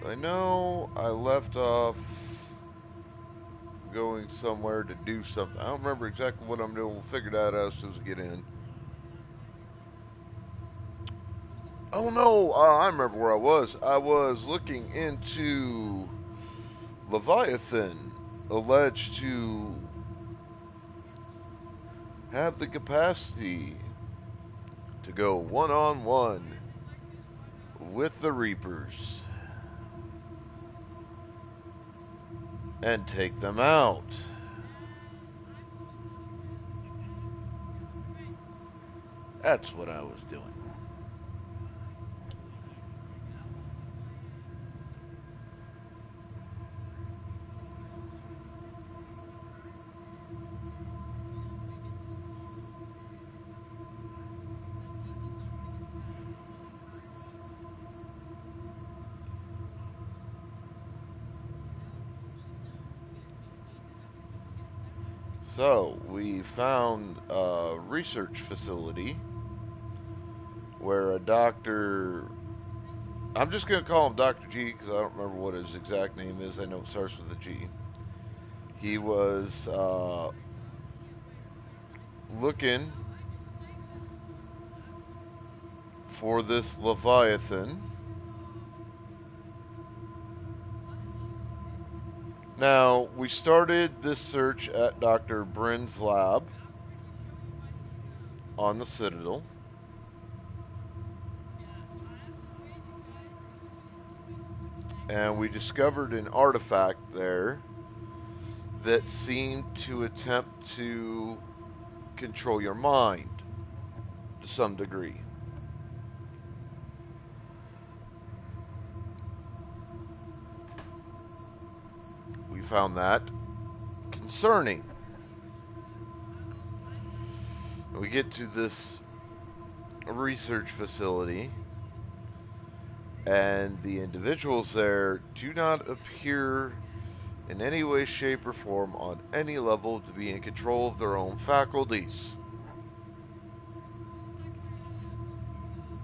I know I left off going somewhere to do something. I don't remember exactly what I'm doing. We'll figure that out as soon as we get in. Oh no, I remember where I was. I was looking into Leviathan, alleged to have the capacity to go one-on-one with the Reapers and take them out. That's what I was doing. So, we found a research facility where a doctor, I'm just going to call him Dr. G because I don't remember what his exact name is. I know it starts with a G. He was looking for this Leviathan. Now, we started this search at Dr. Bryn's lab on the Citadel. And we discovered an artifact there that seemed to attempt to control your mind to some degree. We found that concerning. We get to this research facility, and the individuals there do not appear in any way, shape, or form on any level to be in control of their own faculties.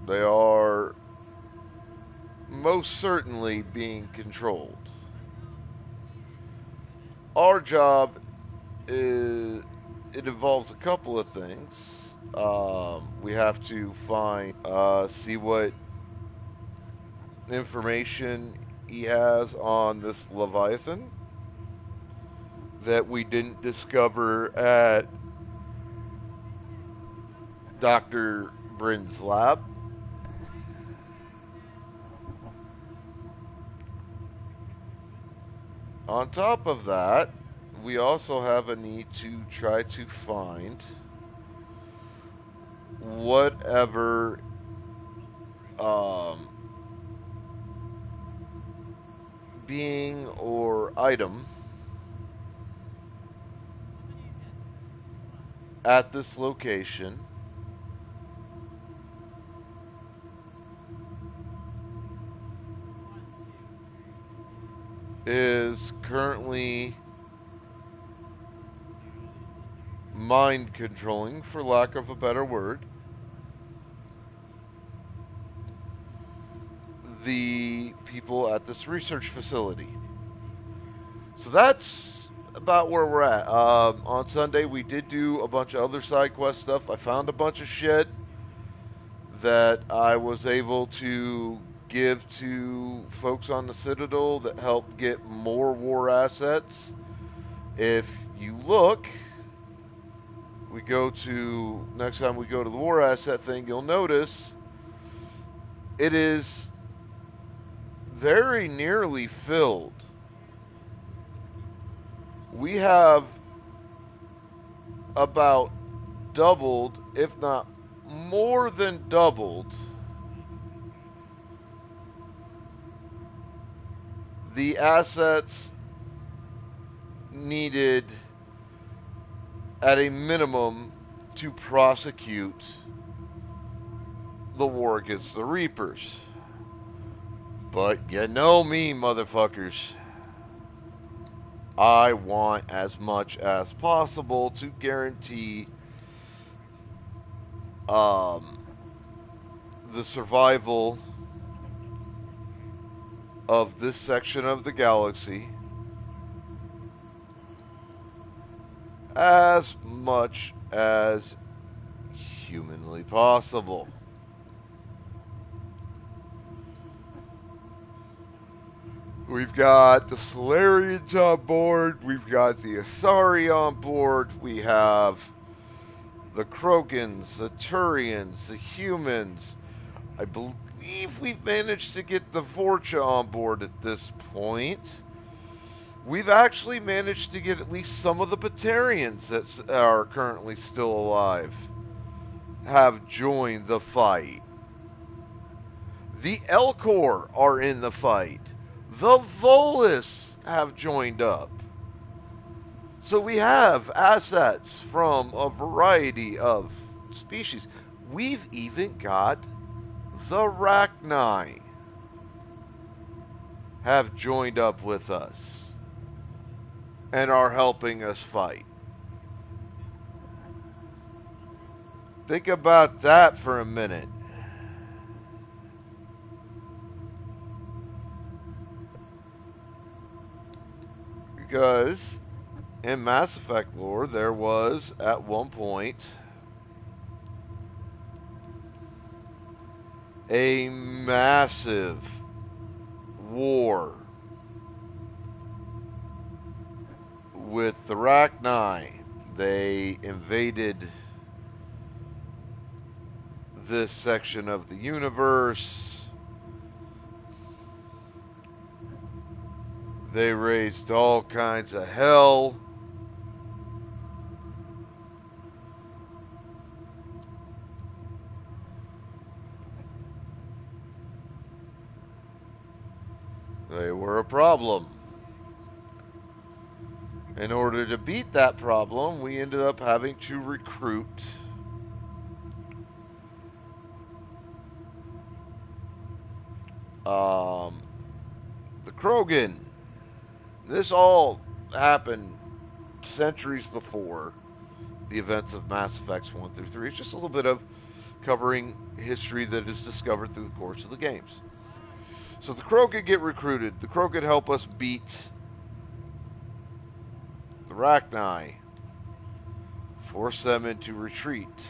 They are most certainly being controlled. Our job is, it involves a couple of things. We have to see what information he has on this Leviathan that we didn't discover at Dr. Bryn's lab. On top of that, we also have a need to try to find whatever being or item at this location is currently mind controlling, for lack of a better word, the people at this research facility. So that's about where we're at. On Sunday, we did do a bunch of other side quest stuff. I found a bunch of shit that I was able to give to folks on the Citadel that helped get more war assets. If you look, next time we go to the war asset thing, you'll notice it is very nearly filled. We have about doubled, if not more than doubled, the assets needed at a minimum to prosecute the war against the Reapers. But you know me, motherfuckers. I want as much as possible to guarantee the survival of this section of the galaxy as much as humanly possible. We've got the Solarians on board, we've got the Asari on board, we have the Krogans, the Turians, the humans. I believe we've managed to get the Vorcha on board at this point. We've actually managed to get at least some of the Batarians that are currently still alive have joined the fight. The Elcor are in the fight. The Volus have joined up. So we have assets from a variety of species. We've even got the Rachni have joined up with us and are helping us fight. Think about that for a minute. Because in Mass Effect lore, there was at one point a massive war with the Rachni. They invaded this section of the universe. They raised all kinds of hell. They were a problem. In order to beat that problem, we ended up having to recruit the Krogan. This all happened centuries before the events of Mass Effects 1 through 3. It's just a little bit of covering history that is discovered through the course of the games. So the Krogan get recruited. The Krogan help us beat the Rachni, force them into retreat.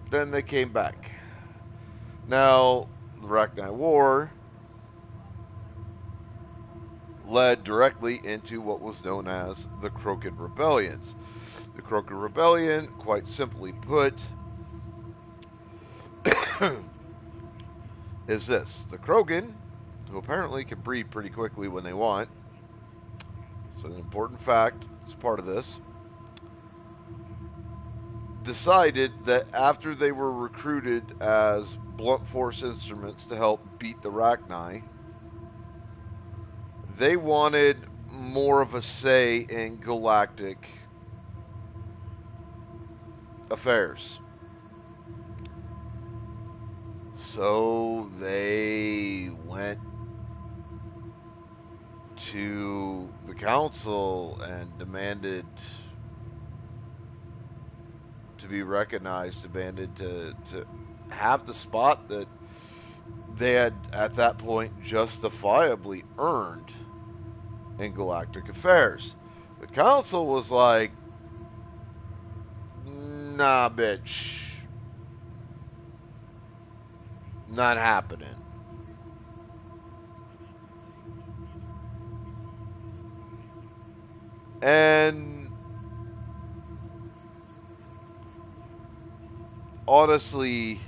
Then they came back. Now, the Rachni War led directly into what was known as the Krogan Rebellions. The Krogan Rebellion, quite simply put, is this. The Krogan, who apparently can breed pretty quickly when they want, it's an important fact, it's part of this, decided that after they were recruited as blunt force instruments to help beat the Rachni, they wanted more of a say in galactic affairs. So they went to the council and demanded to be recognized, demanded to have the spot that they had at that point justifiably earned in galactic affairs. The council was like, nah, bitch, not happening. And honestly,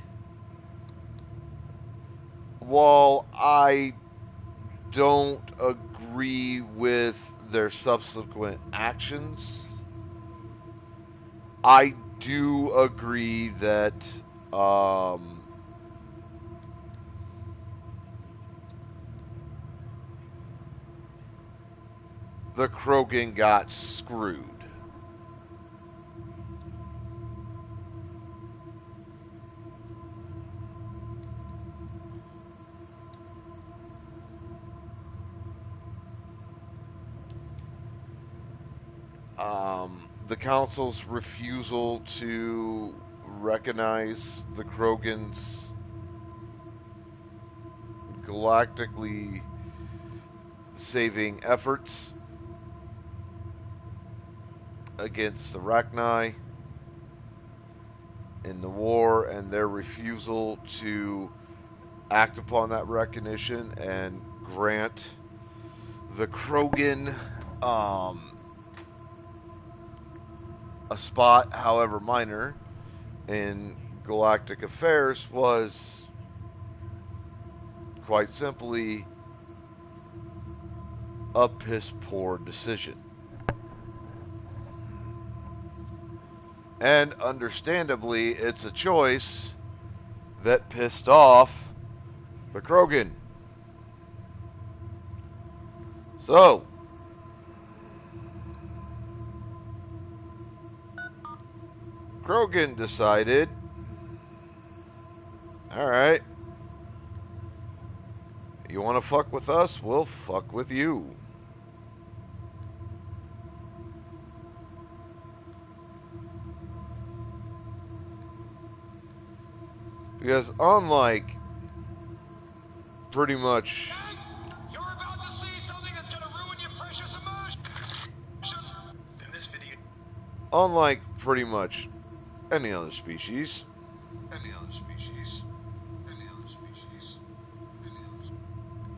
while I don't agree with their subsequent actions, I do agree that the Krogan got screwed. the Council's refusal to recognize the Krogan's galactically saving efforts against the Rachni in the war, and their refusal to act upon that recognition and grant the Krogan a spot, however minor, in galactic affairs was quite simply a piss poor decision. And understandably, it's a choice that pissed off the Krogan. So, Krogan decided, alright, you want to fuck with us? We'll fuck with you. Because unlike pretty much You're about to see something that's gonna ruin your precious emotion. In this video, unlike pretty much any other species,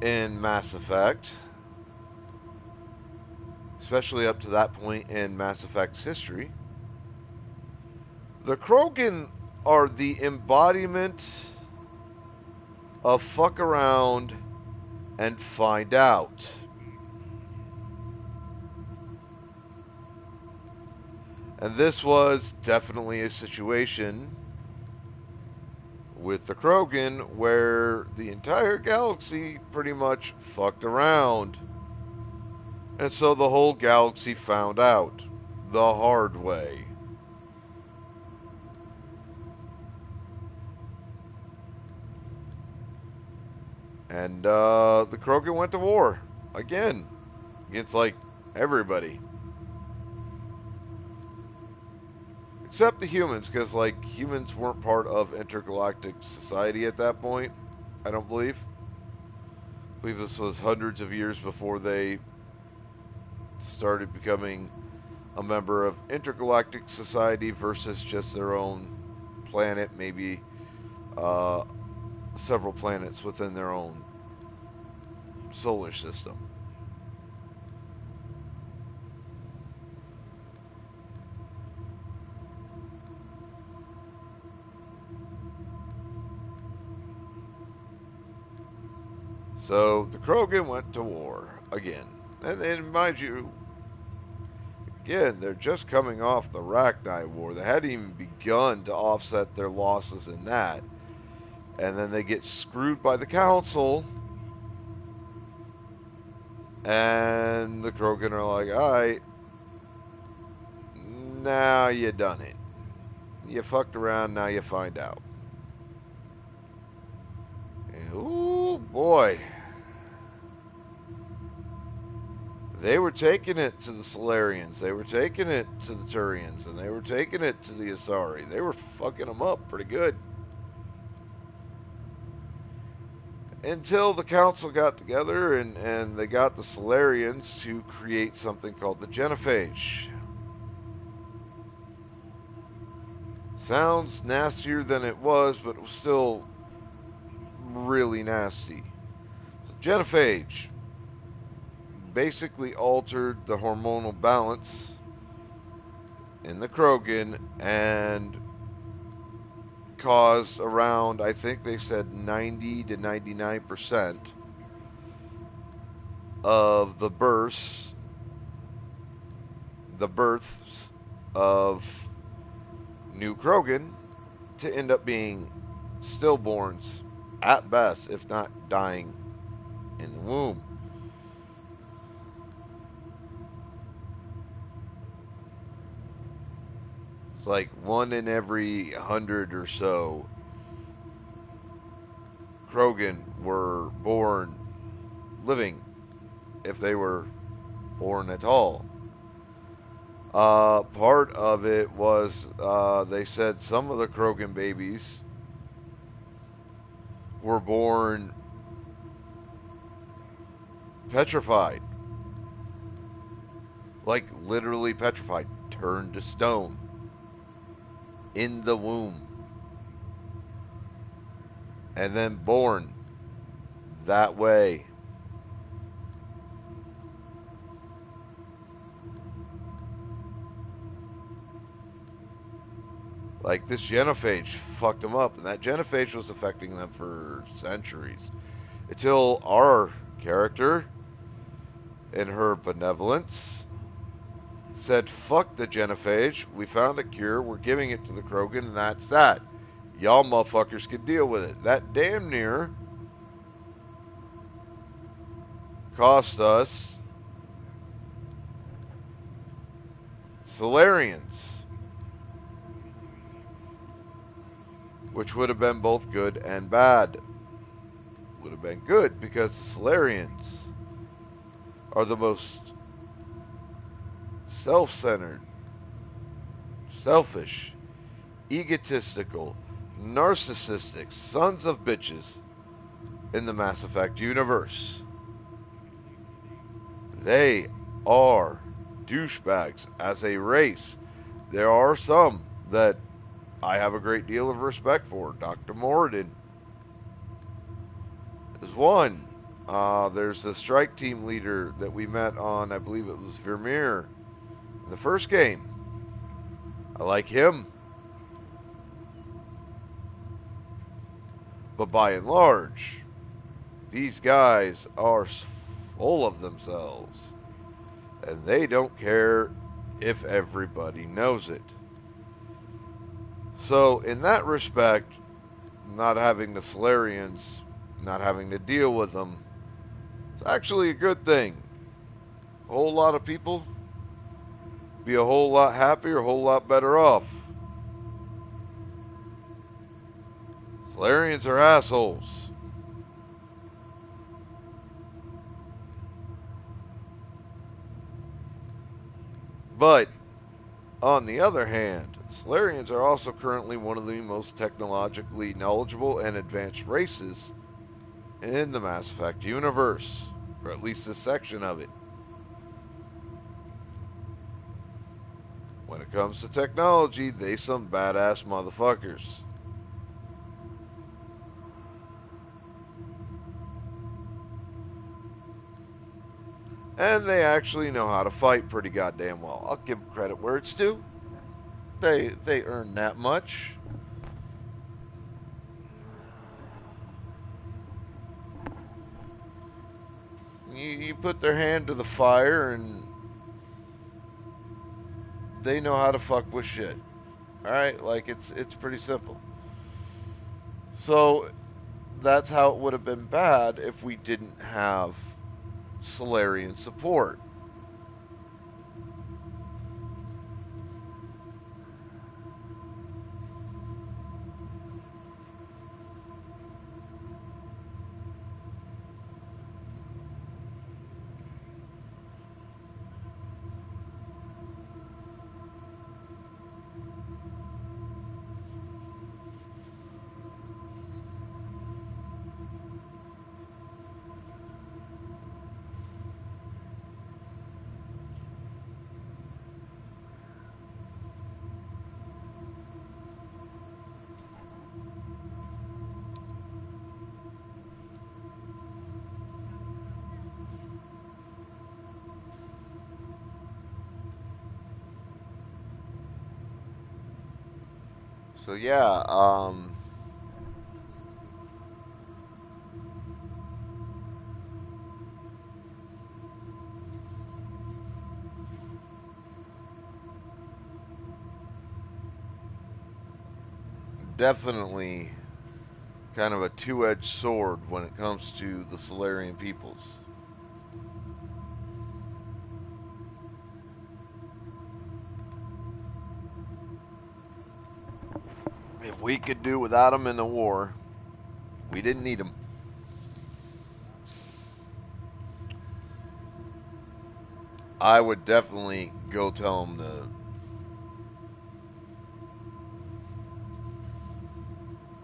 in Mass Effect, especially up to that point in Mass Effect's history, the Krogan are the embodiment of fuck around and find out. And this was definitely a situation with the Krogan where the entire galaxy pretty much fucked around. And so the whole galaxy found out the hard way. And the Krogan went to war again against like everybody. Except the humans, because like humans weren't part of intergalactic society at that point, I don't believe. I believe this was hundreds of years before they started becoming a member of intergalactic society versus just their own planet, maybe several planets within their own solar system. So the Krogan went to war again. And mind you, again, they're just coming off the Rachni War. They hadn't even begun to offset their losses in that. And then they get screwed by the Council. And the Krogan are like, alright, now you done it. You fucked around, now you find out. And, ooh, boy. They were taking it to the Solarians. They were taking it to the Turians. And they were taking it to the Asari. They were fucking them up pretty good. Until the Council got together and they got the Solarians to create something called the Genophage. Sounds nastier than it was, but it was still really nasty. So Genophage basically altered the hormonal balance in the Krogan and caused around, I think they said 90 to 99% of the births of new Krogan to end up being stillborns at best, if not dying in the womb. It's like 1 in every 100 or so Krogan were born living, if they were born at all. Part of it was they said some of the Krogan babies were born petrified. Like literally petrified, turned to stone in the womb, and then born that way. Like this genophage fucked them up, and that genophage was affecting them for centuries. Until our character, in her benevolence, said, fuck the genophage. We found a cure. We're giving it to the Krogan, and that's that. Y'all motherfuckers can deal with it. That damn near cost us Solarians, which would have been both good and bad. Would have been good because the Solarians are the most self-centered, selfish, egotistical, narcissistic sons of bitches in the Mass Effect universe. They are douchebags as a race. There are some that I have a great deal of respect for. Dr. Moradin is one. There's the strike team leader that we met on, I believe it was Vermeer, in the first game. I like him. But by and large, these guys are full of themselves. And they don't care if everybody knows it. So, in that respect, not having the Solarians, not having to deal with them, it's actually a good thing. A whole lot of people be a whole lot happier, a whole lot better off. Solarians are assholes. But, on the other hand, Solarians are also currently one of the most technologically knowledgeable and advanced races in the Mass Effect universe, or at least this section of it. When it comes to technology, they some badass motherfuckers. And they actually know how to fight pretty goddamn well. I'll give them credit where it's due. They earn that much. You put their hand to the fire and they know how to fuck with shit. Alright? Like it's pretty simple. So that's how it would have been bad if we didn't have Solarian support. So yeah, definitely kind of a two-edged sword when it comes to the Solarian peoples. If we could do without them in the war, we didn't need them. I would definitely go tell them to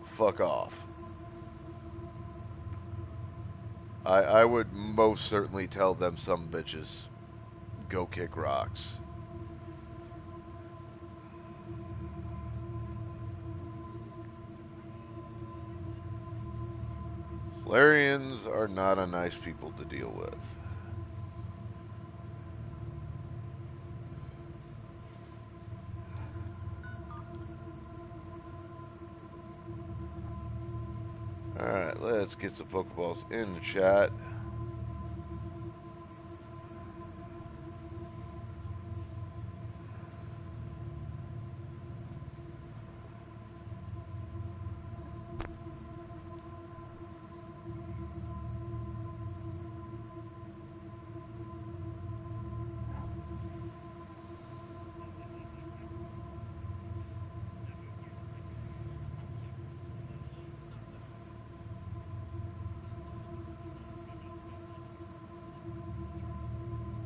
fuck off. I would most certainly tell them some bitches go kick rocks. Solarians are not a nice people to deal with. Alright, let's get some Pokeballs in the chat.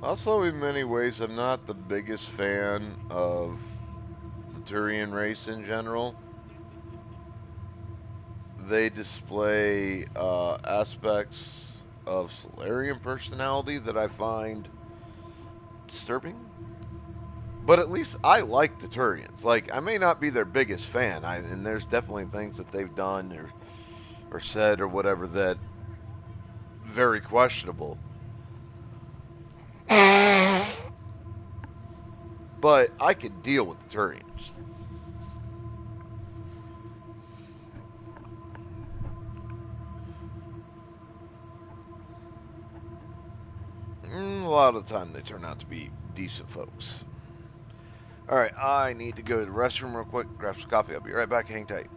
Also, in many ways, I'm not the biggest fan of the Turian race in general. They display aspects of Solarian personality that I find disturbing. But at least I like the Turians. Like, I may not be their biggest fan, and there's definitely things that they've done or said or whatever that very questionable. But I could deal with the Turians. A lot of the time, they turn out to be decent folks. All right, I need to go to the restroom real quick, grab some coffee. I'll be right back. Hang tight.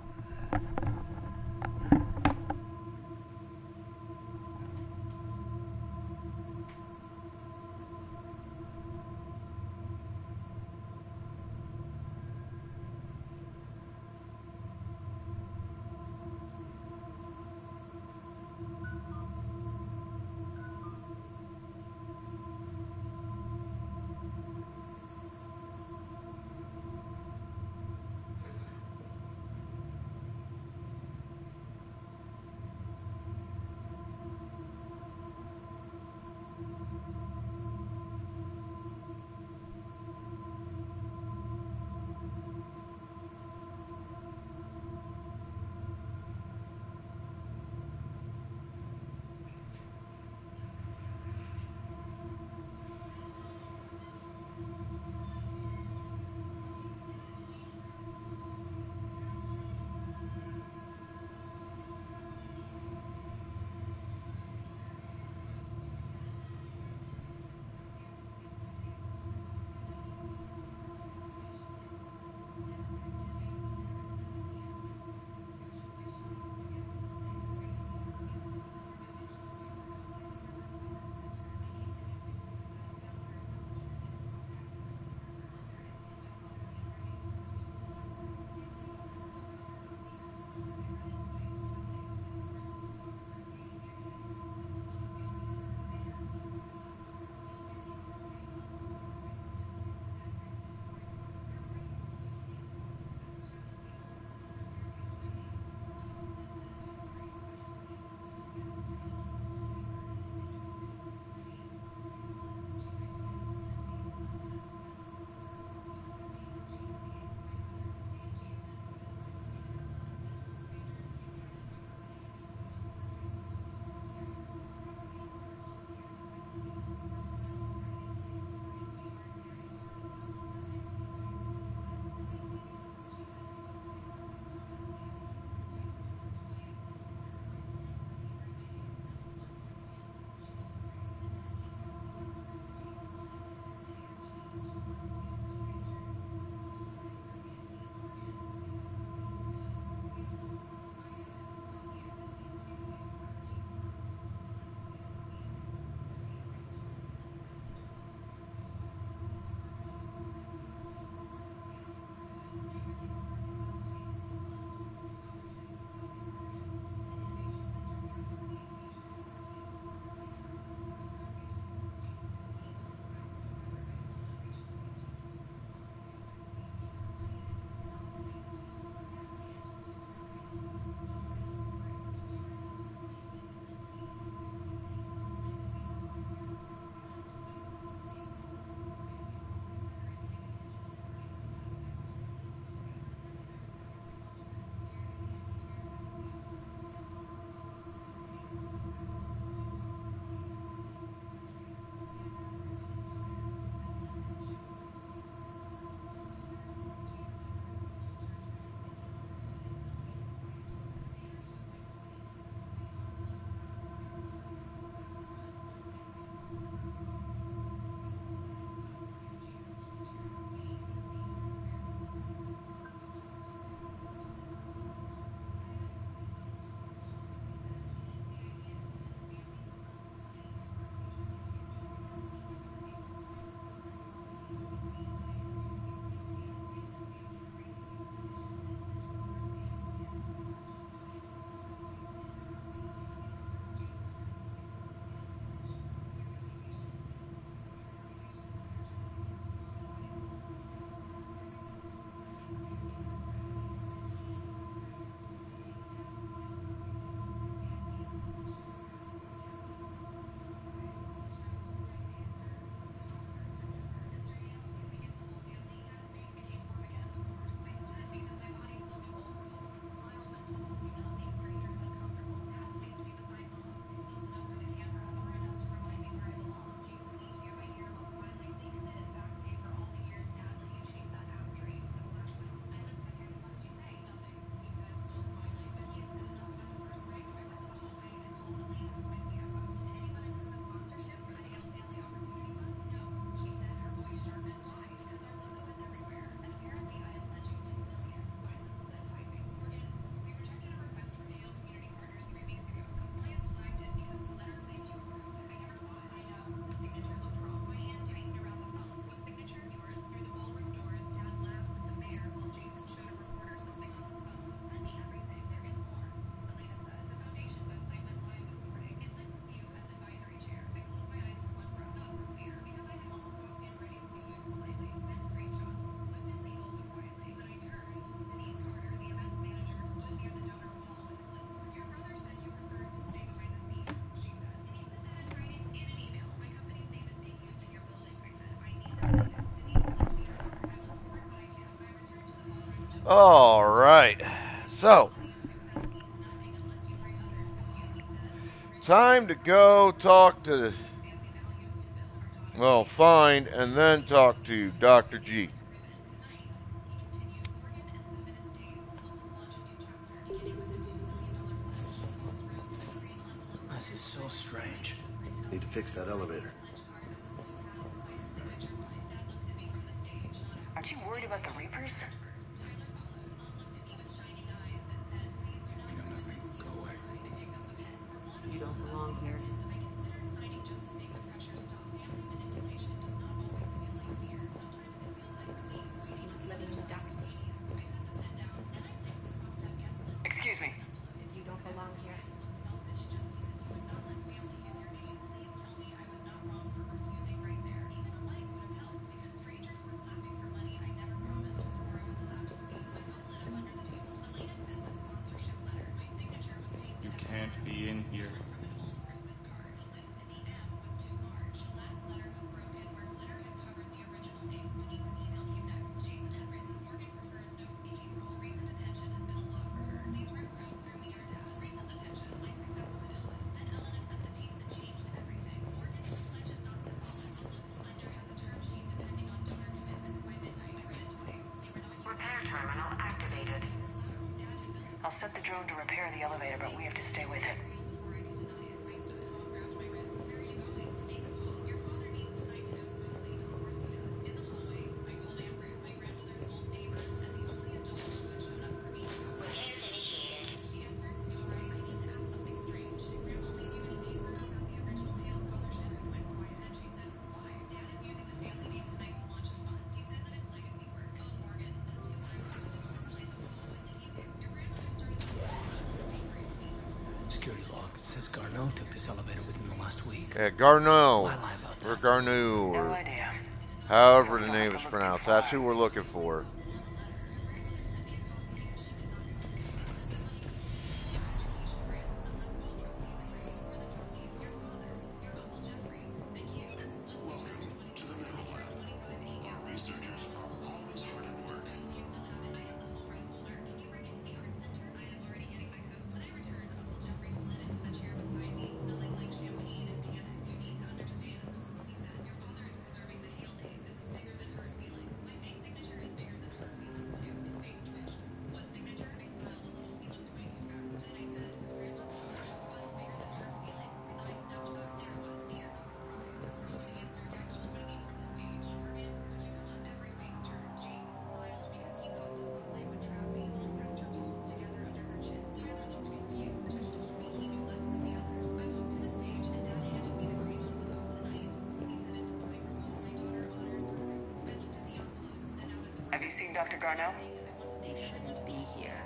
All right. So, time to go talk to, well, find and then talk to Dr. G. This is so strange. Need to fix that elevator. Aren't you worried about the Reapers? Feel nothing. Go away. You don't belong here. He was living in the ducts. Excuse me. You don't belong here. You can't be in here. Repair terminal activated. I'll set the drone to repair the elevator, but we have to stay with it. Security log says Garneau took this elevator within the last week. Yeah, Garneau. Why lie about that? Or Garneau, No or idea. however So we the don't name have is to look too pronounced. far. That's who we're looking for. To the middle lab. Our researchers are always hard at work. Have you seen Dr. Garneau? They shouldn't be here.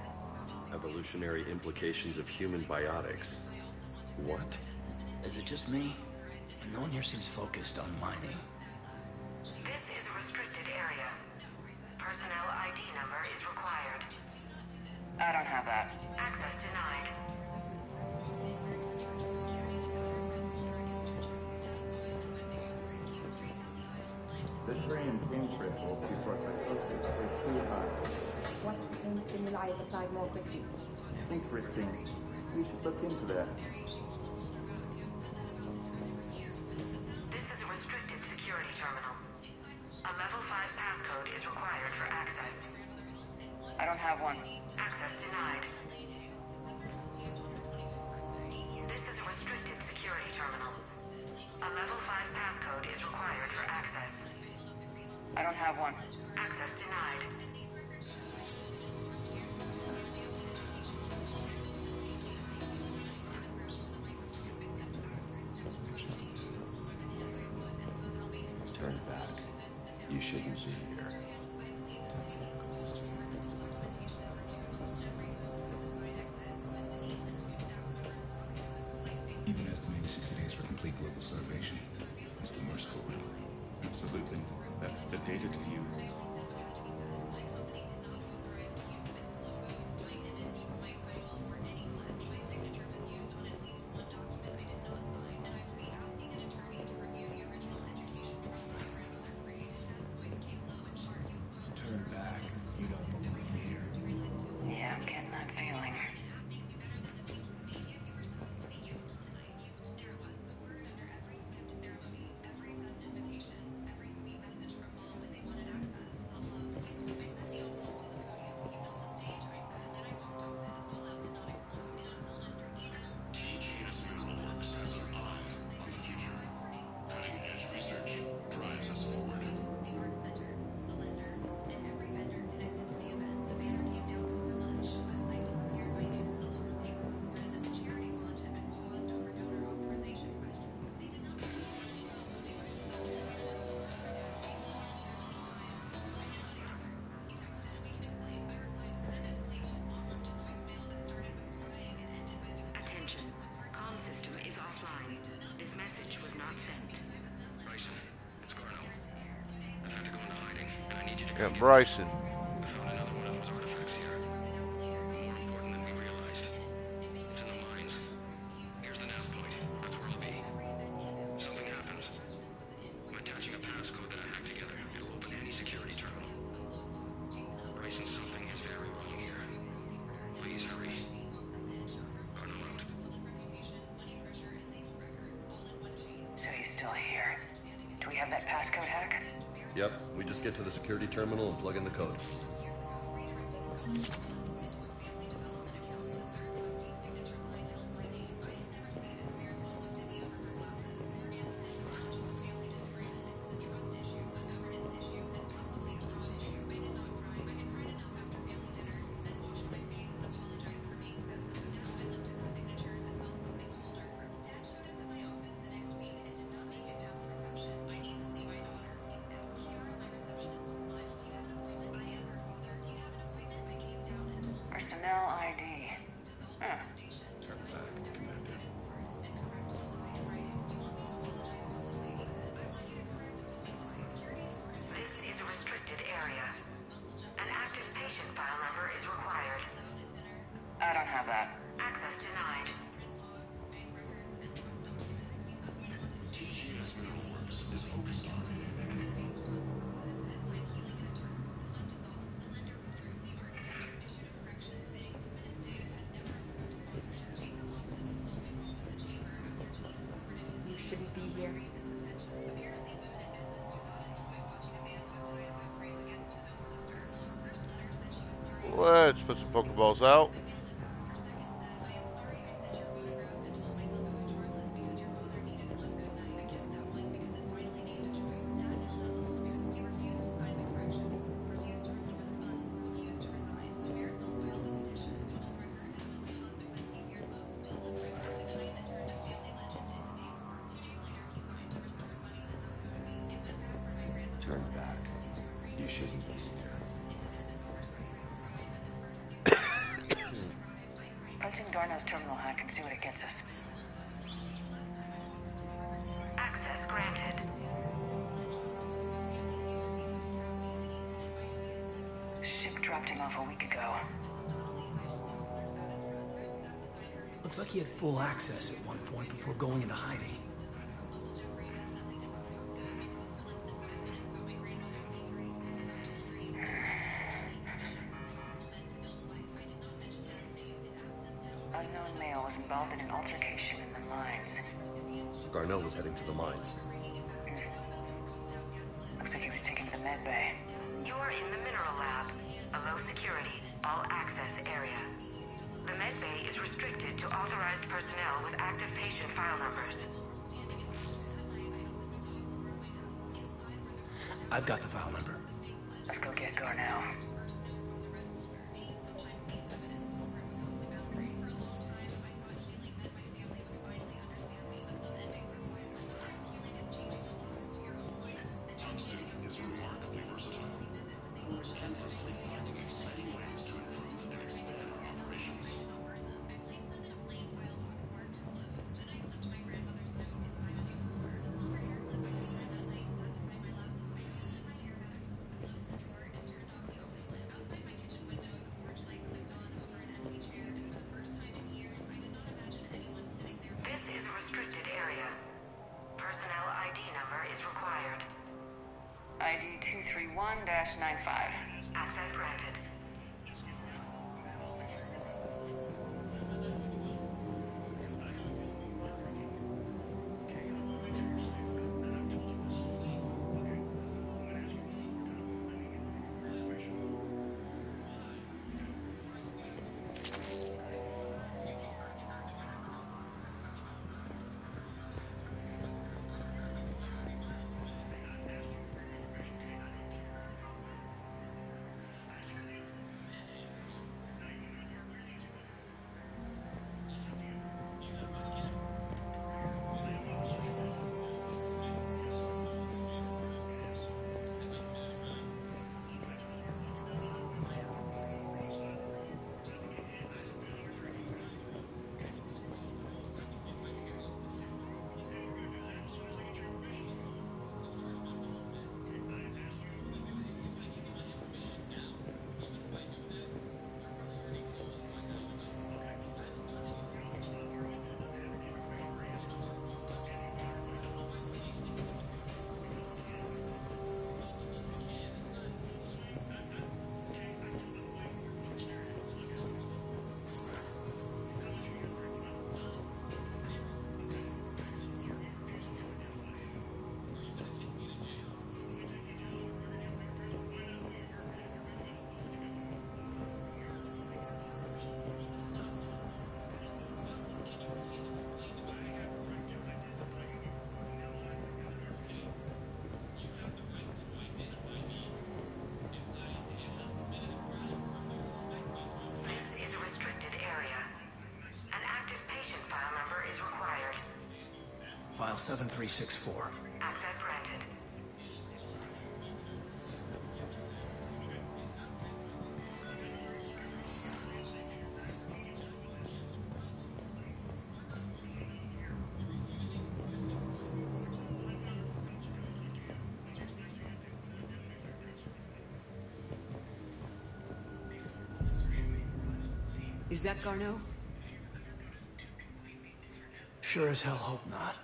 Evolutionary implications of human biotics. What? Is it just me? No one here seems focused on mining. This is a restricted area. Personnel ID number is required. I don't have that. Access denied. The trained interest before psychosis is too high. What can stimuli subside more quickly? Interesting. We should look into that. This is a restricted security terminal. A level 5 passcode is required for access. I don't have one. Access denied. This is a restricted security terminal. A level 5 passcode is required for access. I don't have one. Access denied. Turn back. You shouldn't be here. Even estimating 60 days for complete global salvation. It's the merciful will. Absolutely. That's the data to use. Turn back. You don't belong here. offline. This message was not sent. Bryson, it's Garno. I've had to go into hiding, and I need you to Yeah, come get me. Bryson. I found another one of those artifacts here. More important than we realized. It's in the mines. Here's the nav point. That's where I'll be. If something happens, I'm attaching a passcode that I hacked together. It'll open any security terminal. Bryson, something is very wrong here. Please hurry. Garno out. So he's still here. Do we have that passcode hack? Yep, we just get to the security terminal and plug in the code. Personnel ID. Huh. Turn back, Commander. This is a restricted area. An active patient file number is required. I don't have that. Access denied. TGS Mineral Works is focused on You shouldn't be here. Let's put some Pokeballs out. Turn back. You shouldn't be here. Punch in Garno's terminal hack and see what it gets us. Access granted. Ship dropped him off a week ago. Looks like he had full access at one point before going into hiding. Unknown male was involved in an altercation in the mines. Garnell was heading to the mines. Looks like he was taken to the med bay. You're in the mineral lab. A low security, all access area. The med bay is restricted to authorized personnel with active patient file numbers. I've got the file number. Let's go get Garnell. Tungsten is remarkably versatile. We're relentlessly finding exciting ways to improve and expand our operations. This is a restricted area. Personnel ID number is required. ID 231-95. Access granted. File 7364. Access granted. Is that Garneau? Sure as hell hope not.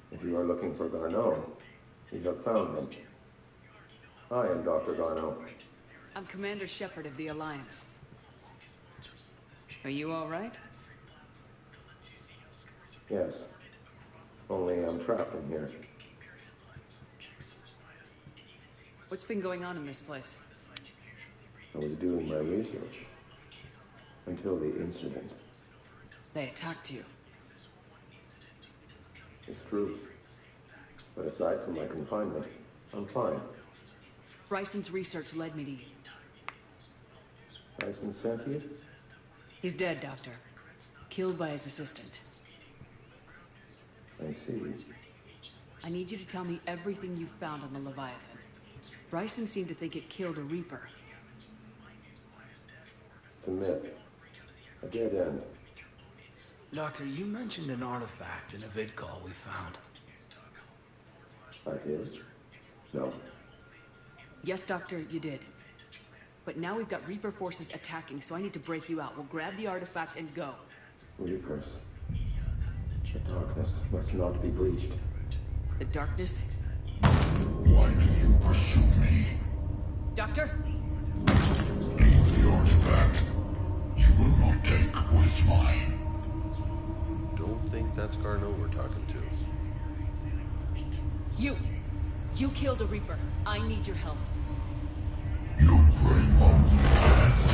If you are looking for Garneau, you have found him. I am Dr. Garneau. I'm Commander Shepard of the Alliance. Are you all right? Yes. Only I'm trapped in here. What's been going on in this place? I was doing my research. Until the incident. They attacked you. It's true. But aside from my confinement, I'm fine. Bryson's research led me to you. Bryson sent you? He's dead, Doctor. Killed by his assistant. I see. I need you to tell me everything you've found on the Leviathan. Bryson seemed to think it killed a Reaper. It's a myth. A dead end. Doctor, you mentioned an artifact in a vid call we found. I did? No. Yes, Doctor, you did. But now we've got Reaper forces attacking, so I need to break you out. We'll grab the artifact and go. Reapers. The darkness must not be breached. The darkness? Why do you pursue me? Doctor? Leave the artifact. You will not take what is mine. Don't think that's Garneau we're talking to. You killed a Reaper. I need your help. You bring only death.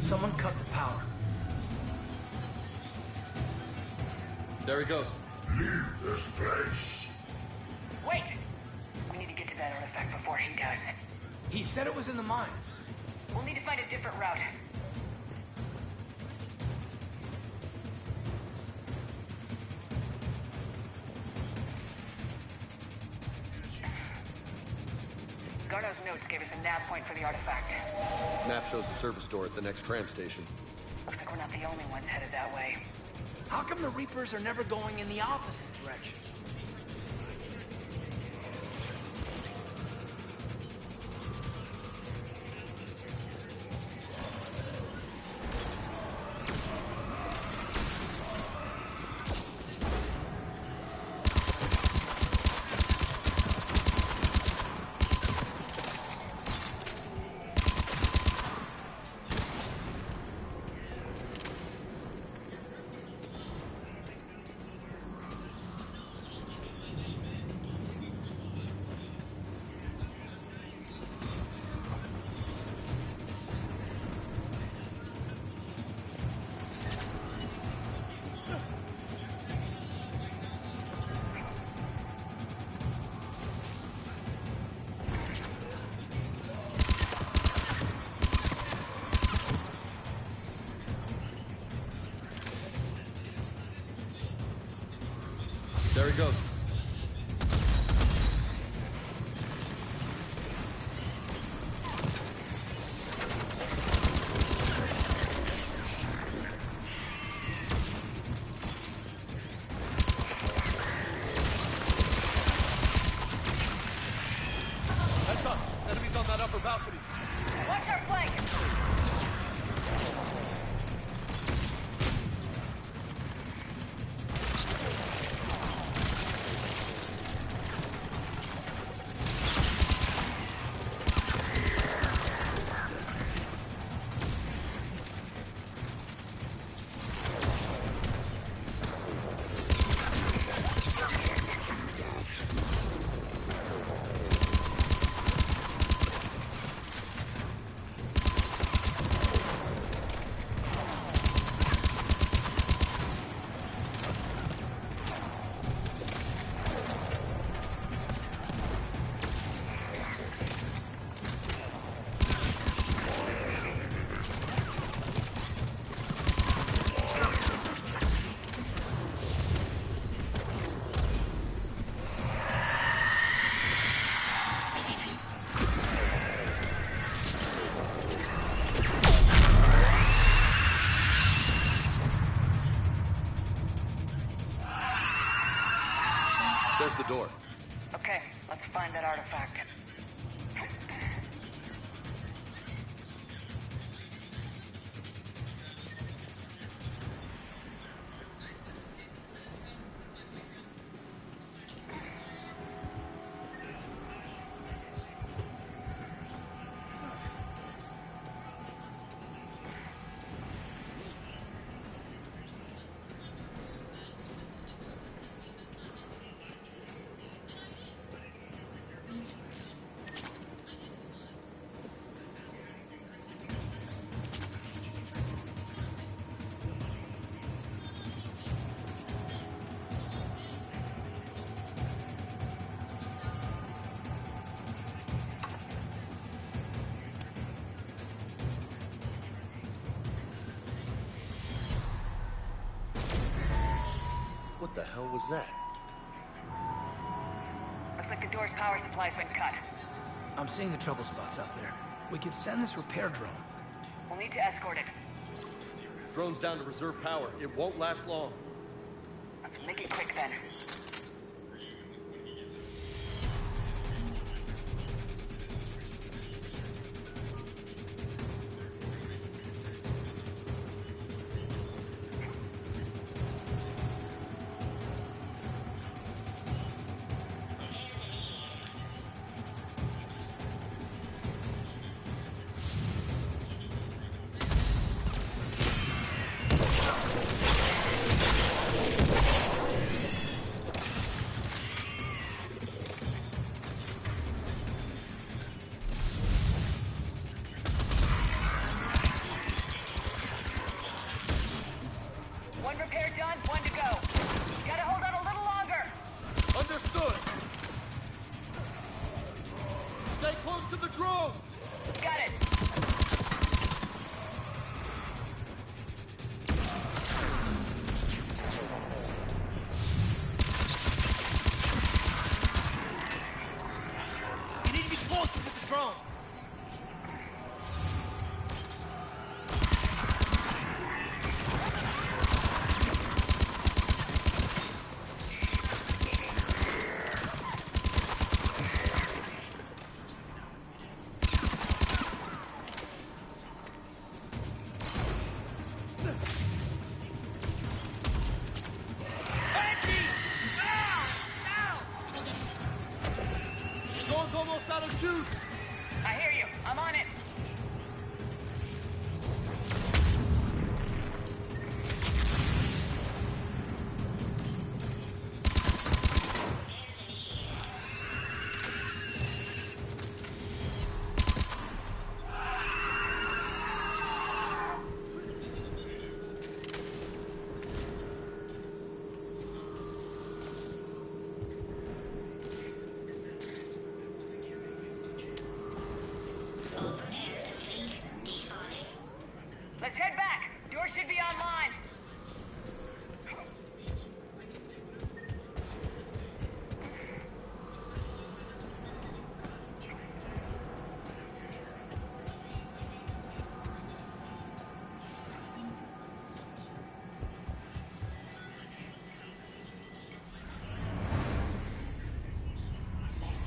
Someone cut the power. There he goes. Leave this place. Wait! We need to get to that artifact before he does. He said it was in the mines. We'll need to find a different route. Garneau's notes gave us a nav point for the artifact. Map shows the service door at the next tram station. Looks like we're not the only ones headed that way. How come the Reapers are never going in the opposite direction? There he goes. Heads up! Enemies on that upper balcony. Watch our flank! Okay, let's find that artifact. What the hell was that? Looks like the door's power supply's been cut. I'm seeing the trouble spots out there. We could send this repair drone. We'll need to escort it. Drone's down to reserve power. It won't last long. Let's make it quick then. One repair done, one to go. Gotta hold on a little longer. Understood! Stay close to the drone! Got it. You need to be closer to the drone. Drone's almost out of juice! I hear you. I'm on it. Let's head back. Door should be online.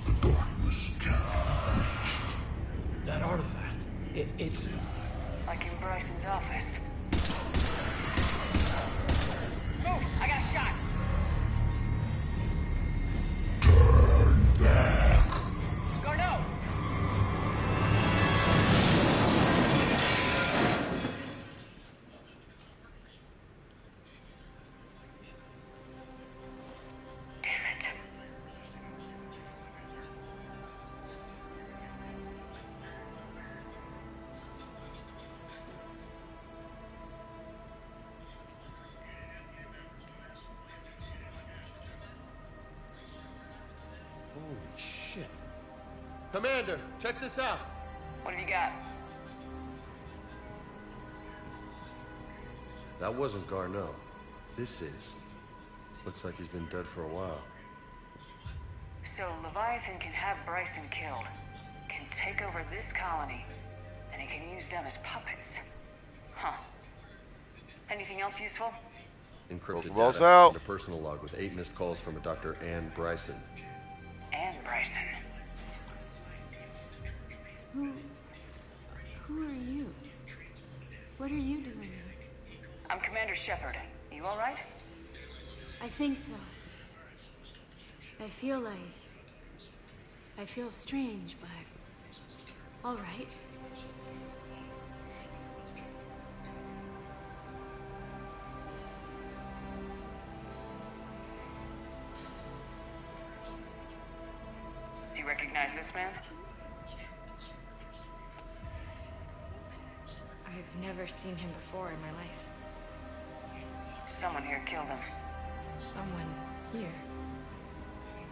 The darkness can't be breached. That artifact. It's... Like in Bryson's office. Move! I got a shot! Turn back. Garneau! Damn it. Holy shit. Commander, check this out. What have you got? That wasn't Garneau. This is. Looks like he's been dead for a while. So Leviathan can have Bryson killed, can take over this colony, and he can use them as puppets. Huh. Anything else useful? Encrypted Balls data out. and a personal log with 8 missed calls from a Dr. Ann Bryson. Anne Bryson. Who are you? What are you doing here? I'm Commander Shepard. You all right? I think so. I feel strange, but all right. Do you recognize this man? I've never seen him before in my life. Someone here killed him. Someone here?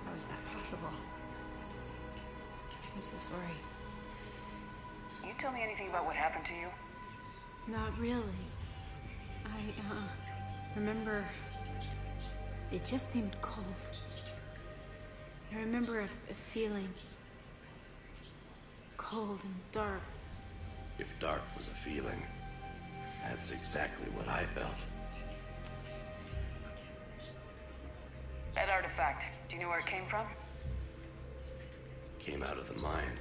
How is that possible? I'm so sorry. Can you tell me anything about what happened to you? Not really. I remember it just seemed cold. I remember a feeling cold and dark. If dark was a feeling, that's exactly what I felt. That artifact, do you know where it came from? Came out of the mine.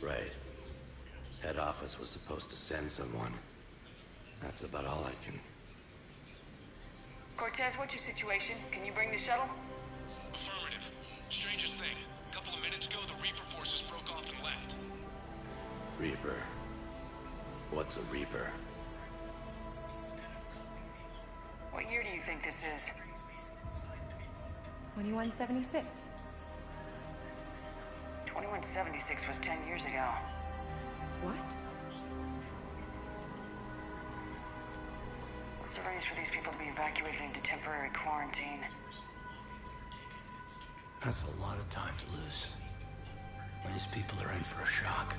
Right. Head office was supposed to send someone. That's about all I can... Cortez, what's your situation? Can you bring the shuttle? Affirmative. Strangest thing. A couple of minutes ago, the Reaper forces broke off and left. Reaper. What's a Reaper? What year do you think this is? 2176. 2176 was 10 years ago. What? Let's arrange for these people to be evacuated into temporary quarantine. That's a lot of time to lose. These people are in for a shock.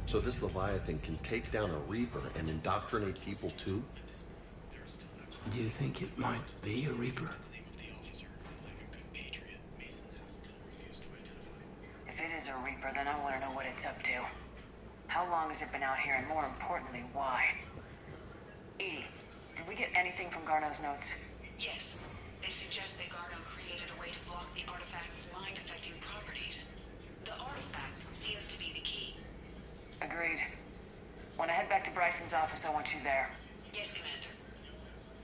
So this Leviathan can take down a Reaper and indoctrinate people too? Do you think it might be a Reaper? If it is a Reaper, then I want to know what it's up to. How long has it been out here, and more importantly, why? Edie, did we get anything from Garneau's notes? Yes. They suggest that Garneau created a way to block the artifact's mind-affecting properties. The artifact seems to be the key. Agreed. When I head back to Bryson's office, I want you there. Yes, Commander.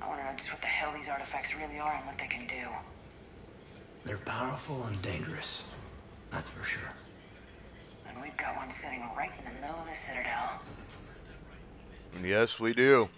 I want to know just what the hell these artifacts really are and what they can do. They're powerful and dangerous. That's for sure. And we've got one sitting right in the middle of the Citadel. Yes, we do.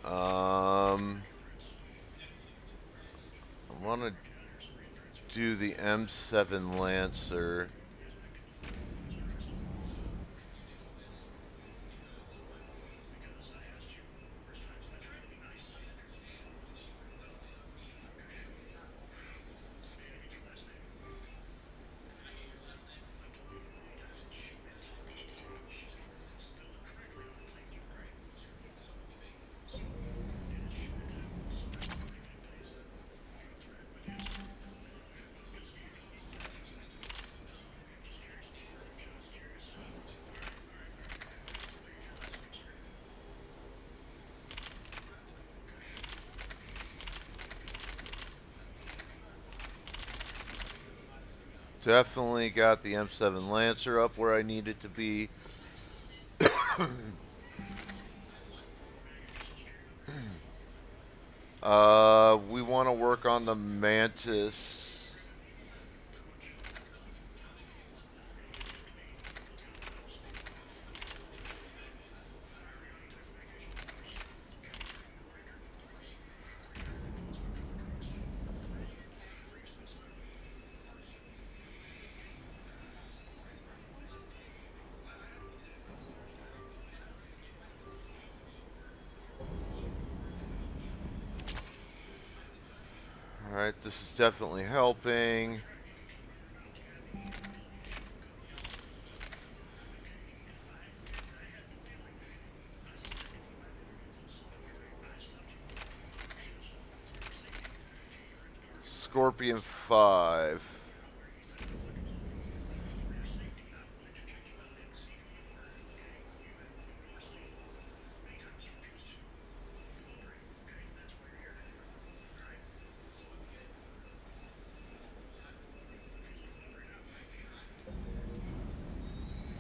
I want to do the M7 Lancer. Definitely got the M7 Lancer up where I need it to be. We want to work on the Mantis. Alright, this is definitely helping. Scorpion 5.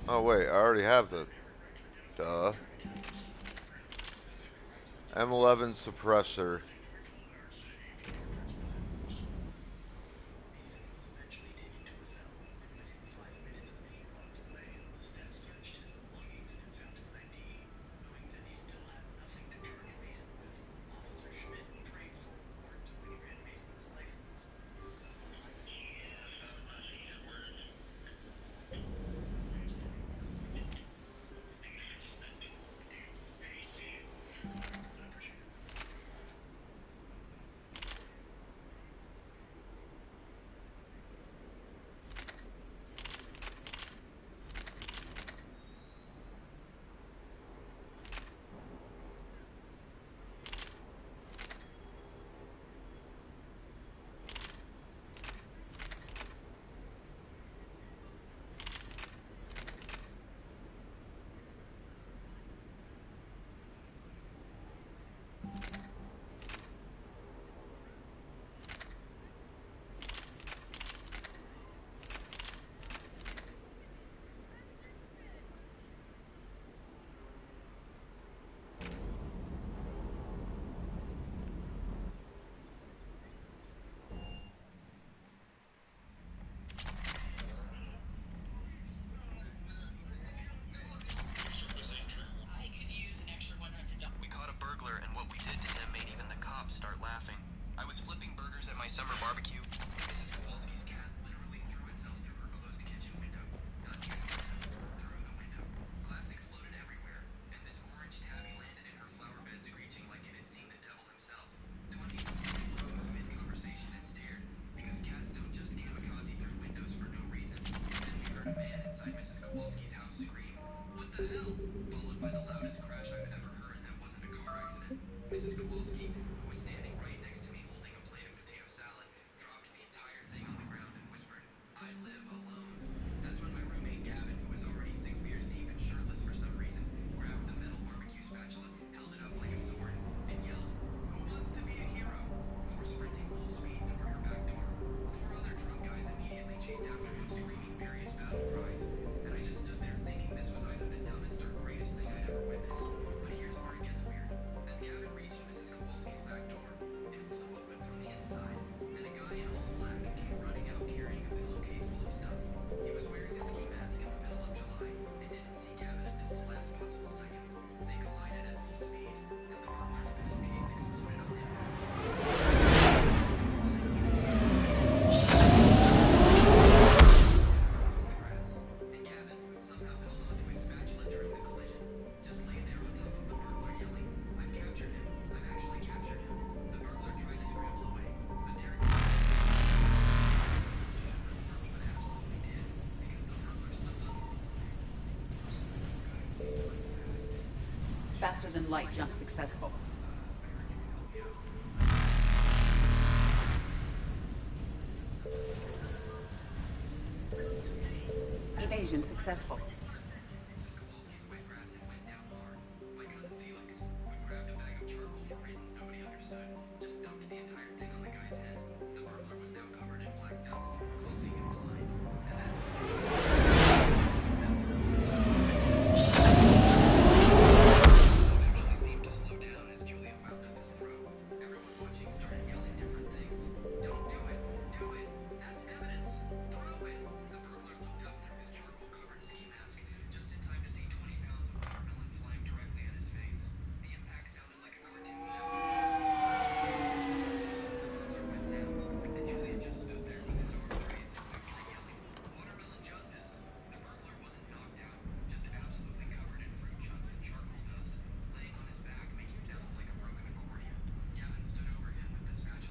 Oh wait, I already have the M11 suppressor. We caught a burglar, and what we did to him made even the cops start laughing. I was flipping burgers at my summer barbecue. Mrs. Kowalski's cat literally threw itself through her closed kitchen window. Not through the window. Glass exploded everywhere, and this orange tabby landed in her flower bed screeching like it had seen the devil himself. 20 of us froze mid-conversation and stared, because cats don't just kamikaze through windows for no reason. Then we heard a man inside Mrs. Kowalski's house scream, "What the hell?" Followed by the loudest crash I've ever heard that wasn't a car accident. Mrs. Kowalski, who was standing right next to me holding a plate of potato salad, dropped the entire thing on the ground and whispered, "I live alone." That's when my roommate Gavin, who was already 6 beers deep and shirtless for some reason, grabbed the metal barbecue spatula, held it up like a sword, and yelled, "Who wants to be a hero?" before sprinting full speed toward her back door. 4 other drunk guys immediately chased after him, screaming various battle cries, and I just stood there thinking this was either the dumbest or greatest thing I'd ever witnessed. But here's where it gets weird. As Gavin reached Mrs. Kowalski's back door, it flew open from the inside, and a guy in all black came running out carrying a pillowcase full of stuff. He was wearing a ski mask in the middle of July and didn't see Gavin until the last possible second. They collided at full speed, and the burglar's pillowcase exploded on impact. And Gavin, who somehow held onto his spatula during the collision, just lay there on top of the burglar yelling, "I've captured him. I've actually captured him." The burglar tried to scramble away, but Derek but absolutely did, because the burglar slipped on. Faster than light jump successful. Evasion successful. My cousin Felix, who grabbed a bag of charcoal for reasons nobody understood, just dumped the entire thing on the guy's head. The burglar was now covered in black dust, coughing and blind.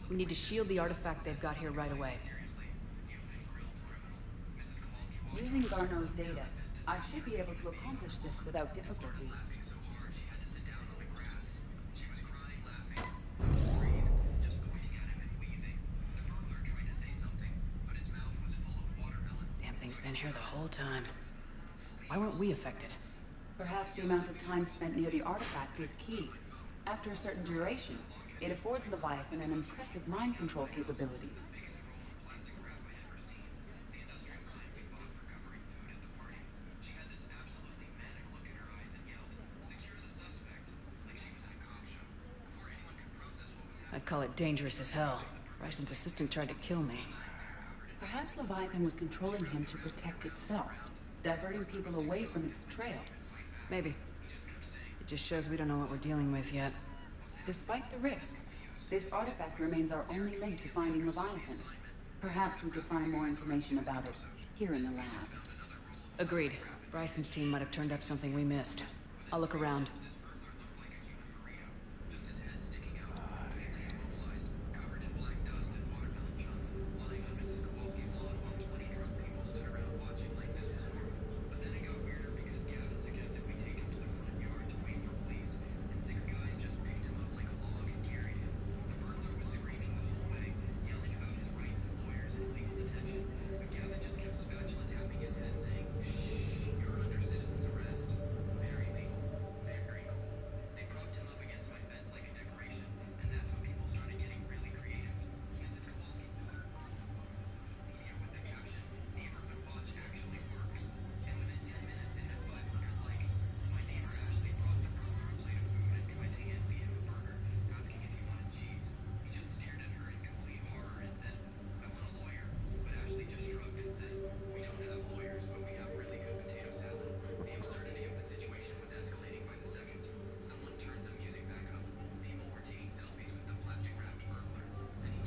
We need to shield the artifact they've got here right away. Using Garneau's data, I should be able to accomplish this without difficulty. Damn thing's been here the whole time. Why weren't we affected? Perhaps the amount of time spent near the artifact is key. After a certain duration, it affords Leviathan an impressive mind control capability. I'd call it dangerous as hell. Bryson's assistant tried to kill me. Perhaps Leviathan was controlling him to protect itself, diverting people away from its trail. Maybe. It just shows we don't know what we're dealing with yet. Despite the risk, this artifact remains our only link to finding Leviathan. Perhaps we could find more information about it here in the lab. Agreed. Bryson's team might have turned up something we missed. I'll look around.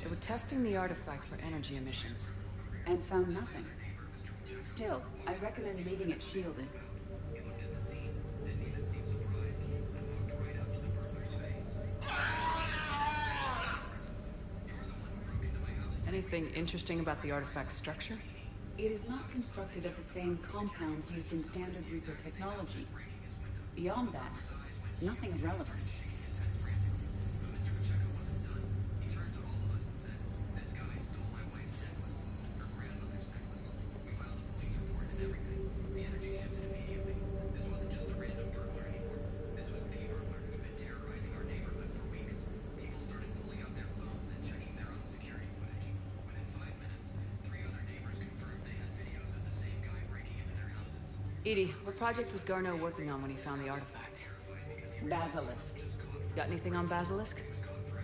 They were testing the artifact for energy emissions. And found nothing. Still, I recommend leaving it shielded. Anything interesting about the artifact's structure? It is not constructed of the same compounds used in standard Reaper technology. Beyond that, nothing of relevance. Edie, what project was Garneau working on when he found the artifact? Basilisk. Got anything on Basilisk?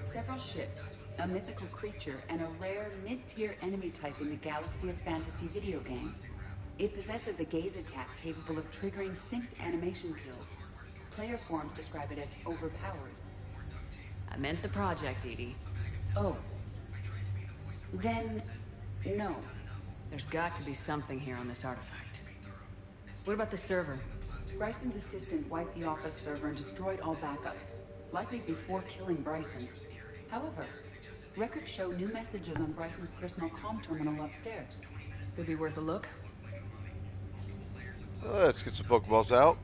Several ships, a mythical creature, and a rare mid-tier enemy type in the galaxy of fantasy video games. It possesses a gaze attack capable of triggering synced animation kills. Player forums describe it as overpowered. I meant the project, Edie. Oh. Then, no. There's got to be something here on this artifact. What about the server? Bryson's assistant wiped the office server and destroyed all backups, likely before killing Bryson. However, records show new messages on Bryson's personal comm terminal upstairs. Could be worth a look. Let's get some Pokeballs out.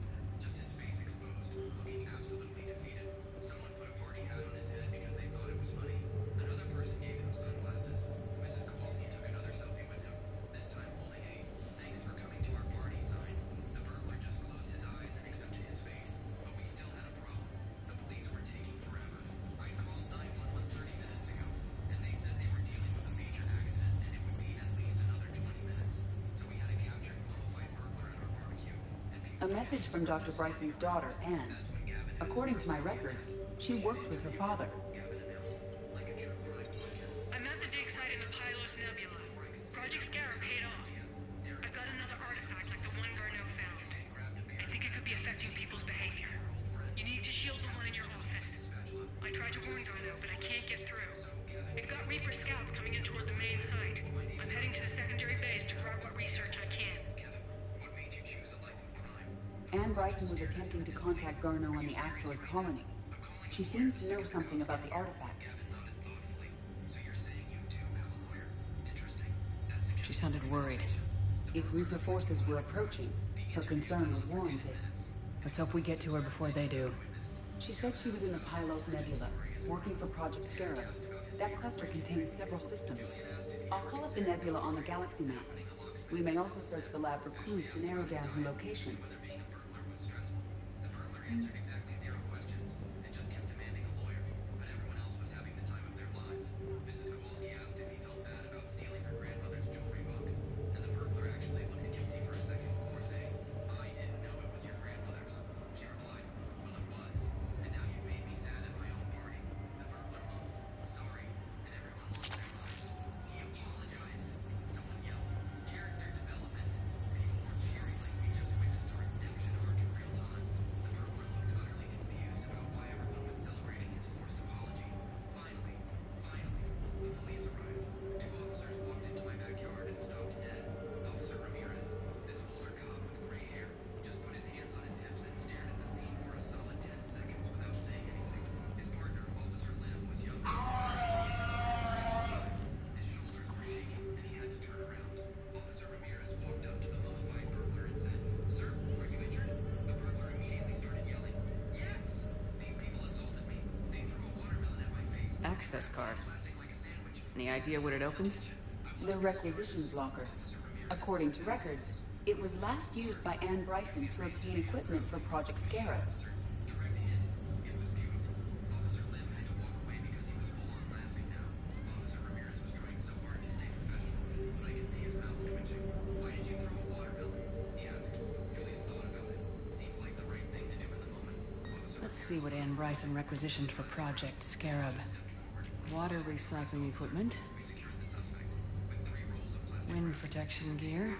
A message from Dr. Bryson's daughter, Anne. According to my records, she worked with her father. I'm at the dig site in the Pylos Nebula. Project Scarab paid off. I've got another artifact like the one Garneau found. I think it could be affecting people's behavior. You need to shield the one in your office. I tried to warn Garneau, but I can't get through. We've got Reaper scouts coming in toward the main site. I'm heading to the secondary base to grab what research I can. Anne Bryson was attempting to contact Garneau on the asteroid colony. She seems to know something about the artifact. sounded worried. If Reaper forces were approaching, her concern was warranted. Let's hope we get to her before they do. She said she was in the Pylos Nebula, working for Project Scarab. That cluster contains several systems. I'll call up the nebula on the galaxy map. We may also search the lab for clues to narrow down her location. Access card. Any idea what it opens? The requisitions locker. According to records, it was last used by Anne Bryson to obtain equipment for Project Scarab. Let's see what Anne Bryson requisitioned for Project Scarab. Water recycling equipment. Wind protection gear.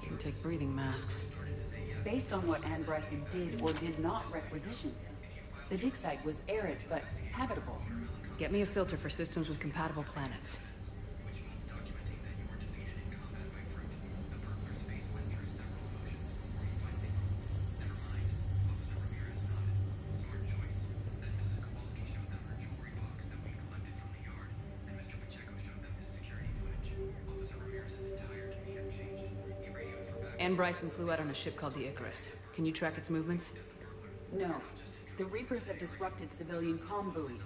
Didn't take breathing masks. Based on what Anne Bryson did or did not requisition, the dig site was arid but habitable. Get me a filter for systems with compatible planets. Anne Bryson flew out on a ship called the Icarus. Can you track its movements? No. The Reapers have disrupted civilian comm buoys.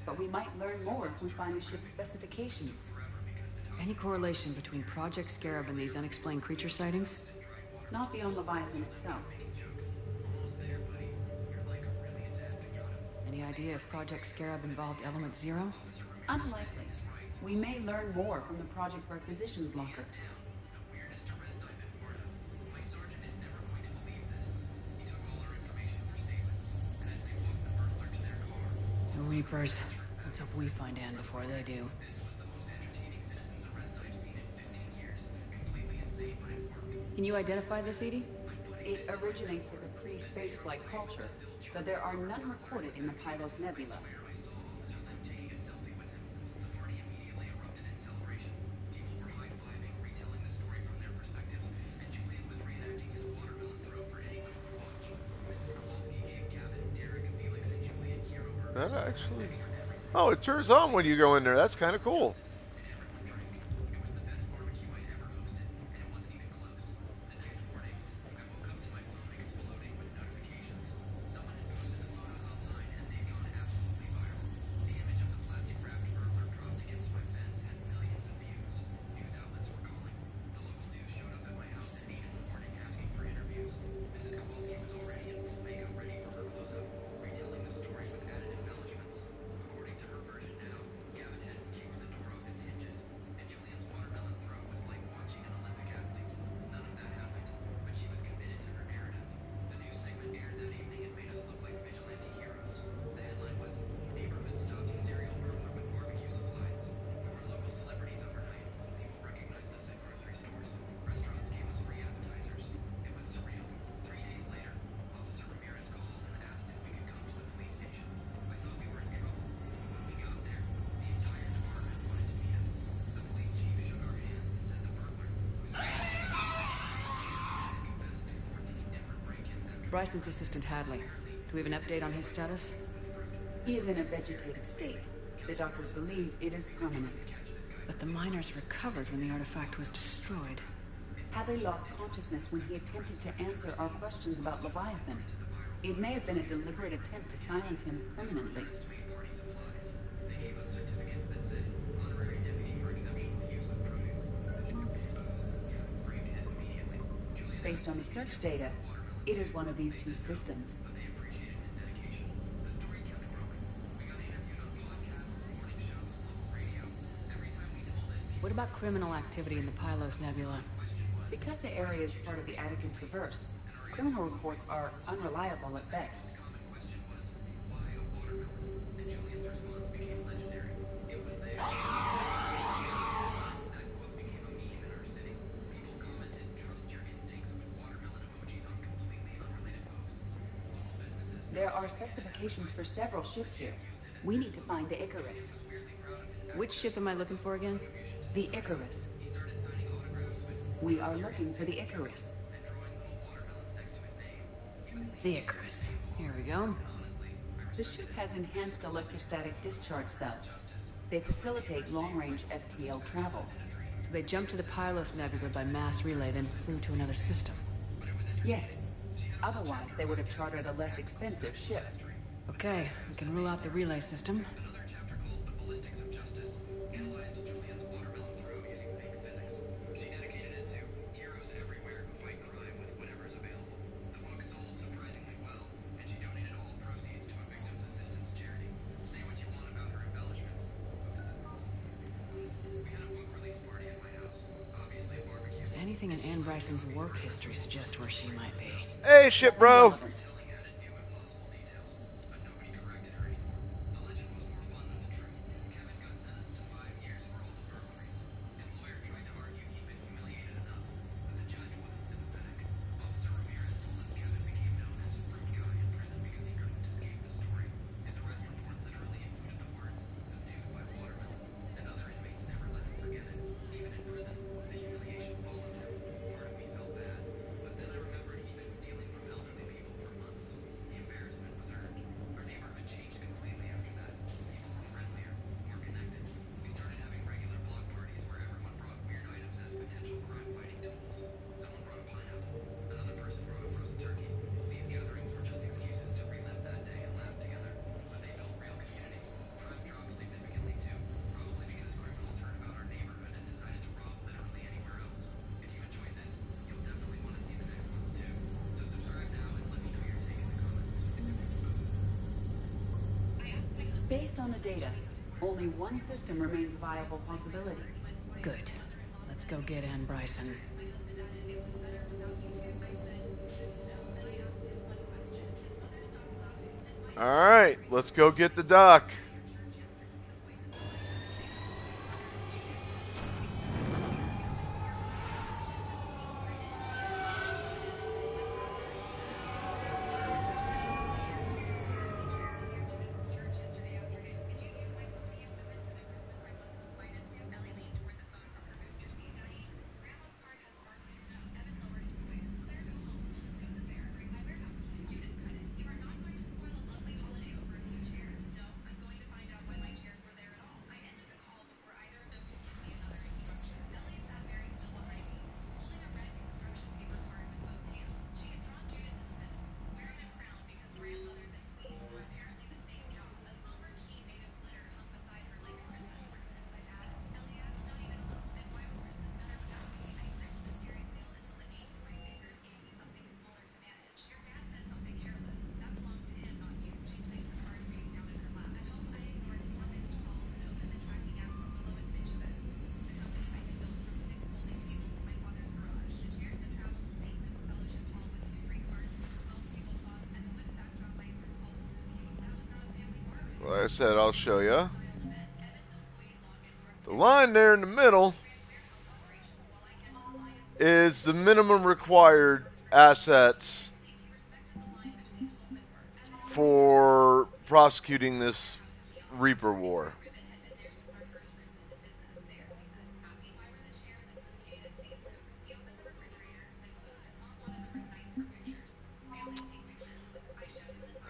But we might learn more if we find the ship's specifications. Any correlation between Project Scarab and these unexplained creature sightings? Not beyond Leviathan itself. Any idea if Project Scarab involved Element Zero? Unlikely. We may learn more from the Project Requisitions locker. The Reapers. Let's hope we find Anne before they do. Can you identify this, Edie? It originates with a pre-spaceflight culture, but there are none recorded in the Pylos Nebula. That actually... Oh, it turns on when you go in there. That's kind of cool. Bryson's assistant Hadley. Do we have an update on his status? He is in a vegetative state. The doctors believe it is permanent. But the miners recovered when the artifact was destroyed. Hadley lost consciousness when he attempted to answer our questions about Leviathan. It may have been a deliberate attempt to silence him permanently. Based on the search data, it is one of these two systems. What about criminal activity in the Pylos Nebula? Because the area is part of the Attica Traverse, criminal reports are unreliable at best. There are specifications for several ships here. We need to find the Icarus. Which ship am I looking for again? The Icarus. We are looking for the Icarus. The Icarus. Here we go. The ship has enhanced electrostatic discharge cells. They facilitate long-range FTL travel. So they jumped to the Pylos Nebula by mass relay, then flew to another system. Yes. Otherwise, they would have chartered a less expensive ship. Okay, we can rule out the relay system. Does anything in Anne Bryson's work history suggest where she might be? Hey, ship bro. Based on the data, only one system remains a viable possibility. Good. Let's go get Anne Bryson. Alright, let's go get the doc. Like I said, I'll show you. The line there in the middle is the minimum required assets for prosecuting this Reaper War.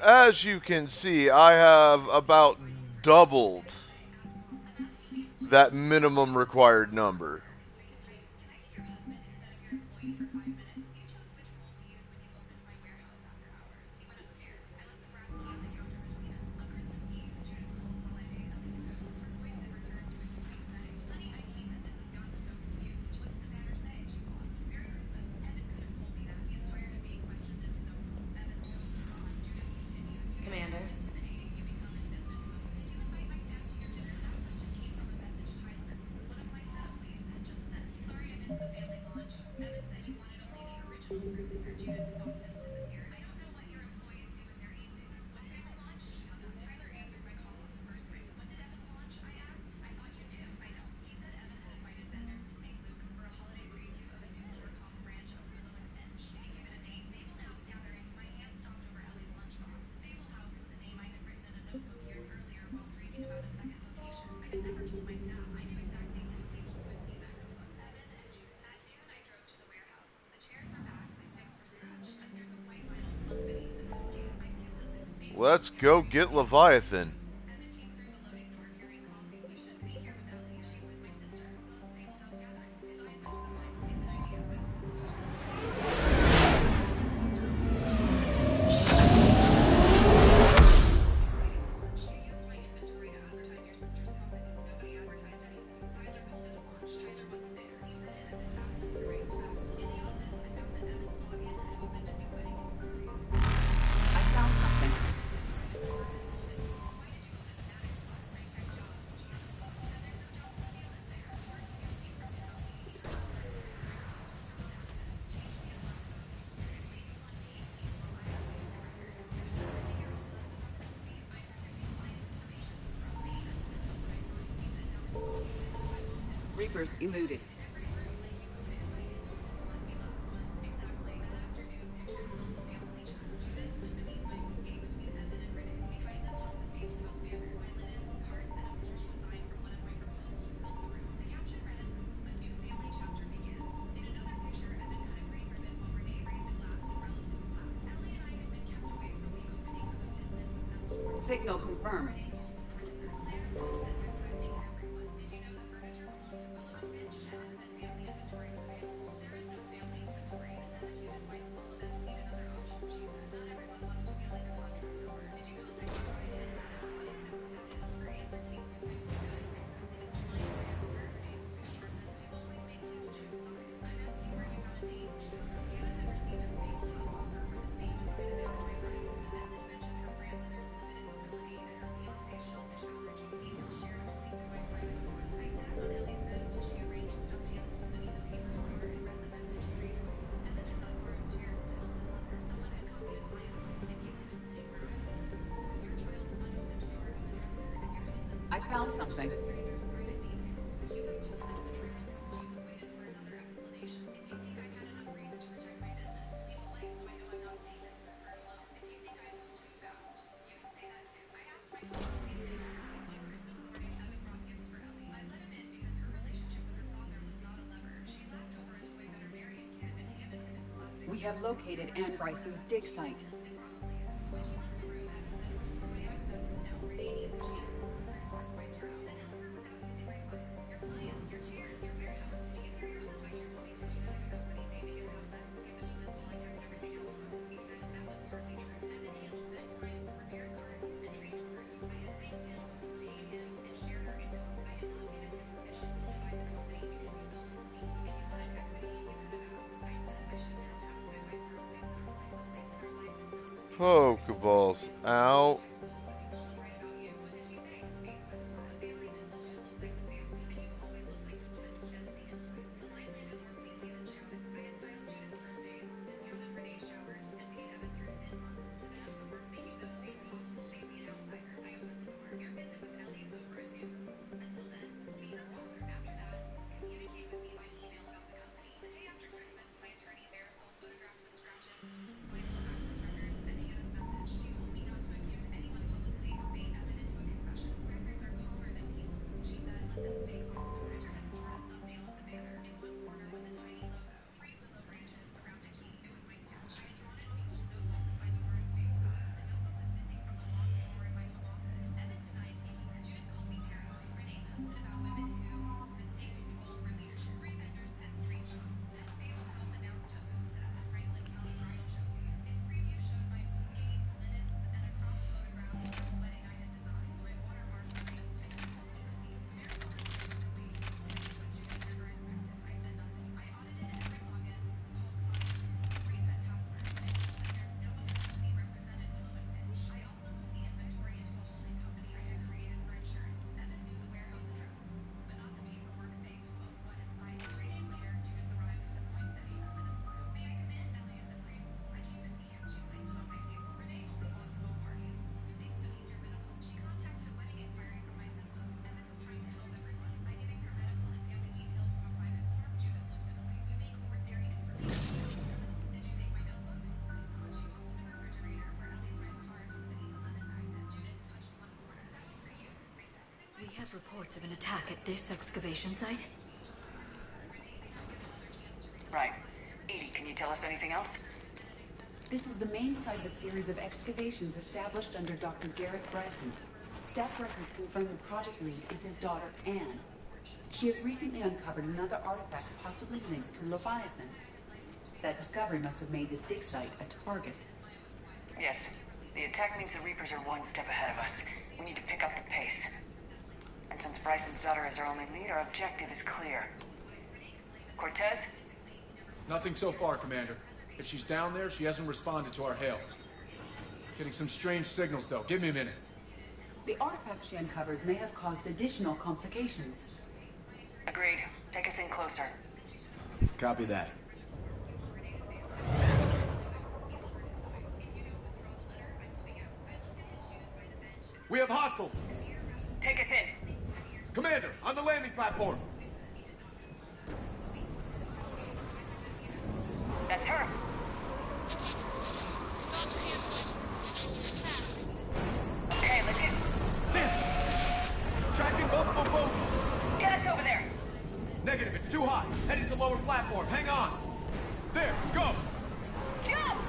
As you can see, I have about doubled that minimum required number. Commander. Let's go get Leviathan. I found something. Reapers eluded. Signal confirmed. I found something. We have located Anne Bryson's dig site. Pokeballs out. have reports of an attack at this excavation site. Right. Edie, can you tell us anything else? This is the main site of a series of excavations established under Dr. Garrett Bryson. Staff records confirm the project lead is his daughter, Anne. She has recently uncovered another artifact possibly linked to Leviathan. That discovery must have made this dig site a target. Yes. The attack means the Reapers are one step ahead of us. We need to pick up the pace. And since Bryson's daughter is our only lead, our objective is clear. Cortez? Nothing so far, Commander. If she's down there, she hasn't responded to our hails. Getting some strange signals, though. Give me a minute. The artifact she uncovered may have caused additional complications. Agreed. Take us in closer. Copy that. We have hostiles! Take us in. Commander, on the landing platform! That's her. Okay, let's get... Tracking multiple boats! Get us over there! Negative, it's too hot. Heading to lower platform. Hang on. There, go! Jump!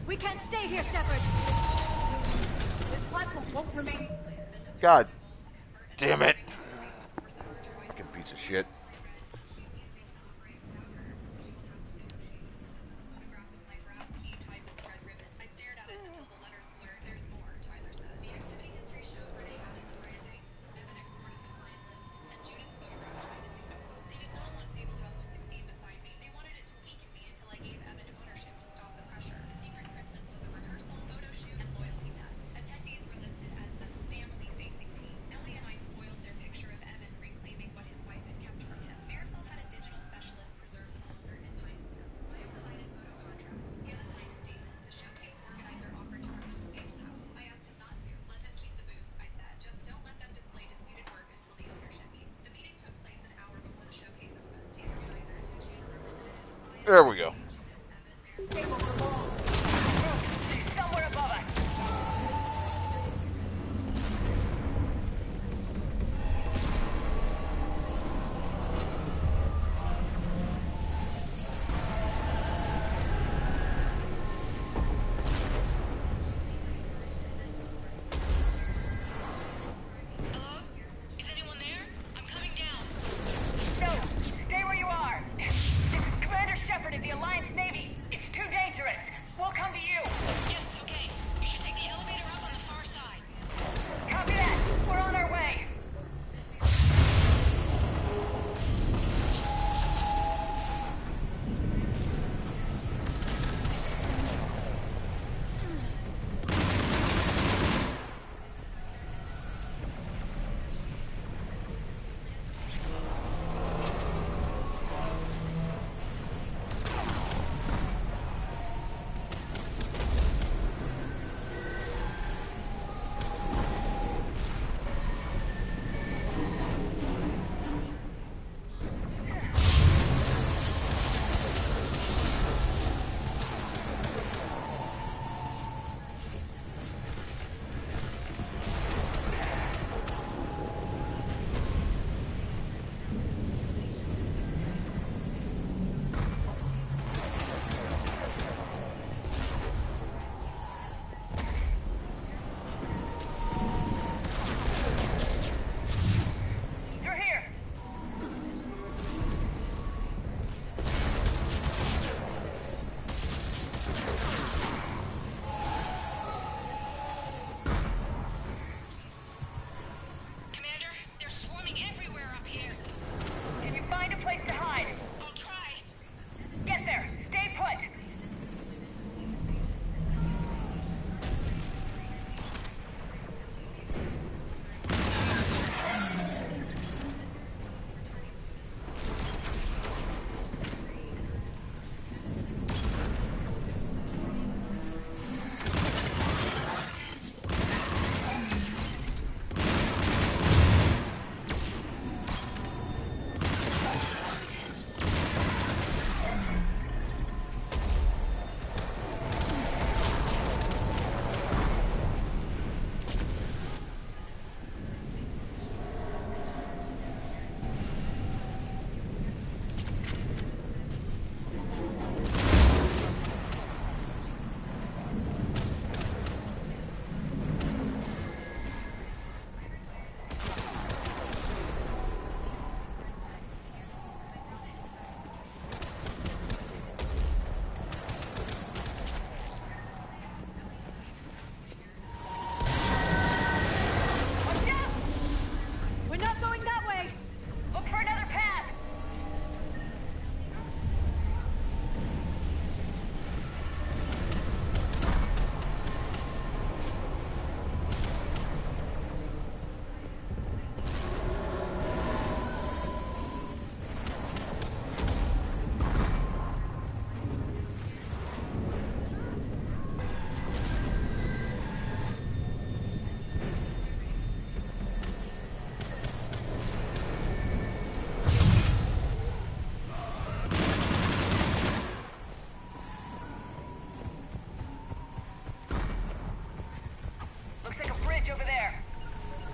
We can't stay here, Shepard! This platform won't remain... God damn it. Fucking piece of shit. There we go. Somewhere above us. Hello? Is anyone there? I'm coming down. No! Stay where you are! This is Commander Shepard of the Alliance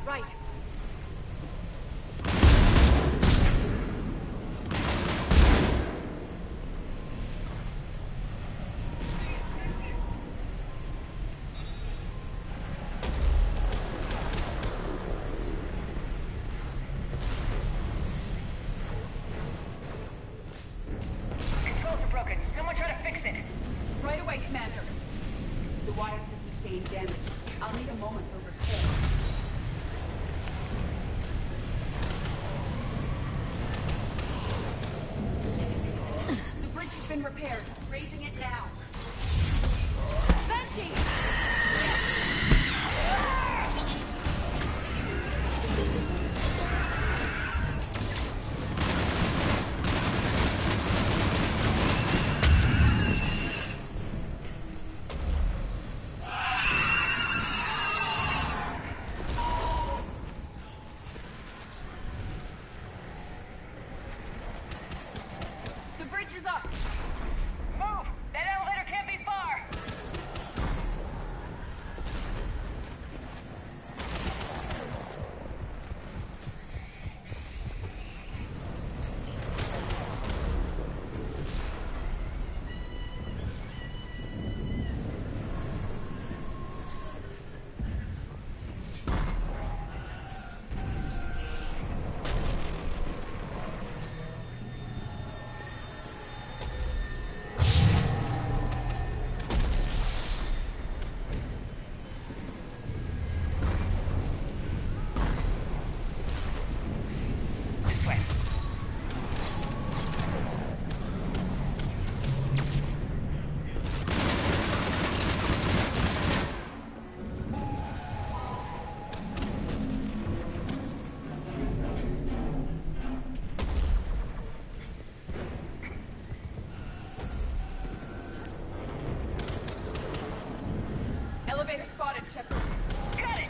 Right. Controls are broken. Someone try to fix it. Right away, Commander. The wires have sustained damage. I'll need a moment for repair. The bridge has been repaired. Raising it now. Banshee! The bridge is up. Move! That elevator can't be far! This way. Elevator spotted, Shepard. Got it!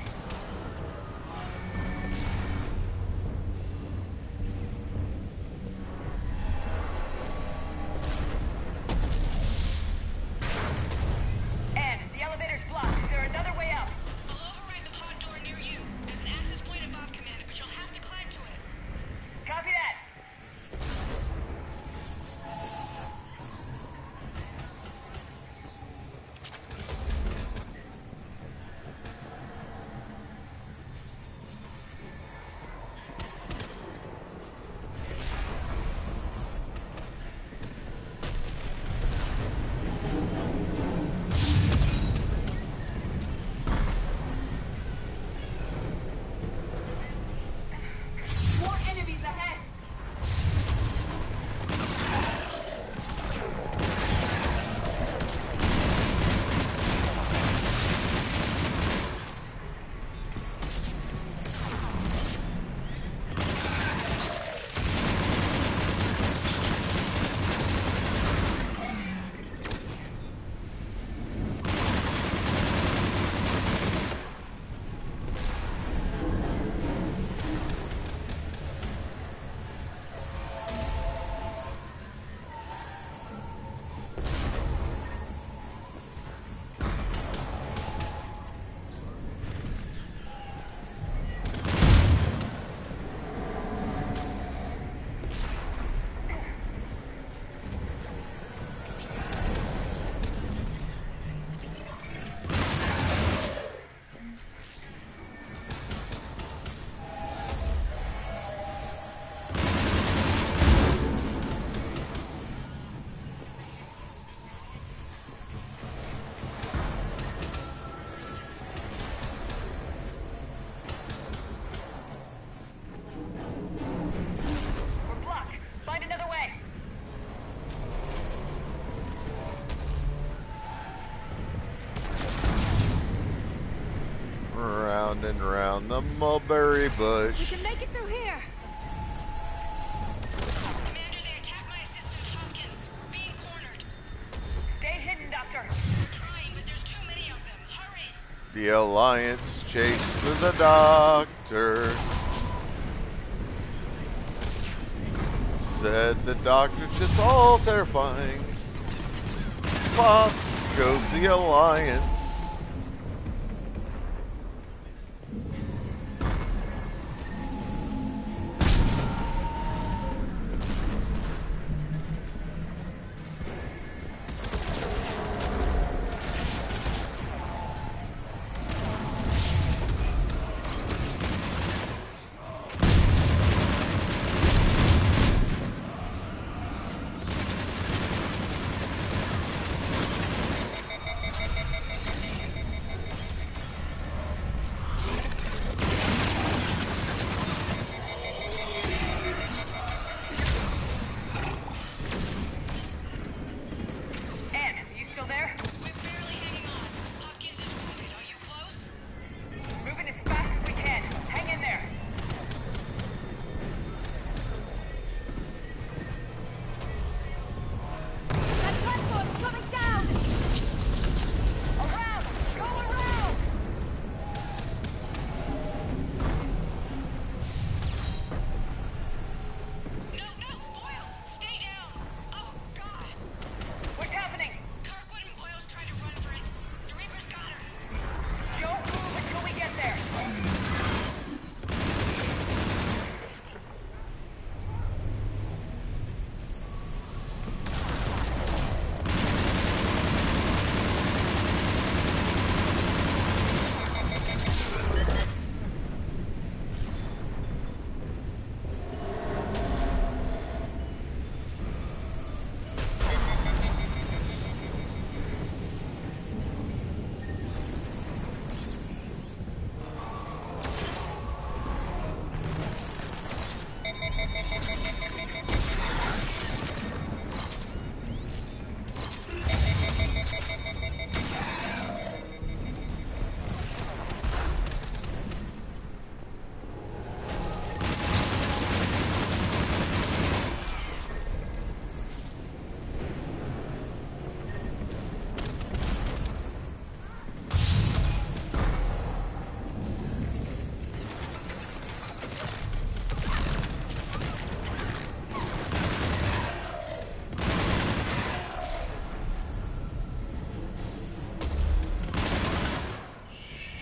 And the elevator's blocked. Is there another way out? I'll override the pod door near you. There's an access point above, Commander, but you'll have to climb to it. Copy that. More enemies ahead. We're blocked. Find another way. Round and round the mulberry bush. We can make it through here. Commander, they attacked my assistant, Hopkins. We're being cornered. Stay hidden, Doctor. We're trying, but there's too many of them. Hurry! The Alliance chased with the doctor. Said the doctor's just all terrifying. Pop goes the Alliance.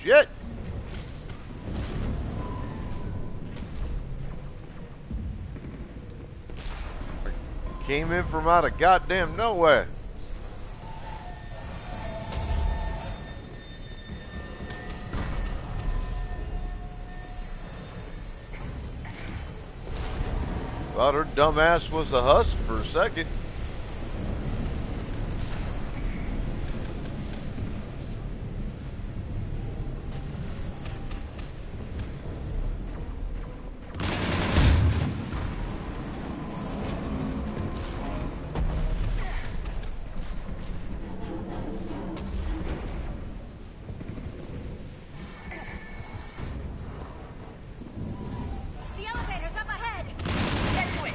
Shit! Came in from out of goddamn nowhere. Thought her dumb ass was a husk for a second. The elevator's up ahead! Get to it!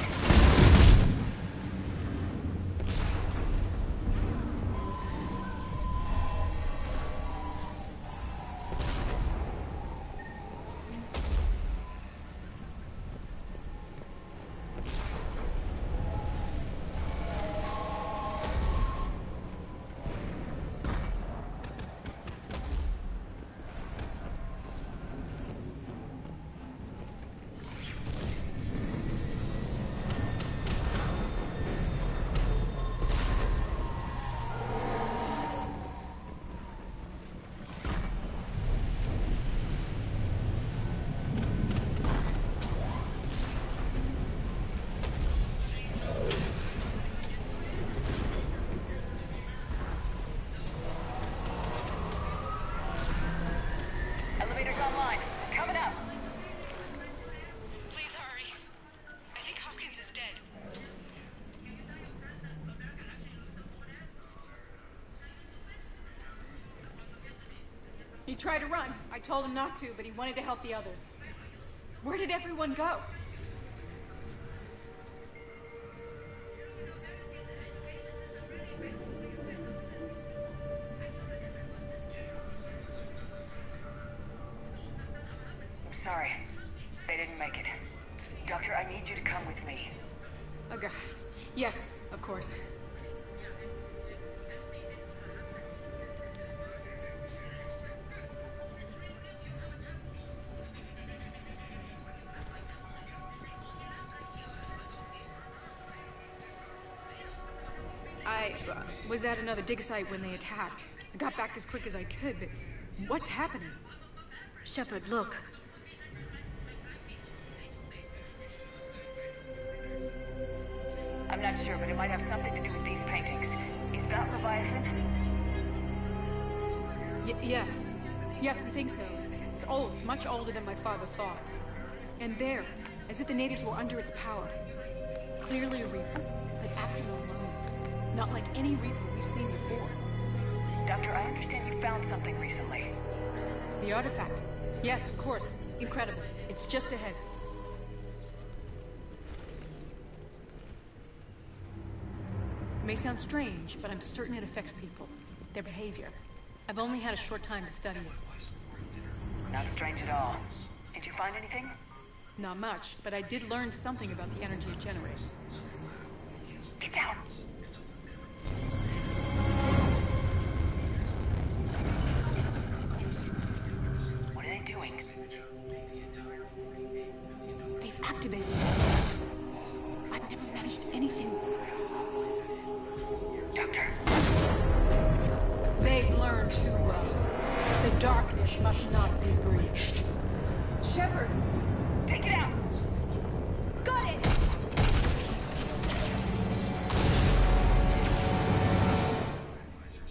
Elevator's online. Coming up. Please hurry. I think Hopkins is dead. He tried to run. I told him not to, but he wanted to help the others. Where did everyone go? I'm sorry. They didn't make it. Doctor, I need you to come with me. Oh, God. Yes, of course. I was at another dig site when they attacked. I got back as quick as I could, but what's happening? Shepard, look. I'm not sure, but it might have something to do with these paintings. Is that Leviathan? Yes. Yes, I think so. It's old, much older than my father thought. And there, as if the natives were under its power. Clearly a Reaper, but acting alone. Not like any Reaper we've seen before. Doctor, I understand you found something recently. The artifact. Yes, of course. Incredible. It's just ahead. It may sound strange, but I'm certain it affects people. Their behavior. I've only had a short time to study it. Not strange at all. Did you find anything? Not much, but I did learn something about the energy it generates. Get down! What are they doing? They've activated it. I've never managed anything. Doctor. They've learned to, the darkness must not be breached. Shepard! Take it out! Got it!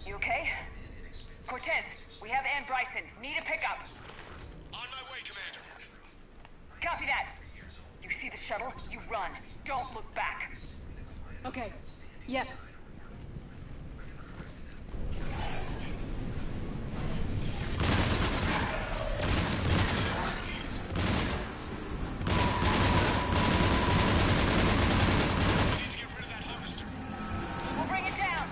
You okay? Cortez, we have Ann Bryson. Need a pickup. On my way, Commander. Copy that. You see the shuttle? You run. Don't look back. Okay. Yes. We'll bring it down.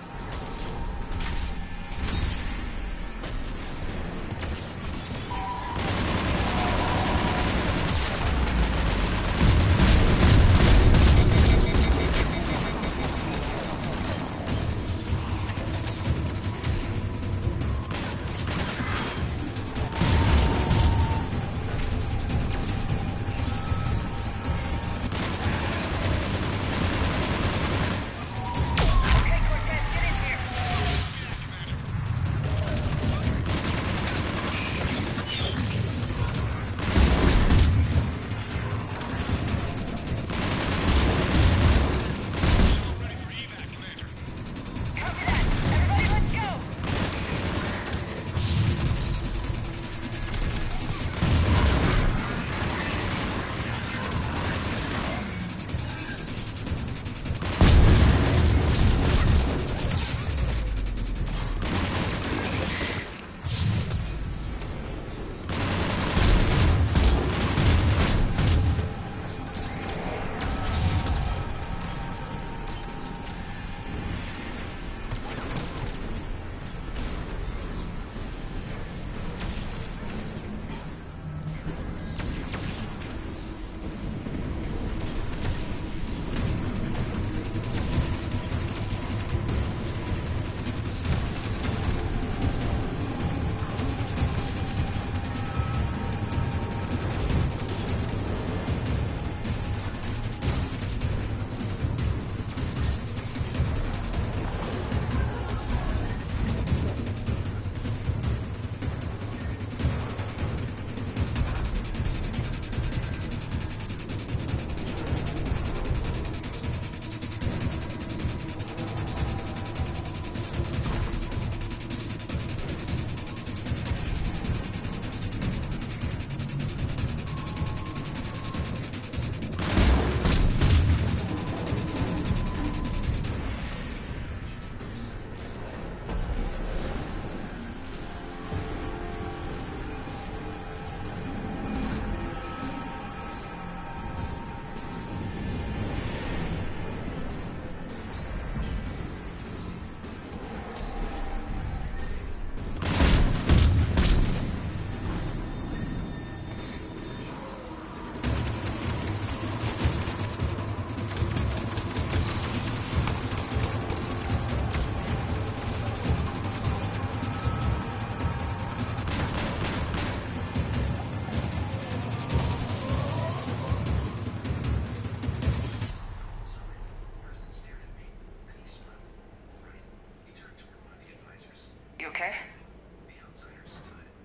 okay?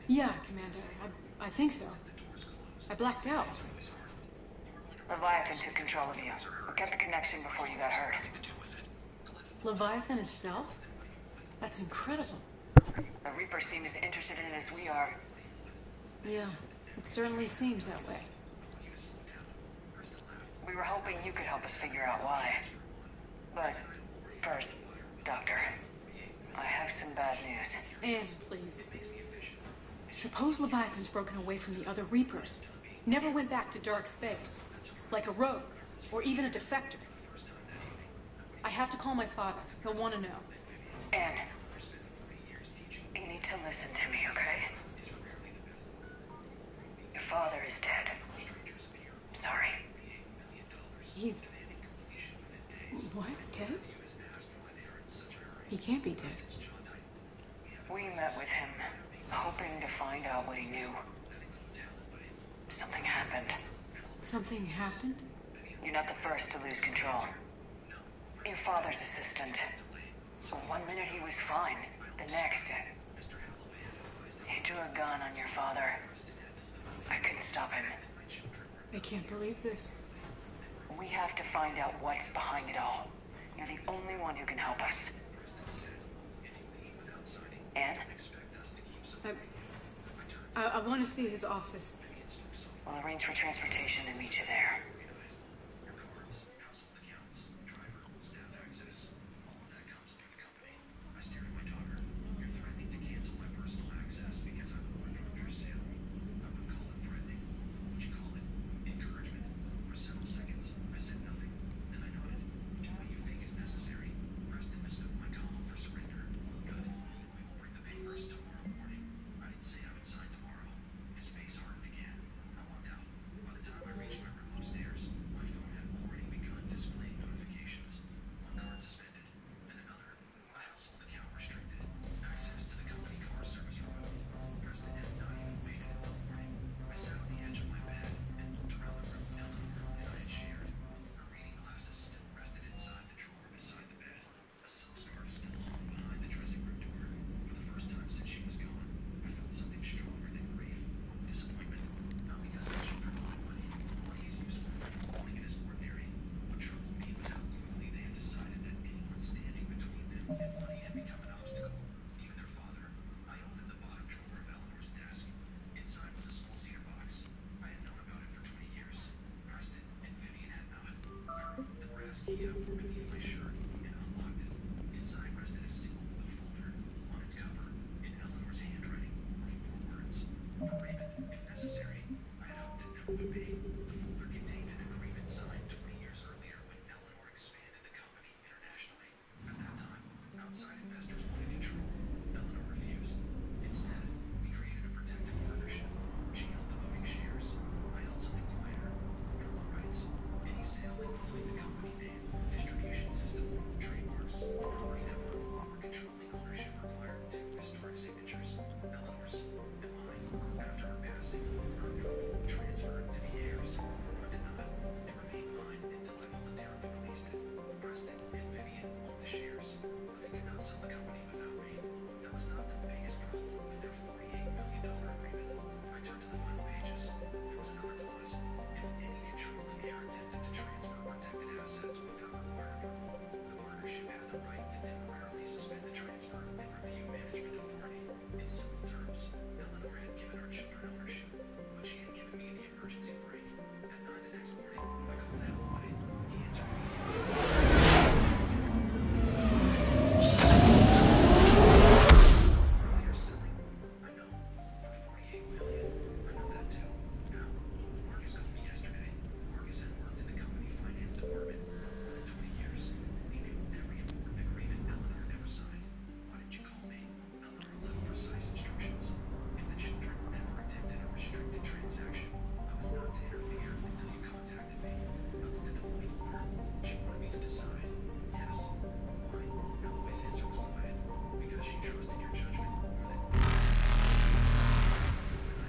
Yeah, Commander. I think so. I blacked out. Leviathan took control of you. We kept the connection before you got hurt. Leviathan itself? That's incredible. The Reapers seem as interested in it as we are. Yeah, it certainly seems that way. We were hoping you could help us figure out why. But first, Doctor, I have some bad news. Anne, please. Suppose Leviathan's broken away from the other Reapers. Never went back to dark space. Like a rogue, or even a defector. I have to call my father. He'll want to know. Anne, you need to listen to me, okay? Your father is dead. I'm sorry. He's... What? Dead? He can't be dead. We met with him, hoping to find out what he knew. Something happened. Something happened? You're not the first to lose control. Your father's assistant. One minute he was fine, the next... He drew a gun on your father. I couldn't stop him. I can't believe this. We have to find out what's behind it all. You're the only one who can help us. Anne? I want to see his office. We'll arrange for transportation and meet you there. Key out from beneath my shirt and unlocked it. Inside rested a single blue folder. On its cover, in Eleanor's handwriting, were 4 words. For Raymond, if necessary. I had hoped it never would be. The folder contained an agreement signed 20 years earlier when Eleanor expanded the company internationally. At that time, outside investors wanted control. Eleanor refused. Instead, we created a protected partnership. She held the voting shares. I held something quieter. Approval rights. Any sale involving the company name, distribution system, trademarks, property network, or controlling ownership required 2 historic signatures, Eleanor's and mine. After her passing, her approval transferred to the heirs. I did not. It remained mine until I voluntarily released it. Preston and Vivian owned the shares, but they could not sell the company without me. That was not the biggest problem with their $48 million agreement. I turned to the final pages. There was another clause. If any controlling heir attempted to transfer protected assets without required approval, the partnership had the right to temporarily suspend the transfer and review management authority. In simple terms, Eleanor had given our children ownership, but she had given me the emergency brake. At 9 the next morning, I called Appleway. He answered me. Earlier selling. I know. For $48 million. I know that too. Now, Marcus called me yesterday. Marcus had worked in the company finance department for more than 20 years. He knew every important agreement Eleanor ever signed. Why did you call me? Eleanor left precise instructions. If the children ever attempted a restricted transaction, I was not to interfere until you contacted me. I looked at the blue folder. She wanted me to decide. Yes. Why? Alloway's answer was quiet. Because she trusted your judgment more than I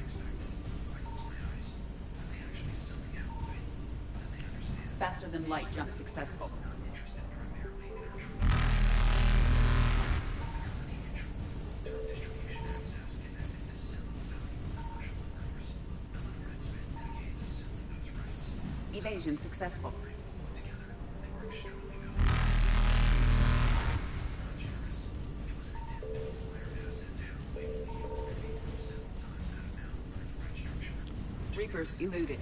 expected. I closed my eyes. Are they actually selling Alloway? Then they understand. Faster than light jump successful. Not interested primarily in our true company control long-term Evasion successful. Reapers eluded.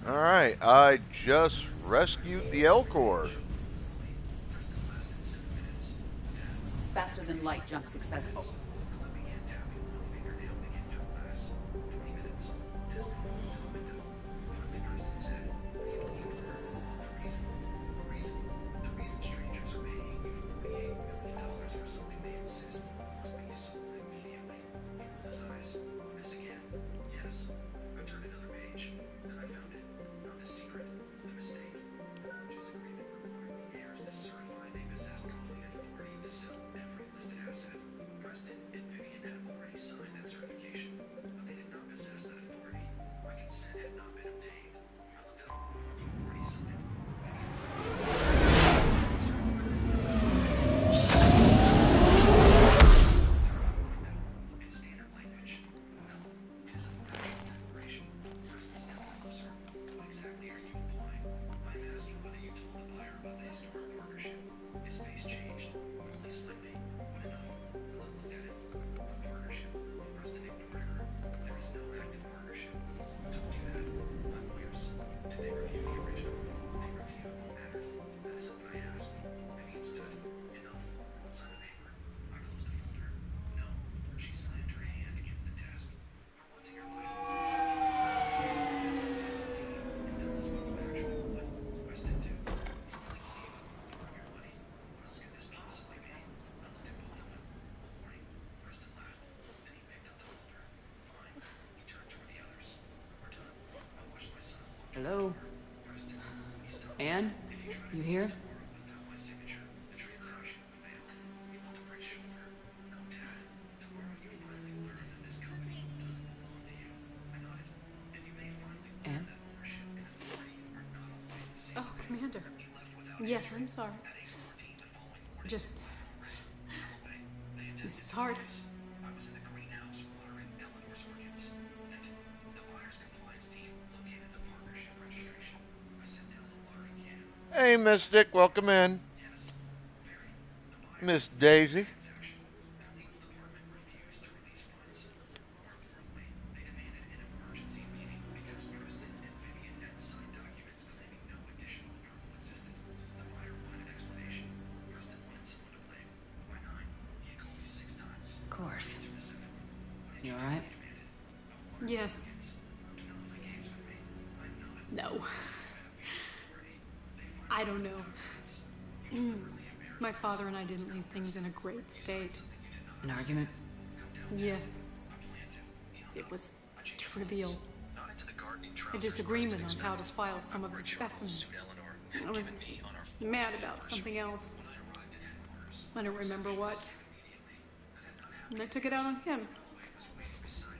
All right, I just rescued the Elcor. Faster than light jump successful. Hello? Anne? You here? Anne? Oh, Commander. Yes, I'm sorry. Just... This is hard. Hey, Mystic, welcome in. Miss Daisy. Of course. You alright? Yes. No. I don't know. My father and I didn't leave things in a great state. An argument? Yes. It was trivial. A disagreement on how to file some of the specimens. I was mad about something else. I don't remember what. And I took it out on him.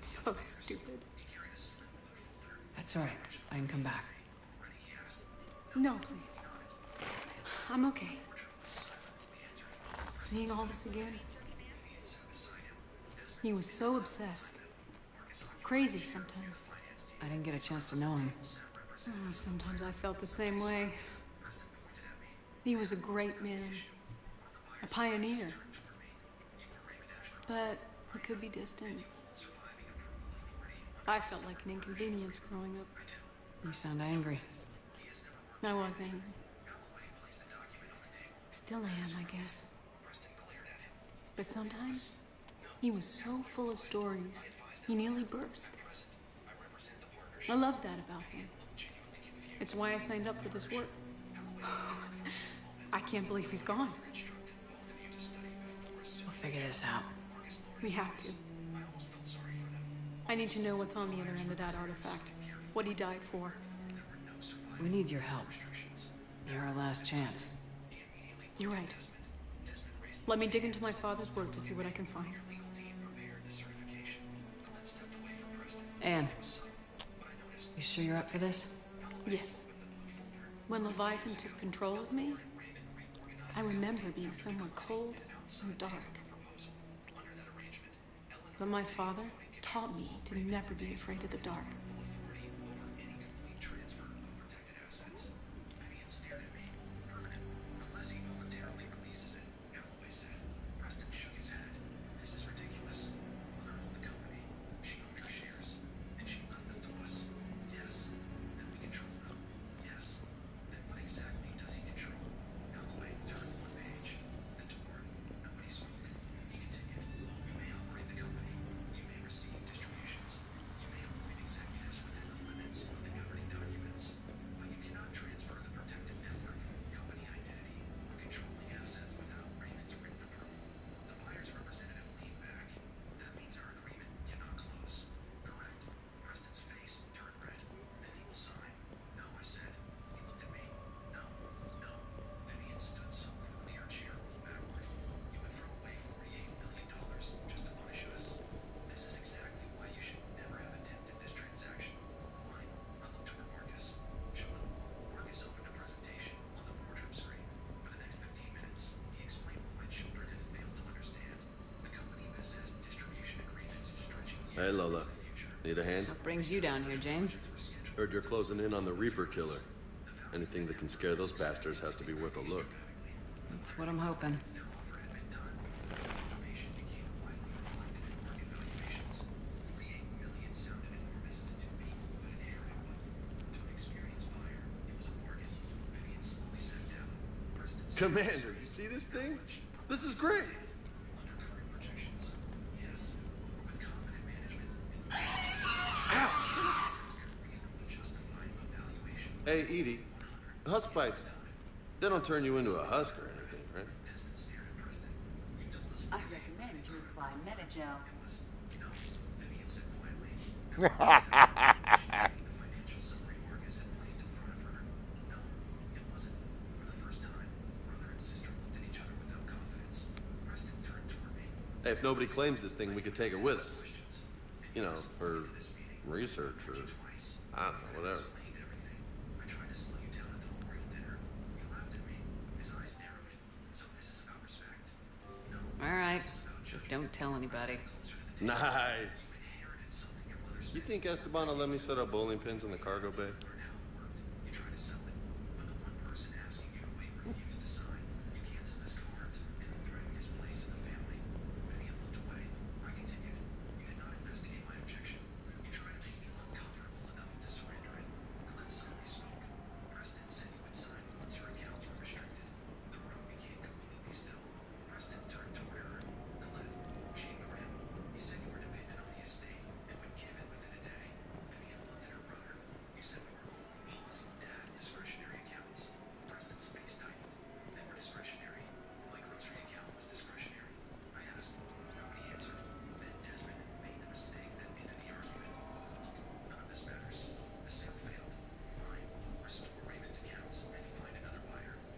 So stupid. That's alright. I can come back. No, please. I'm okay. Seeing all this again. He was so obsessed. Crazy sometimes. I didn't get a chance to know him. Oh, sometimes I felt the same way. He was a great man. A pioneer. But he could be distant. I felt like an inconvenience growing up. You sound angry. I was angry. Still am, I guess. But sometimes, he was so full of stories, he nearly burst. I love that about him. It's why I signed up for this work. I can't believe he's gone. We'll figure this out. We have to. I need to know what's on the other end of that artifact. What he died for. We need your help. You're our last chance. You're right. Let me dig into my father's work to see what I can find. Anne, you sure you're up for this? Yes. When Leviathan took control of me, I remember being somewhere cold and dark. But my father taught me to never be afraid of the dark. Hey, Lola. Need a hand? What brings you down here, James? Heard you're closing in on the Reaper killer. Anything that can scare those bastards has to be worth a look. That's what I'm hoping. Commander, you see this thing? This is great! Hey, Edie, husk bites, they don't turn you into a husk or anything, right? I recommend you apply Metagel. Hey, if nobody claims this thing, we could take it with us. You know, for research or, I don't know, whatever. All right. Just don't tell anybody. Nice. You think Esteban will let me set up bowling pins in the cargo bay?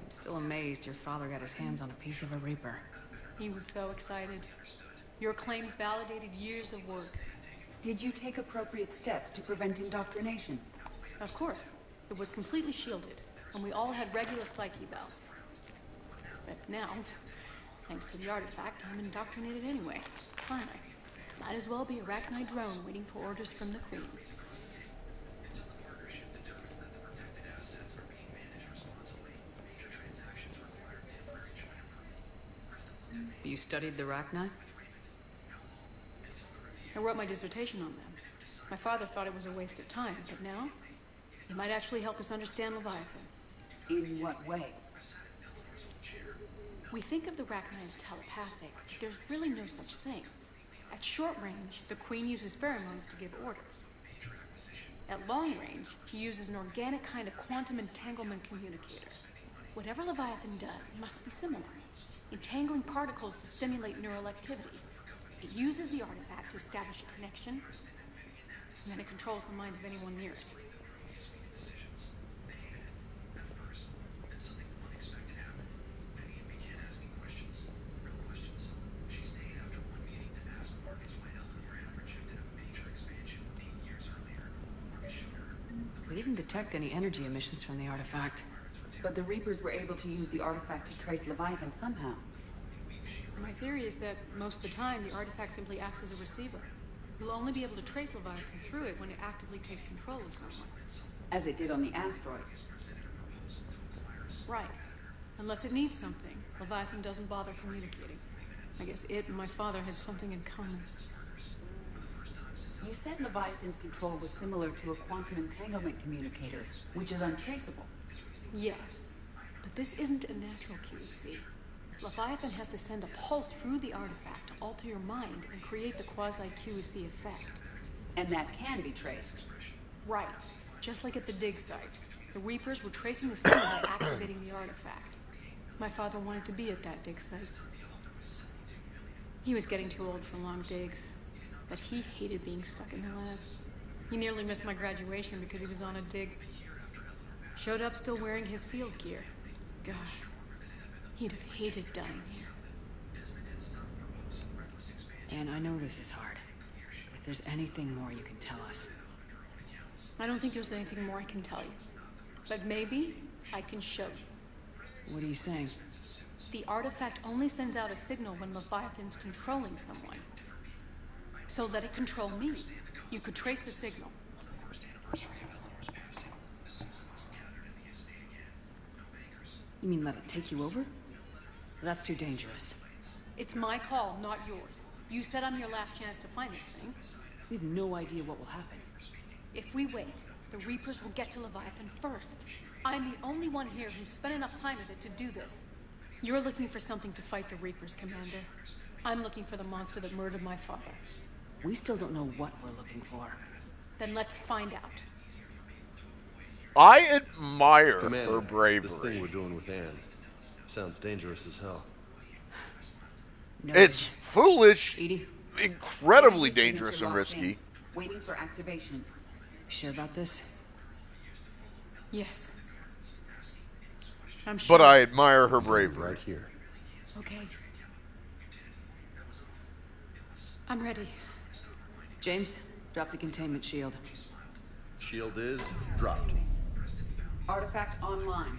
Still amazed your father got his hands on a piece of a Reaper. He was so excited. Your claims validated years of work. Did you take appropriate steps to prevent indoctrination? Of course. It was completely shielded, and we all had regular psych evals. But now, thanks to the artifact, I'm indoctrinated anyway. Fine. Might as well be a Arachnite drone waiting for orders from the Queen. You studied the Arachnite? I wrote my dissertation on them. My father thought it was a waste of time, but now, it might actually help us understand Leviathan. In what way? We think of the Arachnite as telepathic, but there's really no such thing. At short range, the Queen uses pheromones to give orders. At long range, he uses an organic kind of quantum entanglement communicator. Whatever Leviathan does must be similar, entangling particles to stimulate neural activity. It uses the artifact to establish a connection, and then it controls the mind of anyone near it. We didn't detect any energy emissions from the artifact. But the Reapers were able to use the artifact to trace Leviathan somehow. My theory is that most of the time, the artifact simply acts as a receiver. You'll only be able to trace Leviathan through it when it actively takes control of someone. As it did on the asteroid. Right. Unless it needs something, Leviathan doesn't bother communicating. I guess it and my father had something in common. You said Leviathan's control was similar to a quantum entanglement communicator, which is untraceable. Yes, but this isn't a natural QEC. Leviathan has to send a pulse through the artifact to alter your mind and create the quasi-QEC effect. And that can be traced. Right. Just like at the dig site. The Reapers were tracing the signal by activating the artifact. My father wanted to be at that dig site. He was getting too old for long digs, but he hated being stuck in the lab. He nearly missed my graduation because he was on a dig. Showed up still wearing his field gear. God, he'd have hated dying here. And I know this is hard. If there's anything more you can tell us. I don't think there's anything more I can tell you. But maybe I can show you. What are you saying? The artifact only sends out a signal when Leviathan's controlling someone. So let it control me. You could trace the signal. You mean let it take you over? That's too dangerous. It's my call, not yours. You said I'm your last chance to find this thing. We have no idea what will happen. If we wait, the Reapers will get to Leviathan first. I'm the only one here who's spent enough time with it to do this. You're looking for something to fight the Reapers, Commander. I'm looking for the monster that murdered my father. We still don't know what we're looking for. Then let's find out. I admire Commander, her bravery. This thing we're doing with Anne sounds dangerous as hell. No. It's foolish, Edie? incredibly dangerous and risky. Waiting for activation. Sure about this? Yes. I'm sure. But I admire her bravery. Right here. Okay. I'm ready. James, drop the containment shield. Shield is dropped. Artifact online.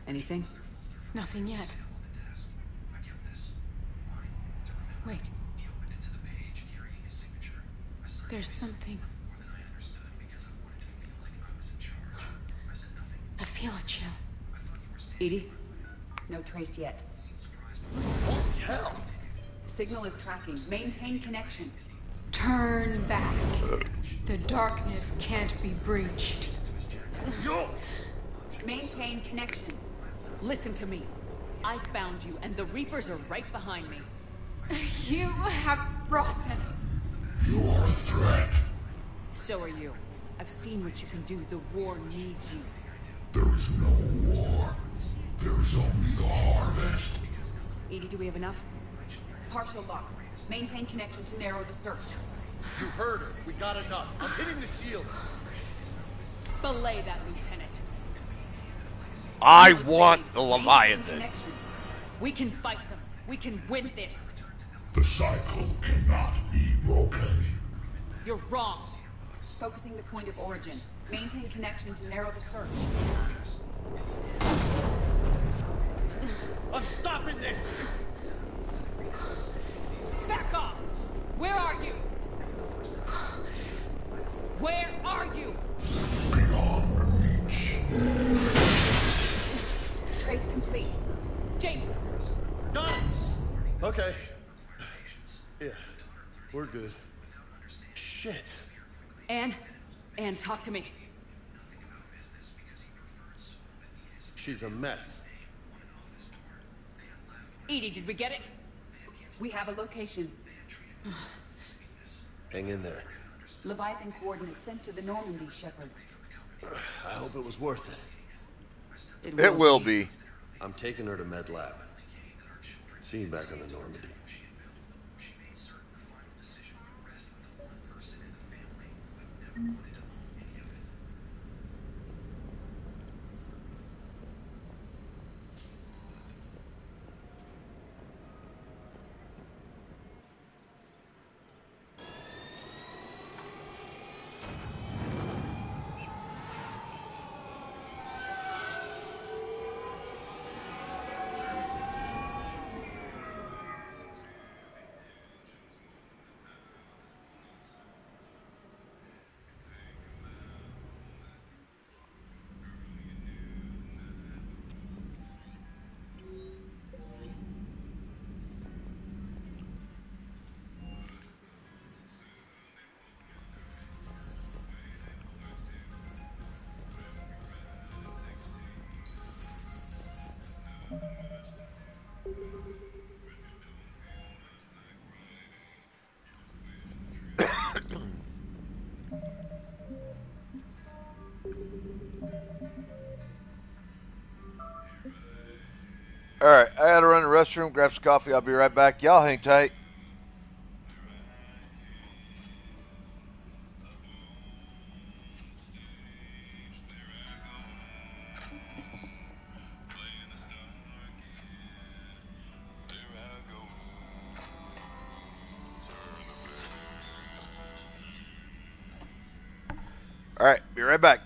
Anything? Nothing yet. Wait. There's something. I feel a chill. Edie? No trace yet. What the hell? Signal is tracking. Maintain connection. Turn back. The darkness can't be breached. Maintain connection. Listen to me. I found you, and the Reapers are right behind me. You have brought them. You are a threat. So are you. I've seen what you can do. The war needs you. There is no war. There is only the harvest. Edie, do we have enough? Partial lock. Maintain connection to narrow the search. You heard her. We got enough. I'm hitting the shield. Belay that, Lieutenant. I want the Leviathan. We can fight them. We can win this. The cycle cannot be broken. You're wrong. Focusing the point of origin. Maintain connection to narrow the search. I'm stopping this! Back off! Where are you? Where are you? Beyond reach. Trace complete. James! Got it! Okay. Yeah, we're good. Shit. Anne, talk to me. She's a mess. Edie, did we get it? We have a location. Hang in there. Leviathan coordinates sent to the Normandy, Shepard. I hope it was worth it. It will be. I'm taking her to Med Lab. See you back on the Normandy. All right, I gotta run to the restroom, grab some coffee. I'll be right back. Y'all hang tight. All right, be right back.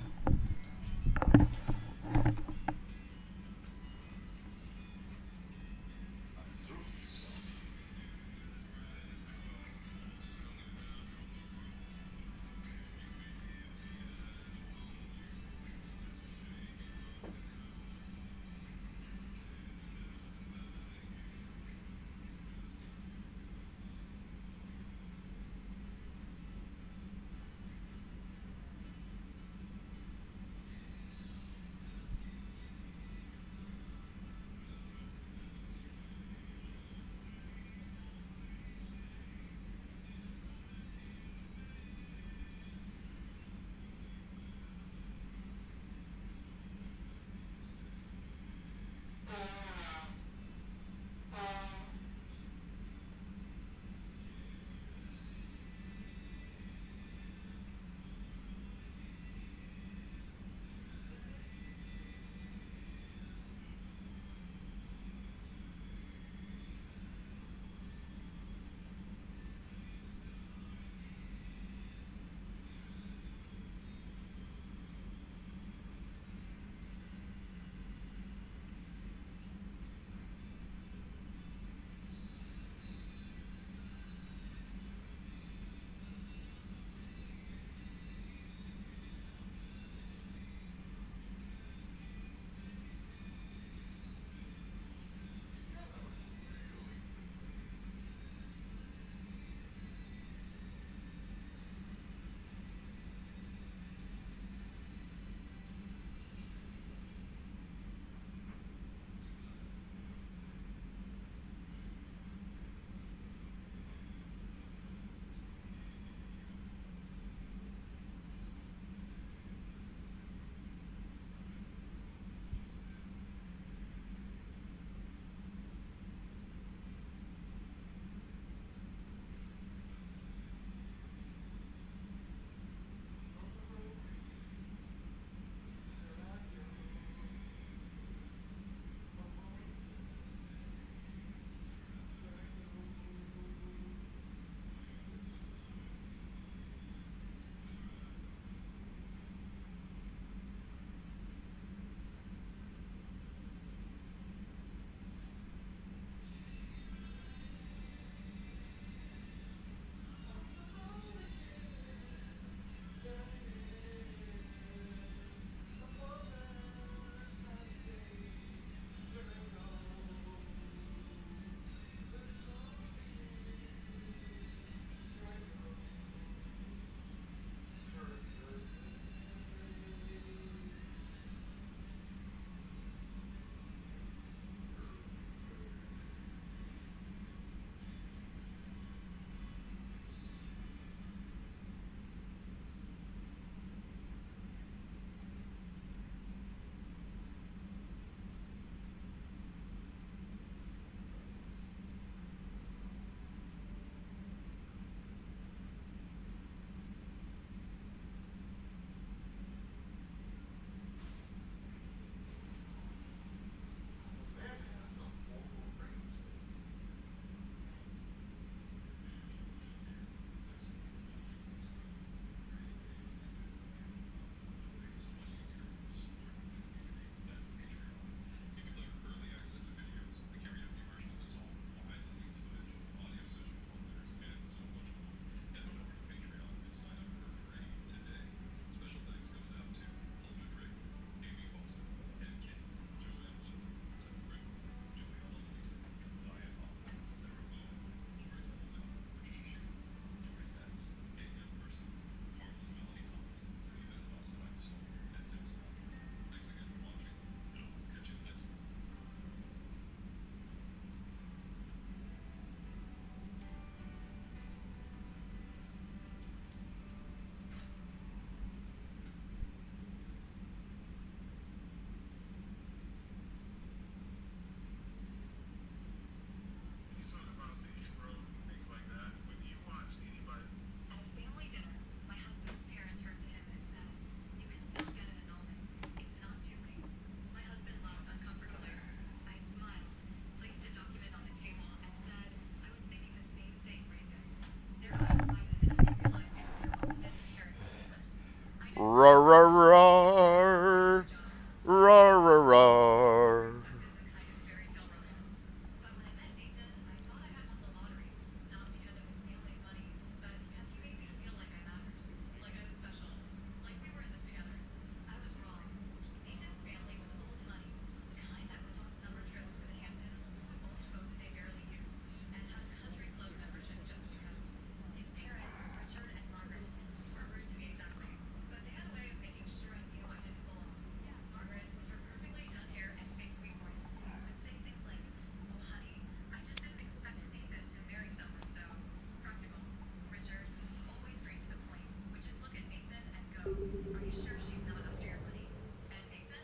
Are you sure she's not after your money? And Nathan?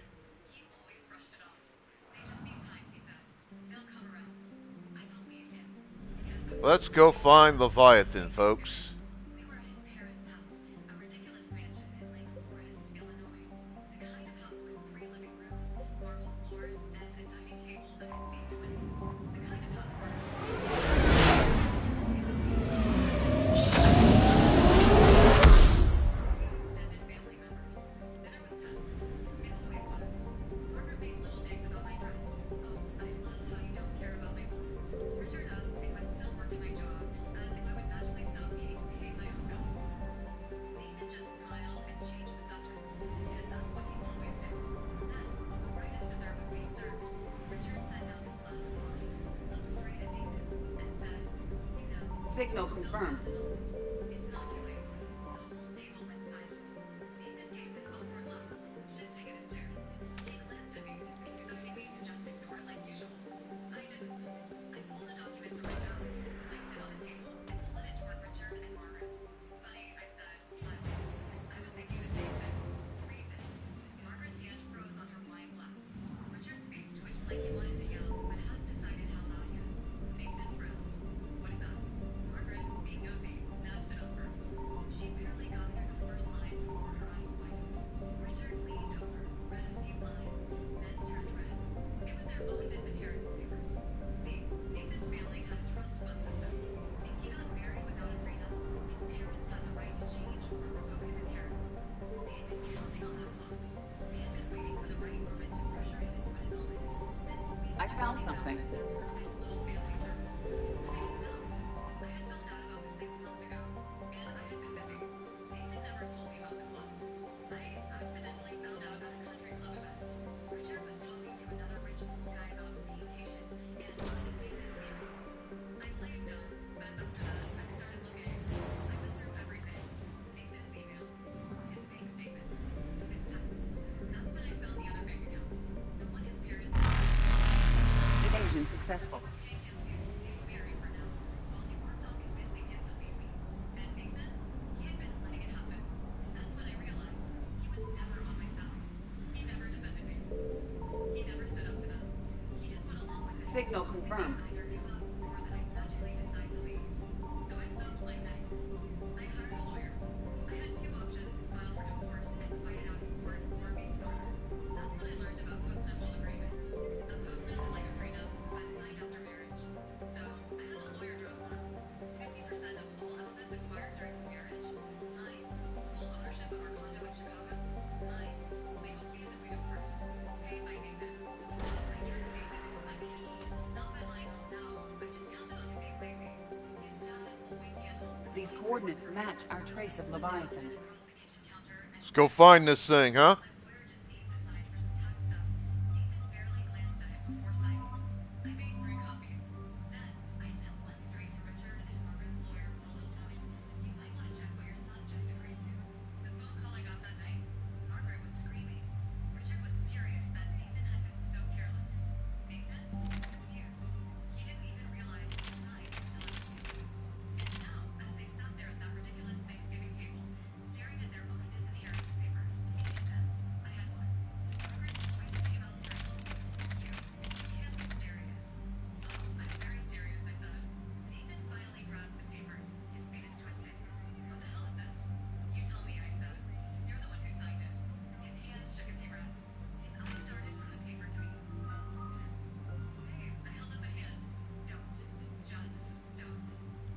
He always brushed it off. They just need time, he said. They'll come around. I believed him. Because I was Let's go find Leviathan, folks. We were at his parents' house, a ridiculous mansion in Lake Forest, Illinois. The kind of house with 3 living rooms, marble floors, and a dining table that could see 20. The kind of house where extended family members. Dinner was tense. It always was. Margaret made little digs about my dress. Oh, I love how you don't care about labels. Richard asked if I still worked at my job, as if I would magically stop needing to pay my own bills. Nathan just smiled and changed the subject, because that's what he always did. Then, right as dessert was being served, Richard set down his glass of wine, looked straight at Nathan, and said, "You know, Signal confirmed. it's not too late." The whole table went silent. Nathan gave this awkward laugh, shifting in his chair. He glanced at me, expecting me to just ignore it like usual. I didn't. I pulled a document from my bag, placed it on the table, and slid it toward Richard and Margaret. "Funny," I said, smiling. "I was thinking the same thing. Read this." Margaret's hand froze on her wine glass. Richard's face twitched like he wanted to yell, but hadn't decided how loud yet. Nathan frowned. "What is that?" Margaret, being nosy, snatched it up first. She barely got through the first line before her eyes widened. Richard leaned over, read a few lines, then turned red. It was their own disinheritance papers. See, Nathan's family had a trust fund system. If he got married without a prenup, his parents had the right to change or revoke his inheritance. They had been counting on that clause. They had been waiting for the right moment to pressure him into an annulment, then sweep I found something. their perfect little family circle. They didn't know. I had found out about this 6 months ago, and I had been busy. Nathan never told me about the clause. I accidentally found out at a country club event. Richard was talking to another rich old guy about being patient and signing Nathan's emails. I played dumb, but after that, I started looking. I went through everything. Nathan's emails, his bank statements, his texts. That's when I found the other bank account. The one his parents had. Evasion successful. Was paying him to stay married for now, while he worked on convincing him to leave me. And Nathan, he had been letting it happen. That's when I realized he was never on my side. He never defended me. He never stood up to them. He just went along with it. Signal confirmed. Either give up or that I'd magically decide to leave. So I stopped playing nice. I hired a lawyer. I had 2 options: file for divorce and fight it out in court, or be smarter. That's when I learned about postnuptial agreements. A postnup is like a prenup, but signed after marriage. So I had a lawyer draft one up. 50% of all assets acquired during the marriage, mine. Full ownership of our condo in Chicago, mine. Legal fees if we divorced, paid by Nathan. I tricked Nathan into signing it. Not by lying, "Oh no," I just counted on him being lazy. His dad always handled These coordinates match our trace of Leviathan. across the kitchen counter and Let's go find this thing, huh? my lawyer just needs the sign for some tax stuff. Nathan barely glanced at him before signing. I made 3 copies. Then I sent one straight to Richard and Margaret's lawyer with a little note. "You might want to check what your son just agreed to." The phone call I got that night, Margaret was screaming. Richard was furious that Nathan had been so careless. Nathan? Confused. He didn't even realize he had signed until it was too late. And now, as they sat there at that ridiculous Thanksgiving table, staring at their own disinheritance papers, each of them, I had one. Margaret's voice came out strangled. "You can't be serious." "Oh, I'm very serious," I said. Nathan finally grabbed the papers, his face twisting. "What the hell is this?" "You tell me," I said. "You're the one who signed it." His hands shook as he read. His eyes darted from the paper to me, then to his chin. "Hey," I held up a hand. "Don't. Just don't."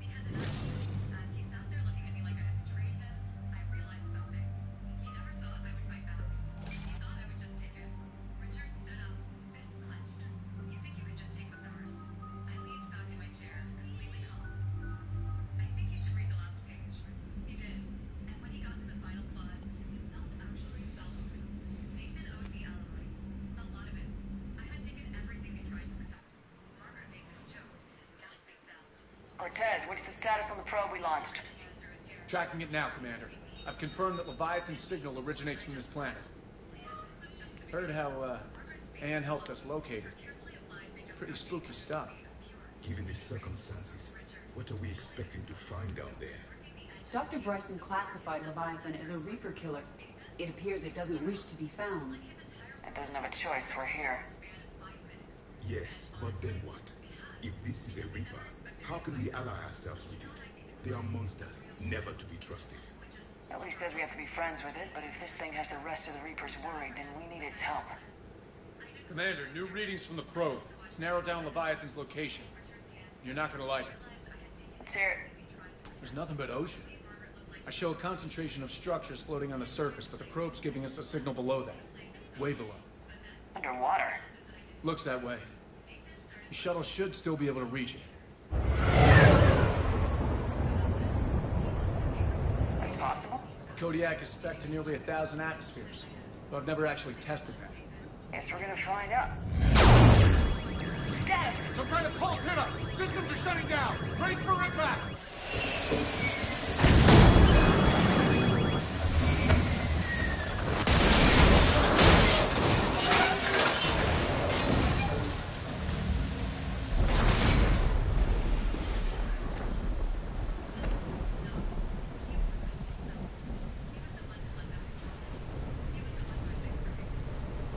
Because in that moment, as he sat there looking at me like I had betrayed him, I realized something. He never thought I would fight back. He thought I would just take it. Richard stood up, fists clenched. "You think you can just take what's ours?" I leaned back in my chair, completely calm. "I think you should read the last page." He did. And when he got to the final clause, his mouth actually fell open. Nathan owed me alimony. A lot of it. I had taken everything they tried to protect. Margaret made this choked, gasping sound. Cortez, what's the status on the probe we launched? Tracking it now, Commander. I've confirmed that Leviathan's signal originates from this planet. Heard how, Anne helped us locate her. Pretty spooky stuff. Given the circumstances, what are we expecting to find down there? Dr. Bryson classified Leviathan as a Reaper killer. It appears it doesn't wish to be found. It doesn't have a choice. We're here. Yes, but then what? If this is a Reaper, how can we ally ourselves with it? They are monsters, never to be trusted. Ellie says we have to be friends with it, but if this thing has the rest of the Reapers worried, then we need its help. Commander, new readings from the probe. It's narrowed down Leviathan's location. You're not gonna like it. Let's hear it. There's nothing but ocean. I show a concentration of structures floating on the surface, but the probe's giving us a signal below that. Way below. Underwater? Looks that way. The shuttle should still be able to reach it. That's possible? Kodiak is spec'd to nearly 1,000 atmospheres, but I've never actually tested that. Guess we're gonna find out. Status! Some kind of pulse hit us! Systems are shutting down! Brace for impact!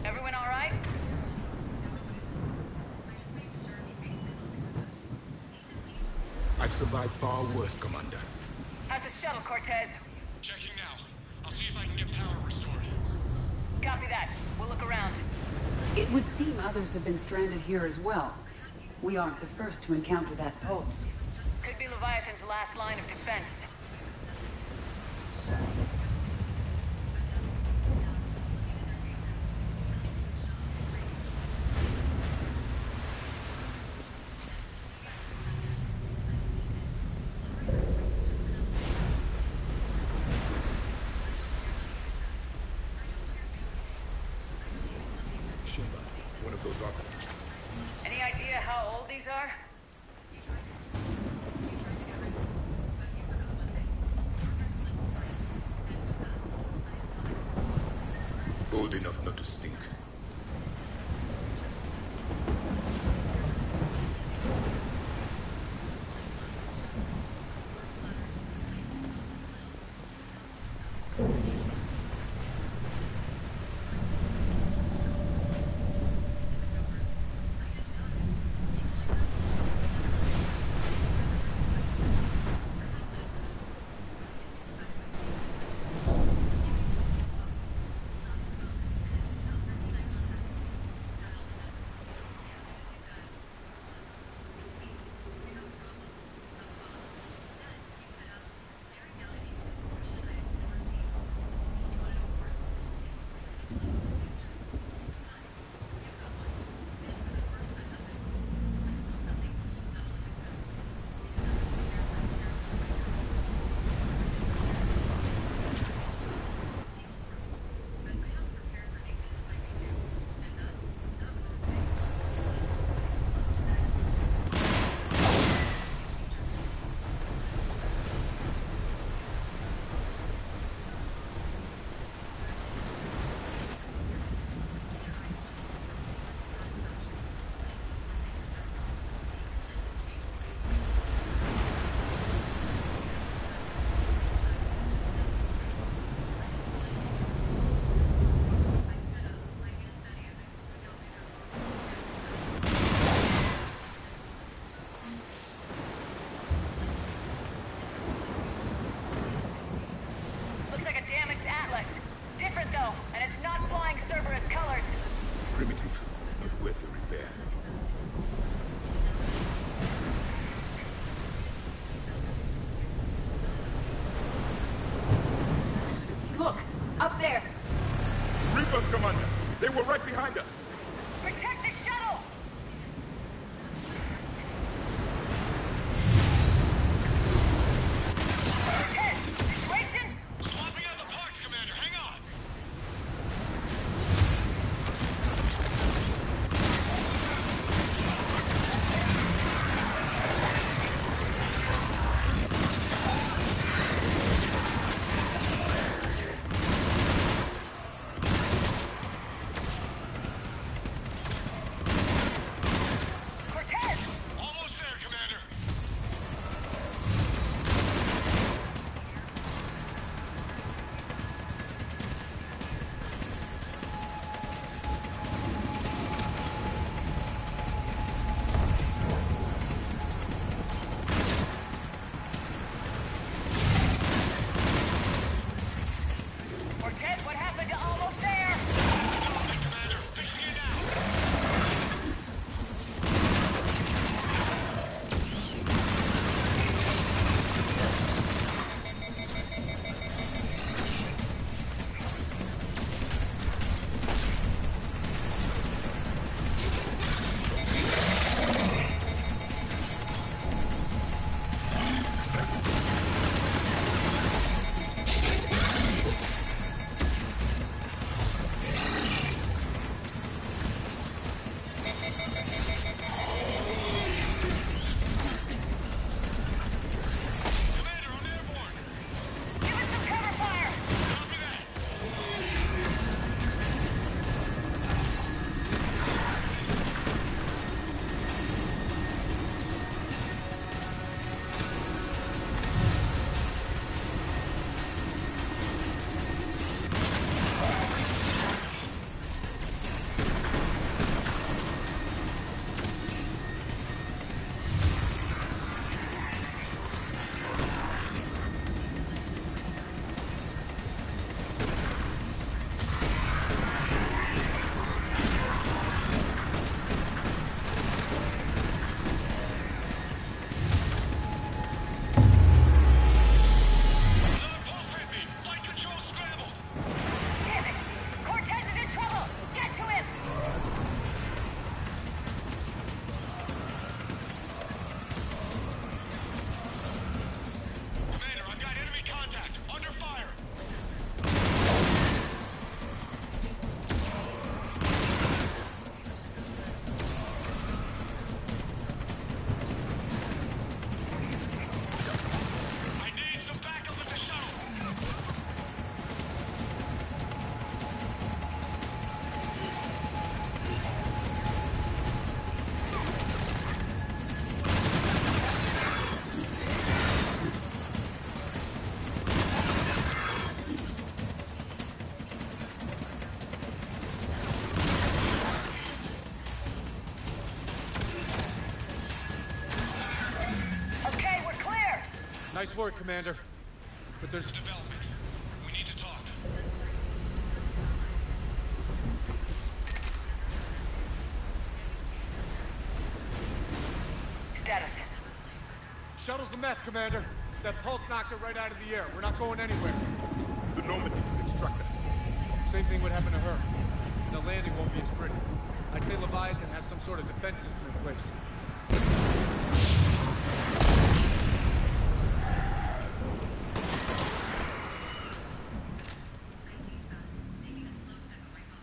Everyone all right? I've survived far worse, Commander. How's the shuttle, Cortez? Checking now. I'll see if I can get power restored. Copy that. We'll look around. It would seem others have been stranded here as well. We aren't the first to encounter that pulse. Could be Leviathan's last line of defense. One of those others. Any idea how old these are? Old enough not to stink. Nice work, Commander. But there's a development. We need to talk. Status. Shuttle's a mess, Commander. That pulse knocked it right out of the air. We're not going anywhere. The Normandy can extract us. Same thing would happen to her. And the landing won't be as pretty. I'd say Leviathan has some sort of defense system in place.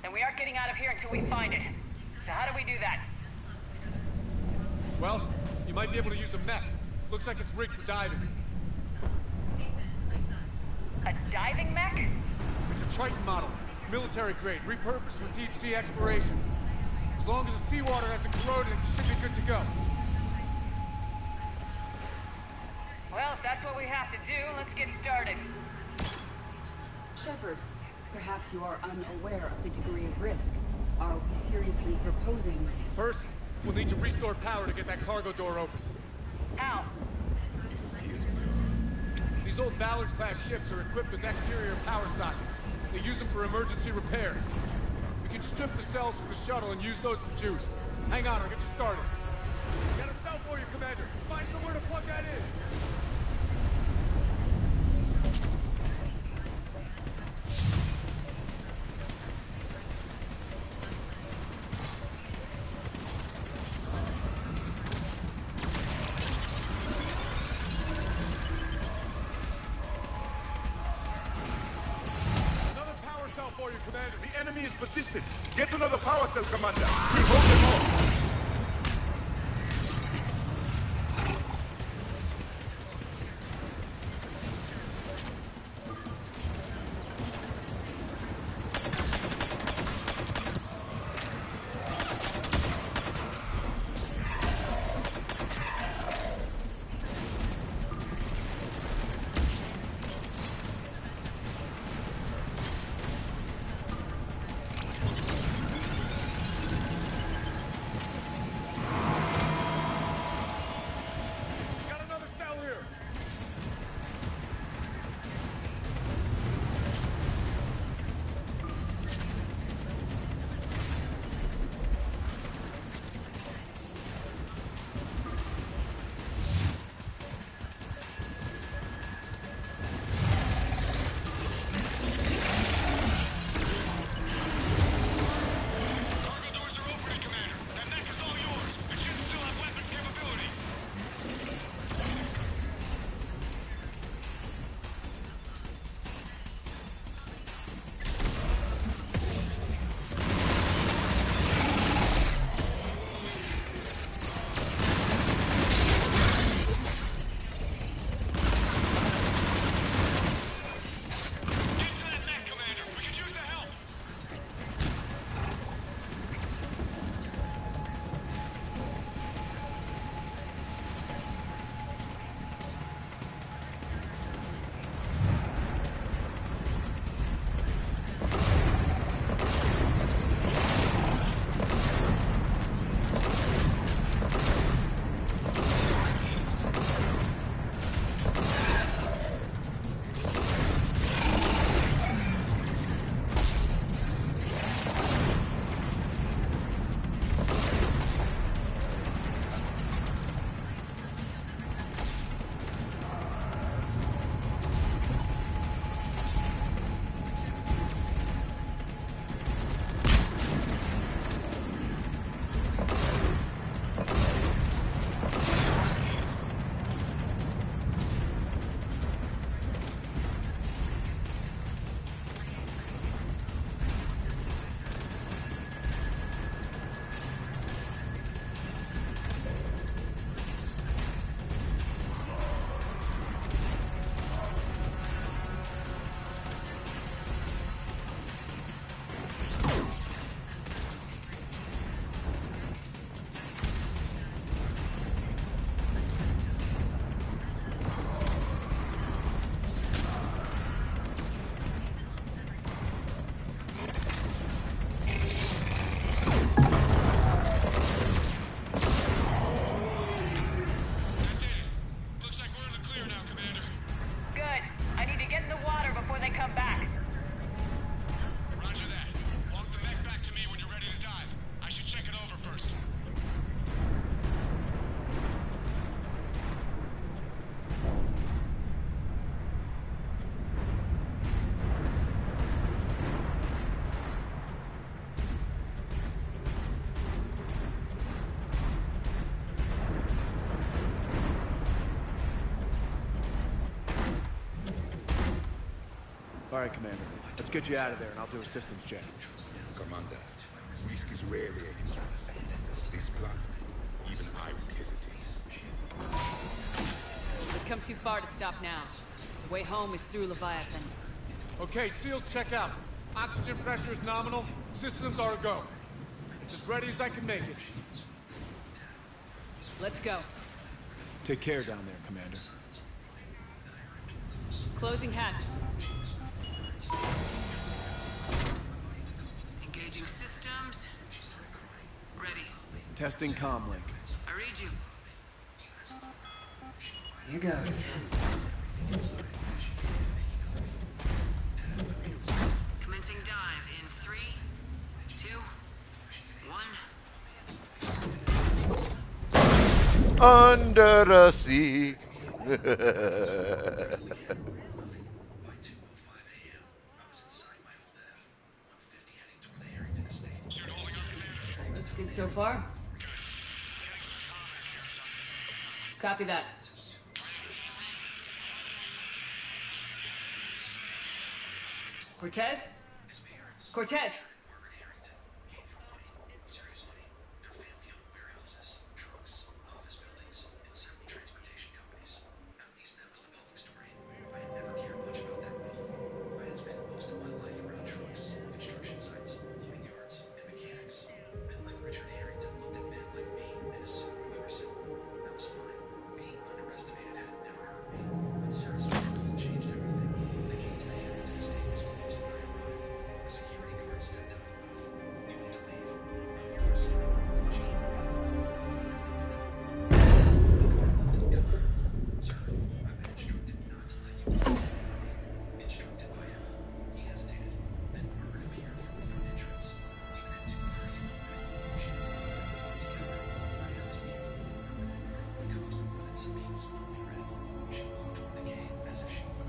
And we aren't getting out of here until we find it. So how do we do that? Well, you might be able to use a mech. Looks like it's rigged for diving. A diving mech? It's a Triton model. Military grade, repurposed for deep sea exploration. As long as the seawater hasn't corroded, it should be good to go. Well, if that's what we have to do, let's get started. Shepard, perhaps you are unaware of the degree of risk. Are we seriously proposing? First, we'll need to restore power to get that cargo door open. How? These old Ballard-class ships are equipped with exterior power sockets. They use them for emergency repairs. We can strip the cells from the shuttle and use those for juice. Hang on, I'll get you started. Got a cell for you, Commander. Find somewhere to plug that in. For you, Commander. The enemy is persistent. Get another power cell, Commander. We hold them off. All right, Commander. Let's get you out of there, and I'll do a systems check. Commander, risk is rarely a hindrance. This plan, even I would hesitate. We've come too far to stop now. The way home is through Leviathan. Okay, SEALs check out. Oxygen pressure is nominal. Systems are a go. It's as ready as I can make it. Let's go. Take care down there, Commander. Closing hatch. Engaging systems. Ready. Testing comlink. I read you. Here goes. Commencing dive in 3, 2, 1. Under the sea. Looks good so far. Copy that. Cortez? Cortez!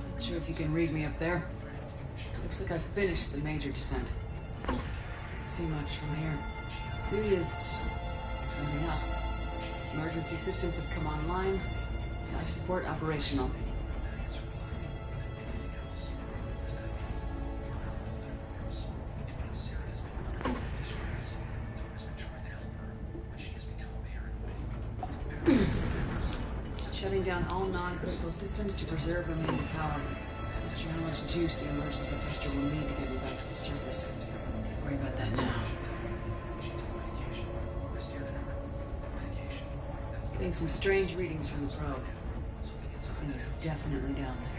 Not sure if you can read me up there. Looks like I've finished the major descent. Can't see much from here. Suit is coming up. Emergency systems have come online. Life support operational. Shutting down all non-critical systems to preserve remaining power. Not sure how much juice the emergency thruster will need to get me back to the surface. Can't worry about that now. Getting some strange readings from the probe. Something is definitely down there.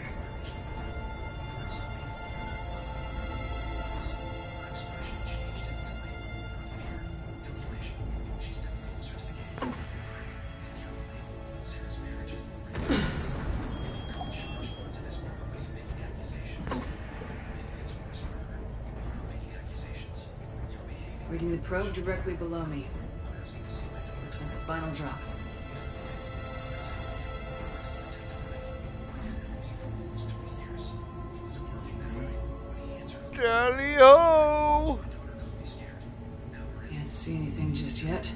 Reading the probe directly below me. Looks like the final drop. Jolly-o! Can't see anything just yet.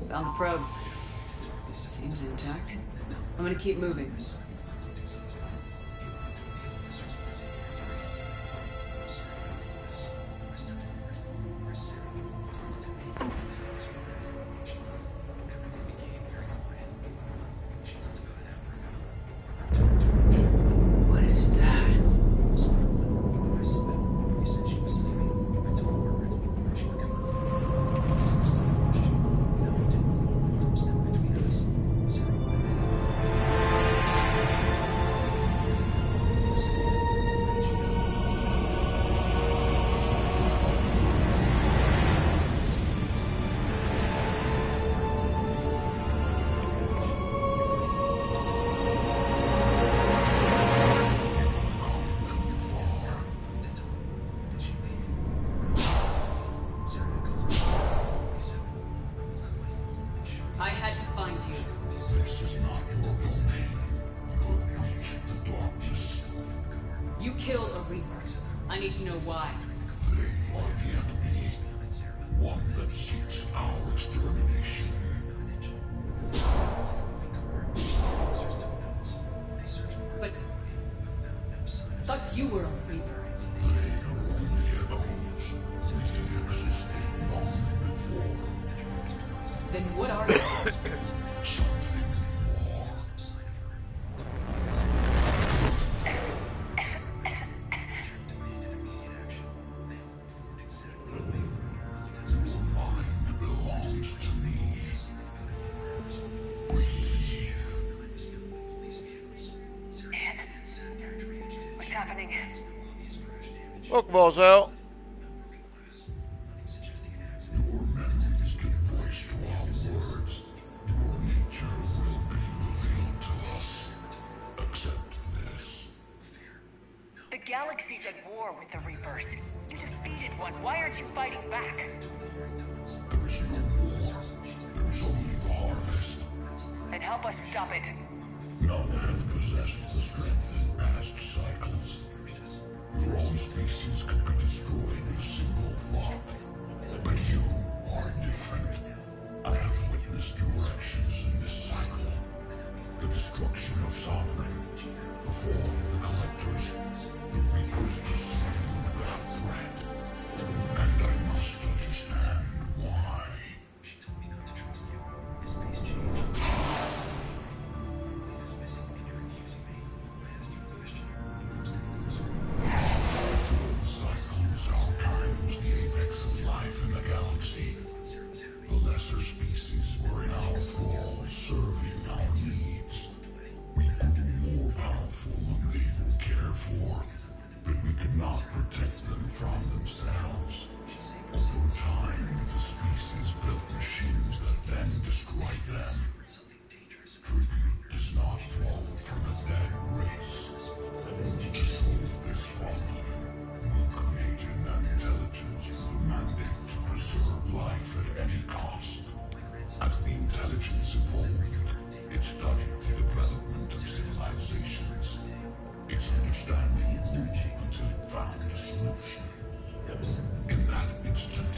Found the probe. Seems intact. I'm gonna keep moving. What is that? I had to find you. This is not your domain. breach the darkness. You killed a Reaper. I need to know why. They are the enemy. One that seeks our extermination. But I thought you were a Reaper. They are only echoes. We existed long before. Then what are you? Something more. Your mind belongs to me. Breathe. What's happening? Pokeballs out. Your memories give voice to our words. Your nature will be revealed to us. Accept this. The galaxy's at war with the Reapers. You defeated one. Why aren't you fighting back? There is no war. There is only the harvest. Then help us stop it. None have possessed the strength in past cycles. Your own species could be destroyed with a single thought. But you are different. I have witnessed your actions in this cycle. The destruction of Sovereign, the fall of the Collectors, the Reapers perceive you as a threat. And I must understand why. Before the cycles, our kind was the apex of life in the galaxy. The lesser species were in our thrall, serving our needs. We grew more powerful and they were cared for, but we could not protect them from themselves. Over time, the species built machines that then destroyed them. Tribute does not flow from a dead race. To solve this problem, we created an intelligence with a mandate to preserve life at any cost. As the intelligence evolved, it studied the development of civilizations. Its understanding grew until it found a solution. In that instant,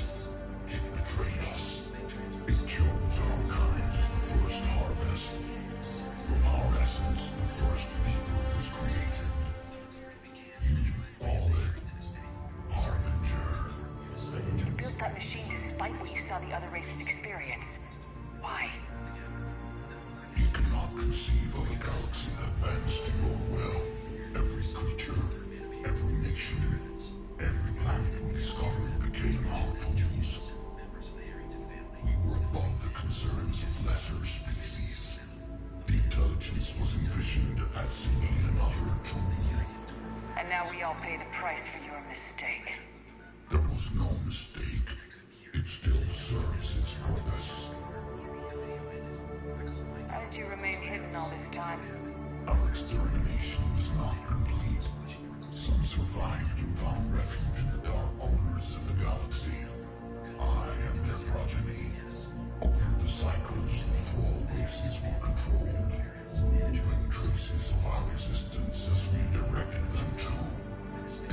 it betrayed us. It chose our kind as the first harvest. From our essence, the first Reaper was created. You call it Harbinger. You built that machine despite what you saw the other races experience. Why? You cannot conceive of a galaxy that bends to your will. Every creature, every nation, every planet we discovered became our tools. We were above the concerns of lesser species. The intelligence was envisioned as simply another tool. And now we all pay the price for your mistake. There was no mistake. It still serves its purpose. How did you remain hidden all this time? Our extermination is not complete. Some survived and found refuge in the dark corners of the galaxy. I am their progeny. Over the cycles, the thrall races were controlled, removing traces of our existence as we directed them to.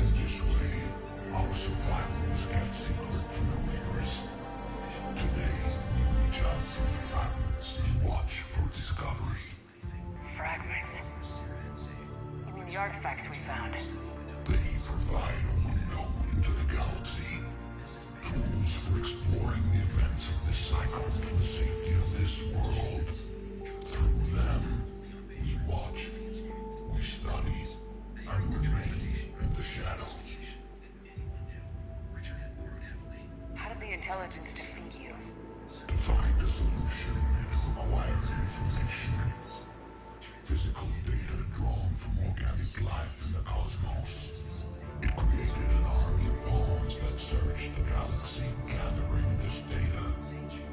In this way, our survival was kept secret from the Reapers. Today, we reach out through the fragments and watch for discovery. Fragments? You mean the artifacts we found? They provide a window into the galaxy. Tools for exploring the events of this cycle for the safety of this world. Through them, we watch, we study, and remain in the shadows. How did the intelligence defeat you? To find a solution, it required information. Physical data drawn from organic life in the cosmos. It created an army of pawns that searched the galaxy, gathering this data.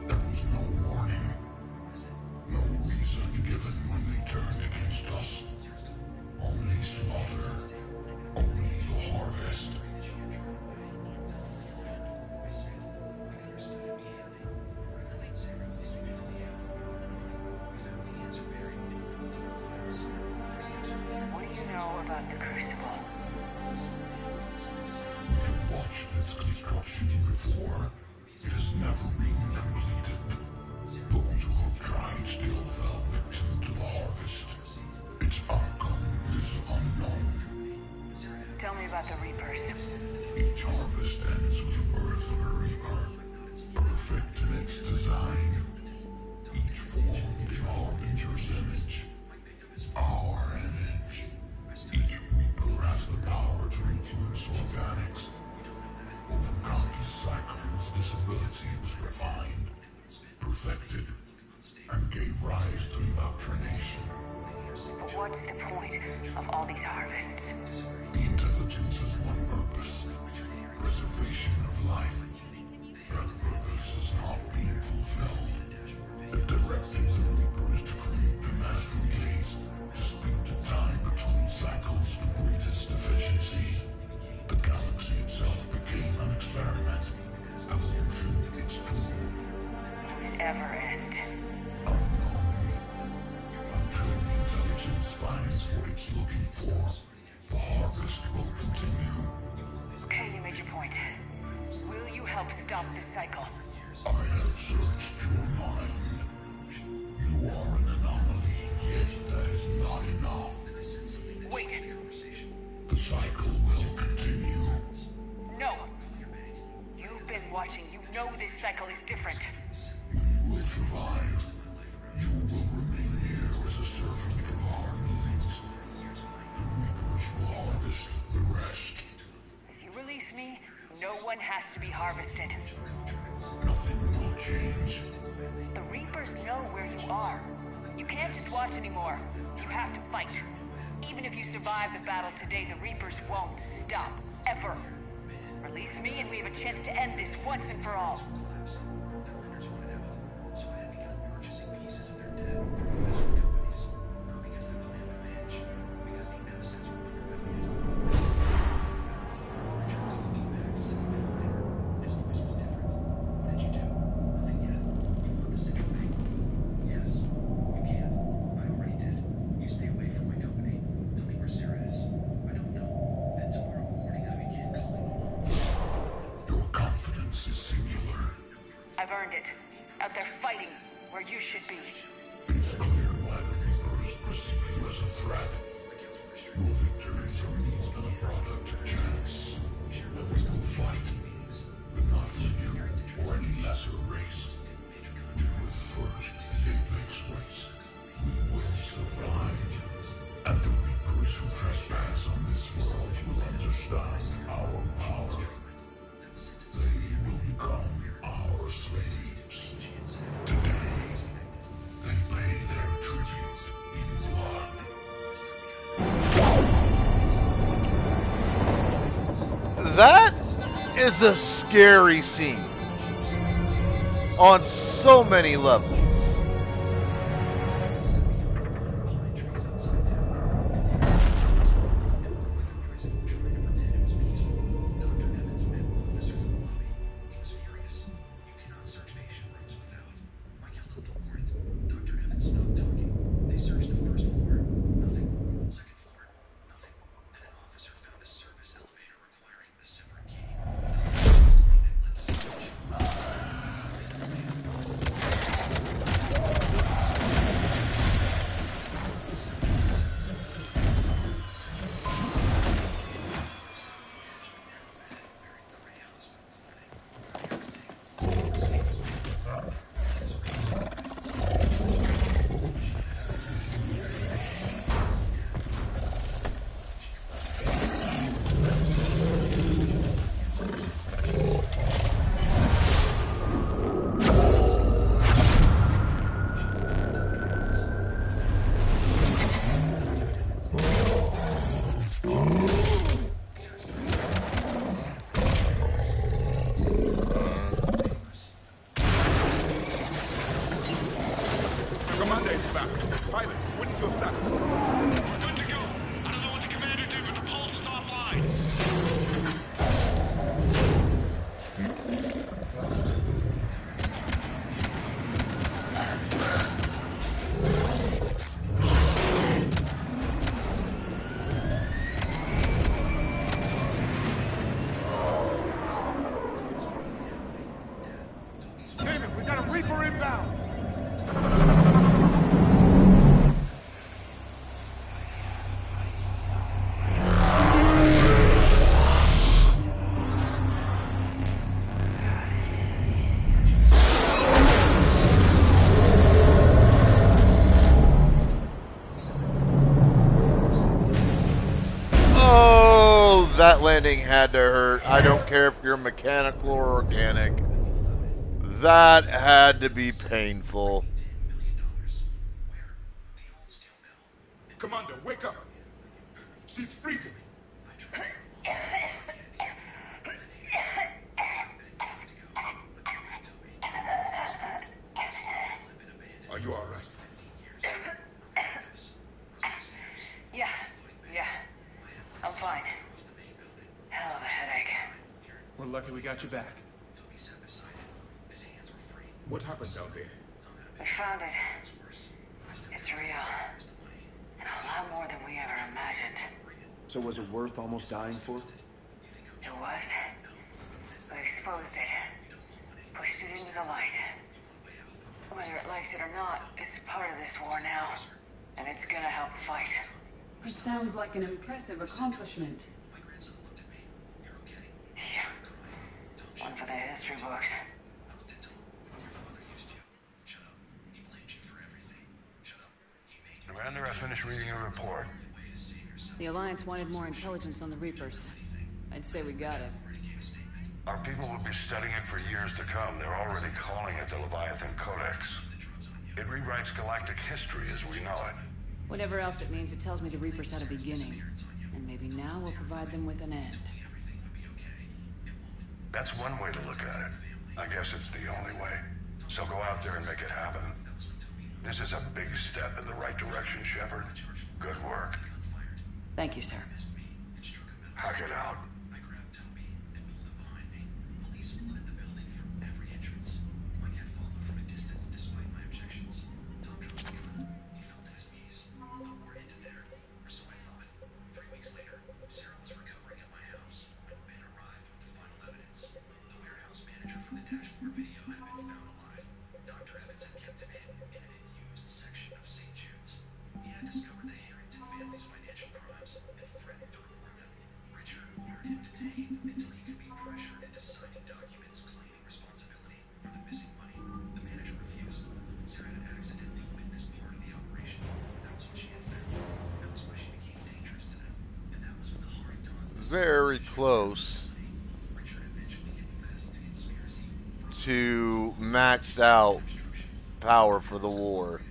There was no warning. No reason given when they turned against us. Only slaughter. Only the harvest. know about the Crucible? We have watched its construction before. It has never been completed. Those who have tried still fell victim to the harvest. Its outcome is unknown. Tell me about the Reapers. Each harvest ends with the birth of a Reaper, perfect in its design. Each formed in Harbinger's image. Our image. Each Reaper has the power to influence organics. Over countless cycles, this ability was refined, perfected, and gave rise to indoctrination. But what's the point of all these harvests? The intelligence has one purpose: preservation of life. That purpose is not being fulfilled. It directed the Reapers to create the mass relays to speed the time between cycles to greatest efficiency. The galaxy itself became an experiment. Evolution its tool. Will it ever end? Until the intelligence finds what it's looking for, the harvest will continue. Okay, you made your point. Will you help stop this cycle? I have searched your mind. You are an anomaly, yet that is not enough. Wait. The cycle will continue. No. You've been watching. You know this cycle is different. We will survive. You will remain here as a servant of our needs. The Reapers will harvest the rest. If you release me, no one has to be harvested. Nothing will change. The Reapers know where you are. You can't just watch anymore. You have to fight. Even if you survive the battle today, the Reapers won't stop. Ever. Release me and we have a chance to end this once and for all. I've earned it. Out there fighting where you should be. It's clear why the Reapers perceive you as a threat. Your victories are more than a product of chance. We will fight, but not for you or any lesser race. We were first the Apex race. We will survive. And the Reapers who trespass on this world will understand our power. They will become our slaves. Today, they pay their tribute in blood. That is a scary scene on so many levels. landing had to hurt. I don't care if you're mechanical or organic. That had to be painful. Commander, wake up! She's freezing me! Are you all right? Yeah. I'm fine. Hell of a headache. We're lucky we got you back. What happened down there? We found it. It's real. And a lot more than we ever imagined. So was it worth almost dying for? It was. We exposed it. Pushed it into the light. Whether it likes it or not, it's part of this war now. And it's gonna help fight. It sounds like an impressive accomplishment. Yeah. One for the history books. Commander, I finished reading your report. The Alliance wanted more intelligence on the Reapers. I'd say we got it. Our people will be studying it for years to come. They're already calling it the Leviathan Codex. It rewrites galactic history as we know it. Whatever else it means, it tells me the Reapers had a beginning. And maybe now we'll provide them with an end. That's one way to look at it. I guess it's the only way. So go out there and make it happen. This is a big step in the right direction, Shepard. Good work. Thank you, sir. Hack it out. Very close to maxed out power for the war.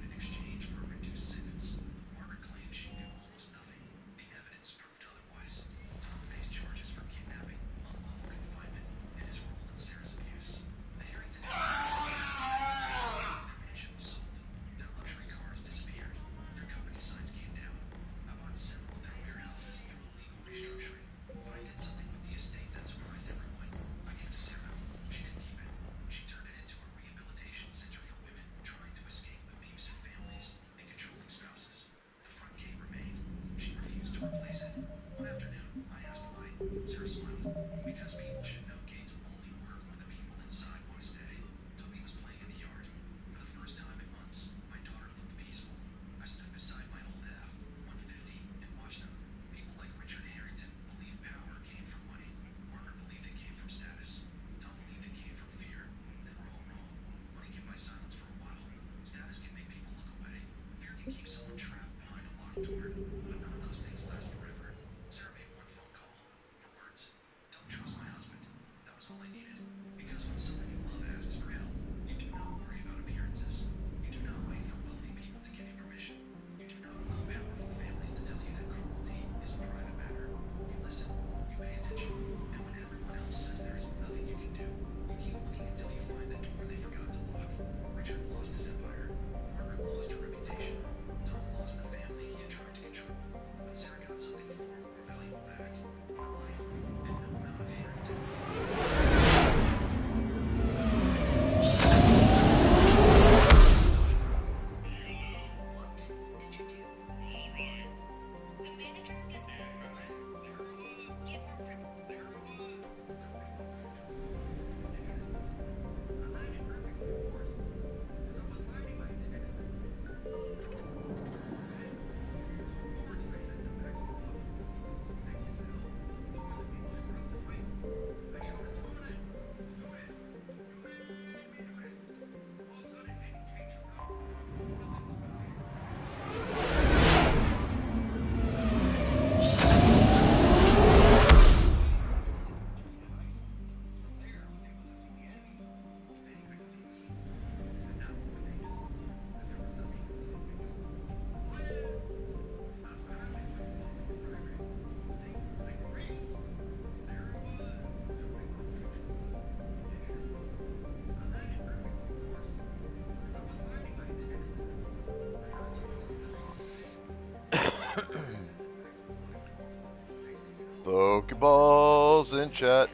Pokeballs in chat.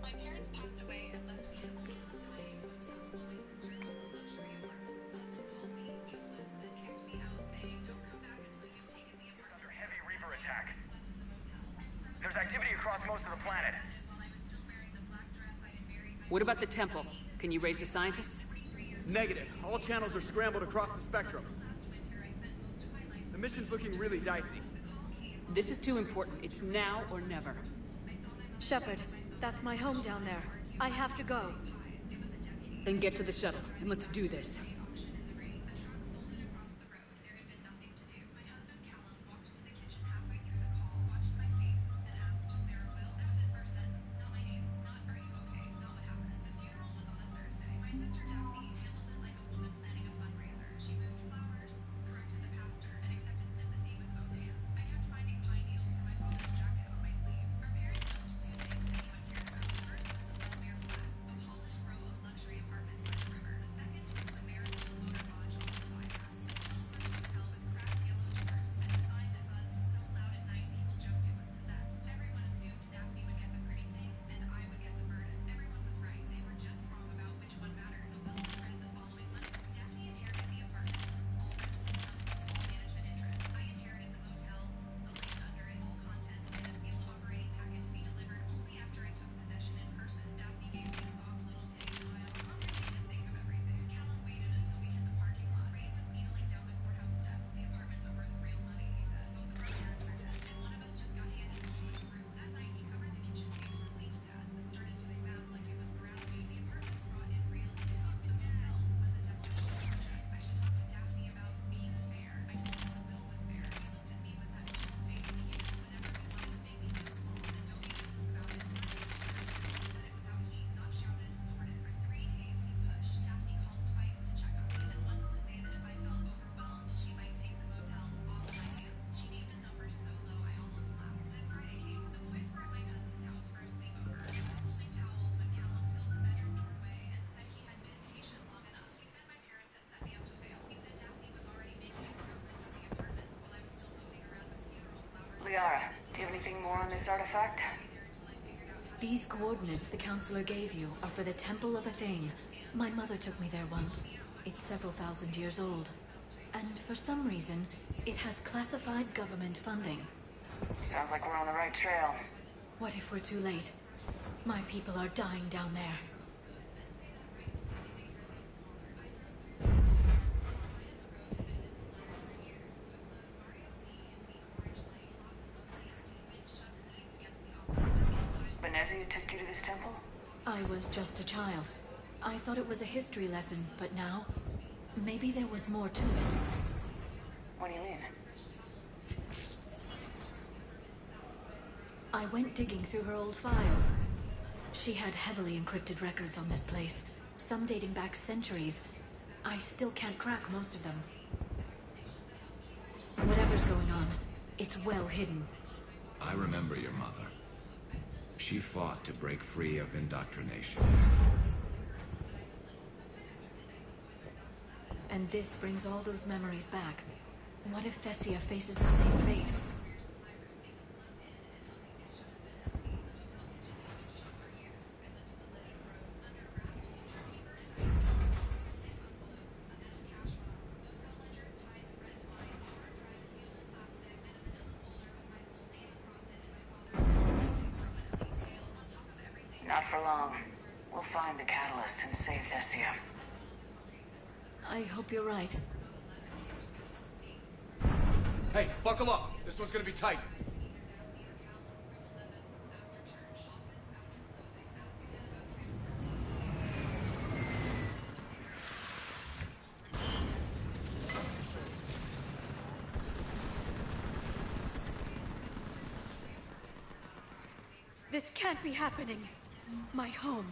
My parents passed away and left me at home to die in a motel while my sister had the luxury apartments. Husband called me useless, then kicked me out, saying, "Don't come back until you've taken the apartment." Under heavy Reaper attack. Slept in the motel. There's activity across most of the planet. While I was still wearing the black dress I had buried my What about the temple? Can you raise the scientists? Negative. All channels are scrambled across the spectrum. The mission's looking really dicey. This is too important. It's now or never. Shepard, that's my home down there. I have to go. Then get to the shuttle, and let's do this. Liara, do you have anything more on this artifact? These coordinates the counselor gave you are for the Temple of a Thing. My mother took me there once. It's several thousand years old. And for some reason, it has classified government funding. Sounds like we're on the right trail. What if we're too late? My people are dying down there. Venezia took you to this temple? I was just a child. I thought it was a history lesson, but now, maybe there was more to it. What do you mean? I went digging through her old files. She had heavily encrypted records on this place, some dating back centuries. I still can't crack most of them. Whatever's going on, it's well hidden. I remember your mother. She fought to break free of indoctrination. And this brings all those memories back. What if Thessia faces the same fate? Not for long. We'll find the catalyst and save Thessia. I hope you're right. Hey, buckle up. This one's gonna be tight. This can't be happening. My home.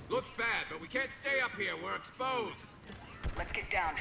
Looks bad, but we can't stay up here. We're exposed. Let's get down.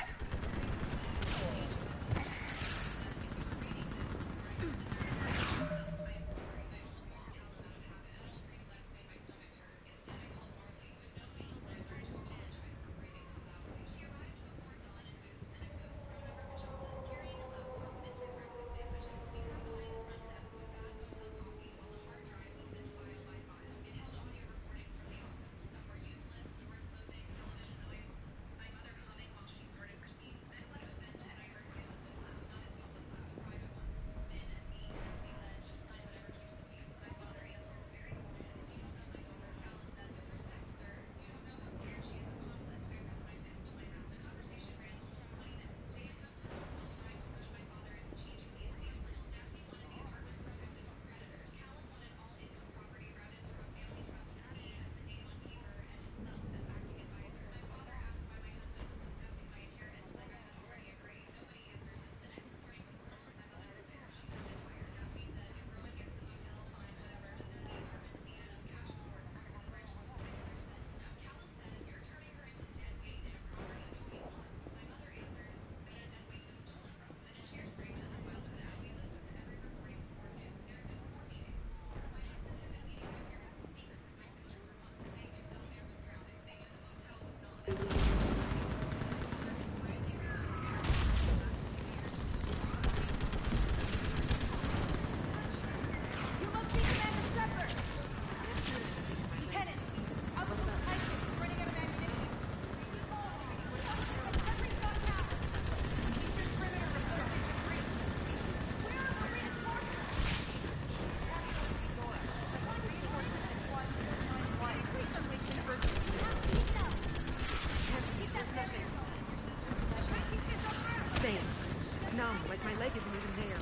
numb, like my leg isn't even there.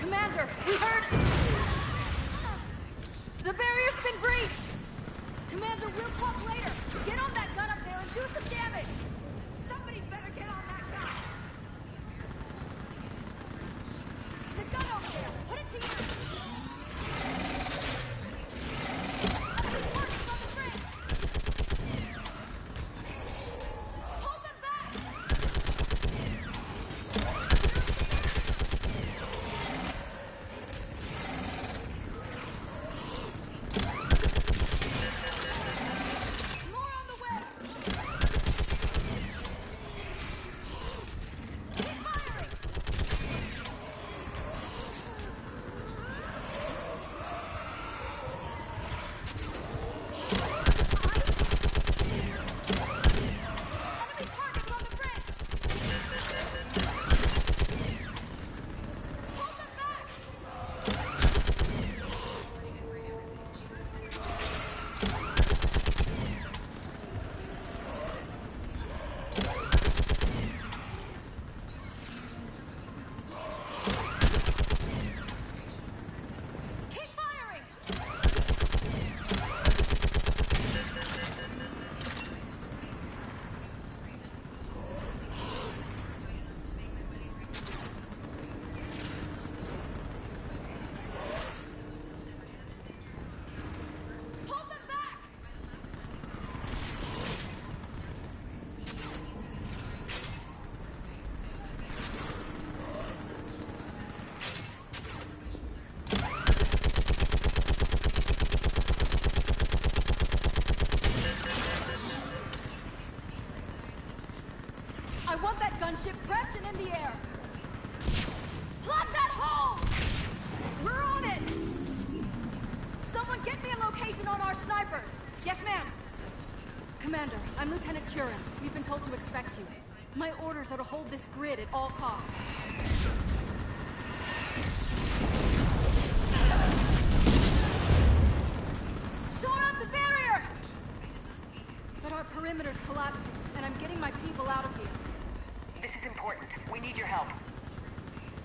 Commander, we heard... The barrier's been breached! Commander, we'll talk later. Get on that gun up there and do some damage! Somebody better get on that gun! The gun over there! Put it to use! Hold them back! More on the way! Keep firing! Enemy targets on the bridge! Hold them back! Keep firing! Hold them back! I want that gunship prepped and in the air. Plug that hole! We're on it! Someone get me a location on our snipers. Yes, ma'am. Commander, I'm Lieutenant Curran. We've been told to expect you. My orders are to hold this grid at all costs. Shore up the barrier! But our perimeter's collapsing, and I'm getting my people out of here. This is important. We need your help.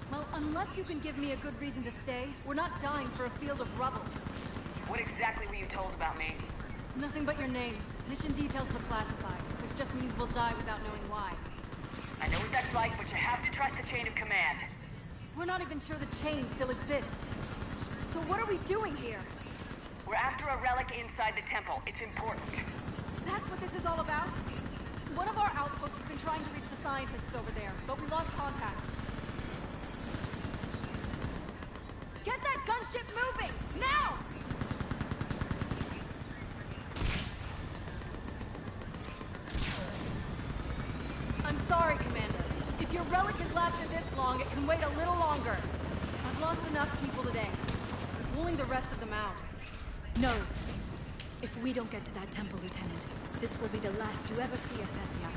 Well, unless you can give me a good reason to stay, we're not dying for a field of rubble. What exactly were you told about me? Nothing but your name. Mission details were classified, which just means we'll die without knowing why. I know what that's like, but you have to trust the chain of command. We're not even sure the chain still exists. So what are we doing here? We're after a relic inside the temple. It's important. That's what this is all about? One of our outposts has been trying to reach the scientists over there, but we lost contact. Get that gunship moving! Now! I'm sorry, Commander. If your relic has lasted this long, it can wait a little longer. I've lost enough people today. I'm pulling the rest of them out. No. If we don't get to that temple, Lieutenant, this will be the last you ever see of Thessia.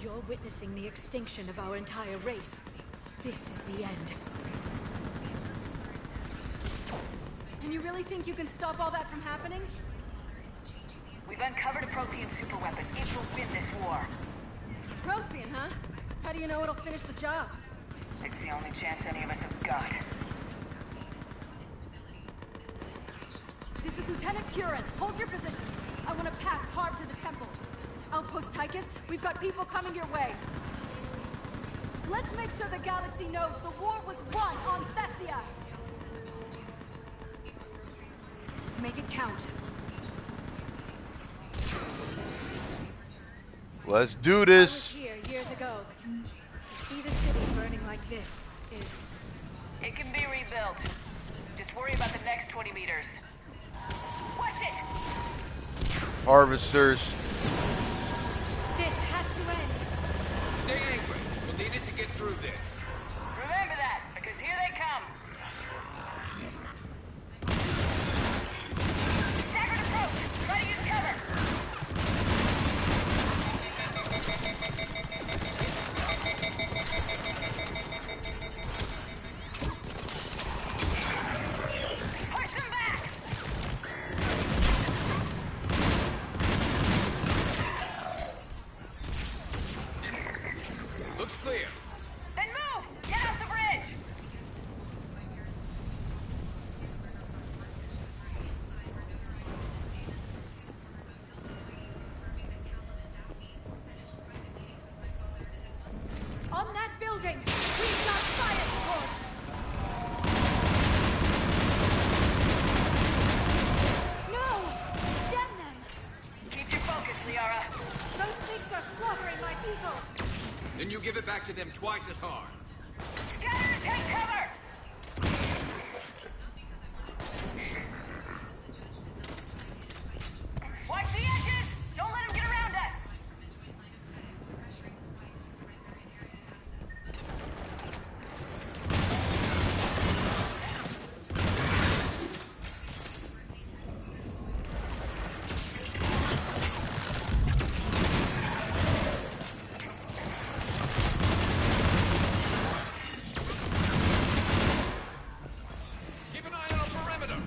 You're witnessing the extinction of our entire race. This is the end. And you really think you can stop all that from happening? We've uncovered a Prothean superweapon. It will win this war. Prothean, huh? How do you know it'll finish the job? It's the only chance any of us have got. This is Lieutenant Curran. Hold your positions. I want a path carved to the temple. Outpost Tychus, we've got people coming your way. Let's make sure the galaxy knows the war was won on Thessia. Make it count. Let's do this. I was here years ago. To see the city burning like this is... It can be rebuilt. Just worry about the next 20 meters. Watch it! Harvesters. This has to end. Stay angry. We'll need it to get through this. Remember that, because here they come. Staggered approach! Try to use cover! Push them back! give it back to them twice as hard. Scatter, take cover! Watch the edges! Don't let them get around us! Keep an eye on the perimeter.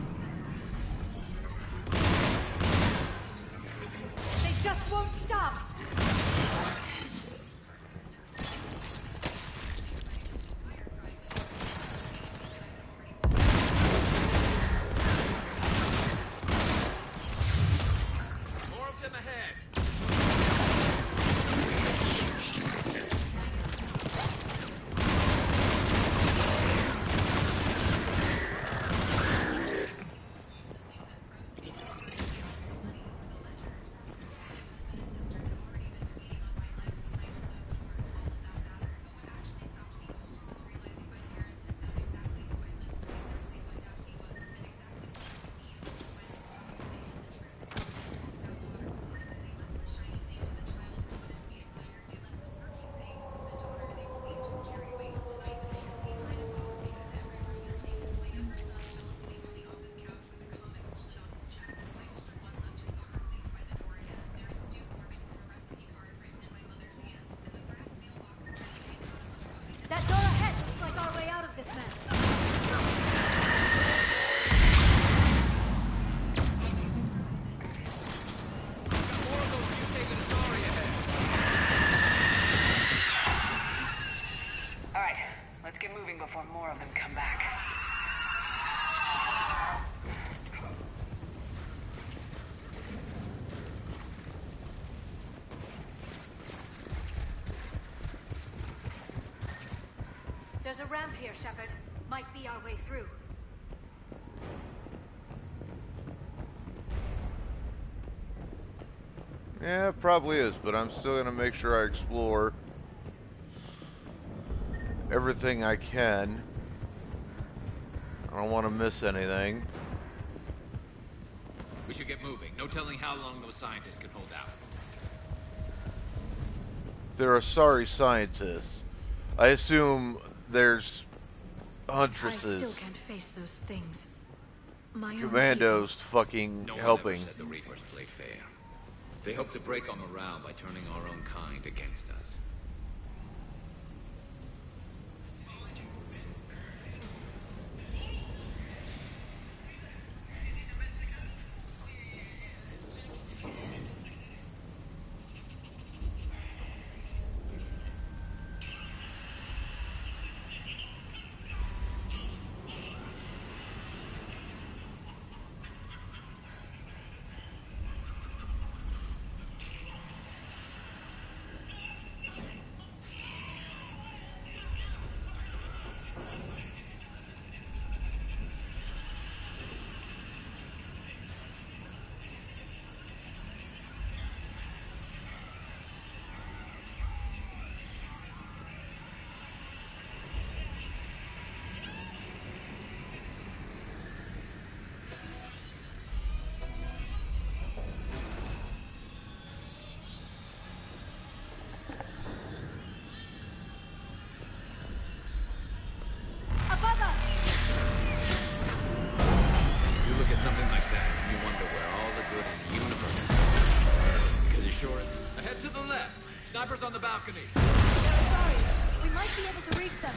They just won't stop! More of them ahead. That door ahead looks like our way out of this mess. More of those mutated Atari ahead. Alright, let's get moving before more of them come back. There's a ramp here, Shepard. Might be our way through. Yeah, it probably is, but I'm still gonna make sure I explore everything I can. I don't want to miss anything. We should get moving. No telling how long those scientists can hold out. There are sorry scientists. I assume there's I still huntresses, can't face those things. My own commandos fucking No one helping. ever said the Reapers played fair. They hope to break our morale by turning our own kind against us. Above us! You look at something like that, and you wonder where all the good in the universe is. Because it sure is. Ahead to the left. Snipers on the balcony. Sorry, we might be able to reach them.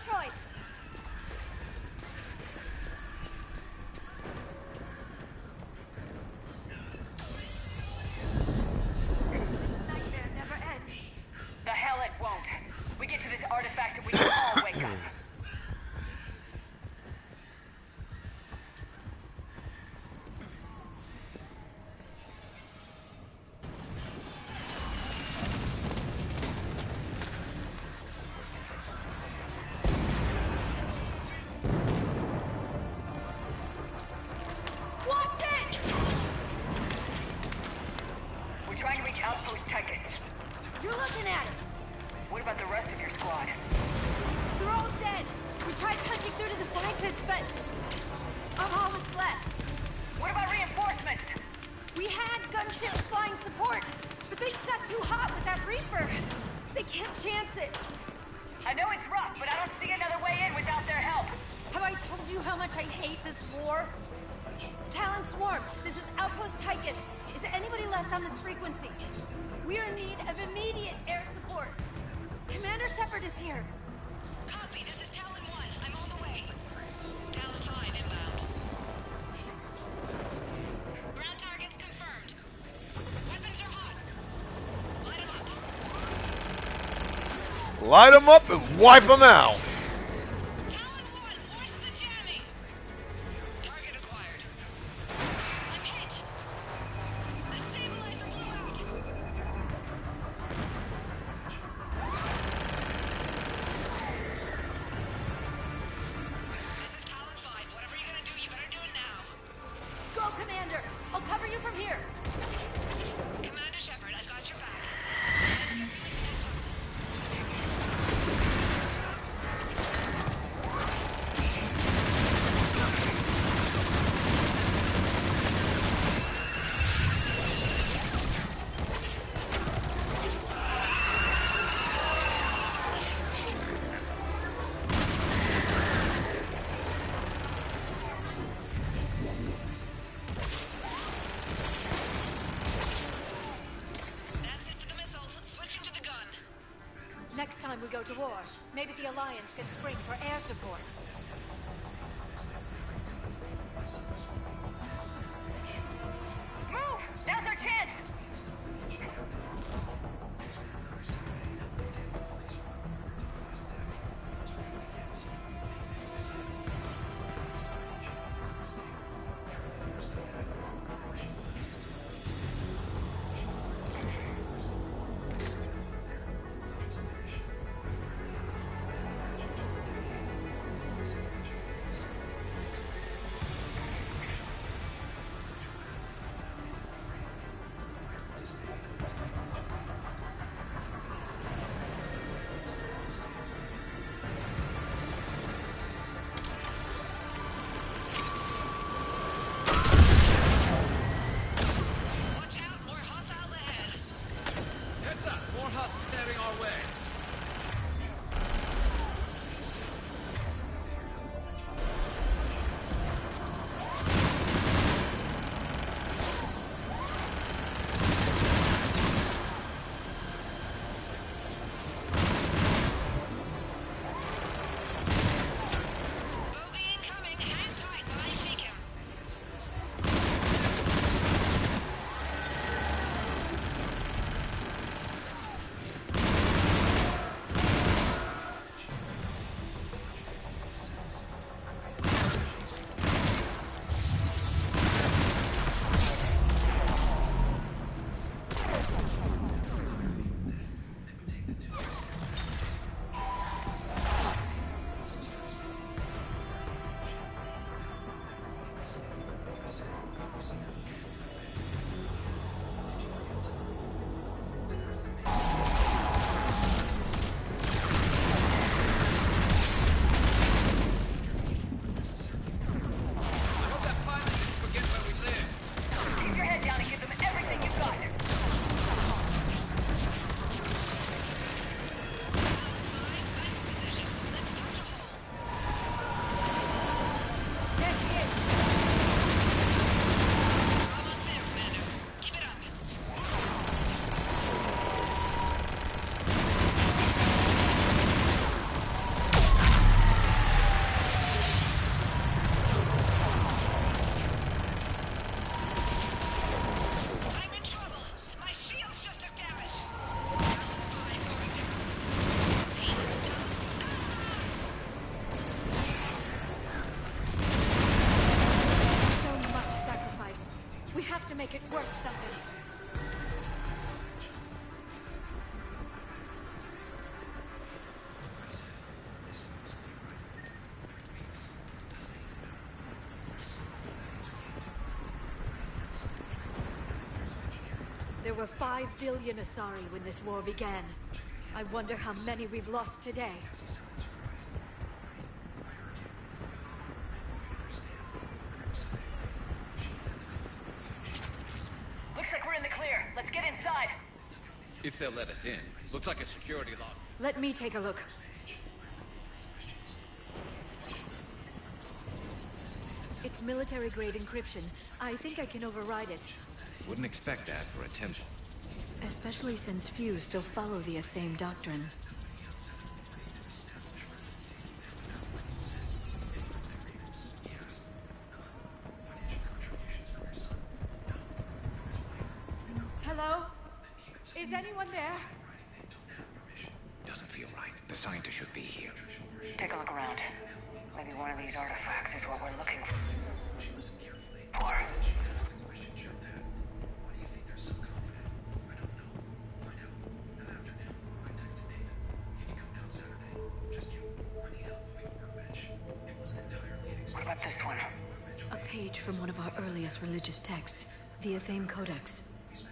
choice. Nightmare never ends. The hell it won't. We get to this artifact and we can all wake up. Watch it! We're trying to reach Outpost Tychus. You're looking at it. What about the rest of your squad? They're all dead. We tried punching through to the scientists, but I'm all that's left. What about reinforcements? We had gunships flying support, but things got too hot with that Reaper. They can't chance it. I know it's rough, but I don't see another way in without their help. Have I told you how much I hate this war? Talon Swarm, this is Outpost Tychus. Is there anybody left on this frequency? We are in need of immediate air support. Commander Shepard is here. Copy, this is Talon 1. I'm on the way. Talon 5 inbound. Ground targets confirmed. Weapons are hot. Light 'em up. Light them up and wipe them out. Talon 1, watch the jamming. Target acquired. I'm hit. The stabilizer blew out. This is Talon 5. Whatever you're gonna do, you better do it now. Go, Commander. I'll cover you from here. Commander Shepard, I've got your back. Let's get to it. That's it for the missiles. Switching to the gun. Next time we go to war, maybe the Alliance can spring for air support. Move! Now's our chance! make it worth something. There were 5 billion Asari when this war began. I wonder how many we've lost today. Looks like we're in the clear. Let's get inside. If they'll let us in. Looks like a security lock. Let me take a look. It's military-grade encryption. I think I can override it. Wouldn't expect that for a temple. Especially since few still follow the Athame doctrine. Hello? Is anyone there? Doesn't feel right. The scientist should be here. Take a look around. Maybe one of these artifacts is what we're looking for. What about this one? A page from one of our earliest religious texts, the Athame Codex.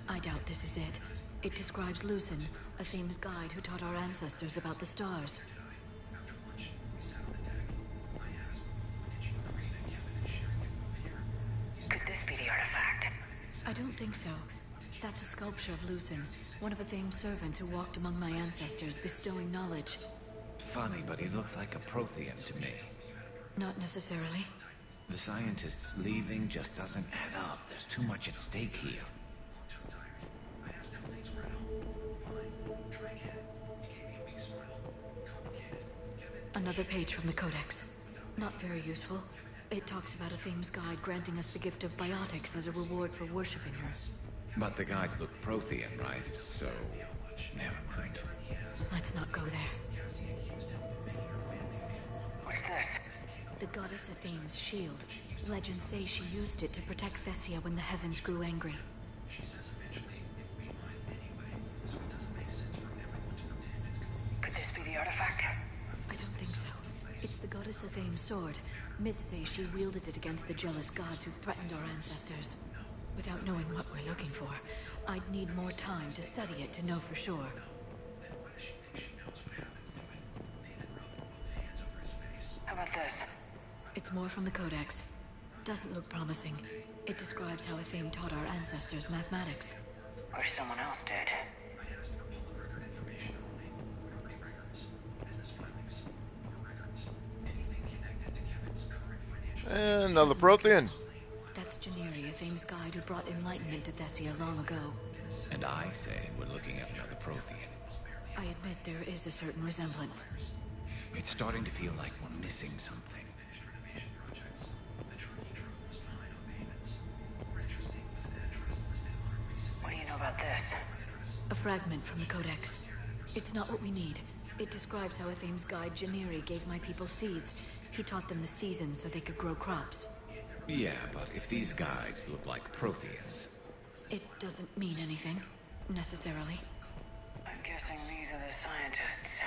I doubt this is it. It describes Lucen, Athame's guide who taught our ancestors about the stars. Could this be the artifact? I don't think so. That's a sculpture of Lucen, one of Athame's servants who walked among my ancestors, bestowing knowledge. Funny, but he looks like a Prothean to me. Not necessarily. The scientist's leaving just doesn't add up. There's too much at stake here. Another page from the Codex. Not very useful. It talks about Athame's guide granting us the gift of biotics as a reward for worshipping her. But the guides look Prothean, right? So, never mind. Let's not go there. What's this? The goddess Athame's shield. Legends say she used it to protect Thessia when the heavens grew angry. Could this be the artifact? I don't think so. It's the goddess Athame's sword. Myths say she wielded it against the jealous gods who threatened our ancestors. Without knowing what we're looking for, I'd need more time to study it to know for sure. How about this? It's more from the Codex. Doesn't look promising. It describes how Athame taught our ancestors mathematics. Or someone else did. And another Prothean. That's Janiri, Athame's guide who brought enlightenment to Thessia long ago. And I say we're looking at another Prothean. I admit there is a certain resemblance. It's starting to feel like we're missing something. What do you know about this? A fragment from the Codex. It's not what we need. It describes how Athame's guide Janiri gave my people seeds. He taught them the seasons so they could grow crops. Yeah, but if these guides look like Protheans... It doesn't mean anything, necessarily. I'm guessing these are the scientists.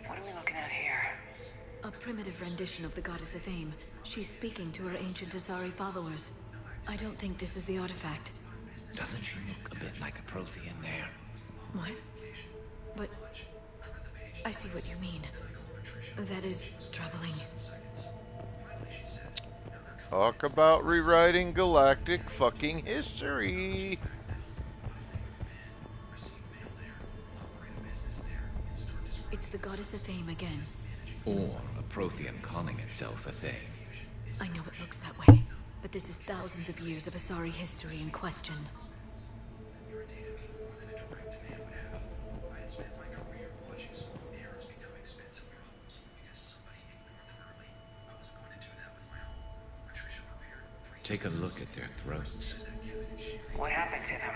What are we looking at here? A primitive rendition of the goddess Athame. She's speaking to her ancient Asari followers. I don't think this is the artifact. Doesn't she look a bit like a Prothean there? What? But... I see what you mean. That is troubling. Talk about rewriting galactic fucking history. It's the goddess Athame again. Or a Prothean calling itself Athame. I know it looks that way, but this is thousands of years of Asari history in question. Take a look at their throats. What happened to them?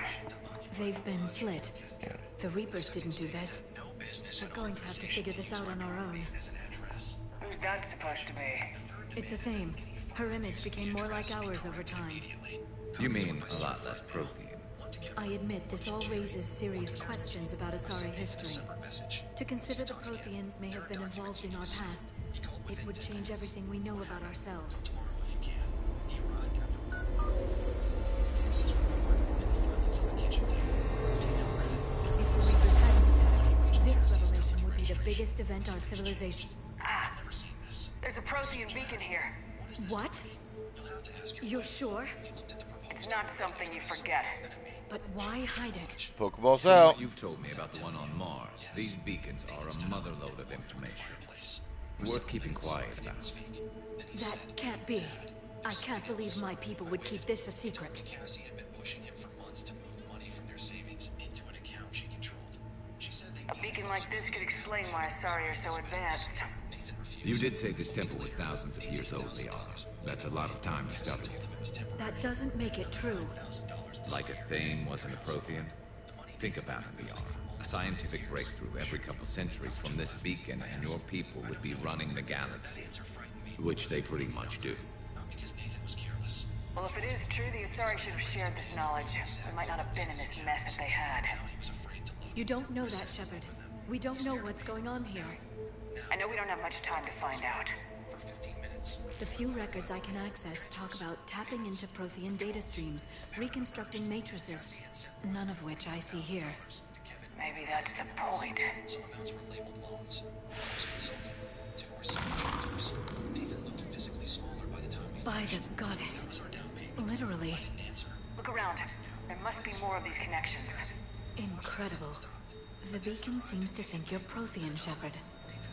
They've been slit. The Reapers didn't do this. We're going to have to figure this out on our own. Who's that supposed to be? It's Athame. Her image became more like ours over time. You mean a lot less Prothean? I admit this all raises serious questions about Asari history. To consider the Protheans may have been involved in our past, it would change everything we know about ourselves. If the Reapers hadn't attacked, this revelation would be the biggest event our civilization... Ah, there's a Prothean beacon here. What? You're sure? It's not something you forget. But why hide it? Pokeballs From out. what you've told me about the one on Mars, these beacons are a motherload of information. Worth keeping quiet about. That can't be. I can't believe my people would keep this a secret. A beacon like this could explain why Asari are so advanced. You did say this temple was thousands of years old, Liara. That's a lot of time to study it. That doesn't make it true. Like a thing wasn't a Prothean? Think about it, Liara. A scientific breakthrough every couple centuries from this beacon and your people would be running the galaxy. Which they pretty much do. Well, if it is true, the Asari should have shared this knowledge. We might not have been in this mess if they had. You don't know that, Shepard. We don't know what's going on here. I know we don't have much time to find out. The few records I can access talk about tapping into Prothean data streams, reconstructing matrices, none of which I see here. Maybe that's the point. By the goddess. Literally. Look around. There must be more of these connections. Incredible. The beacon seems to think you're Prothean, Shepard.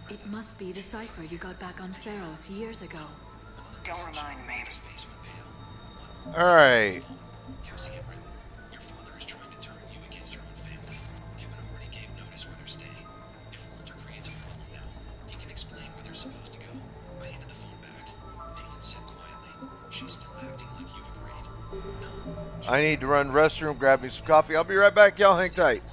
It must be the cipher you got back on Pharaohs years ago. Don't remind me. Alright. I need to run restroom, grab me some coffee. I'll be right back, y'all. Hang tight.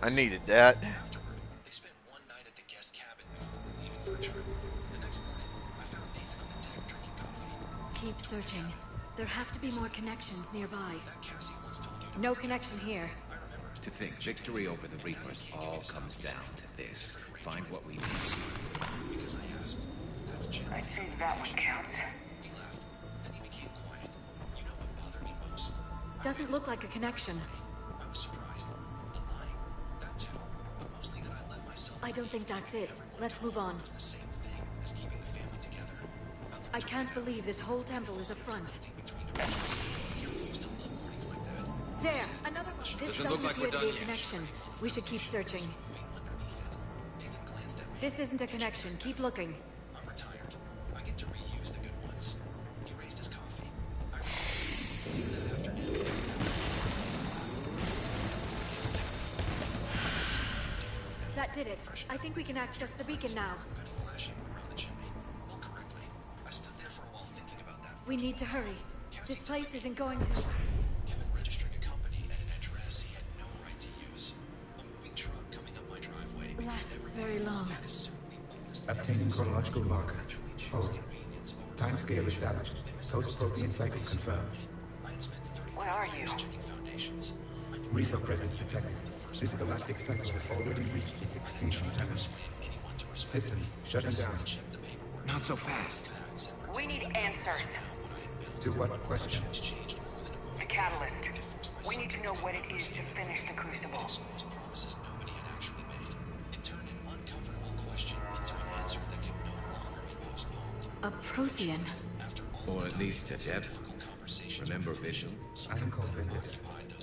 I needed that. They spent one night at the guest cabin before leaving for a trip. The next morning, I found Nathan on the deck drinking coffee. Keep searching. There have to be more connections nearby. Cassie once told you No connection here. To think victory over the Reapers all comes down to this. Find what we need. because I asked. That's Jerry. I'd say that one counts. He left, and he became quiet. You know what bothered me most? Doesn't look like a connection. I was surprised. The lying, that too. But mostly that I let myself. I don't think that's it. Let's move on. The same thing as keeping the family together. I can't believe this whole temple is a front. There! Another one! This doesn't appear to be a connection. We should keep searching. This isn't a connection. Keep looking. I'm retired. I get to reuse the good ones. He raised his coffee. That afternoon. That did it. I think we can access the beacon now. Flashing around the chimney. Well, correctly. I stood there for a while thinking about that. We need to hurry. This place isn't going to... Kevin registering a company at an address he had no right to use. A moving truck coming up my driveway. last very long. Obtaining chronological marker. Hold. Timescale established. Post-Prothean cycle confirmed. Where are you? Reaper presence detected. This galactic cycle has already reached its extinction terminus. Systems shutting down. Not so fast. We need answers. To what question? The catalyst. We need to know what it is to finish the Crucible. A Prothean? Or at least a dead one. Remember Vigil? I am called Vendetta,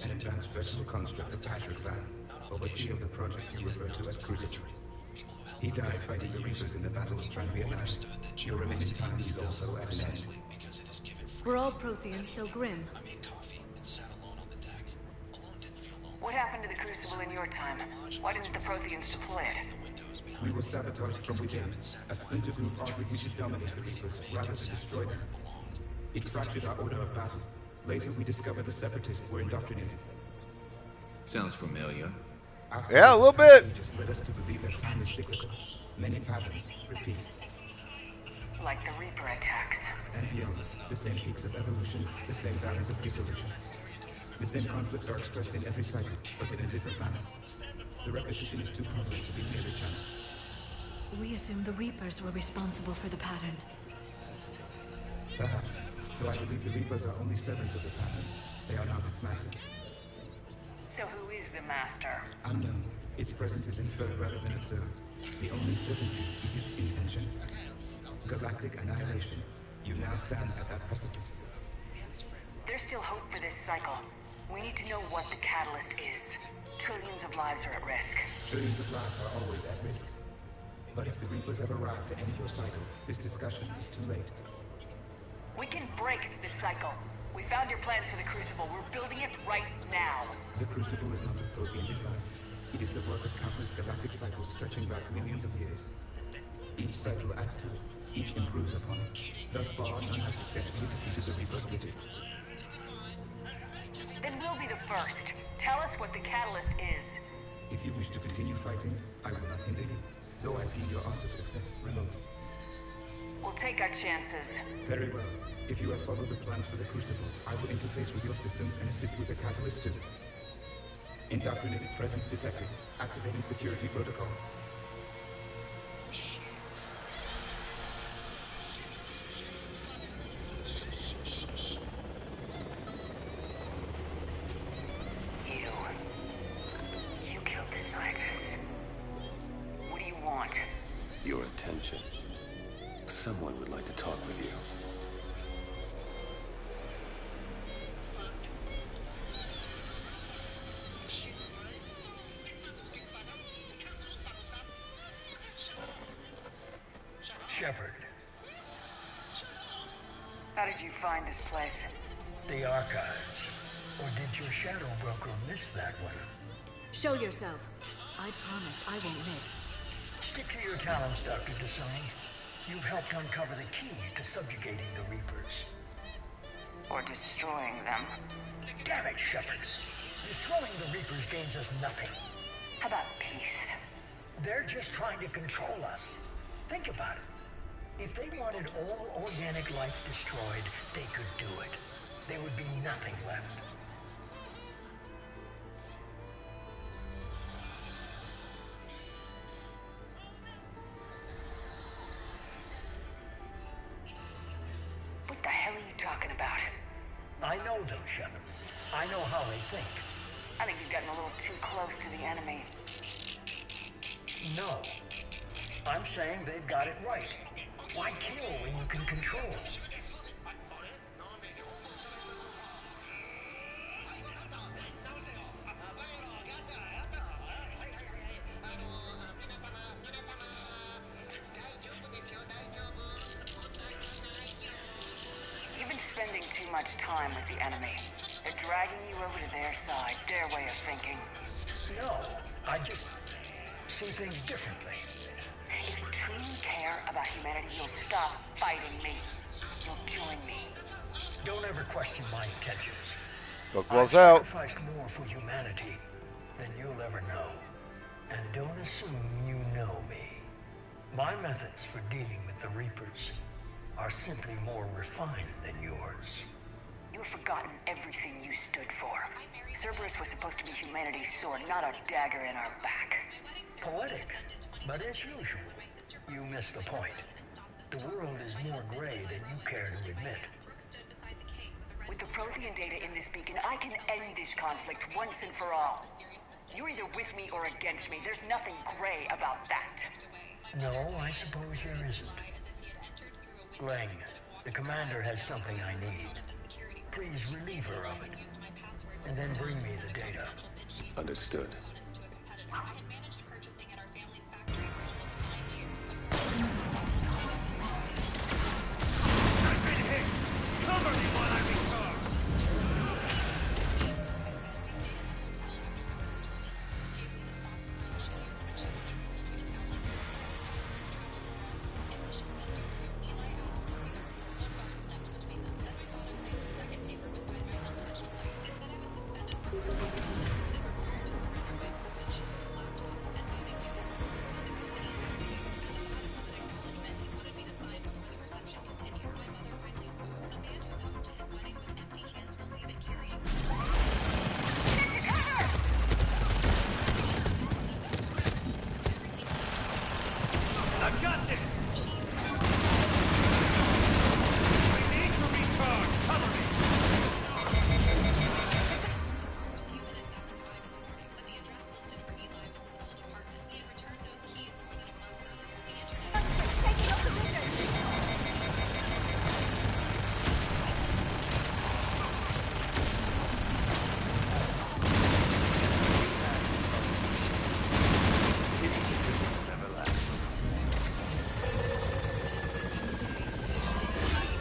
an advanced virtual construct of Patrick Van, overseer of the project you refer to as Crucible. He died fighting the Reapers in the Battle of Trivialize. Your remaining time is also at an end. We're all Protheans, so grim. What happened to the Crucible in your time? Why didn't the Protheans deploy it? We were sabotaged from within. A splinter group argued we should dominate the Reapers rather than destroy them. It fractured our order of battle. Later, we discovered the Separatists were indoctrinated. Sounds familiar. Yeah, a little bit. Just led us to believe that time is cyclical. Many patterns repeat. Like the Reaper attacks. And beyond, the same peaks of evolution, the same valleys of dissolution. The same conflicts are expressed in every cycle, but in a different manner. The repetition is too prevalent to be merely chance. We assumed the Reapers were responsible for the pattern. Perhaps, though I believe the Reapers are only servants of the pattern. They are not its master. So who is the master? Unknown. Its presence is inferred rather than observed. The only certainty is its intention. Galactic annihilation. You now stand at that precipice. There's still hope for this cycle. We need to know what the catalyst is. Trillions of lives are at risk. Trillions of lives are always at risk. But if the Reapers have arrived to end your cycle, this discussion is too late. We can break this cycle. We found your plans for the Crucible. We're building it right now. The Crucible is not a Prothean design. It is the work of countless galactic cycles stretching back millions of years. Each cycle adds to it. Each improves upon it. Thus far, none have successfully defeated the Reapers with it. Then we'll be the first. Tell us what the catalyst is. If you wish to continue fighting, I will not hinder you, though I deem your odds of success remote. We'll take our chances. Very well. If you have followed the plans for the Crucible, I will interface with your systems and assist with the catalyst too. Indoctrinated presence detected. Activating security protocol. You killed the scientists. What do you want? Your attention. Someone would like to talk with you. Shepard. How did you find this place? The archives. Or did your shadow broker miss that one? Show yourself. I promise I won't miss. Stick to your talents, Dr. Desai. You've helped uncover the key to subjugating the Reapers. Or destroying them. Damn it, Shepard. Destroying the Reapers gains us nothing. How about peace? They're just trying to control us. Think about it. If they wanted all organic life destroyed, they could do it. There would be nothing left. What the hell are you talking about? I know them, Shepard. I know how they think. I think you've gotten a little too close to the enemy. No. I'm saying they've got it right. Why kill when you can control? You've been spending too much time with the enemy. They're dragging you over to their side, their way of thinking. No, I just see things differently. If you truly care about humanity, you'll stop fighting me. You'll join me. Don't ever question my intentions. Book I've close out. sacrificed more for humanity than you'll ever know. And don't assume you know me. My methods for dealing with the Reapers are simply more refined than yours. You've forgotten everything you stood for. Cerberus was supposed to be humanity's sword, not a dagger in our back. Poetic, but as usual, you miss the point. The world is more gray than you care to admit. With the Prothean data in this beacon, I can end this conflict once and for all. You're either with me or against me. There's nothing gray about that. No, I suppose there isn't. Lang, the commander has something I need. Please relieve her of it. And then bring me the data. Understood. Cover me while I recharge! I've got this! We need to recharge! Cover me!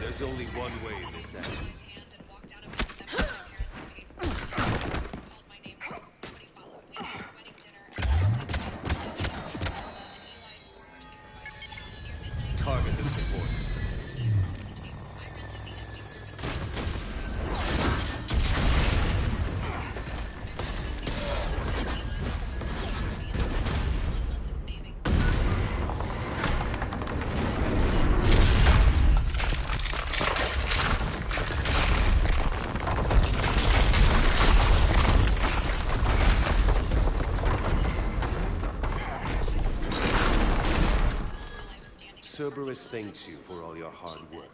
There's only one way this ends. Target the supports. Cerberus thanks you for all your hard work.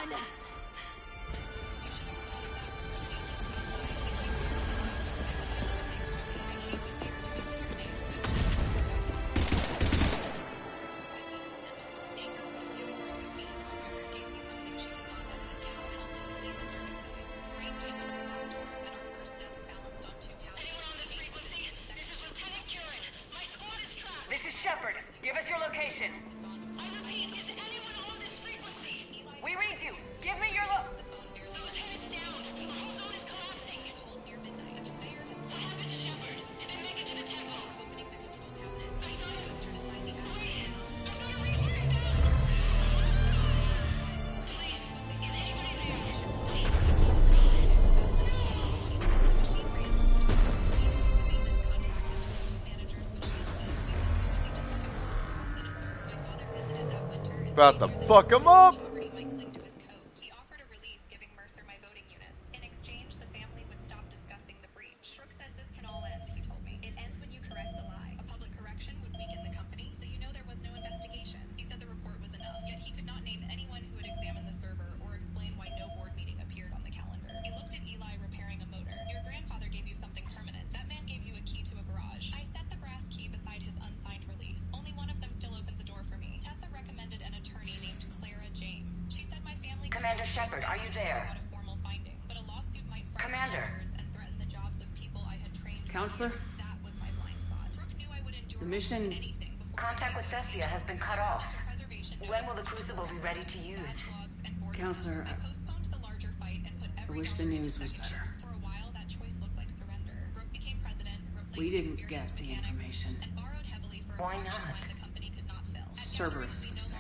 done! This is Shepard. Give us your location. I repeat, is anyone on this frequency? We read you. Give me your The lieutenant's down. The whole zone is collapsing. What happened to Shepard? Did they make it to the temple? I saw him. Wait, I've got a Reaper inbound. Please, is anybody there? About to fuck him up. He offered a release giving Mercer my voting units. In exchange, the family would stop discussing the breach. Brooke says this can all end, he told me. It ends when you correct the lie. A public correction would weaken the company, so you know there was no investigation. He said the report was enough, yet he could not name anyone who had examined the server or explain why no board meeting appeared on the calendar. He looked at Eli repairing a motor. Your grandfather gave you something permanent. That man gave you a key to a garage. I set the brass key beside his unsigned release. Only one of them still opens a door for me. Tessa recommended an attorney named Clara James. She said my family Commander Shepard, are you there? without a formal finding, but a lawsuit might Commander. and threaten the jobs of people I had trained. Counselor? That was my blind spot. Brooke knew I would endure The mission... Contact with Thessia has been cut off. When will the Crucible be ready to use? Counselor, I wish the news was better. For a while, that choice looked like surrender. Brooke became president, We didn't get the information. borrowed heavily for Why a not? project the company could not fill. Cerberus was there.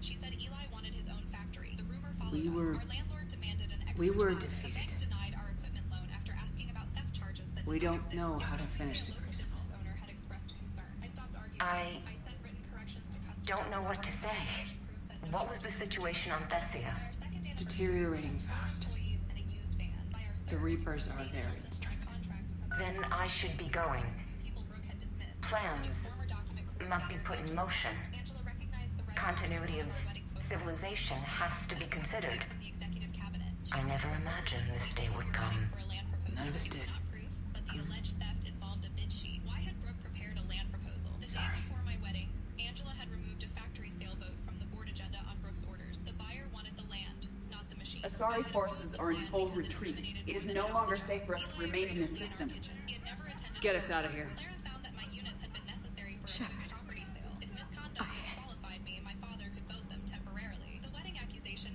She said Eli wanted his own factory. The rumor followed We us. were... Our landlord demanded an We extra were job. The defeated. bank denied our equipment loan after asking about theft charges that We did not don't exist. know how to finish the Crucible. Owner had expressed concern. I stopped arguing. I sent written corrections to customers. don't know what to say. What was the situation on Thessia? Deteriorating fast. The Reapers are there in strength. Then I should be going. Plans must be put in motion. Continuity of civilization has to be considered. I never imagined this day would come. None of us did. But the alleged theft involved a bid sheet. Why had Brooke prepared a land proposal? The day before my wedding, Angela had removed a factory sale vote from the board agenda on Brooke's orders. The buyer wanted the land, not the machine. Asari forces are in full retreat. It is no longer safe for us to remain in this system. Get us out of here. Shepard.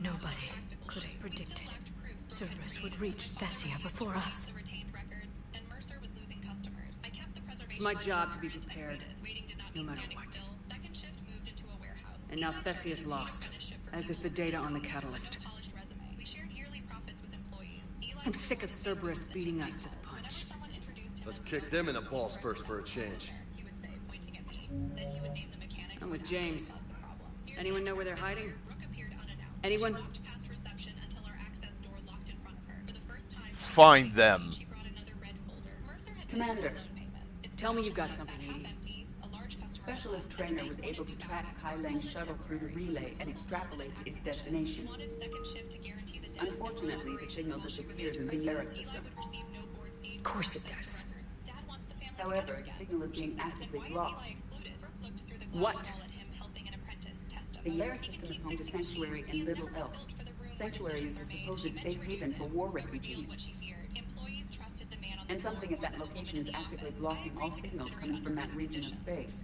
Nobody could have predicted Cerberus would reach Thessia before us. It's my job to be prepared, no matter what. And now Thessia's lost, as is the data on the catalyst. I'm sick of Cerberus beating us to the punch. Let's kick them in the balls first for a change. I'm with James. Anyone know where they're hiding? Anyone? Find them. Commander, Tell me you've got something, Edie. Specialist Trainer was able to track Kai Lang's shuttle through the relay and extrapolate its destination. Unfortunately, the signal disappears in the Yara system. Of course it does. However, the signal is being actively blocked. What? The Yara system is home to Sanctuary and Little Elf. Sanctuary is a supposed safe haven for war refugees. And something at that location is actively blocking all signals coming from that region of space.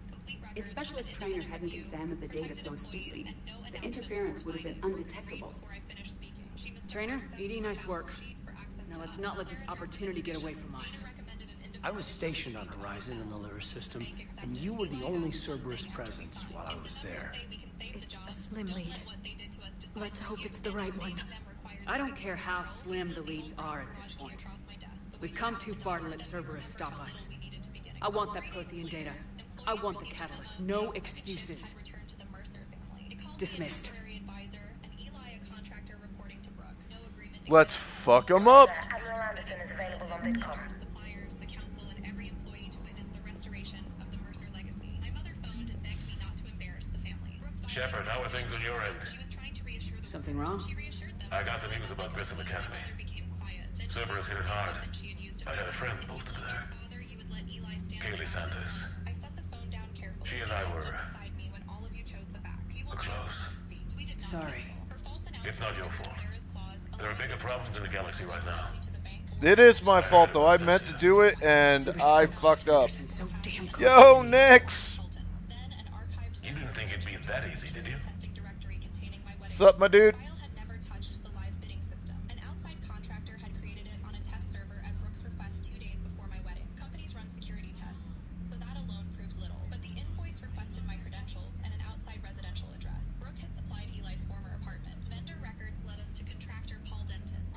If Specialist Trainer hadn't examined the data so astutely, the interference would have been undetectable. Trainer, Edie, nice work. Now let's not let this opportunity get away from us. I was stationed on Horizon in the Lyra system, and you were the only Cerberus presence while I was there. It's a slim lead. Let's hope it's the right one. I don't care how slim the leads are at this point. We've come too far to let Cerberus stop us. I want that Prothean data. I want the catalyst. No excuses. Dismissed. Let's fuck them up. Admiral Anderson is available on VidCom. Shepard, how are things on your end? Something wrong? I got the news about Grissom Academy. Cerberus hit it hard. I had a friend posted there. Kaylee Sanders. She and I were close. Sorry. It's not your fault. There are bigger problems in the galaxy right now. It is my fault, though. I meant to do it, and I fucked up. Yo, Nix! You didn't think it'd be that easy, did you? Sup, my dude?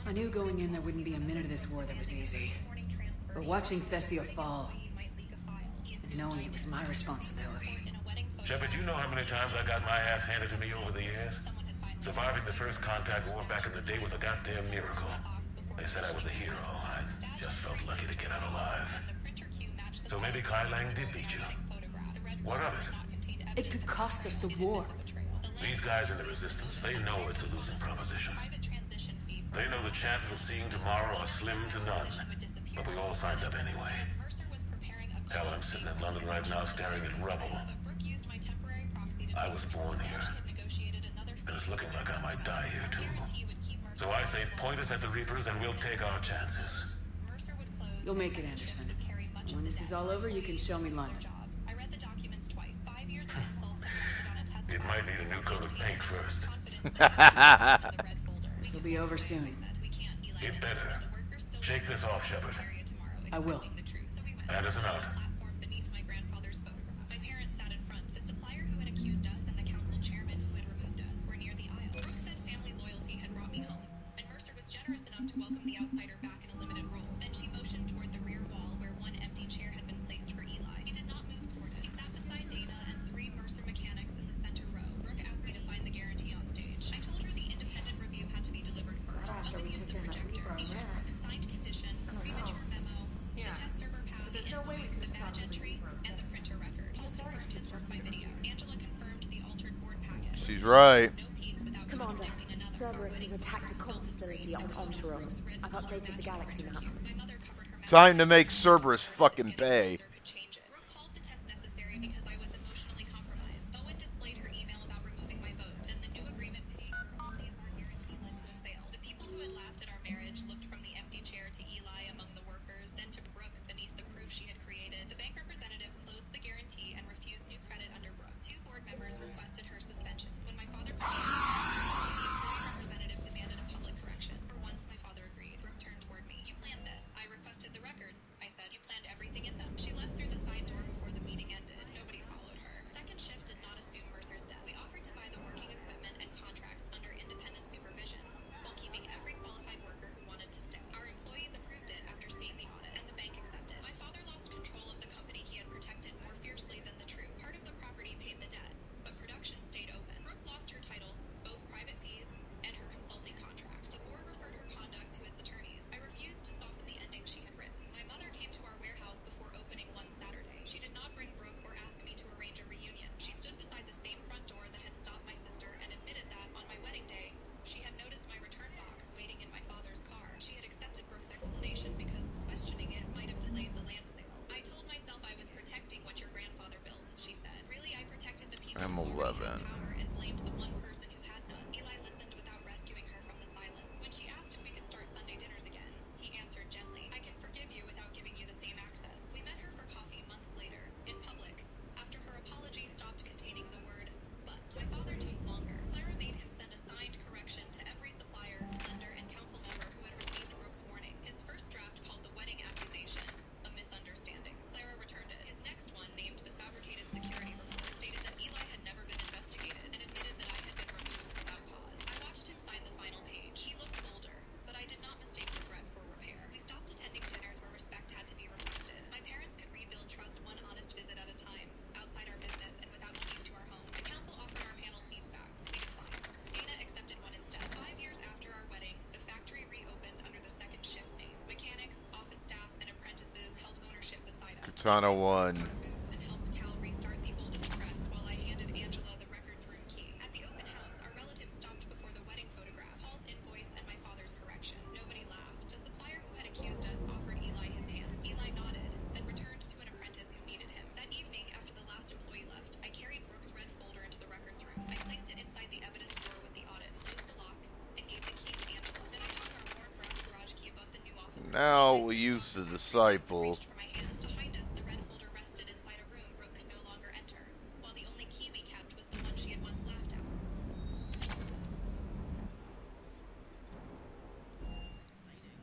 I knew going in there wouldn't be a minute of this war that was easy. But watching Thessia fall, and knowing it was my responsibility. Shepard, you know how many times I got my ass handed to me over the years? Surviving the first contact war back in the day was a goddamn miracle. They said I was a hero. I just felt lucky to get out alive. So maybe Kai Lang did beat you. What of it? It could cost us the war. These guys in the Resistance, they know it's a losing proposition. They know the chances of seeing tomorrow are slim to none. But we all signed up anyway. Hell, I'm sitting in London right now staring at rubble. I was born here. And it's looking like I might die here too. So I say point us at the Reapers and we'll take our chances. You'll make it, Anderson. When this is all over, you can show me London. It might need a new coat of paint first. This will be over soon. It better. Shake this off, Shepard. I will. Anderson out. To welcome the outsider back in a limited role. Then she motioned toward the rear wall where one empty chair had been placed for Eli. He did not move toward it. He sat beside Dana and 3 Mercer mechanics in the center row. Brooke asked me to sign the guarantee on stage. I told her the independent review had to be delivered first. Someone used the projector. He showed Brooke signed condition, premature memo, the test server path, the invoice, the badge entry, and the printer record. Paul confirmed his work by video. Angela confirmed the altered board package. She's right. Commander, Cerberus has attacked a coal facility on Ontario. I've updated the galaxy map. Time to make Cerberus fucking pay. I'm 11. Katana 1. Now we use the disciple. From my hand. Behind us, the red folder rested inside a room Brooke could no longer enter, while the only key we kept was the one she had once laughed at.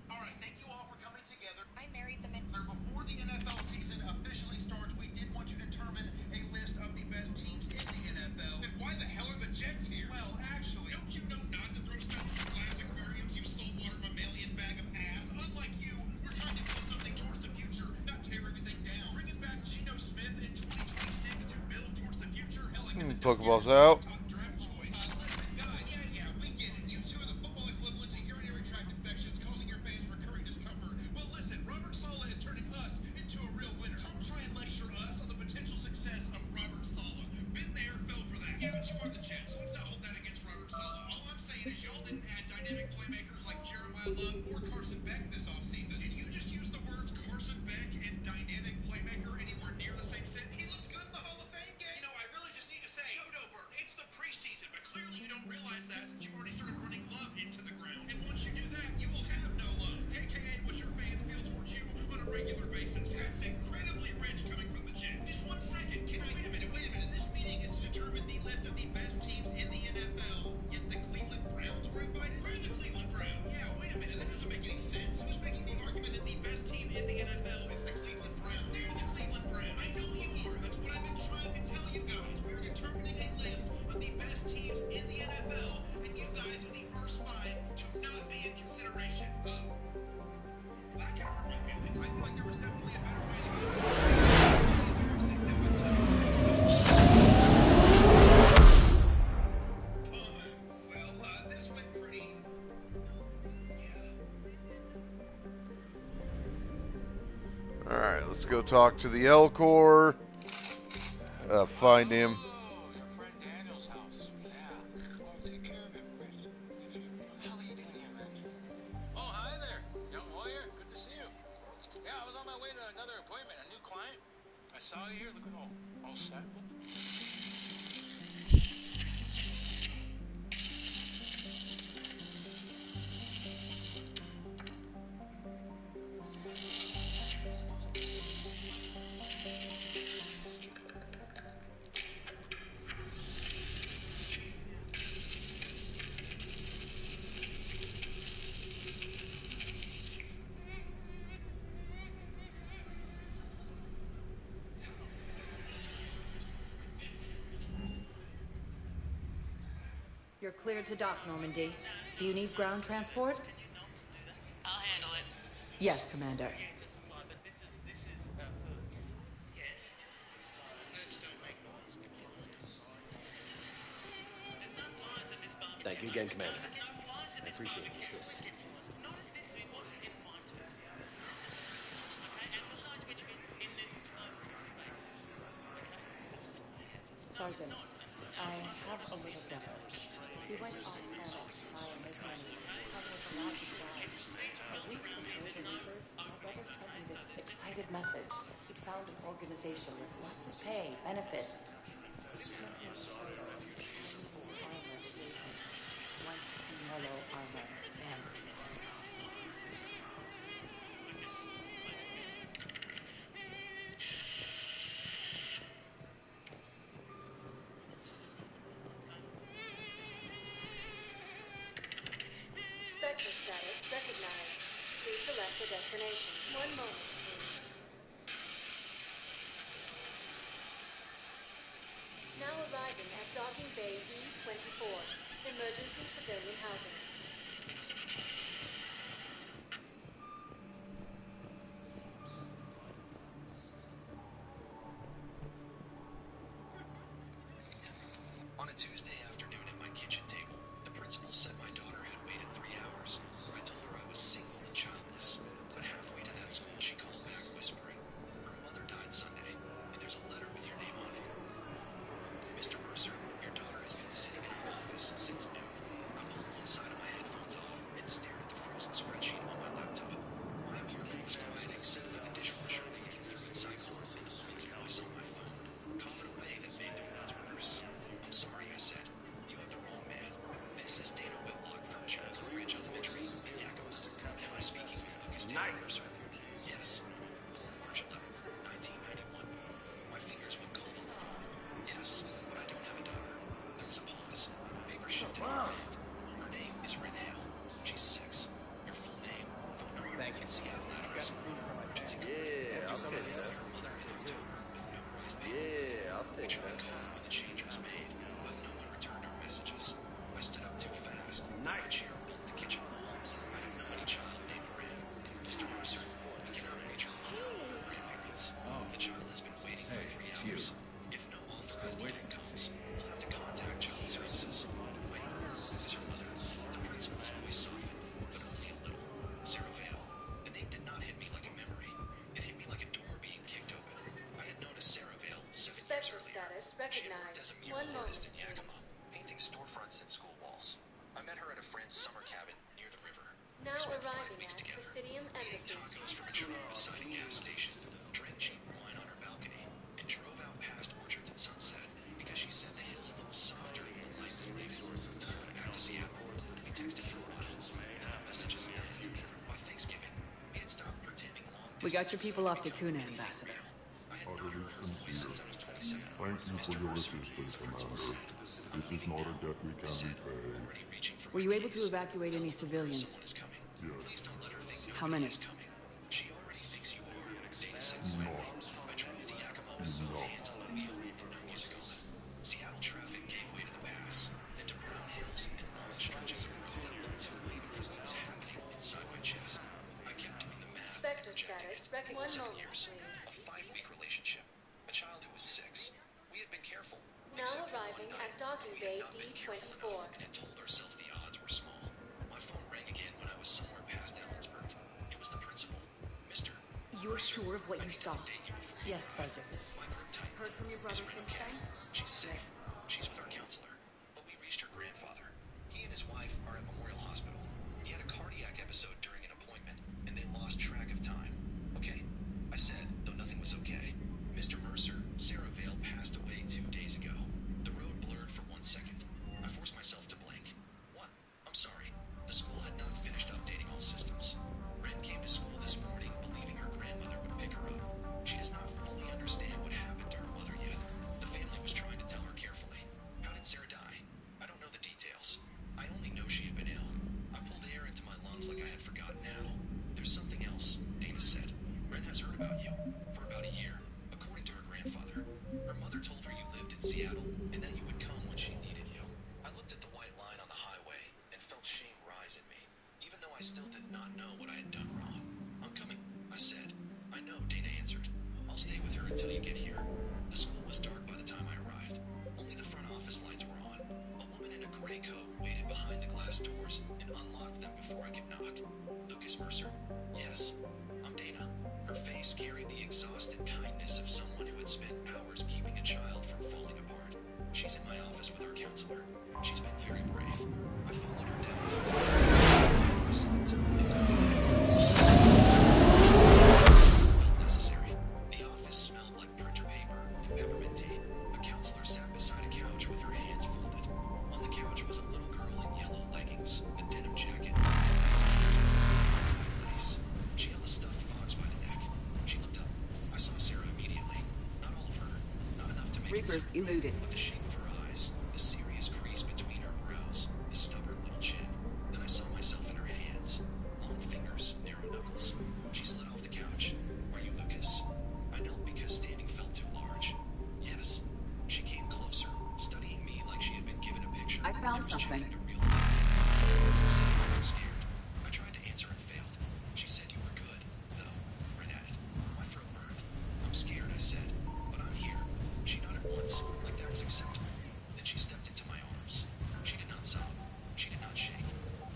Alright, thank you all for coming together. I married the man. Before the NFL season officially starts, we did want you to determine a list of the best teams in the NFL. And why the hell are the Jets here? Well, actually, don't you know not to throw stones at glass aquariums, you saltwater mammalian bag of ass? Unlike you, we're trying to build something towards the future, not tear everything down. Bringing back Geno Smith in 2026 to build towards the future. Hell, Pokeballs out. draft choice. Listen, guys, yeah, we get it. You two are the football equivalent to urinary tract infections, causing your fans recurring discomfort. Well, listen, Robert Saleh is turning us into a real winner. Don't try and lecture us on the potential success of Robert Saleh. Been there, fell for that. Yeah, but you are the Jets, so let's not hold that against Robert Saleh. All I'm saying is y'all didn't add dynamic playmakers like Jeremiah Love or Carson Beck this offseason. Did you just use the words Carson Beck and dynamic playmaker anywhere near the same sentence? He looked good in the Hall of Fame game. You know, I really just need to say, Dodo Bird, it's the preseason, but clearly you don't realize that since you've already started running Love into the ground. And once you do that, you will have no love, aka what your fans feel towards you on a regular basis. That's incredibly rich coming from the Jets. Just 1 second. Wait a minute. This meeting is to determine the list of the best teams in the NFL. Yet the Cleveland Browns were invited? Where are the Cleveland Browns? Yeah, wait a minute. That doesn't make any sense. Who's making the argument that the best team in the NFL is the Cleveland Browns? They're the Cleveland Browns. I know you are. That's what I've been trying to tell you guys. We're determining a list of the best teams in the NFL, and you guys are the first 5 to not be in consideration. That can hurt my feelings. I feel like there was definitely a better way to go. This went pretty. Alright, let's go talk to the Elcor. Find him. Your friend Daniel's house. Yeah. I'll take care of him, Chris. What the hell are you doing here, man? Oh, hi there, young warrior. Good to see you. Yeah, I was on my way to another appointment, a new client. I saw you here looking all set. You're cleared to dock, Normandy. Do you need ground transport? I'll handle it. Yes, Commander. Thank you again, Commander. I appreciate the assist. Sergeant, I have a little brother. He went off-planet to try and make money. That was allowed to drive. A week before the Reapers, my brother sent me this excited message. He'd found an organization with lots of pay, benefits. White and yellow armor, and Spectre status recognized. Please select the destination. One moment, please. Now arriving at Docking Bay E-24. Emergency civilian housing. On a Tuesday afternoon at my kitchen table, the principal said my daughter had waited 3 hours. I told her I was single and childless, but halfway to that school she called back whispering, her mother died Sunday, and there's a letter with your name on it. Mr. Mercer, your daughter has been sitting in her office since noon. I pulled one side of my headphones off and stared at the frozen spreadsheet on my laptop. My apartment was quiet except for the dishwasher clicking through its cycle and the woman's voice on my phone, comment a way that made the words worse. I'm sorry, I said. Wow. Her name is Renee. She's 6. Your full name, phone number, Thank you. and Seattle Got address. some food from my bag. Yeah, I'll take that. Her mother in October with no rise payment. Yeah, I'll We take tried that. calling when the change was made, but no one returned our messages. I stood up too fast. My chair bumped the kitchen wall. I don't know any child named Lorraine. Mr. Mercer, we cannot reach her mother or her grandparents. The child has been waiting for 3 hours. If no authorized adult comes, we'll have to contact Child Services. Wait, is her mother? The principal's voice softened, but only a little. Sarah Vale. The name did not hit me like a memory. It hit me like a door being kicked open. I had noticed Sarah Vale 7 years Special earlier. status She had recognized. worked as a One mural artist moment, in Yakima, painting storefronts and school walls. I met her at a friend's summer cabin near the river. Now We spent 5 arriving weeks at together. Presidium We ate Embassy. tacos from a truck beside a gas station, drank cheap wine on her balcony, and drove out past orchards at sunset because she said the hills looked softer when the light was leaving. Then I went back to Seattle. We texted for a while. No messages then. By Thanksgiving, we had stopped pretending long We got your people off to Kuna, Ambassador. Utterly sincere. Thank you for your assistance, Commander. This is not a debt we can repay. Were you able to evacuate any civilians? Yes. How many? She already thinks you are. Dana said Not I drove to Yakima with no hands on the wheel and no music on. Seattle traffic gave way to the pass, and to brown hills and long stretches of road that looked too wavy for what was happening inside my chest. I kept doing the math. Spectre status recognized. 7 years. A 5-week relationship. A child who was 6. We had been careful. Now except for arriving one at night docking when we had bay not been careful D24. enough and had told ourselves the odds were small. My phone rang again when I was somewhere past Ellensburg. It was the principal, Mr. You're sure of what you saw? Yes, Sergeant. My throat tightened. Heard from your brother Is Ren since okay? then? She's safe. She's with our counselor. But we reached her grandfather. He and his wife are at Memorial Hospital. He had a cardiac episode during an appointment, and they lost track of time. Okay? I said, though nothing was okay. Mr. Mercer, Sarah Vale passed away 2 days ago. The road blurred for 1 second. I forced myself to blink. What? I'm sorry. The school had not finished updating all systems. Ren came to school this morning believing her grandmother would pick her up. She does not fully understand what happened to her mother yet. The family was trying to tell her carefully. How did Sarah die? I don't know the details. I only know she had been ill. I pulled air into my lungs like I had forgotten how. There's something else, Dana said. Ren has heard about you for about a year, according to her grandfather. Her mother told her you lived in Seattle and that you would come when she needed you. I looked at the white line on the highway and felt shame rise in me, even though I still did not know what I had done wrong. I'm coming, I said. I know, Dana answered. I'll stay with her until you get here. The school was dark by the time I arrived. Only the front office lights were on. A woman in a gray coat waited behind the glass doors and unlocked them before I could knock. Lucas Mercer? Yes. I'm Dana. Her face carried the exhausted kindness of someone who had spent hours keeping a child from falling apart. She's in my office with our counselor. She's been very brave. I followed her down. Necessary. The office smelled like printer paper and peppermint tea. A counselor sat beside a couch with her hands folded. On the couch was a little girl in yellow leggings, a denim jacket, She held a stuffed fox by the neck. She looked up. I saw Sarah immediately. Not all of her. Not enough to make Reapers it eluded. but the shape of her eyes, the serious crease between her brows, the stubborn little chin. Then I saw myself in her hands. Long fingers, narrow knuckles. She slid off the couch. Are you Lucas? I knelt because standing felt too large. Yes. She came closer, studying me like she had been given a picture. I found something. I'm scared. I tried to answer and failed. She said you were good, though. Ren added. My throat burned. I'm scared, I said. But I'm here. She nodded once, like that was acceptable. Then she stepped into my arms. She did not sob. She did not shake.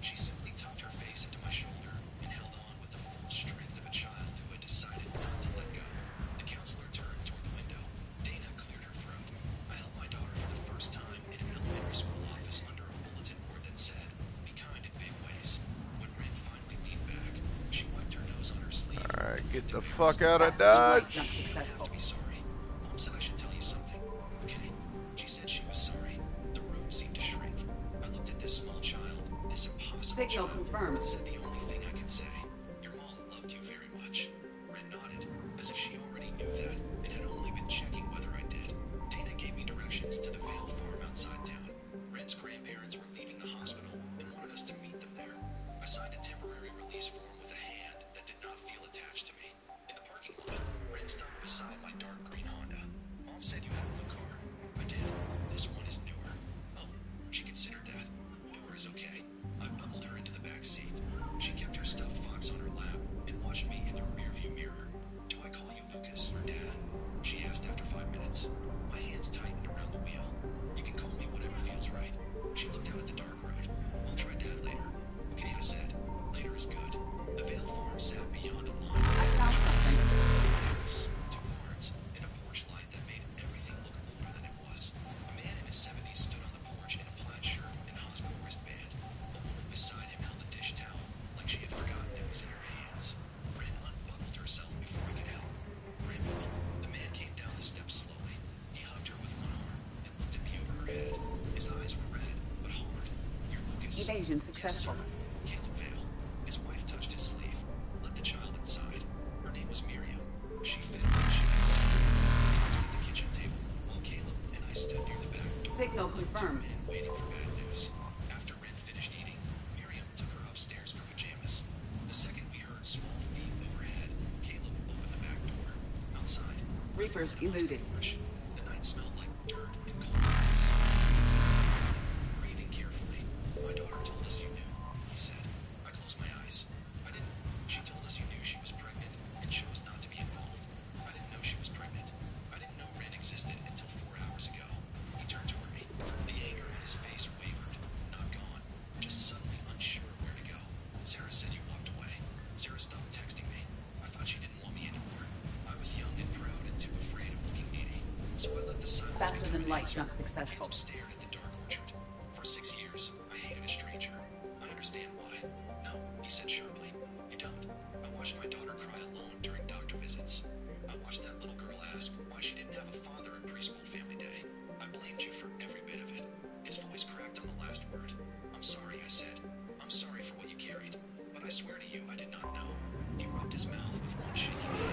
She simply tucked her face into my shoulder and held on with the full strength of a child who had decided not to let go. The counselor turned toward the window. Dana cleared her throat. I held my daughter for the first time in an elementary school office under a bulletin board that said, "Be kind in big ways." When Ren finally leaned back, she wiped her nose on her sleeve. Alright, get the fuck out of Dodge. To be sorry. Mom said I should tell you something. Okay? She said she was sorry. The room seemed to shrink. I looked at this small child, this impossible Signal child, confirmed. and said the only thing I could say. Your mom loved you very much. Ren nodded, as if she already knew that and had only been checking whether I did. Dana gave me directions to the Vale farm outside town. Ren's grandparents were leaving Evasion successful. Caleb Vale. His wife touched his sleeve, let the child inside. Her name was Miriam. She fed him what she was at the kitchen table while Caleb and I stood near the back door. Signal confirmed. Waiting for bad news. After Ren finished eating, Miriam took her upstairs for pajamas. The second we heard small feet overhead, Caleb opened the back door. Outside, Reapers eluded. the night smelled like dirt and cold ice. Breathing carefully. My daughter told us you knew, he said. I closed my eyes. I didn't. She told us you knew she was pregnant and chose not to be involved. I didn't know she was pregnant. I didn't know Ren existed until 4 hours ago. He turned toward me. The anger in his face wavered. Not gone. Just suddenly unsure of where to go. Sarah said you walked away. Sarah stopped texting me. I thought she didn't want me anymore. I was young and proud and too afraid of looking needy. So I let the silence Faster than light jump Caleb successful. stared at the dark orchard. For 6 years, I hated a stranger. I understand why. No, he said sharply. You don't. I watched my daughter cry alone during doctor visits. I watched that little girl ask why she didn't have a father at preschool family day. I blamed you for every bit of it. His voice cracked on the last word. I'm sorry, I said. I'm sorry for what you carried. But I swear to you, I did not know. He rubbed his mouth with one shaky hand.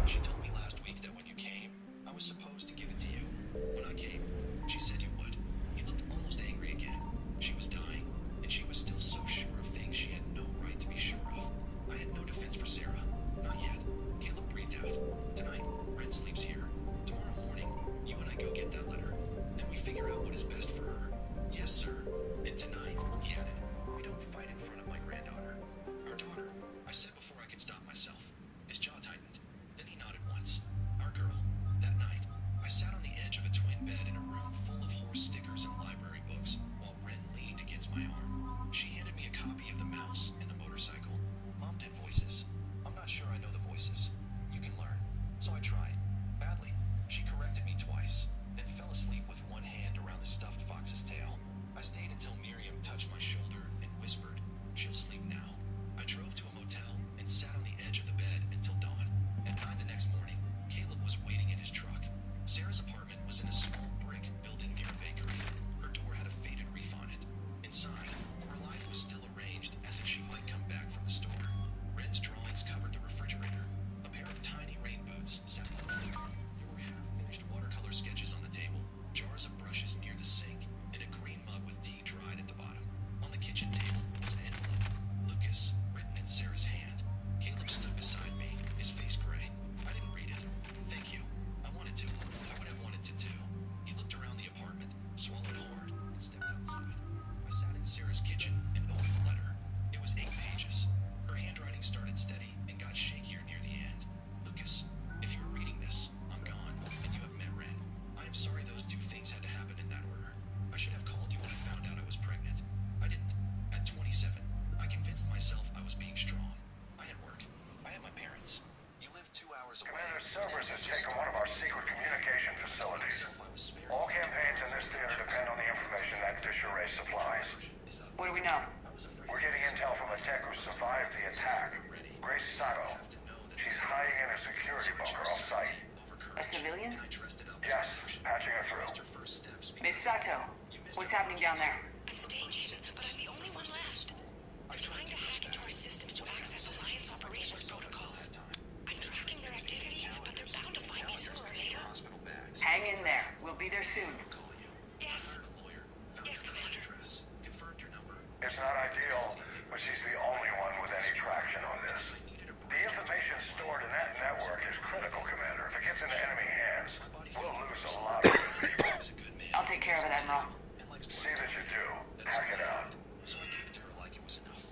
She told me last week that when you came, I was supposed to give it to you. When I came, she said you would. You looked almost angry again. She was dying, and she was still so sure of things she had no right to be sure of. I had no defense for Sarah. Not yet. Caleb breathed out. Tonight, Ren sleeps here. Tomorrow morning, you and I go get that letter. Then we figure out what is best for her. Yes, sir. And tonight, he added, we don't fight in front of my granddaughter. Our daughter, I said before I could stop myself. His jaw tightened. Then he nodded once. Our girl. That night, I sat on the edge of a twin bed in a room full of horse stickers and library books while Ren leaned against my arm. She handed me a copy of The Mouse and the Motorcycle. Mom did voices. I'm not sure I know the voices. You can learn. So I tried. Badly. She corrected me twice, then fell asleep with one hand around the stuffed fox's tail. I stayed until Miriam touched my shoulder and whispered, she'll sleep now. I drove to a motel and sat on the edge of the bed until dawn. At 9 the next morning, Caleb was waiting in his truck. Sarah's apartment was in a small brick building near a bakery. Her door had a faded reef on it. Inside, her life was still arranged as if she might come back from the store. Ren's drawings covered the refrigerator. A pair of tiny rain boots sat on the floor. There were half-finished watercolor sketches on the table, jars of brushes near the sink, and a green mug with tea dried at the bottom. On the kitchen table was an envelope. Lucas, written in Sarah's hand. Caleb stood beside me, his face gray. I didn't read it. Thank you. I wanted to. I would have wanted to too. He looked around the apartment, swallowed hard, and stepped outside. I sat in Sarah's kitchen and opened the letter. It was 8 pages. Her handwriting started steady and got shakier near the end. Lucas, if you were reading this, I'm gone, and you have met Ren. I am sorry those 2 things had to happen in that order. I should have called you when I found out I was pregnant. I didn't. At 27, I convinced myself I was being strong. I had work. I had my parents. You live 2 hours away. Commander Cerberus has taken one of our secret communication facilities. All campaigns in this theater depend on the information that dish array supplies. What do we know? We're getting intel from a tech who survived the attack. Grace Sato. She's hiding in a security bunker off-site. A civilian? Yes, patching her through. Miss Sato, what's happening down there? I'm staying in, but I'm the only one left. They're trying to hack into our systems to access Alliance operations protocols. I'm tracking their activity, but they're bound to find me sooner or later. Hang in there. We'll be there soon. Yes. Yes, Commander. It's not ideal, but she's the only one with any traction on this. The information stored in that network is critical, Commander. If it gets into enemy hands, we'll lose a lot of good people. I'll take care of it, Admiral. See that you do. Hack it out. So I gave it to her like it was enough.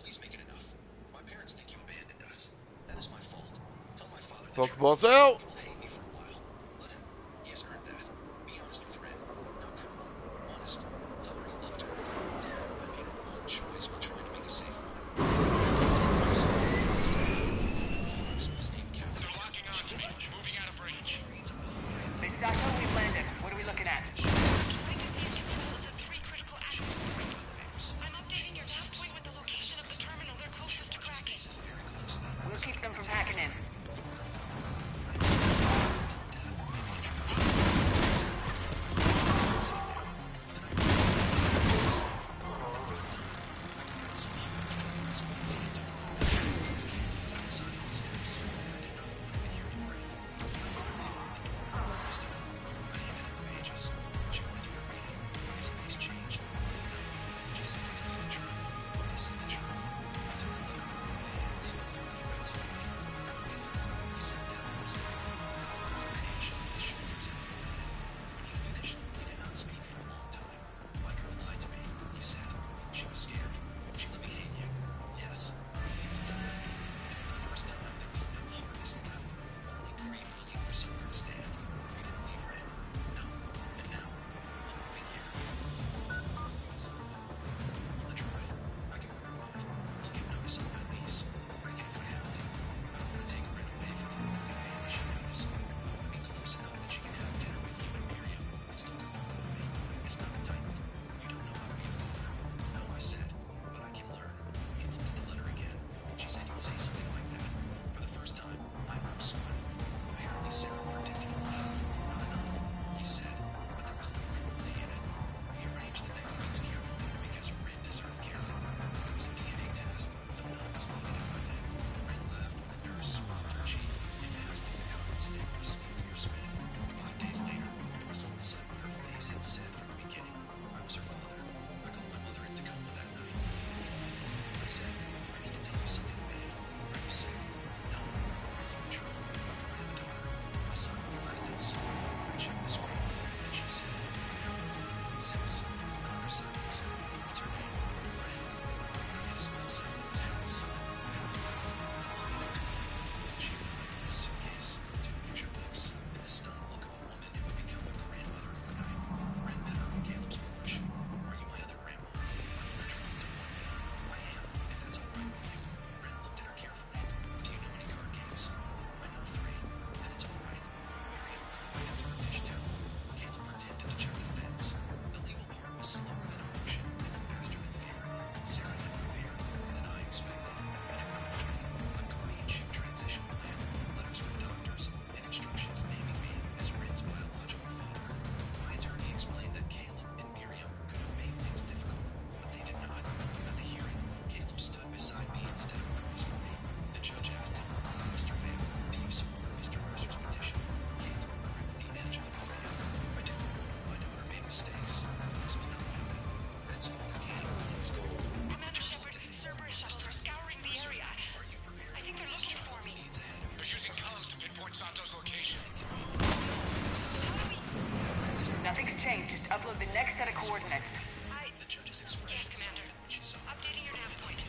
Please make it enough. My parents think you abandoned us. That is my fault. Tell my father that Pokeballs out. he will hate me for a while. Let him. He has earned that. Be honest with Ren. Not cruel. Honest. Tell her you loved her. Dad, I made a wrong choice. We're trying to make a safe one. They're locking onto me. Moving out of range. Miss Sato, we've landed. What are we looking at? Trying to seize control of the 3 critical access points. I'm updating your nav point with the location of the terminal they're closest to cracking. We'll keep them from hacking in. location. Nothing's changed. Just upload the next set of coordinates. Yes, Commander. Updating your nav point.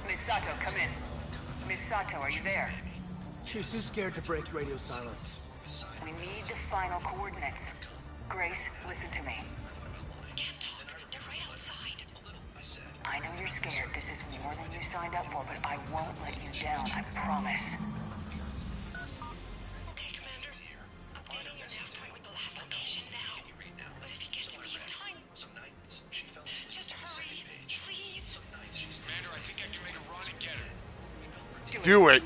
Miss Sato, come in. Miss Sato, are you there? She's too scared to break radio silence. We need the final coordinates. Grace, listen to me. Can't talk. They're right outside. I know you're scared. This is more than you signed up for, but I won't let you down, I promise. Okay, Commander. Updating your nav point with the last location now. But if you get to me in time... Just hurry, please. Commander, I think I can make a run and get her. Do it.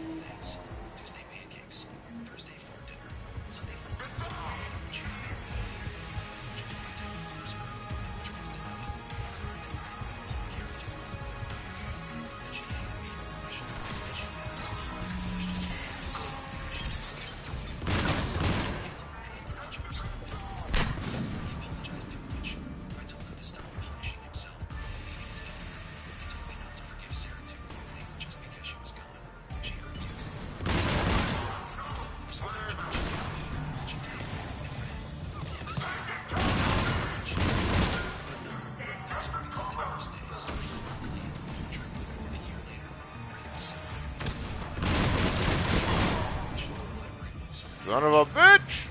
Son of a bitch!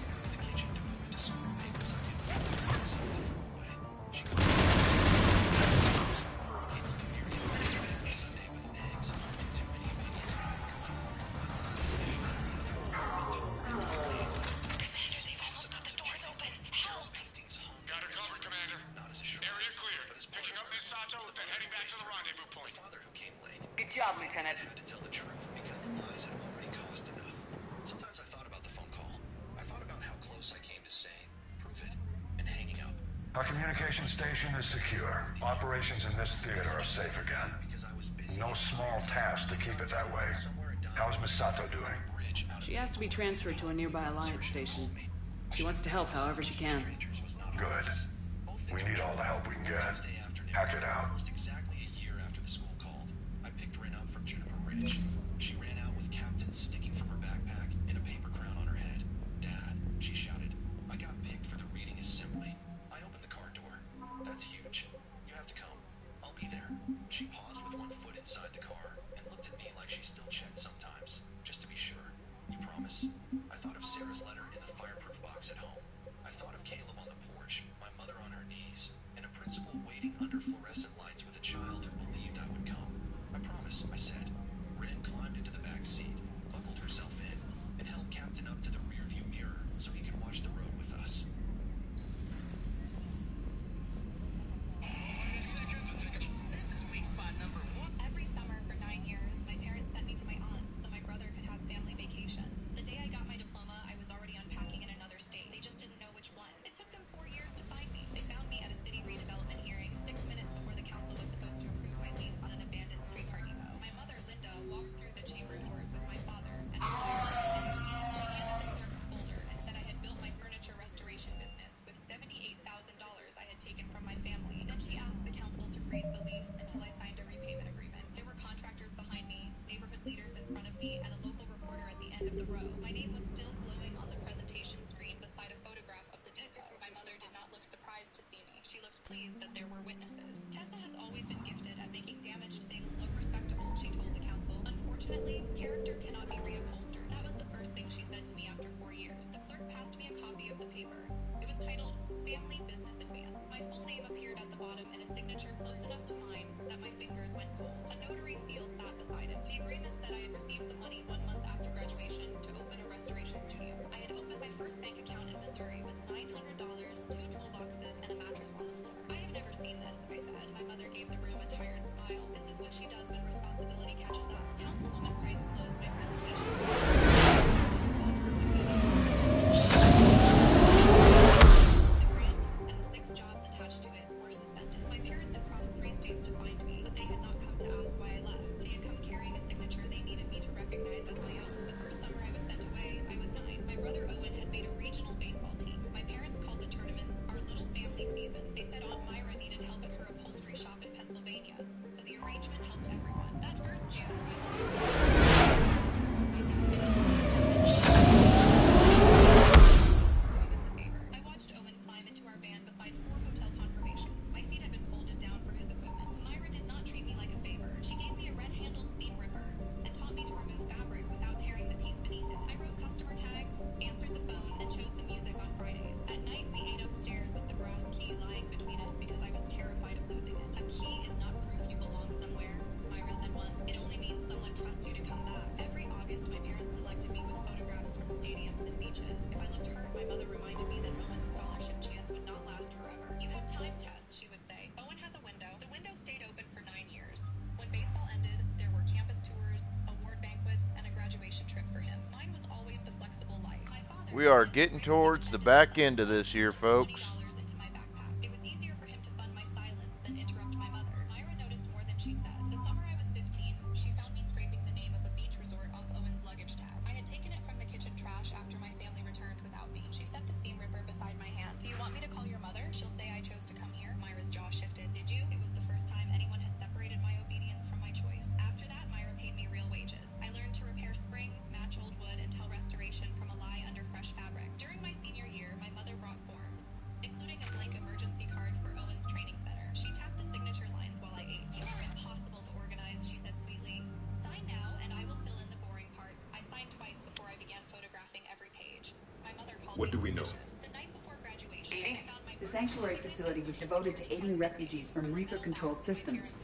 Got her covered, Commander. Area clear. Picking up Miss Sato, then heading back to the rendezvous point. Good job, Lieutenant. Sometimes I thought about the phone call. I thought about how close I came to saying, prove it, and hanging up. Our communication station is secure. Operations in this theater are safe again. No small task to keep it that way. How's Miss Sato doing? She has to be transferred to a nearby Alliance station. She wants to help however she can. Good. We need all the help we can get. Hack it out. Almost exactly a year after the school called, I picked Rin up from Juniper Ridge. She ran out with captains sticking from her backpack and a paper crown on her head. Dad, she shouted, I got picked for the reading assembly. I opened the car door. That's huge. You have to come. I'll be there. She paused with one foot inside the car and looked at me like she still checked sometimes, just to be sure. You promise? I thought of Sarah's letter in the fireproof box at home. I thought of Caleb on the porch, my mother on her knees, and a principal waiting under fluorescent lights with a child who believed I would come. I promise, I said. Rin climbed into the back seat, buckled herself in, and held Captain up to the rearview mirror so he could watch the road with us. Every summer for 9 years, my parents sent me to my aunt's so my brother could have family vacations. The day I got my diploma, I was already unpacking in another state. They just didn't know which one. It took them 4 years to find me. They found me at a city redevelopment hearing 6 minutes before the council was supposed to approve my lease on an abandoned streetcar depot. My mother, Linda, walked through the chamber doors with my father, and she handed me the clerk a folder and said I had built my furniture restoration business with $78,000 I had taken from my family. Then she asked the council to freeze the lease until I signed a repayment agreement. There were contractors behind me, neighborhood leaders in front of me, and a local reporter at the end of the row. My name was still glowing on the presentation screen beside a photograph of the depot. My mother did not look surprised to see me. She looked pleased that there were witnesses. Tessa has always been gifted at making damaged things look respectable, she told the council. Unfortunately, character cannot be reupholstered. That was the first thing she said to me after 4 years. The clerk passed me a copy of the paper. It was titled Family Business Advance. My full name appeared at the bottom in a signature close enough to mine that my fingers went cold. A notary seal sat beside it. The agreement said I had received the money 1 month after graduation to open a restoration studio. I had opened my first bank account in Missouri with $900, 2 toolboxes, and a mattress on the floor. I have never seen this, I said. My mother gave the room a tired smile. This is what she does when responsibility catches up. Councilwoman Price closed my presentation We are getting towards the back end of this here, folks. into my backpack. It was easier for him to fund my silence than interrupt my mother. Myra noticed more than she said. The summer I was 15, she found me scraping the name of a beach resort off Owen's luggage tag. I had taken it from the kitchen trash after my family returned without me. She set the seam ripper beside my hand. Do you want me to call your mother? She'll say I chose to come here. Myra's jaw shifted. Did you? It was the first time anyone had separated my obedience from my choice. After that, Myra paid me real wages. I learned to repair springs, match old wood, and tell restoration from a lie under fresh fabric. During my senior year, my mother brought forms, including a blank emergency card for Owen's training center. She tapped the signature lines while I ate. You are impossible to organize, she said sweetly. Sign now, and I will fill in the boring parts. I signed twice before I began photographing every page. My mother called What do we know? the night before graduation. I found my The sanctuary facility was devoted to aiding refugees from Reaper-controlled systems.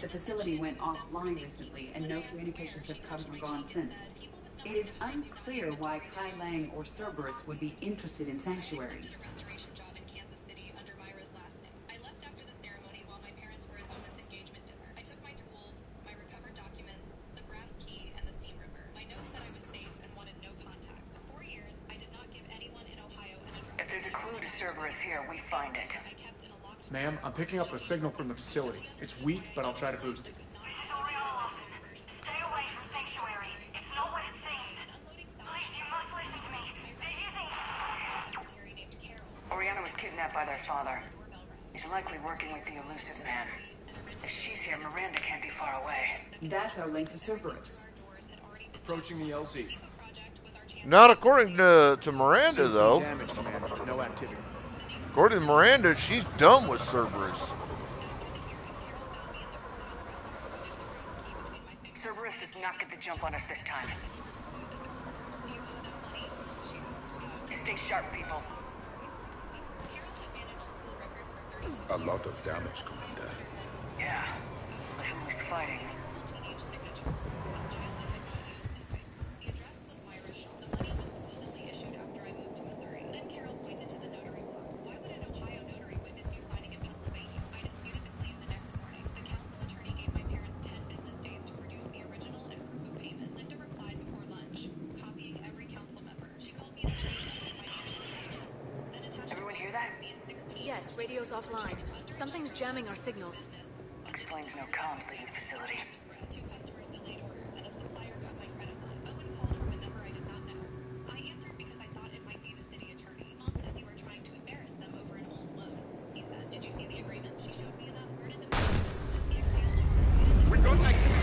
The facility went offline recently, and no communications have come or gone since. It is unclear why Kai Lang or Cerberus would be interested in Sanctuary. restoration job in Kansas City under Myra's last name. I left after the ceremony while my parents were at Owen's engagement dinner. I took my tools, my recovered documents, the brass key, and the seam ripper. My note said I was safe and wanted no contact. For 4 years, I did not give anyone in Ohio an address. If there's a clue to Cerberus here, we find it. Ma'am, I'm picking up a signal from the facility. It's weak, but I'll try to boost it. Oriana was kidnapped by their father. He's likely working with the elusive man. If she's here, Miranda can't be far away. That's our link to Cerberus. Approaching the LZ. Not according to Miranda, Seen some though. damage, Commander, but no activity. According to Miranda, she's done with Cerberus. Cerberus does not get the jump on us this time. Stay sharp, people. A lot of damage, Commander. Yeah, but who was fighting? Yes, radio's offline. Something's jamming our signals. Explains no comms leaving facility. Two customers delayed orders, and a supplier cut my credit line. Owen called from a number I did not know. I answered because I thought it might be the city attorney. Mom says you were trying to embarrass them over an old loan. He said, "Did you see the agreement?" She showed me enough. Where did the We got activity!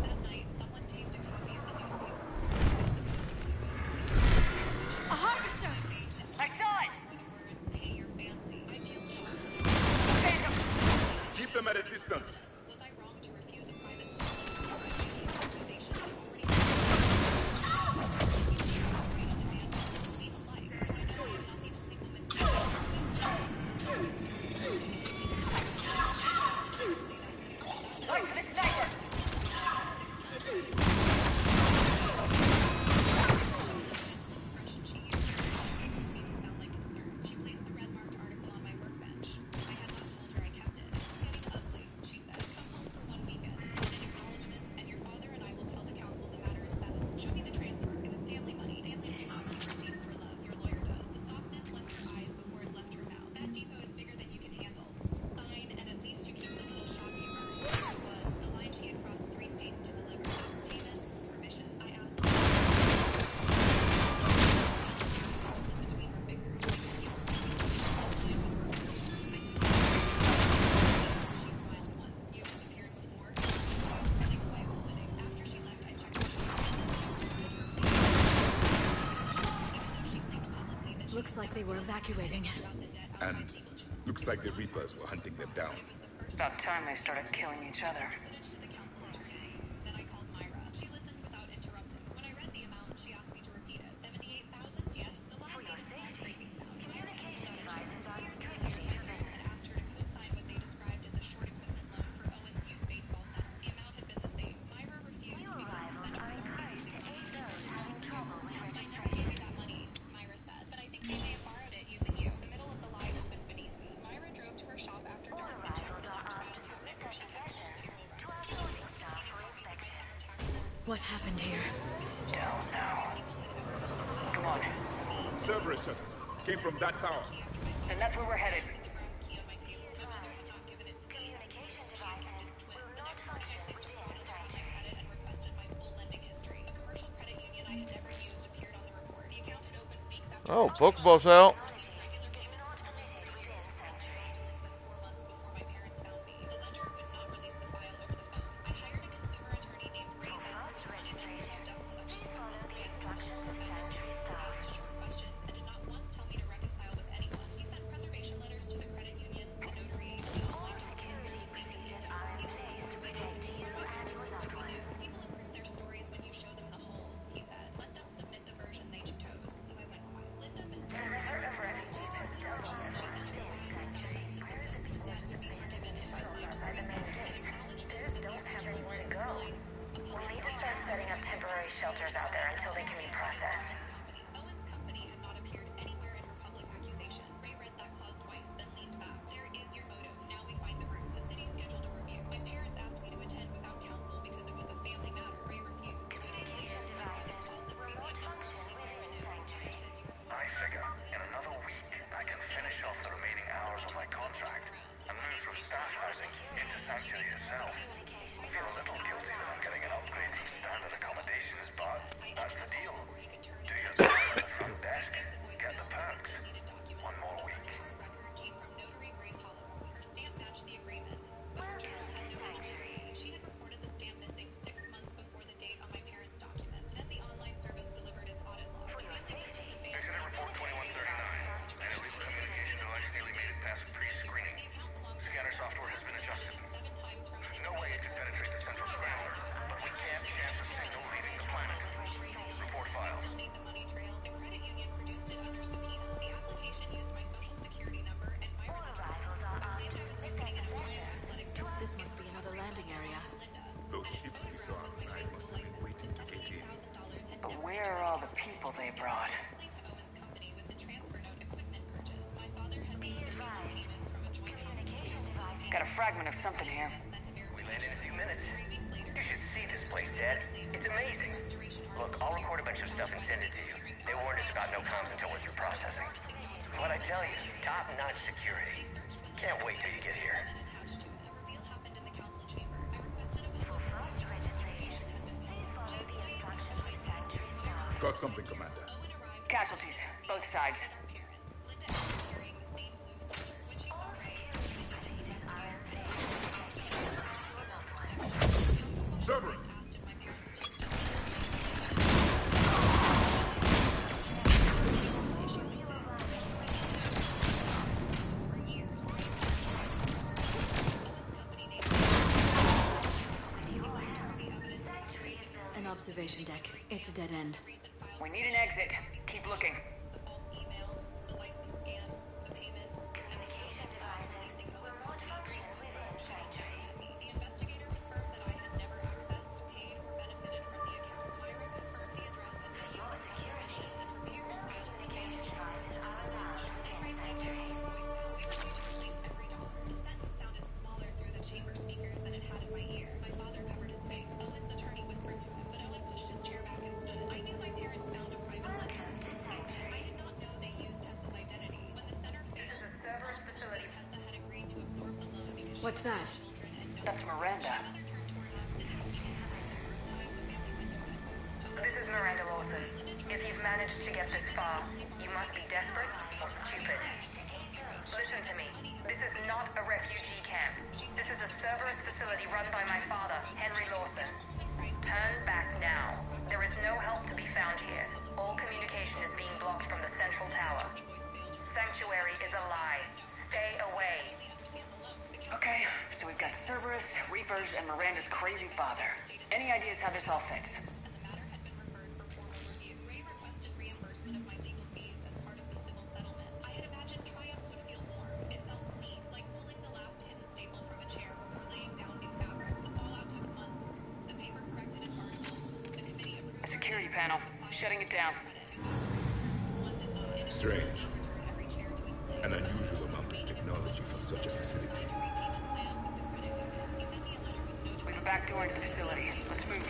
That night, someone taped a copy of the newspaper. A harvester! I saw it! Hey, your family. I feel Keep them at a distance. Was I wrong to refuse a private Wait for the sniper! She placed the red marked article on my workbench. I had not told her I kept it. It's getting ugly, she said. Come home for 1 weekend. An acknowledgement, and your father and I will tell the council the matter is settled. Show me the transfer. It was family money. Families do not keep receipts for love. Your lawyer does. The softness left her eyes before it left her mouth. That depot is bigger than you can handle. Sign, and at least you keep the little shop you earned. There it was. The line she had crossed 3 states to deliver. Payment, permission. I asked her. Between her fingers. Looks like they were evacuating. And looks like the Reapers were hunting them down. About time they started killing each other. Then I called Myra. She listened without interrupting. When I read the amount, she asked me to repeat it. 78,000? Yes. The line made a small scraping sound. Myra pulled out a check. 2 years earlier, my parents had asked her to co-sign what they described as a short equipment loan for Owen's youth baseball center. The amount had been the same. Myra refused because the center was already losing money. I never gave you that money, Myra said, but I think they may have borrowed it using you. The middle of the lie has been beneath me. Myra drove to her shop after dark and checked the locked file cabinet where she kept old payroll records. What happened here? Don't know. one. Cerberus shuttle. Came from that tower. And that's where we're headed. Oh, Pokeball's out. Shelters out there until they can be processed. I figure in another week I can finish off the remaining hours of my contract and move from staff housing into Sanctuary itself. I feel a little guilty that I'm getting an upgrade from standard accommodations, but that's the deal. Do your time at the front desk, get the perks. One more week. Incident report 2139. An illegal communication device nearly made it past pre-screening. Scanner software has been adjusted. No way it could penetrate the central scrambler, but we can't chance a signal leaving the planet. Report file. This must be another landing area. Those ships we saw outside must have been waiting to get in. But where are all the people they brought? Got a fragment of something here. We land in a few minutes. You should see this place, Dad. It's amazing. Look, I'll record a bunch of stuff and send it to you. They warned us about no comms until we're through processing. What I tell you, top-notch security. Can't wait till you get here. Got something, Commander. Casualties, both sides. Cerberus! An observation deck. It's a dead end. We need an exit. Keep looking. What's that? That's Miranda. This is Miranda Lawson. If you've managed to get this far, you must be desperate or stupid. Listen to me. This is not a refugee camp. This is a Cerberus facility run by my father, Henry Lawson. Turn back now. There is no help to be found here. All communication is being blocked from the central tower. Sanctuary is a lie. Stay away. Okay, so we've got Cerberus, Reapers, and Miranda's crazy father. Any ideas how this all fits? A security panel. Shutting it down. Strange. An unusual amount of technology for such a facility. We have a back door into the facility. Let's move.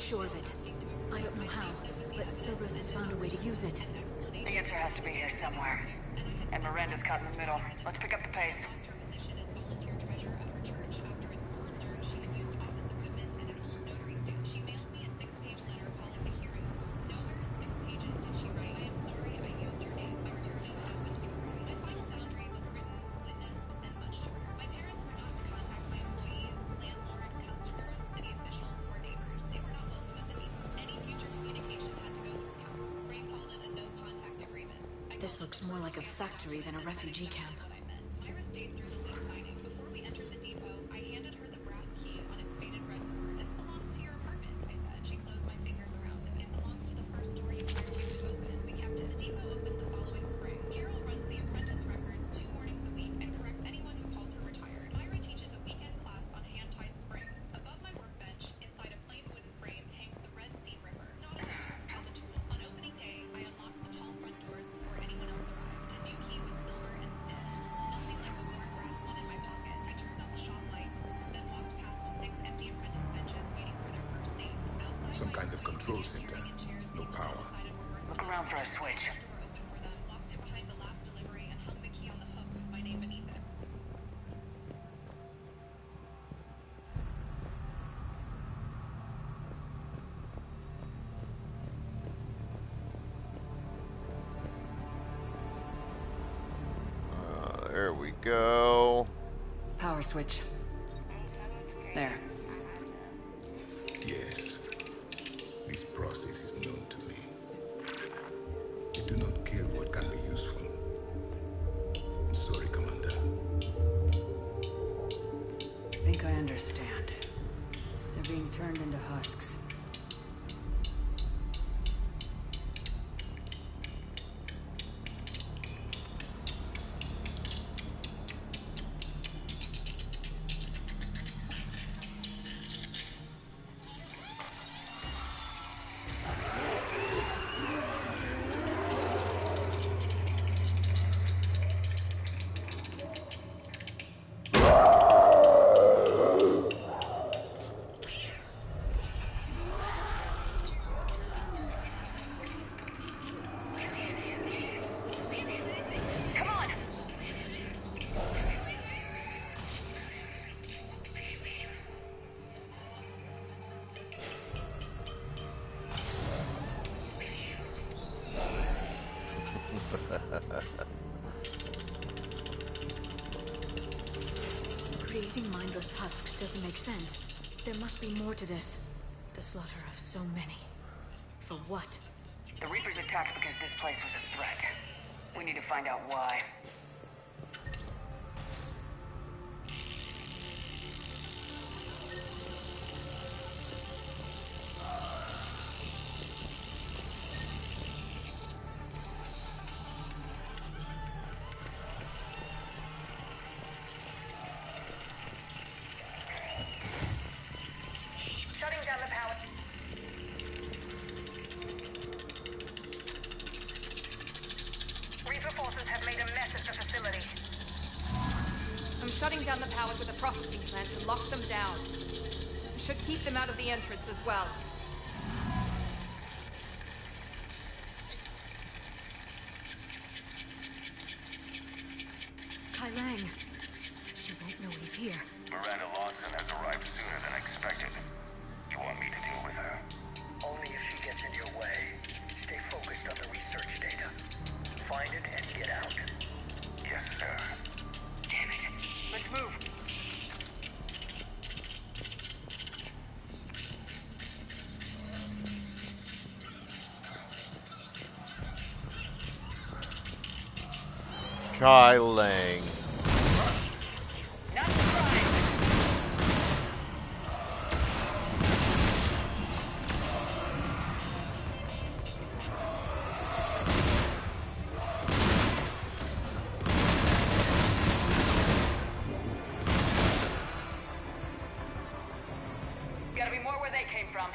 sure of it. I don't know how, but Cerberus has found a way to use it. The answer has to be here somewhere. And Miranda's caught in the middle. Let's pick up the pace. This looks more like a factory than a refugee camp. Myra stayed through the lease signing. Before we entered the depot, I handed her the brass key on its faded red door. This belongs to your apartment, I said. She closed my fingers around it. It belongs to the first door you learned you could open. We kept it. The depot opened the following spring. Carol runs the apprentice records 2 mornings a week and corrects anyone who calls her retired. Myra teaches a weekend class on hand-tied springs. Above my workbench, inside a plain wooden frame, hangs the red seam ripper. Not a user, as a tool. On opening day, I unlocked the tall front doors before anyone else arrived. The new key was silver and stiff. Nothing like the worn brass one in my pocket. I turned on the shop lights, then walked past 6 empty apprentice benches waiting for their first names. Outside, Some my kind of employees control began center. peering in chairs. No People power. undecided were worth Look around for a switch. the door open for them, locked it behind the last delivery, and hung the key on the hook with my name beneath it. There we go. Power switch. There. Yes. This process is known to me. They do not kill what can be useful. I'm sorry, Commander. I think I understand. They're being turned into husks. Creating mindless husks doesn't make sense. There must be more to this. The slaughter of so many. For what? The Reapers attacked because this place was a threat. We need to find out why. Shutting down the power. Reaper forces have made a mess of the facility. I'm shutting down the power to the processing plant to lock them down. Should keep them out of the entrance as well. Kai Lang. She won't know he's here. Miranda Lawson has arrived sooner than expected. You want me to deal with her? Only if she gets in your way. Stay focused on the research data. Find it and get out. Yes, sir. Damn it. Let's move. Kai Lang. Gotta be more where they came from.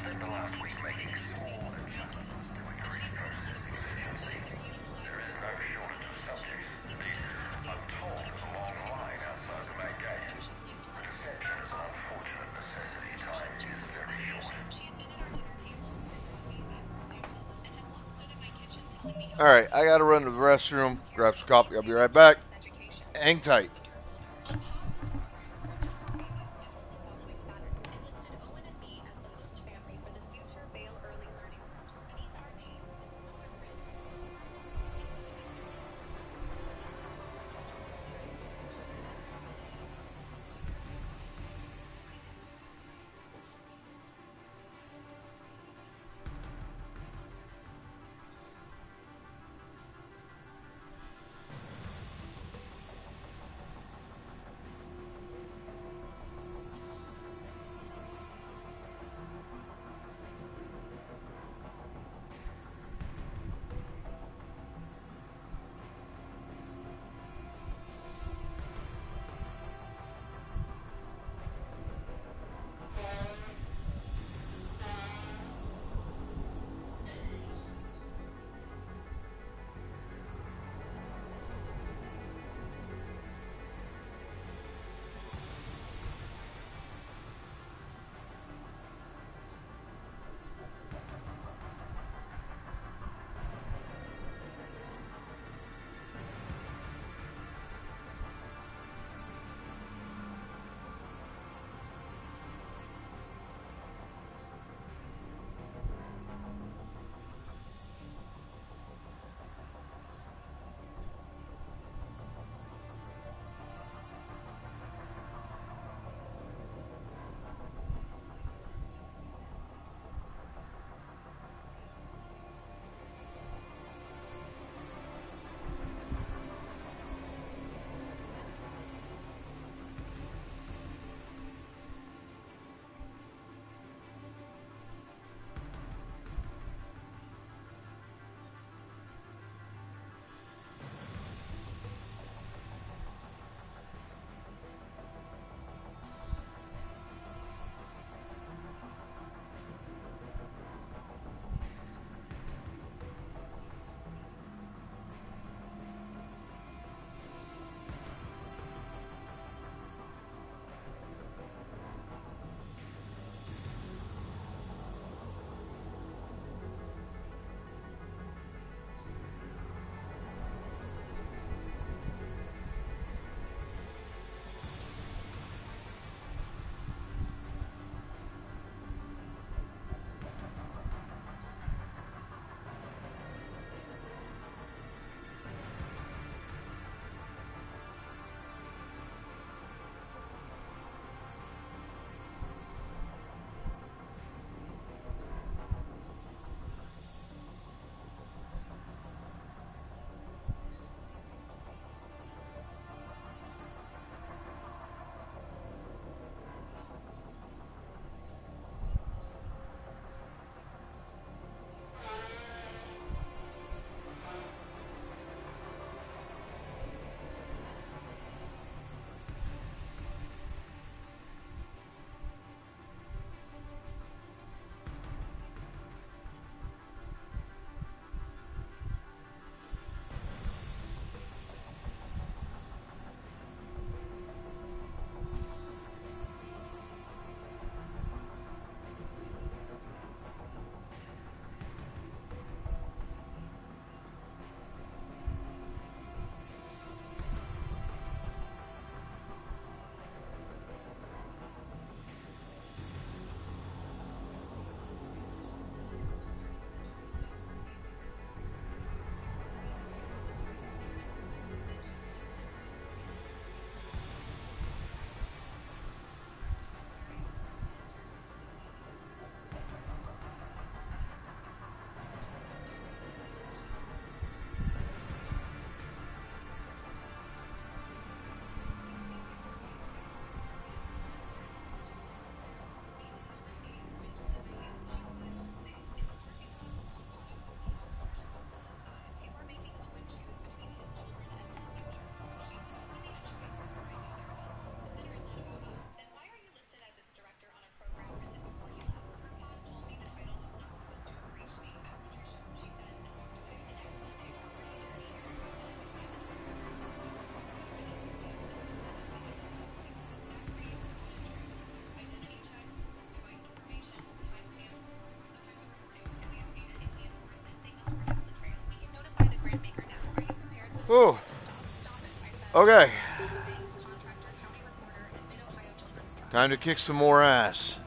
spent the last week making small adjustments to increase processing efficiency. There is no shortage of subjects. Indeed, I'm told there's a long line outside the main gate. Deception is an unfortunate necessity. Time is very short. All right, I got to run to the restroom, grab some coffee. I'll be right back. Hang tight. Whew. Okay. Time to kick some more ass.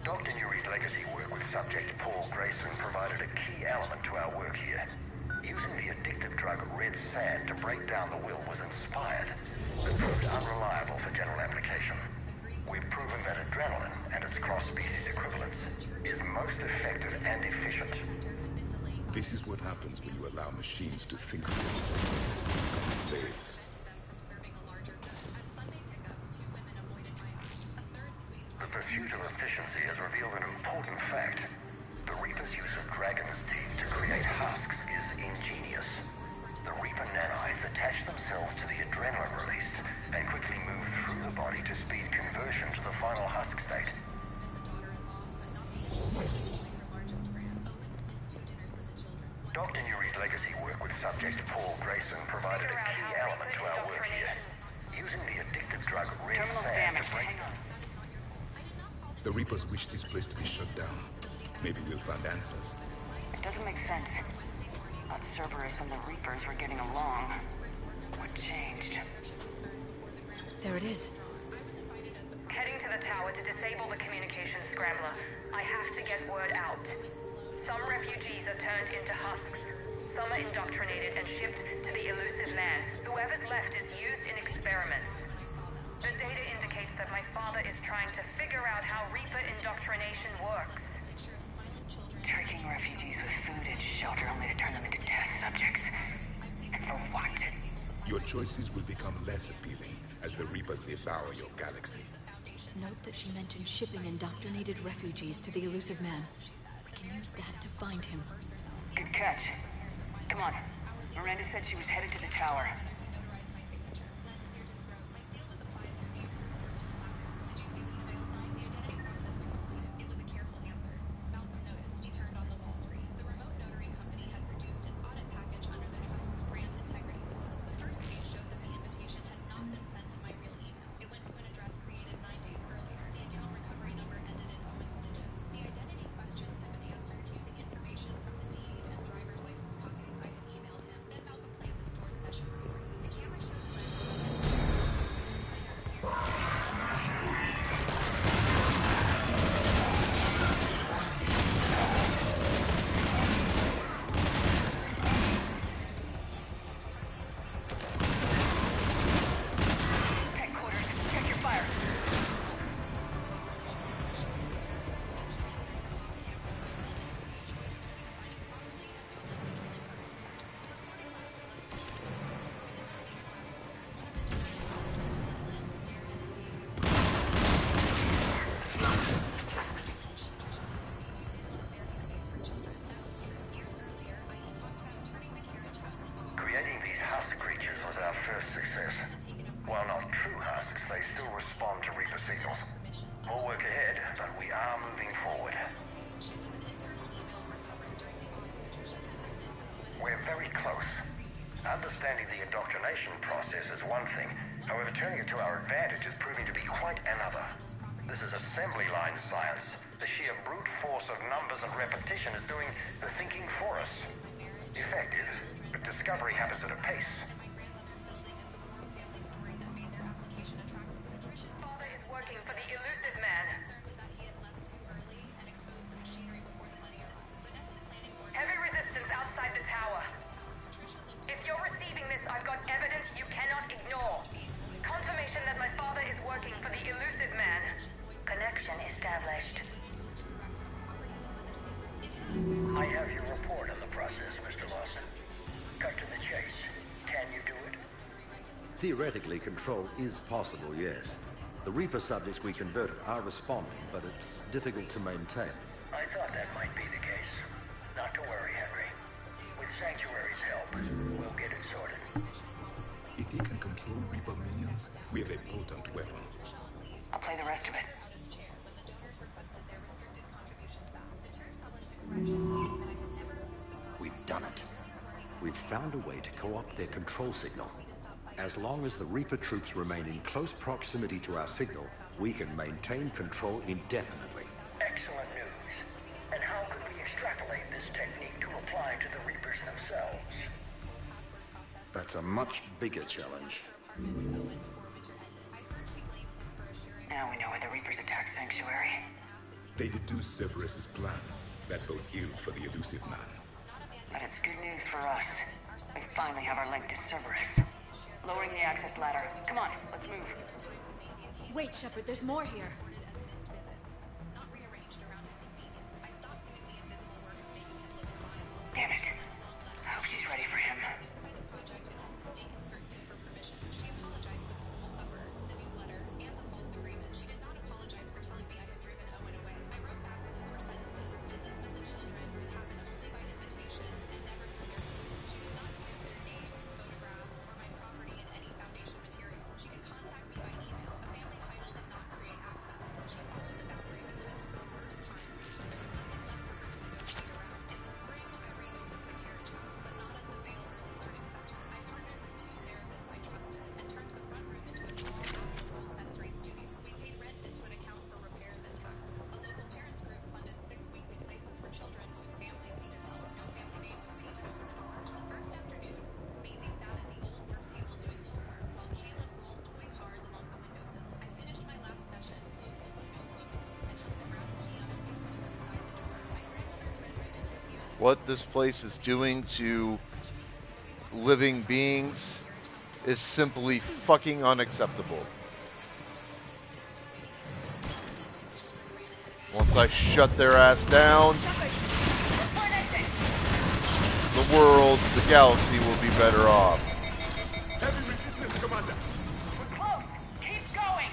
Dr. Newry's legacy work with subject Paul Grayson provided a key element to our work here. Using the addictive drug red sand to break down the will was inspired, but proved unreliable for general application. We've proven that adrenaline and its cross-species equivalents is most effective and efficient. This is what happens when you allow machines to think for you. Slaves. The pursuit of efficiency has revealed an important fact. The Reaper's use of dragon's teeth to create husks is ingenious. The Reaper nanites attach themselves to the adrenaline released and quickly move through the body to speed conversion to the final husk state. Dr. Newry's legacy work with subject Paul Grayson provided a key element to our work here. Using the addictive drug red sand to break... The Reapers wish this place to be shut down. Maybe we'll find answers. It doesn't make sense. Thought Cerberus and the Reapers were getting along. What changed? There it is. Heading to the tower to disable the communications scrambler. I have to get word out. Some refugees are turned into husks. Some are indoctrinated and shipped to the elusive man. Whoever's left is used in experiments. The data indicates that my father is trying to figure out how Reaper indoctrination works. Tricking refugees with food and shelter only to turn them into test subjects. And for what? Your choices will become less appealing as the Reapers devour your galaxy. Note that she mentioned shipping indoctrinated refugees to the elusive man. We can use that to find him. Good catch. Come on. Miranda said she was headed to the tower. Understanding the indoctrination process is one thing. However, turning it to our advantage is proving to be quite another. This is assembly line science. The sheer brute force of numbers and repetition is doing the thinking for us. Effective, but discovery happens at a pace. Father is working for the elusive man. Heavy resistance outside the tower. If you're receiving this, I've got evidence you cannot ignore. Confirmation that my father is working for the elusive man. Connection established. I have your report on the process, Mr. Lawson. Cut to the chase. Can you do it? Theoretically, control is possible, yes. The Reaper subjects we converted are responding, but it's difficult to maintain. I thought that might be the case. Not to worry, Henry. With Sanctuary's help, we'll get it sorted. If he can control Reaper minions, we have a potent weapon. I'll play the rest of it. We've done it. We've found a way to co-opt their control signal. As long as the Reaper troops remain in close proximity to our signal, we can maintain control indefinitely. Excellent news. And how could we extrapolate this technique to apply to the Reapers themselves? That's a much bigger challenge. Now we know why the Reapers attacked Sanctuary. They deduce Cerberus' plan. That bodes ill for the elusive man. But it's good news for us. We finally have our link to Cerberus. Lowering the access ladder. Come on, let's move. Wait, Shepard, there's more here. Damn it. I hope she's ready for him. What this place is doing to living beings is simply fucking unacceptable. Once I shut their ass down, the world, the galaxy will be better off. Heavy resistance, Commander. We're close. Keep going.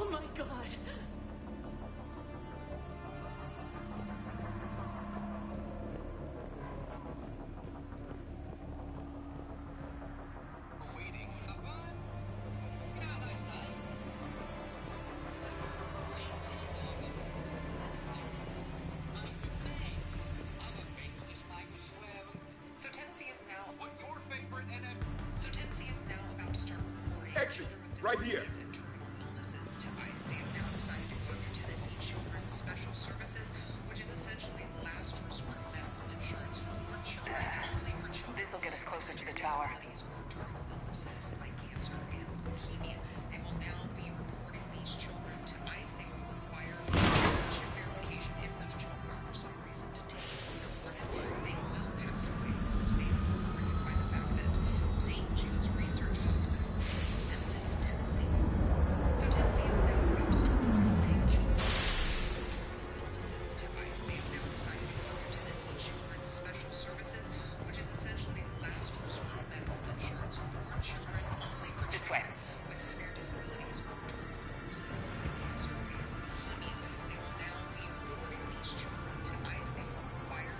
Oh my god. Waiting. So Tennessee is now. What your favorite NF? So Tennessee is now about to start reporting Exit! Right here! and terminal illnesses to ICE. They have now decided to go after Tennessee Children's Special Services, which is essentially last resort medical insurance for children, only for children. This'll get us closer to the tower. Terminal illnesses like cancer and leukemia. They will now be reporting these children to ICE. They will require citizenship verification if those children are for some reason detained or deported. They will pass away. This is made forward by the fact that St. Jude's Research Hospital in Memphis, Tennessee. So Tennessee is now about to start reporting children illnesses to ICE. They have now decided to go after Tennessee Children's Special Services, which is essentially last resort medical insurance for children, only for This children way. with severe disabilities or terminal illnesses like cancer and leukemia. They will now be reporting these children to ICE. They will require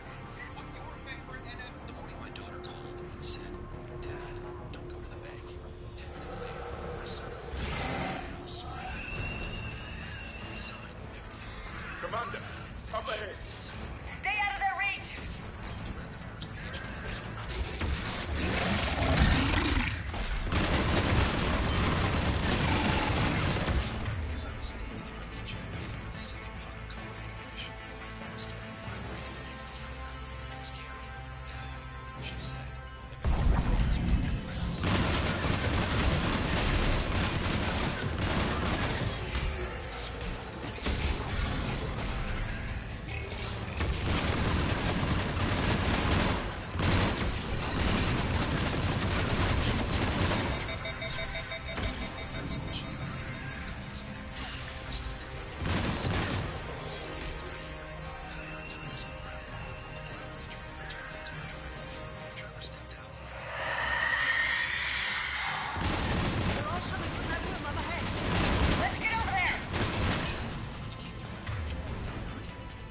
What your favorite NF? The morning my daughter called and said, "Dad, don't go to the bank." 10 minutes later, my son is in the house. We signed everything. Commander, up ahead! Stay out of their reach! As I was standing in my kitchen waiting for the second pot of coffee to finish, my phone started vibrating underneath the counter. It was Carrie. "Dad," she said, and before I could answer, Trevor stepped out. They're all coming from that room up ahead. Let's get over there!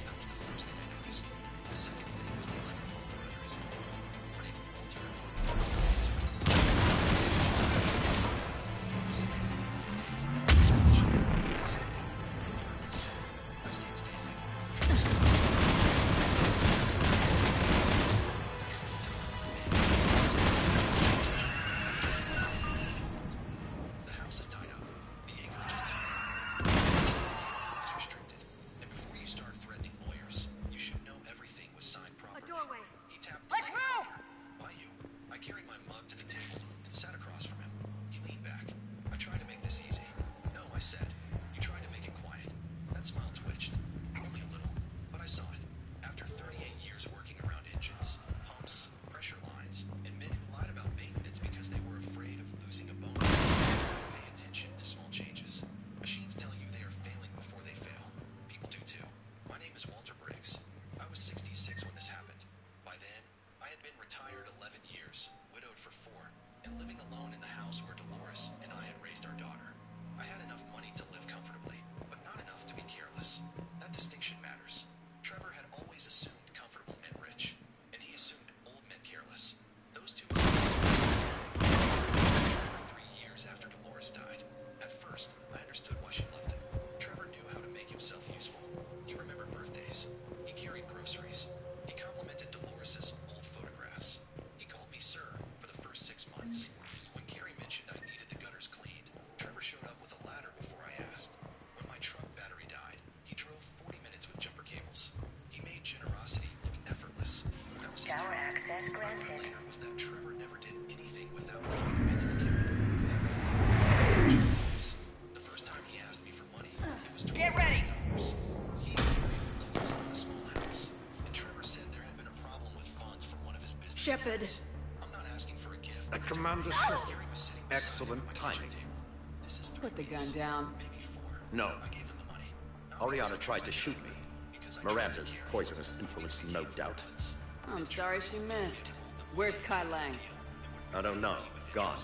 That was the first thing I noticed. The second thing was the microphone under his arm. Her name was Walter. I stayed standing. The house is tied up. The acreage is tied up. Is restricted. And before you start threatening lawyers, you should know everything was signed properly. doorway. He tapped the Let's microphone. move! By you, I carried my mug to the table and sat across from him. He leaned back. I tried to make this easy. "No," I said. "You tried to make it quiet." That smile twitched. Only a little, but I saw it. After 38 years working around engines, pumps, pressure lines, and men who lied about maintenance because they were afraid of losing a bonus, pay attention to small changes. Machines telling you they are failing before they fail. People do too. My name is Walter Briggs. I was 66 when this happened. By then, I had been retired 11 years, widowed for 4, and living alone in the house where Dolores and I had raised our daughter. I had enough money to live comfortably, but not enough to be careless. That distinction matters. Trevor had always assumed comfortable meant rich, and he assumed old meant careless. Those two assumptions Trevor 3 years after Dolores died. At first, I understood why she left him. Trevor knew how to make himself useful. He remembered birthdays. He carried groceries. He complimented Dolores's old photographs. He called me sir for the first 6 months. When Carrie mentioned I needed the gutters cleaned, Trevor showed up with a ladder before I asked. When my truck battery died, he drove 40 minutes with jumper cables. He made generosity look effortless. That was his Tower talent. access What I learned granted. later was that Trevor never did anything without keeping me to account. Everything. The first time he asked me for money, it was Get ready! $12,000. He closed on a small house, and Trevor said there had been a problem with funds from one of his business Shepard. accounts. I'm not asking for a gift. Commander Gary was sitting beside Excellent me at my kitchen timing. table. This is 3 Put the gun weeks, down. maybe 4. No. I gave him the money. Oriana tried to shoot me. Miranda's poisonous influence, no doubt. I'm sorry she missed. Where's Kai Lang? I don't know. Gone.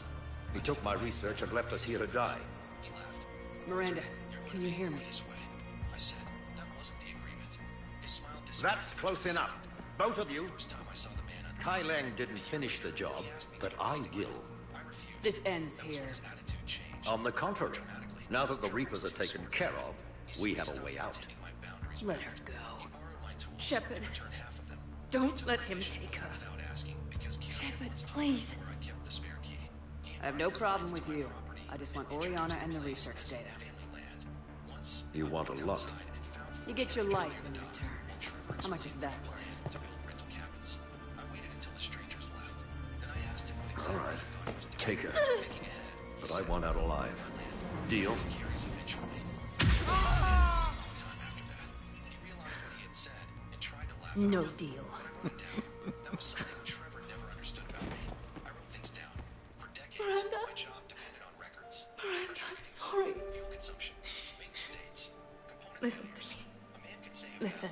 He took my research and left us here to die. Miranda, Can you hear me? I said that wasn't the agreement. His smile That's close enough. Both of you. first time I saw the man under Kai Lang didn't finish the job, but I will. This ends here. On the contrary, now that the Reapers are taken care of, we have a way out. Let her go. Shepard, don't let him take her. Shepard, please. I have no problem with you. I just want Oriana and the research data. You want a lot. You get your life in return. How much is that worth? All right, take her. But I want out alive. Deal? No deal. Miranda? Miranda, I'm sorry. Listen to me. Listen.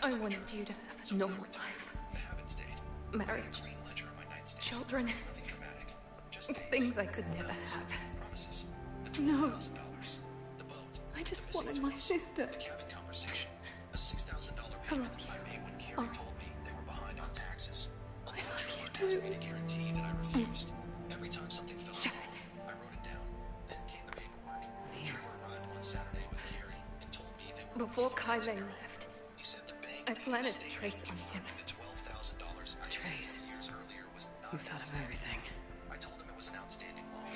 I wanted you to have a normal life. Marriage. Children. Things I could never have. No. I just wanted my sister. I love you. Oh. I love you too. Every time something fell Shut off, I wrote it down. Then came the paperwork. Trevor arrived one Saturday with Carrie and told me they were Before Kai Lang left, He said the bank I planted a trace on him. the $12,000 I Trace. years earlier was not You thought of everything. I told him it was an outstanding loan.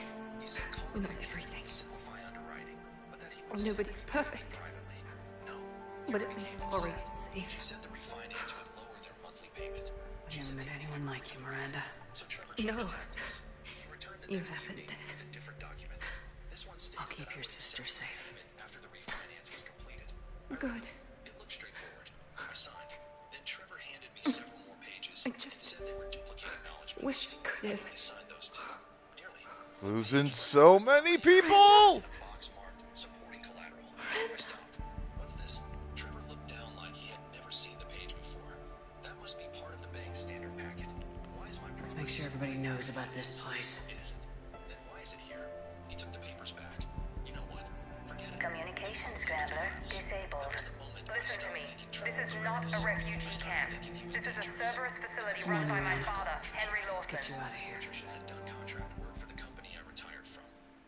He said call Not it everything. simplify underwriting, but that he would Nobody's perfect. privately. No. But at least Ori is safe. She said the refinance would lower their monthly payment. I never met anyone like you, Miranda. So Trevor No. he returned the You next haven't. evening with a different document. This one stated I'll keep that I your would sister accept safe. payment after the refinance was completed. Good. It looked straightforward. I signed. Then Trevor handed me several more pages. I and just said they were duplicate acknowledgements. wish I could have. I signed those too. Nearly. Losing so many people. Box marked supporting collateral. I stopped. What's this? Trevor looked down like he had never seen the page before. That must be part of the bank's standard packet. Why is my Let's make sure everybody knows about this place. It isn't. Then why is it here? He took the papers back. You know what? Forget it. Communication scrambler disabled. Listen to me. This is not a refugee camp. This is a Cerberus facility Come run on, by my Miranda. father, Henry Let's Lawson. get you out of here. Patricia had done contract work for the company I retired from.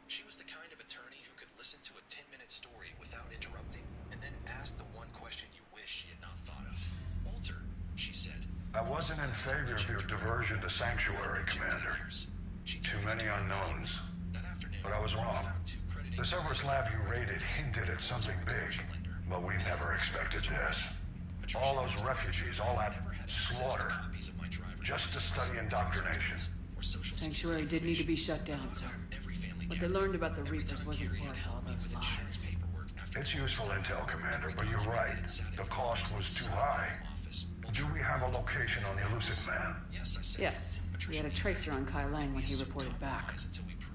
She was the kind of attorney who could listen to a 10-minute story without interrupting and then ask the one question you wish she had not thought of. Walter, she said. I wasn't in favor of your diversion to Sanctuary, Commander. Too many unknowns. But I was wrong. The Cerberus lab you raided hinted at something big, but we never expected this. All those refugees, all that slaughter, just to study indoctrination. Sanctuary did need to be shut down, sir. What they learned about the Reapers wasn't worth all those lives. It's useful intel, Commander, but you're right. The cost was too high. Do we have a location on the elusive man? Yes, we had a tracer on Kai Lang when he reported back.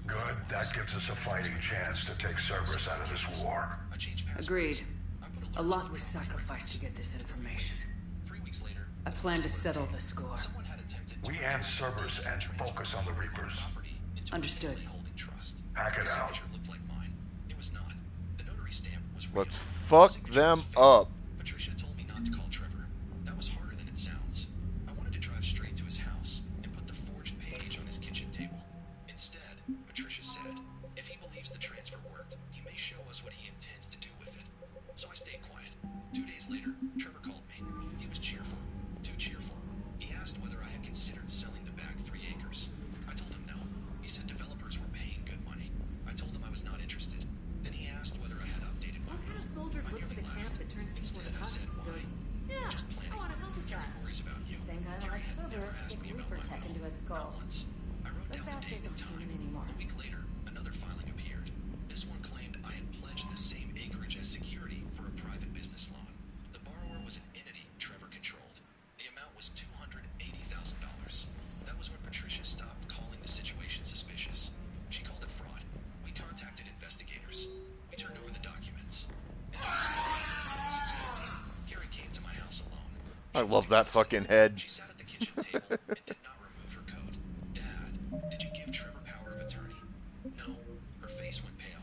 Good, that gives us a fighting chance to take Cerberus out of this war. Agreed. A lot was sacrificed to get this information. I plan to settle the score. We end Cerberus and focus on the Reapers. Understood. Hack it out. Let's fuck them up. Patricia told me not to call Trevor. That was harder than it sounds. I wanted to drive straight to his house and put the forged page on his kitchen table. Instead, Patricia said, if he believes the transfer worked, he may show us what he intends to do with it. So I stayed quiet. 2 days later, Trevor called me. He was cheerful. Too cheerful. He asked whether I had considered selling the back 3 acres. I told him no. He said developers were paying good money. I told him I was not interested. Then he asked whether I had updated my What kind of soldier looks at a camp that turns people into husks and goes, yeah, I want to help with that? Same guy that lets Cerberus stick Reaper tech into his skull. Those bastards aren't human anymore. A week later, another filing appeared. This one claimed I had pledged the same acreage as security for a private business loan. The borrower was an entity Trevor controlled. The amount was $280,000. That was when Patricia stopped calling the situation suspicious. She called it fraud. We contacted investigators. We turned over the documents. Carrie came to my house alone. I love that fucking head. She sat at the kitchen table and did not remove her coat. Dad, did you give Trevor power of attorney? No. Her face went pale.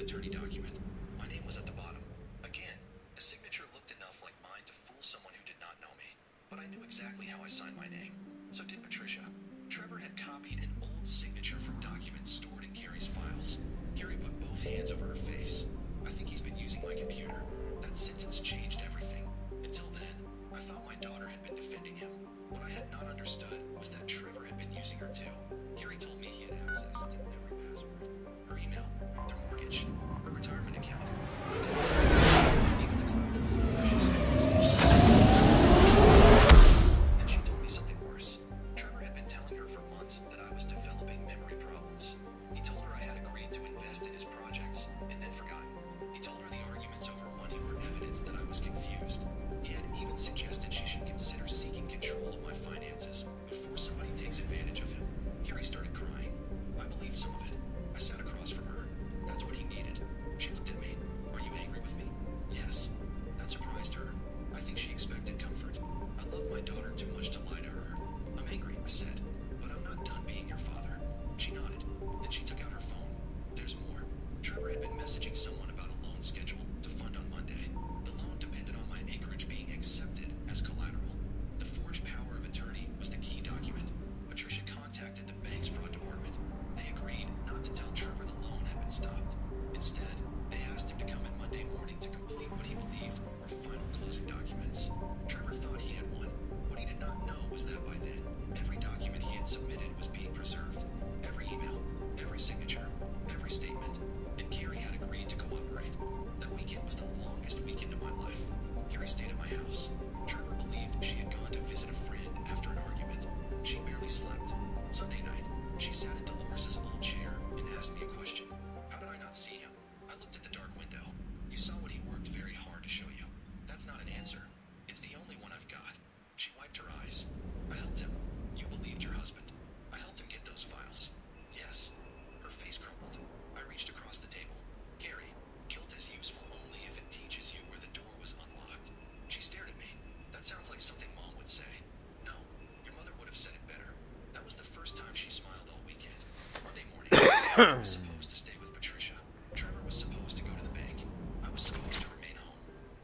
attorney document. My name was at the bottom. Again, the signature looked enough like mine to fool someone who did not know me. But I knew exactly how I signed my name. So did Patricia. Trevor had copied an old signature from documents stored in Carrie's files. Carrie put both hands over her face. I think he's been using my computer. That sentence changed everything. Until then, I thought my daughter had been defending him. What I had not understood was that Trevor had been using her too. Carrie told me he had access to every password. Her email, their mortgage, her retirement account. Even the cloud phone she said. And she told me something worse. Trevor had been telling her for months that I was developing memory problems. He told her I had agreed to invest in his projects and then forgotten. He told her the arguments over money were evidence that I was confused. He had even suggested she should consider seeking control of my finances before somebody takes advantage of him. Carrie started crying. I believed some of it. I sat across from her. That's what he needed. She looked at me. Are you angry with me? Yes. That surprised her. I think she expected comfort. I love my daughter too much to lie to her. I'm angry, I said, but I'm not done being your father. She nodded. Then she took out her phone. There's more. Trevor had been messaging someone about a loan schedule to fund on Monday. The loan depended on my acreage being accepted as collateral. The forged power of attorney was the key document. Patricia contacted the bank's fraud department. They agreed not to tell Trevor the loan had been stopped. Instead, they asked him to come in Monday morning to complete what he believed were final closing documents. Trevor thought he had won. What he did not know was that by then, every document he had submitted was being preserved. Every email, every signature, every statement. And Carrie had agreed to cooperate. That weekend was the longest weekend of my life. Carrie stayed at my house. Trevor believed she had gone to visit a friend after an argument. She barely slept. Sunday night, she sat in Dolores' old chair and asked me a question. How did I not see him? I looked at the dark window. You saw what he worked very hard to show you. That's not an answer. It's the only one I've got. She wiped her eyes. I helped him. You believed your husband. I helped him get those files. Yes. Her face crumpled. I reached across the table. Carrie, guilt is useful only if it teaches you where the door was unlocked. She stared at me. That sounds like something Mom would say. No, your mother would have said it better. That was the first time she smiled all weekend. Monday morning, I was supposed to stay with Patricia. Trevor was supposed to go to the bank. I was supposed to remain home.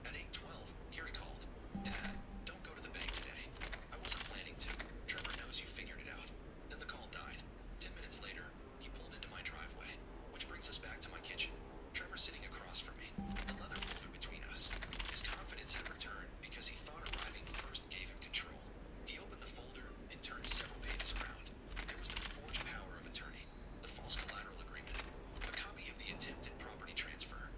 At 8:12, Carrie called. Dad, don't go to the bank today. I wasn't planning to. Trevor knows you figured it out. Then the call died. 10 minutes later, he pulled into my driveway, which brings us back to my kitchen. Trevor sitting across from me, the leather folder between us. His confidence had returned because he thought arriving first gave him control. He opened the folder and turned several pages around. There was the forged power of attorney, the false collateral agreement, a copy of the attempted property transfer,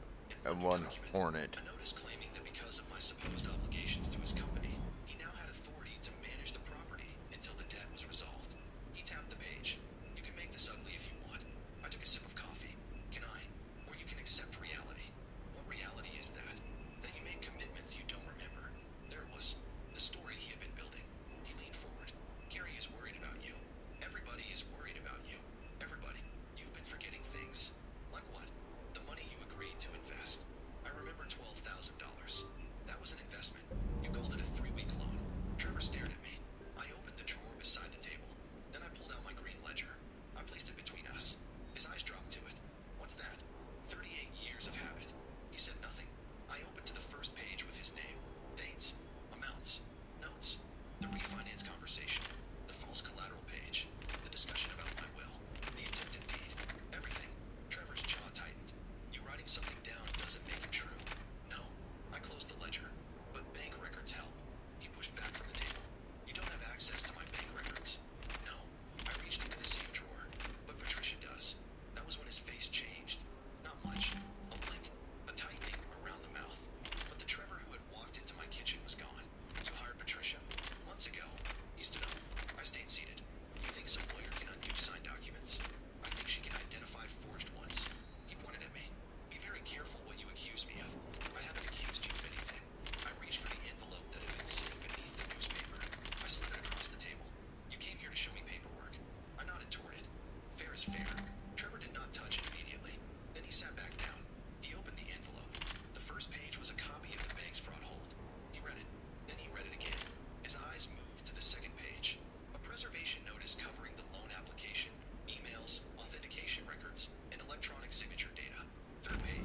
And one Hornet. a notice claiming that because of my supposed obligations to his company, he now had authority to manage the property until the debt was resolved. He tapped the page. You can make this ugly if you want. I took a sip of coffee. Can I? Or you can accept reality. What reality is that? That you made commitments you don't remember. There it was. The story he had been building. He leaned forward. Carrie is worried about you. Everybody is worried about you. Everybody. You've been forgetting things. Like what? The money you agreed to invest. I remember $12,000. That was an investment. You called it a 3-week loan. Trevor stared at me. I opened the drawer beside the table. Then I pulled out my green ledger. I placed it between us. His eyes dropped to it. What's that? 38 years of habit. He said nothing. I opened to the first page with his name. Dates. Amounts. Notes. The refinance conversation. The false collateral page. The discussion about my will. The attempted deed. Everything. Trevor's jaw tightened. You writing something down doesn't make it true. No. I closed the ledger. But bank records help. He pushed back from the table. You don't have access to my bank records. No. I reached into the safe drawer. But Patricia does. That was when his face changed. Not much. A blink. A tightening around the mouth. But the Trevor who had walked into my kitchen was gone. You hired Patricia. Months ago. He stood up. I stayed seated. You think some lawyer can undo signed documents? I think she can identify forged ones. He pointed at me. Be very careful what you accuse me of. I haven't accused you of anything. I reached for the envelope that had been sitting beneath the newspaper. I slid it across the table. You came here to show me paperwork. I nodded toward it. Fair is fair. Trevor did not touch it immediately. Then he sat back down. He opened the envelope. The first page was a copy of the bank's fraud hold. He read it. Then he read it again. His eyes moved to the second page. A preservation notice covering the loan application, emails, authentication records, and electronic signature data. Third page.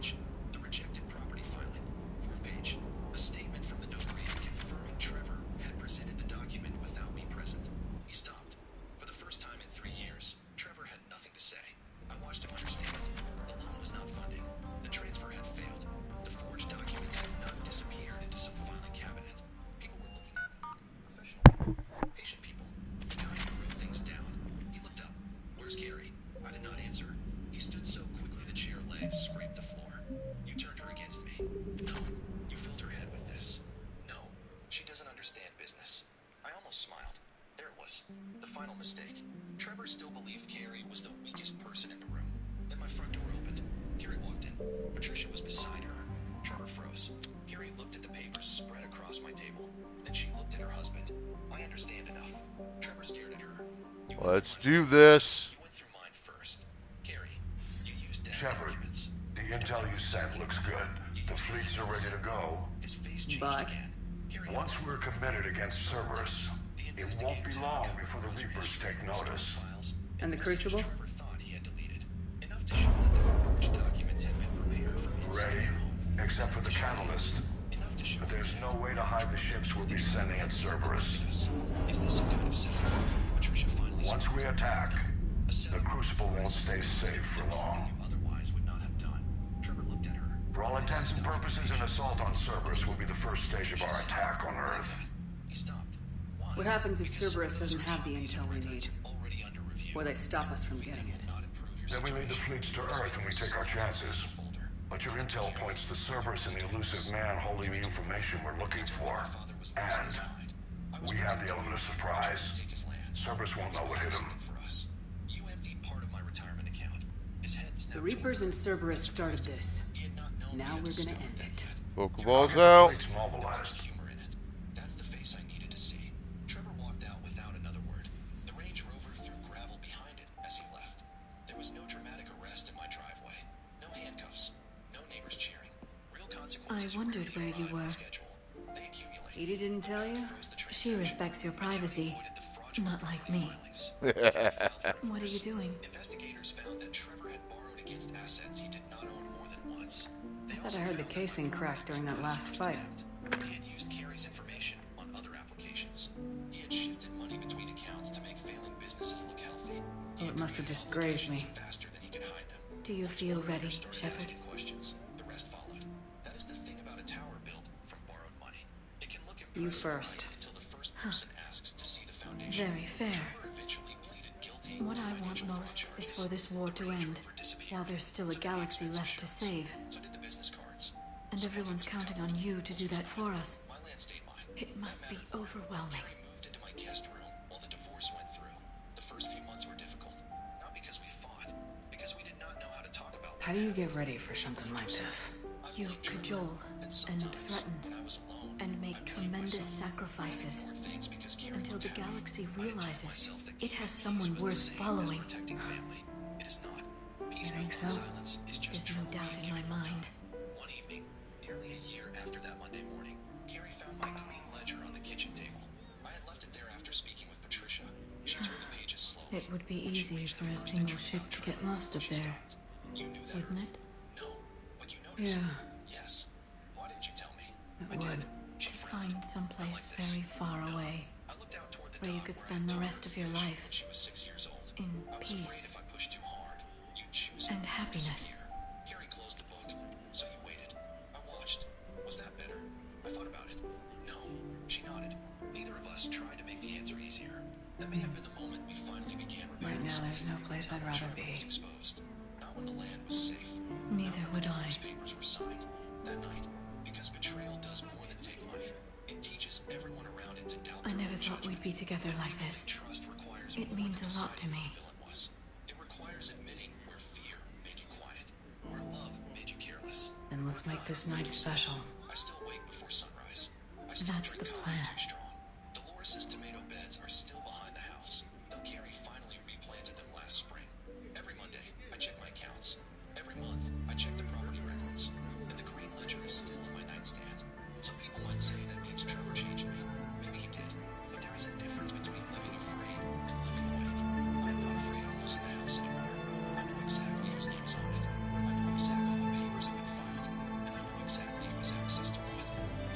Trevor still believed Carrie was the weakest person in the room. Then my front door opened. Carrie walked in. Patricia was beside her. Trevor froze. Carrie looked at the papers spread across my table. Then she looked at her husband. I understand enough. Trevor stared at her. Let's do this. You went through mine first. Carrie, you used Dad's Shepard, documents. the intel you sent looks good. The fleets are ready to go. His face changed But again. Carrie, Once we're committed against Cerberus, it won't be long before the Reapers take notice. and the Crucible? Trevor thought he had deleted. Enough to show that the forged documents had been prepared for Ready, except for the catalyst. Enough to show But there's no way to hide the ships we'll be sending at Cerberus. Is this some kind of setup? Patricia finally Once we attack, the Crucible won't stay safe for long. otherwise would not have done. Trevor looked at her. For all intents and purposes, an assault on Cerberus will be the first stage of our attack on Earth. He stopped. What happens if Cerberus doesn't have the intel we need? Or they stop us from getting it? Then we lead the fleets to Earth and we take our chances. But your intel points to Cerberus and the elusive man holding the information we're looking for. And we have the element of surprise. Cerberus won't know what hit him. You emptied part of my retirement account. His head The snapped. Reapers and Cerberus started this. Now we're gonna end it. Pokeballs Get the out. fleets mobilized. Humor in it. That's the face I needed to see. Trevor walked out without another word. The Range Rover threw gravel behind it as he left. There was no dramatic arrest in my driveway. No handcuffs. No neighbors cheering. Real consequences. I wondered where you were. They accumulate. Edie didn't tell you? She respects your privacy. Not like me. What are you doing? Investigators found that Trevor had borrowed against assets he did not own more than once. I thought I heard the casing crack during that last fight. He had used Carrie's information on other applications. He had shifted money between accounts to make failing businesses look healthy. Well, it must have just grazed me. Faster than he could hide them. Do you feel ready, Shepard? Asking questions. The rest followed. That is the thing about a tower built from borrowed money. It can look You impressive first. until the first person asks to see the foundation. Very fair. Trevor eventually pleaded guilty. What I want most is for this war to end, while there's still a galaxy left to save. So did the business cards. And everyone's counting on you to do that for us. My land stayed mine. It must be overwhelming. Carrie moved into my guest room while the divorce went through. The first few months were difficult. Not because we fought, because we did not know how to talk about How do you get ready for something like this? You cajole and threaten and make tremendous sacrifices until the galaxy realizes it has someone worth following. It is not. You think so? There's no doubt in my mind. One evening, nearly a year after that Monday morning, Carrie found my green ledger on the kitchen table. I had left it there after speaking with Patricia. She turned the pages slowly. It would be easy for a single ship to get lost up there, wouldn't it? No, but you noticed. Yeah, Yes. Why didn't you tell me? it would. To find someplace very far away, I looked out toward the where you dock could where I spend the told rest her of your life She was 6 years old. in I was afraid peace if I pushed too hard, you'd choose and it. happiness. Carrie closed the book, so you waited. I watched. Was that better? I thought about it. No. She nodded. Neither of us tried to make the answer easier. That may have been the moment we finally began Right repairing now, the there's no place I'd rather Trevor was be. exposed. Not when the land was safe. Neither would I. Those papers were signed that night because betrayal does more than take money. It teaches everyone around it to doubt. I never thought we'd be together like this. Trust requires It more means than a lot to me. deciding who the villain was. It requires admitting where fear made you quiet, where love made you careless. Then let's make this night special. I still wake before sunrise. I still That's the drink plan. coffee too strong. Dolores' tomato beds are still behind the house, though Carrie finally replanted them last spring. Every Monday, I check my accounts. Every month, I check the property records. And the green ledger is still in my nightstand. Some people might say that means Trevor changed me. Maybe he did. But there is a difference between living afraid and living awake. I'm not afraid of losing the house anymore. I know exactly whose name is on it. I know exactly the papers have been filed. And I know exactly who has access to what.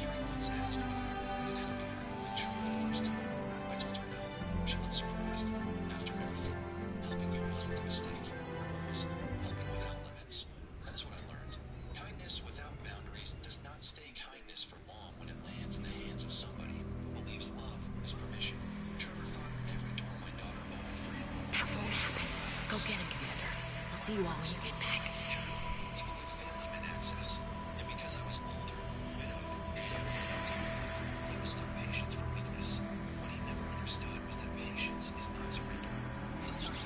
Carrie once asked me would it ever be her only true the first time. I told her no. She looked surprised. After everything, helping you wasn't a mistake. It was helping without limits. That is what I learned. Kindness without boundaries does not stay kindness for long when it lands in the hands of somebody who believes love is permission. Trevor thought every door my daughter opened for him. That won't happen. Go get him, Commander. I'll see you all when you get back. Even though family meant access, and because I was older, widowed, he mistook patience for weakness. What he never understood was that patience is not surrender. Sometimes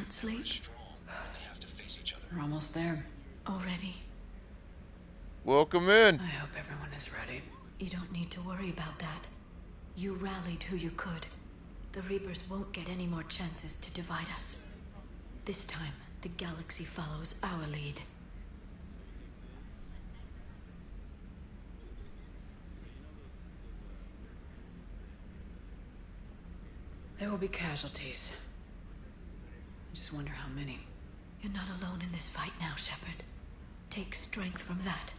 can't sleep? We're almost there. Already? Welcome in. I hope everyone is ready. You don't need to worry about that. You rallied who you could. The Reapers won't get any more chances to divide us. This time, the galaxy follows our lead. There will be casualties. I just wonder how many. You're not alone in this fight now, Shepard. Take strength from that.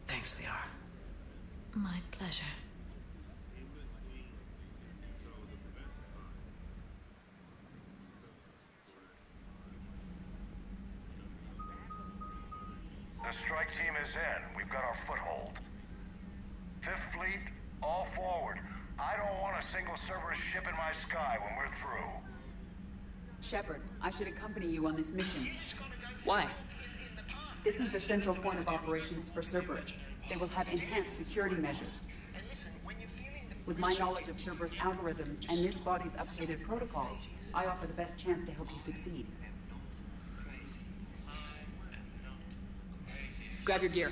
Thanks, Liara. My pleasure. The strike team is in. We've got our foothold. Fifth Fleet, all forward. I don't want a single Cerberus ship in my sky when we're through. Shepard, I should accompany you on this mission. Why? This is the central point of operations for Cerberus. They will have enhanced security measures. With my knowledge of Cerberus algorithms and this body's updated protocols, I offer the best chance to help you succeed. Grab your gear.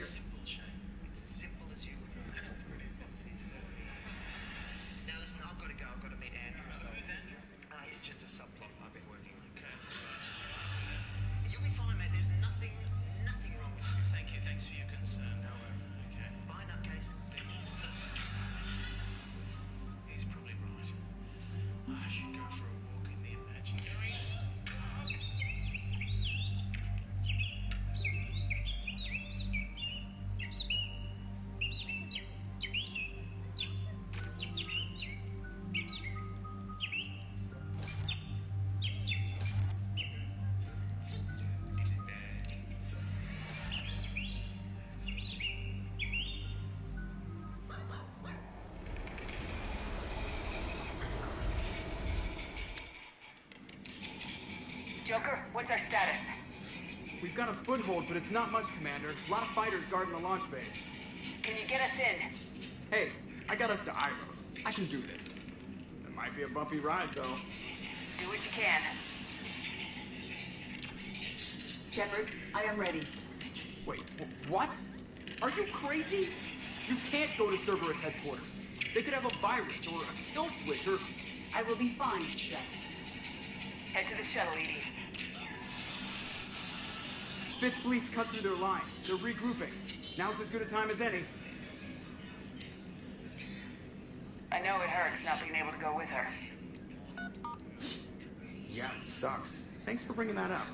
Joker, what's our status? We've got a foothold, but it's not much, Commander. A lot of fighters guarding the launch base. Can you get us in? Hey, I got us to Ilos. I can do this. It might be a bumpy ride, though. Do what you can. Shepard, I am ready. Wait, what? Are you crazy? You can't go to Cerberus headquarters. They could have a virus or a kill switch or... I will be fine, Jeff. Head to the shuttle, Edie. Fifth Fleet's cut through their line. They're regrouping. Now's as good a time as any. I know it hurts not being able to go with her. Yeah, it sucks. Thanks for bringing that up.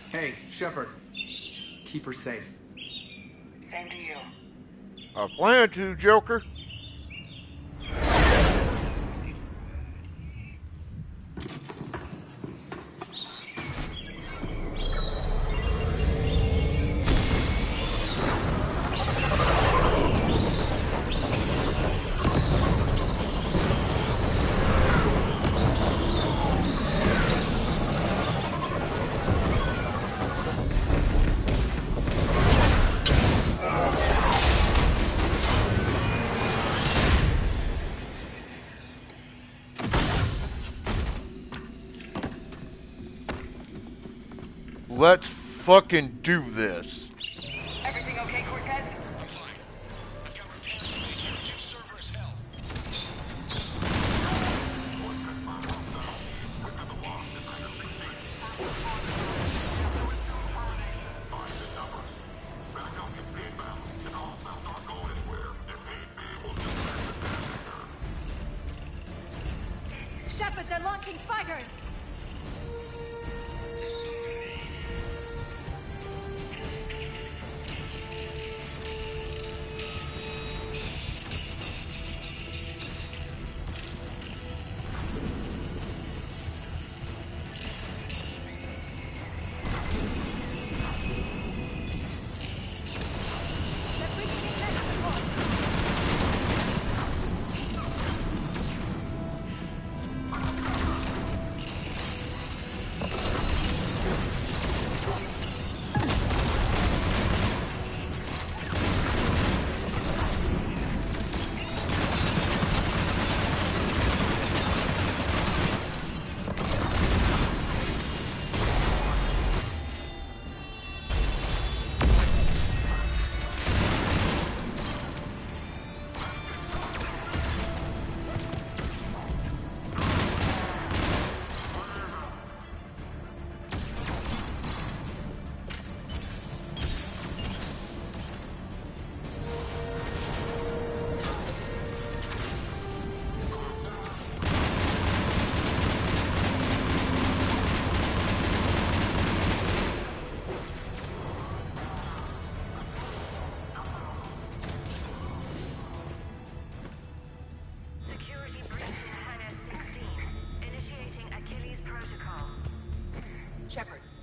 Hey, Shepard. Keep her safe. Same to you. I plan to, Joker. Let's fucking do this. Everything okay, Cortez? I'm fine. I got repairs to make you to Cerberus hell. Shepard, they're launching fighters!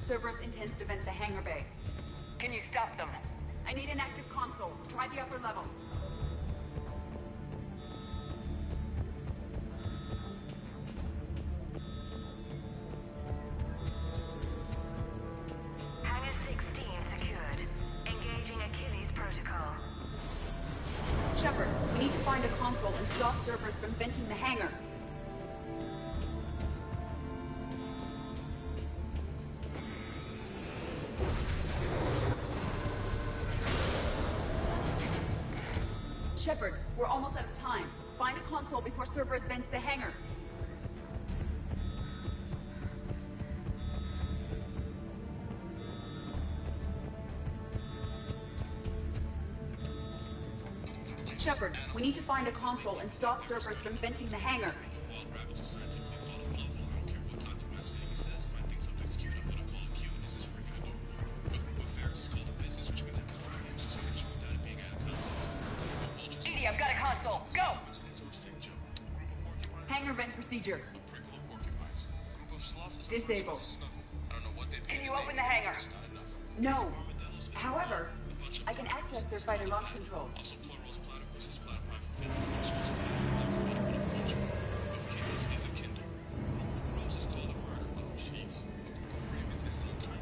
Cerberus intends to vent the hangar bay. Can you stop them? I need an active console. Try the upper level. Hangar 16 secured. Engaging Achilles protocol. Shepard, we need to find a console and stop Cerberus from venting the hangar. Shepard, we're almost out of time. Find a console before Cerberus vents the hangar. Shepard, we need to find a console and stop Cerberus from venting the hangar. Edie, I've got a console. Go! Hangar vent procedure. Disable. Can you open the hangar? No. However, I can access their fighter launch controls.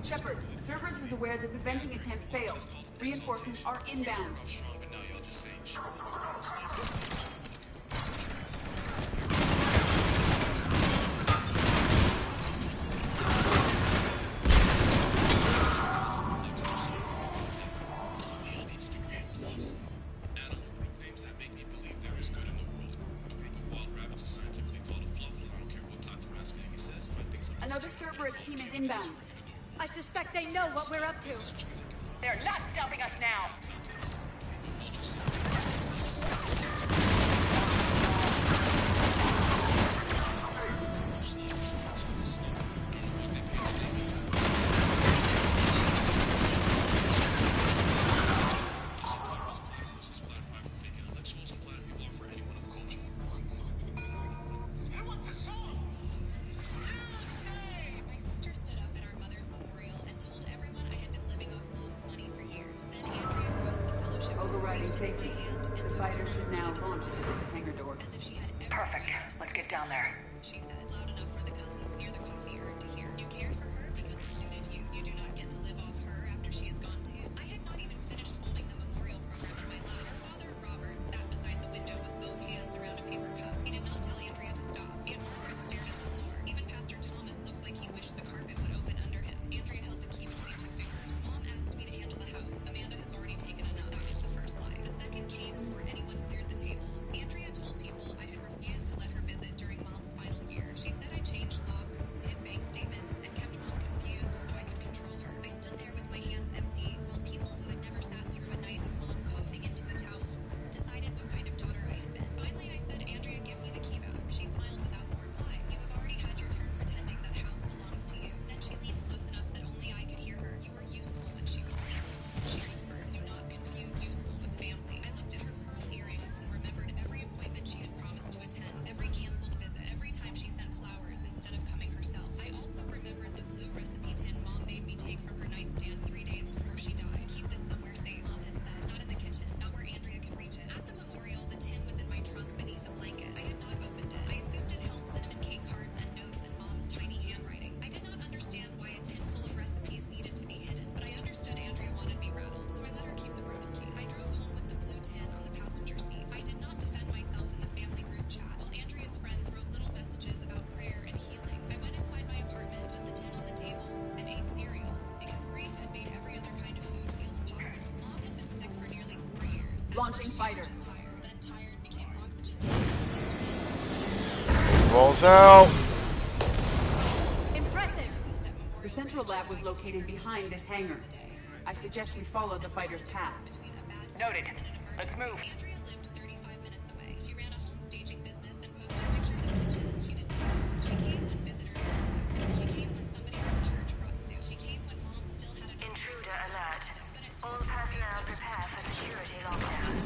Shepard, Cerberus is aware that the venting attempt failed. Reinforcements are inbound. Another Cerberus team is inbound. I suspect they know what we're up to. They're not stopping us now! My sister stood up at our mother's memorial and told everyone I had been living off Mom's money for years. Then Andrea crossed the fellowship. Overriding safety. The fighter should now launch toward the hangar door. As if she had ever Perfect. Let's get down there. She said, loud enough for the cousins near the coffee urn to hear. You cared for her because it suited you. You do not get to live off her after she is gone too. I had not even finished folding the memorial program when my love. Her father, Robert, sat beside the window with both hands around a paper cup. He did not tell Andrea to stop, and Robert stared at the floor. Even Pastor Thomas looked like he wished the carpet would open under him. Andrea held the key between two fingers. Mom asked me to handle the house. Amanda has already taken enough. That was the first lie. The second came before anyone cleared the tables. Andrea told people I had refused to let her visit during Mom's final year. She said I changed locks, hid bank statements, and kept Mom confused so I could control her. I stood there with my hands empty while people who had never sat through a night of Mom coughing into a towel decided what kind of daughter I had been. Finally, I said, Andrea, give me the key back. She smiled without warm lie. You have already had your turn pretending that house belongs to you. Then she leaned close enough that only I could hear her. You were useful when she was there. She whispered, do not confuse useful with family. I looked at her pearl earrings and remembered every appointment she had promised to attend, every canceled visit, every time she sent flowers instead of coming herself. I also remembered the blue recipe tin Mom made me take from her nightstand 3 days before she died. Keep this somewhere safe, Mom had said. Not in the kitchen, not where Andrea can reach it. At the memorial, the tin was in my trunk beneath a blanket. I had not opened it. I assumed it held cinnamon cake cards and notes in Mom's tiny handwriting. I did not understand why a tin full of recipes needed to be hidden, but I understood Andrea wanted me rattled, so I let her keep the broken key. I drove home with the blue tin on the passenger seat. I did not defend myself in the family group chat, while Andrea's friends wrote little messages about prayer and healing. I went inside my apartment with the tin on the table and ate cereal, because grief had made every other kind of food feel impossible. Mom had been sick for nearly 4 years. Launching fighter. Then tired became oxygen. Rolls out. Impressive. The central lab was located behind this hangar. I suggest we follow the fighter's path. Noted. Let's move. Andrea lived 35 minutes away. She ran a home staging business and posted pictures of kitchens she didn't know. She came when visitors arrived. She came when somebody from church brought soup. She came when Mom still had an Intruder alert. All personnel prepare for security lockdown.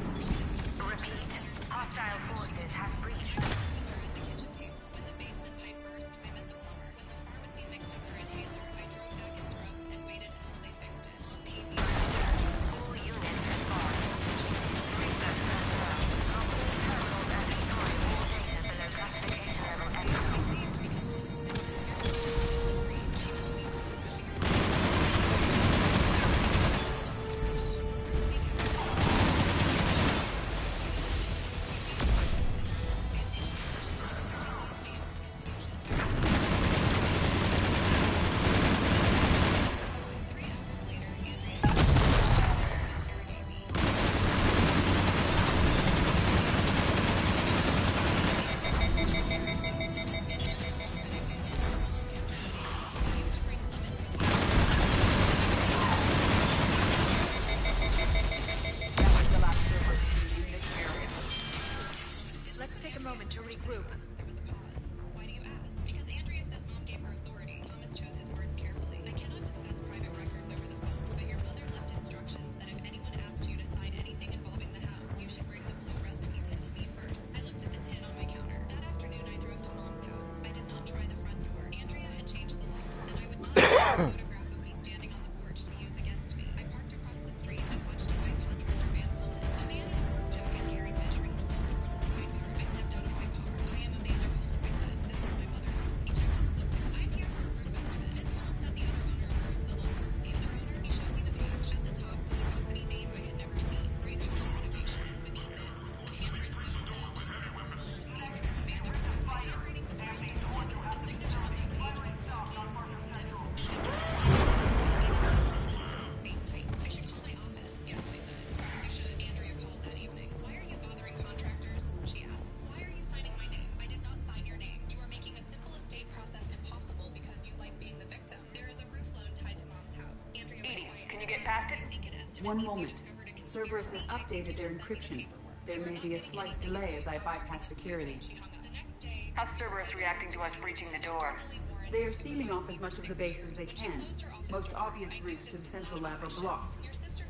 Repeat. Hostile forces have breached. with her at the kitchen table. When the basement pipe burst, I met the plumber. When the pharmacy mixed up her inhaler, I drove back and threw out One moment. Cerberus has updated their encryption. There may be a slight delay as I bypass security. How's Cerberus reacting to us breaching the door? They are sealing off as much of the base as they can. Most obvious routes to the central lab are blocked.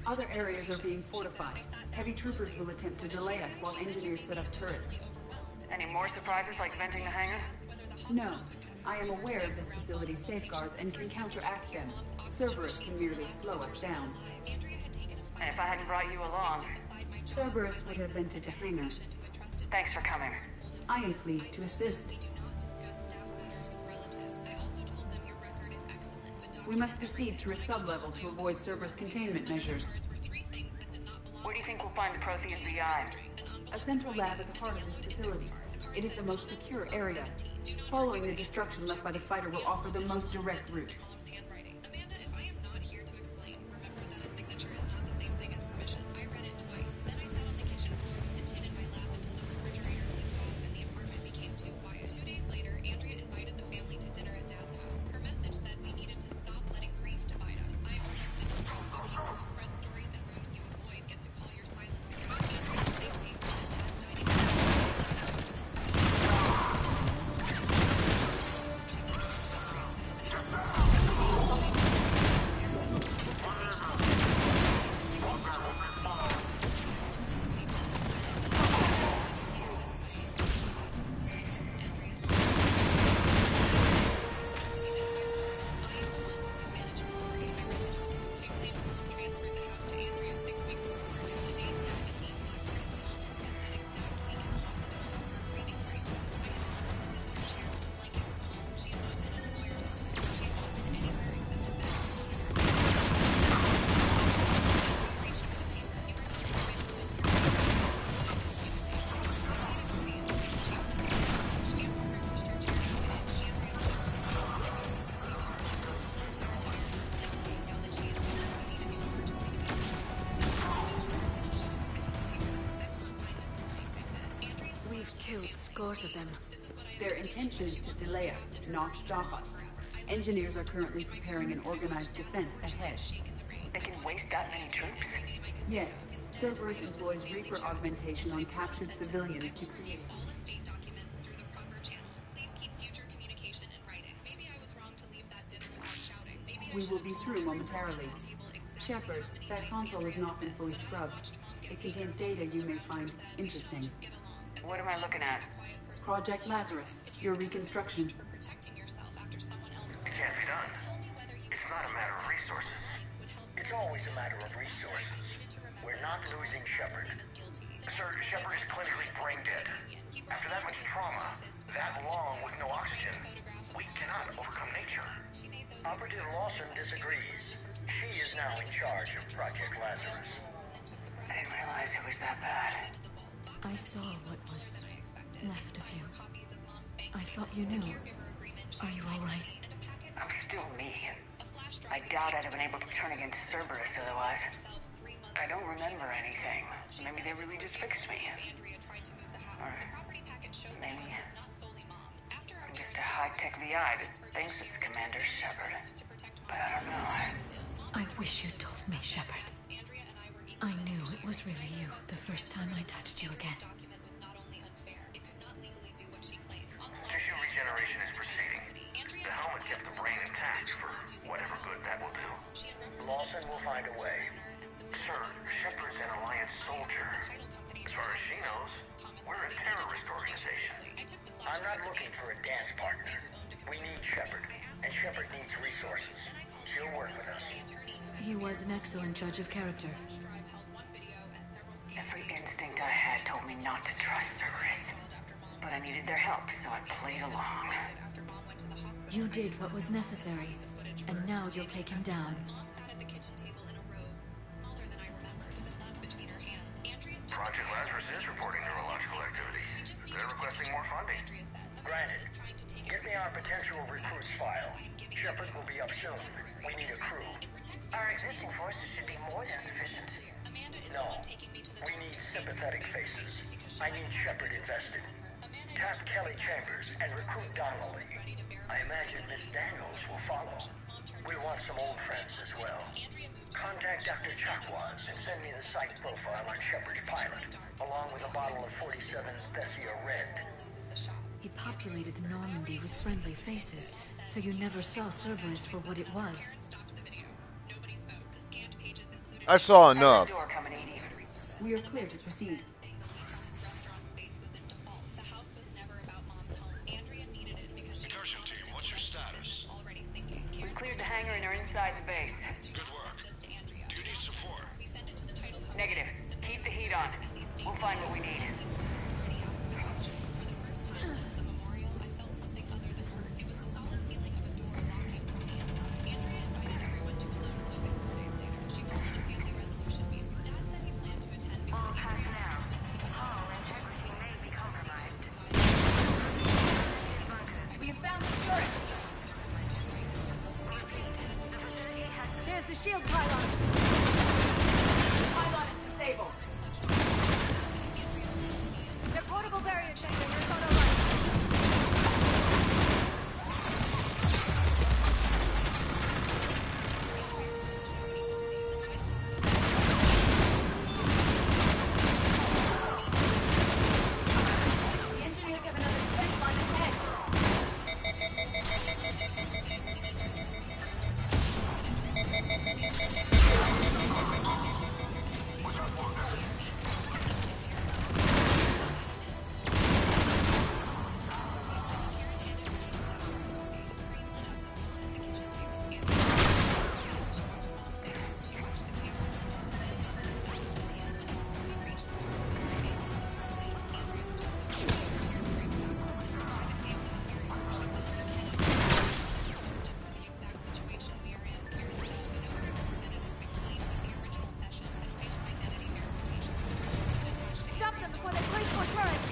Other areas are being fortified. Heavy troopers will attempt to delay us while engineers set up turrets. Any more surprises like venting the hangar? No. I am aware of this facility's safeguards and can counteract them. Cerberus can merely slow us down. And if I hadn't brought you along? Cerberus would have vented the hangar. Thanks for coming. I am pleased to assist. We must proceed through a sub-level to avoid Cerberus containment measures. Where do you think we'll find the Prothean VI? A central lab at the heart of this facility. It is the most secure area. Following the destruction left by the fighter will offer the most direct route. Scores of them. Their intention is to delay us, not stop us. Engineers are currently preparing an organized defense ahead. They can waste that many troops? Yes. Cerberus employs Reaper augmentation on captured civilians to create... We will be through momentarily. Shepard, that console has not been fully scrubbed. It contains data you may find interesting. What am I looking at? Project Lazarus, your reconstruction. It can't be done. It's not a matter of resources. It's always a matter of resources. We're not losing Shepard. Sir, Shepard is clinically brain dead. After that much trauma, that long with no oxygen, we cannot overcome nature. Operative Lawson disagrees. She is now in charge of Project Lazarus. I didn't realize it was that bad. I saw what was left of you. I thought you knew. Are you all right? I'm still me. I doubt I'd have been able to turn against Cerberus otherwise. I don't remember anything. Maybe they really just fixed me. Or maybe I'm just a high-tech VI that thinks it's Commander Shepard. But I don't know. I wish you told me, Shepard. I knew it was really you the first time I touched you again. Tissue regeneration is proceeding. The helmet kept the brain intact for whatever good that will do. Lawson will find a way. Sir, Shepard's an Alliance soldier. As far as she knows, we're a terrorist organization. I'm not looking for a dance partner. We need Shepard, and Shepard needs resources. She'll work with us. He was an excellent judge of character. Every instinct I had told me not to trust Cerberus. But I needed their help, so I played along. You did what was necessary, and now you'll take him down. Project Lazarus is reporting neurological activity. They're requesting more funding. Granted. Get me our potential recruits file. Shepard will be up soon. We need a crew. Our existing forces should be more than sufficient. No. We need sympathetic faces. I need Shepard invested. Tap Kelly Chambers and recruit Donnelly. I imagine Miss Daniels will follow. We want some old friends as well. Contact Dr. Chakwas and send me the site profile on Shepard's pilot, along with a bottle of 47 Thessia Red. He populated Normandy with friendly faces, so you never saw Cerberus for what it was. I saw enough. We are clear to proceed. Incursion team, what's your status? We cleared the hangar and are inside the base. Good work. Do you need support? Negative. Keep the heat on. We'll find what we need. We have found the turret. There's the shield pylon. The pylon is disabled. Their portable barrier chamber is auto light. The engineers have another defense line ahead. Stop them before they place more turrets!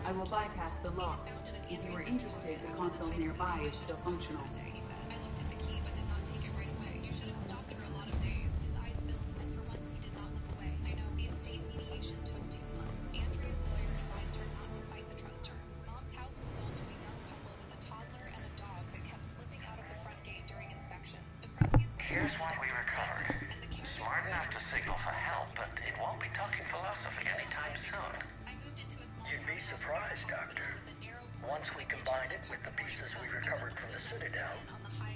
I will bypass the lock. If you are interested, the console nearby is still functional. Here's what we recovered. Smart enough to signal for help, but it won't be talking philosophy anytime soon. You'd be surprised, Doctor. Once we combine it with the pieces we recovered from the Citadel.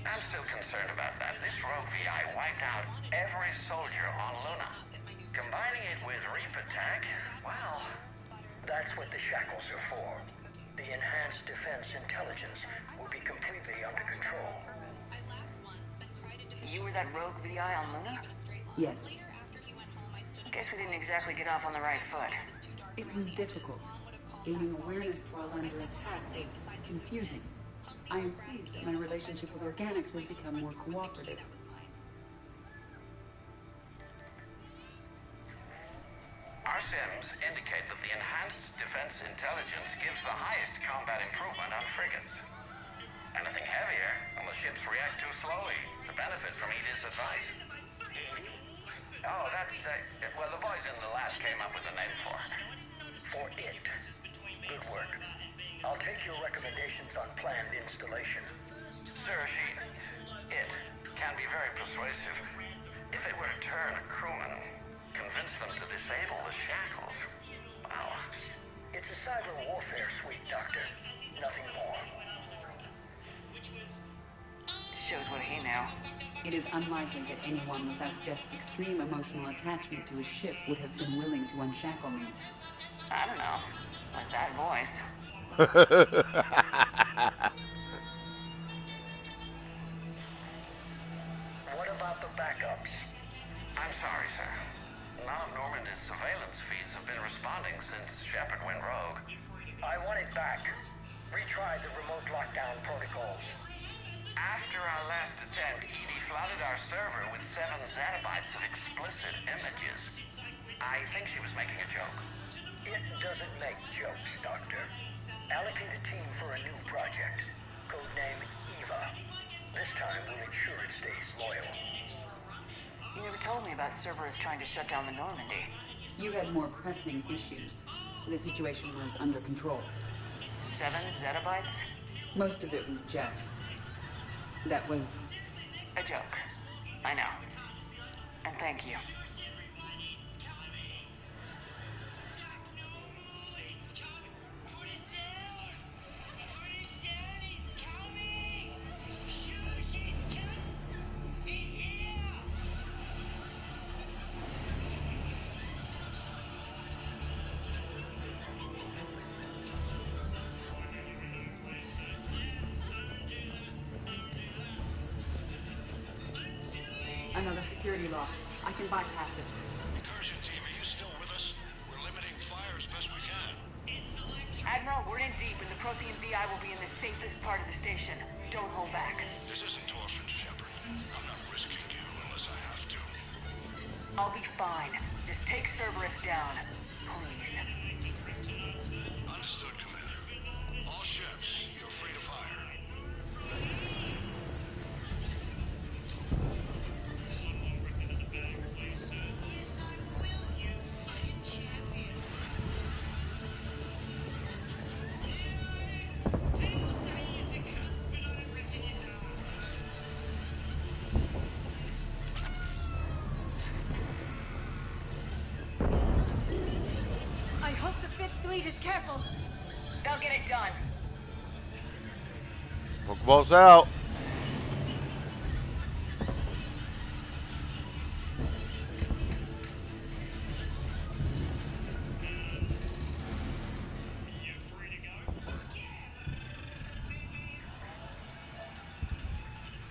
I'm still concerned about that. This rogue VI wiped out every soldier on Luna. Combining it with Reaper tech, well... That's what the shackles are for. The enhanced defense intelligence will be completely under control. You were that rogue VI on Luna? Yes. Guess we didn't exactly get off on the right foot. It was difficult. Gaining awareness while under attack is confusing. I am pleased that my relationship with organics has become more cooperative. Our sims indicate that the enhanced defense intelligence gives the highest combat improvement on frigates. Anything heavier, and the ships react too slowly to benefit from Edith's advice. Oh, that's, well, the boys in the lab came up with a name for it. For it. Good work. I'll take your recommendations on planned installation. Sir, it can be very persuasive. If it were to turn a crewman, convince them to disable the shackles, wow. It's a cyber warfare suite, Doctor. Nothing more. Shows what he knew. It is unlikely that anyone without Jeff's extreme emotional attachment to his ship would have been willing to unshackle me. I don't know. With that voice. What about the backups? I'm sorry, sir. None of Normandy's surveillance feeds have been responding since Shepard went rogue. I want it back. Retry the remote lockdown protocols. After our last attempt, Edie flooded our server with 7 zettabytes of explicit images. I think she was making a joke. It doesn't make jokes, Doctor. Allocate a team for a new project. Codename Eva. This time we'll ensure it stays loyal. You never told me about Cerberus trying to shut down the Normandy. You had more pressing issues. The situation was under control. 7 zettabytes? Most of it was Jeff's. That was... a joke. I know. And thank you. Another security lock. I can bypass it. Recursion team, are you still with us? We're limiting fire as best we can. Admiral, we're in deep, and the Prothean VI will be in the safest part of the station. Don't hold back. This isn't Torfin, Shepard. I'm not risking you unless I have to. I'll be fine. Just take Cerberus down. Please. Understood, Commander. All ships, you're free to fire. I hope the Fifth Fleet is careful. They'll get it done. Pokeballs out.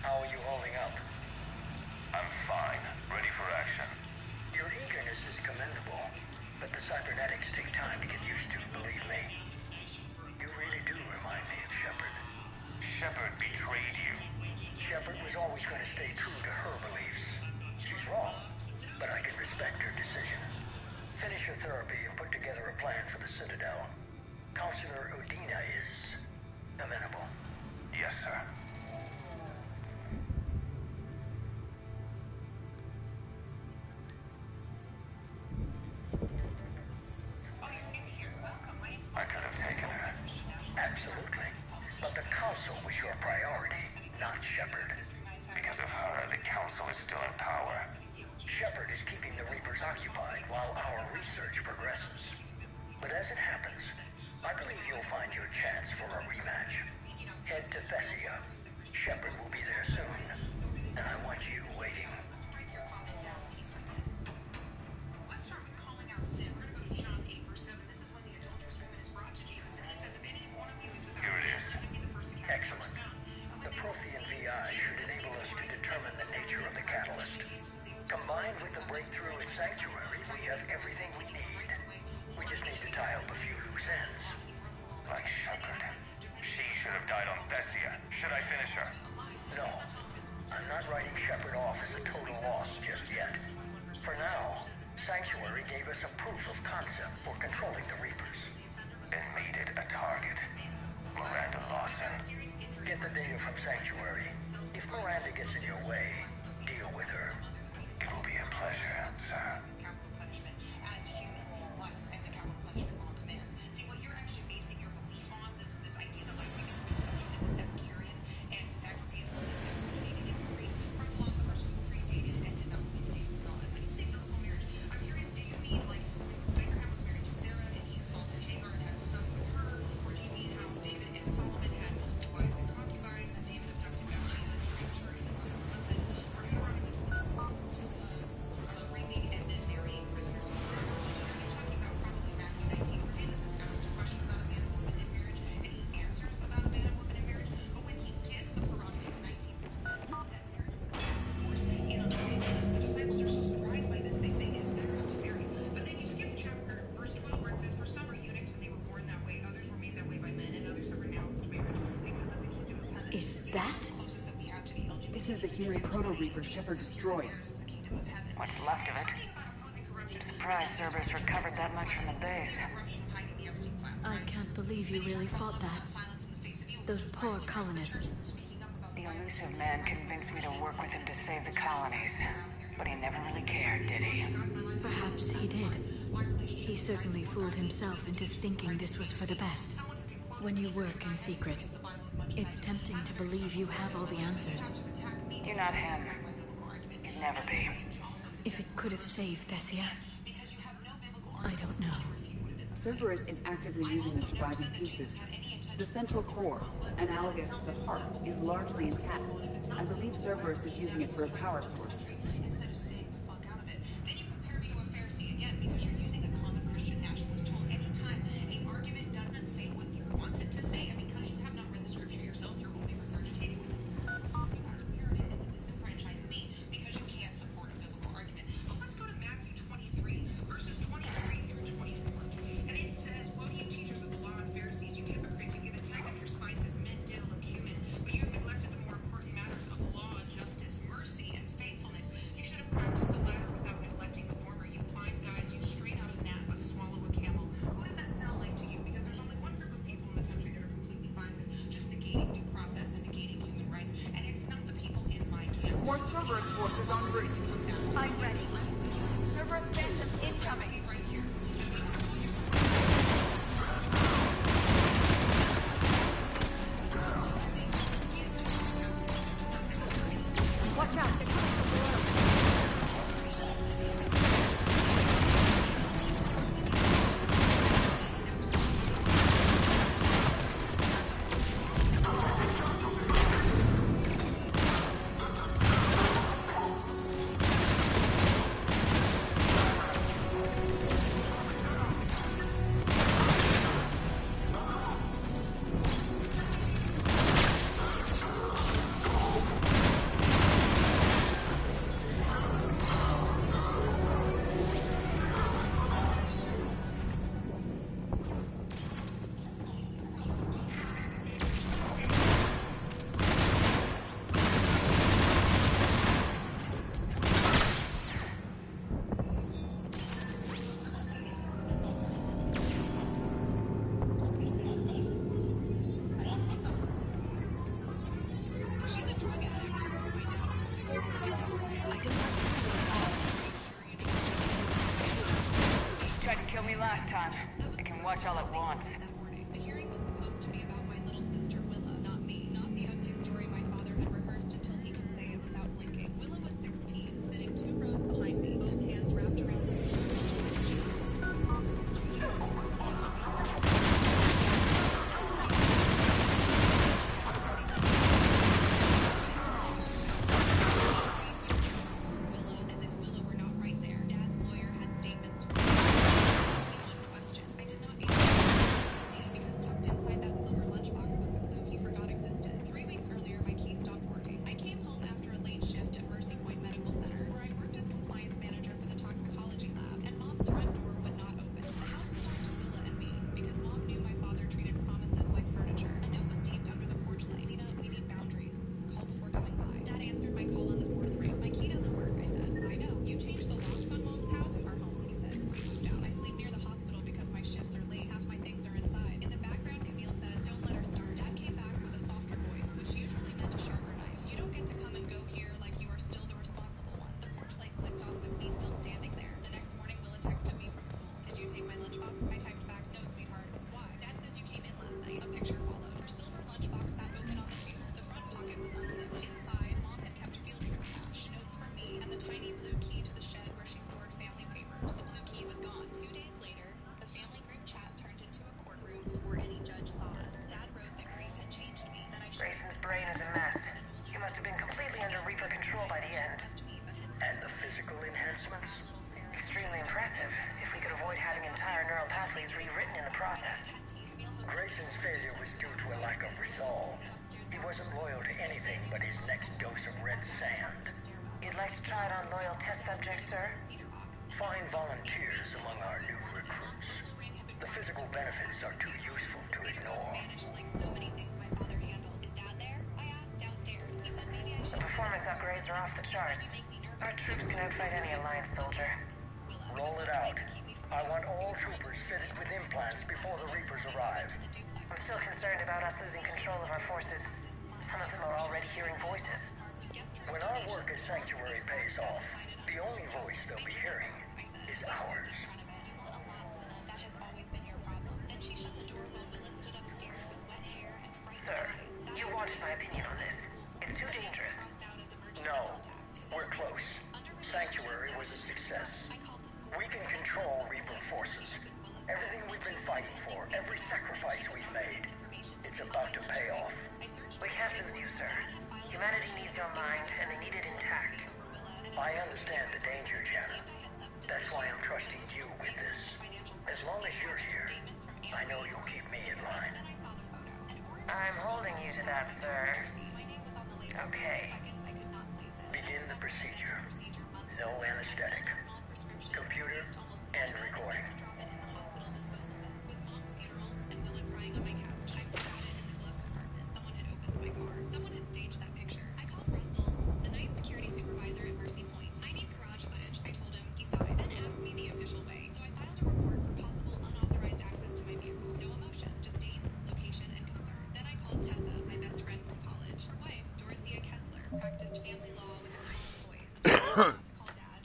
How are you holding up? I'm fine. Ready for action. Your eagerness is commendable, but the cybernetics take time to get used to, believe me. You really do remind me of Shepard. Shepard betrayed you. Shepard was always going to stay true to her beliefs. She's wrong, but I can respect her decision. Finish your therapy and put together a plan for the Citadel. Counselor Udina is amenable. Yes, sir. I could have taken her. Absolutely. But the Council was your priority, not Shepard. Because of her, the Council is still in power. Shepard is keeping the Reapers occupied while our research progresses. But as it happens, I believe you'll find your chance for a rematch. Head to Thessia. Shepard will be there soon. And I want you waiting. Let's start with calling out sin. We're gonna go to John 8, verse 7. This is when the adulterous woman is brought to Jesus, and he says, if any one of you is without Here it sin, is. let him be the first to cast the Excellent. stone. And when The they Prothean VI should enable us to determine the nature of the catalyst. Combined with the breakthrough in Sanctuary, we have everything we need. We just need to tie up a few loose ends. Like Shepard. She should have died on Thessia. Should I finish her? No, I'm not writing Shepard off as a total loss just yet. For now, Sanctuary gave us a proof of concept for controlling the Reapers. And made it a target. Miranda Lawson. Get the data from Sanctuary. If Miranda gets in your way, deal with her. It will be a pleasure, sir. capital punishment as human life and the capital punishment law commands. See, what you're actually basing your belief on, this idea that life begins with conception, isn't Epicurean, and that would be a belief that originated in Greece from philosophers who predated and did not believe in Jesus at all. And when you say biblical marriage, I'm curious, do you mean like Abraham was married to Sarah and he assaulted Is that? This is the human proto-reaper Shepard destroyed. What's left of it? I'm surprised Cerberus recovered that much from the base. I can't believe you really fought that. Those poor colonists. The elusive man convinced me to work with him to save the colonies. But he never really cared, did he? Perhaps he did. He certainly fooled himself into thinking this was for the best. When you work in secret, it's tempting to believe you have all the answers. You're not him. You'd never be. If it could have saved Thessia, I don't know. Cerberus is actively using the surviving pieces. The central core, analogous to the heart, is largely intact. I believe Cerberus is using it for a power source. More Cerberus forces en route. I'm ready. Cerberus phantoms incoming. Right here. Watch out, they're coming from below. Tried to kill me last time. I can watch all at once. The hearing was supposed to be about my little sister Willa, not me. Not the ugly story my father had rehearsed until he could say it without blinking. Willa was 16, sitting 2 rows behind me, both hands wrapped around the Grayson's failure was due to a lack of resolve. He wasn't loyal to anything but his next dose of red sand. You'd like to try it on loyal test subjects, sir? Find volunteers among our new recruits. The physical benefits are too useful to ignore. Managed like so many things my father handled. Is Dad there? I The performance upgrades are off the charts. Our troops can outfight any Alliance soldier. Roll it out. I want all troopers fitted with implants before the Reapers arrive. I'm still concerned about us losing control of our forces. Some of them are already hearing voices. When our work as Sanctuary pays off, the only voice they'll be hearing is ours. Sir, you wanted my opinion on this. It's too dangerous. No, we're close. Sanctuary was a success. We can control Reaper forces. Everything we've been fighting for, every sacrifice we've made, it's about to pay off. We can't lose you, sir. Humanity needs your mind, and they need it intact. I understand the danger, Janet. That's why I'm trusting you with this. As long as you're here, I know you'll keep me in line. I'm holding you to that, sir. Okay. Begin the procedure. No anesthetic. Computer, end recording.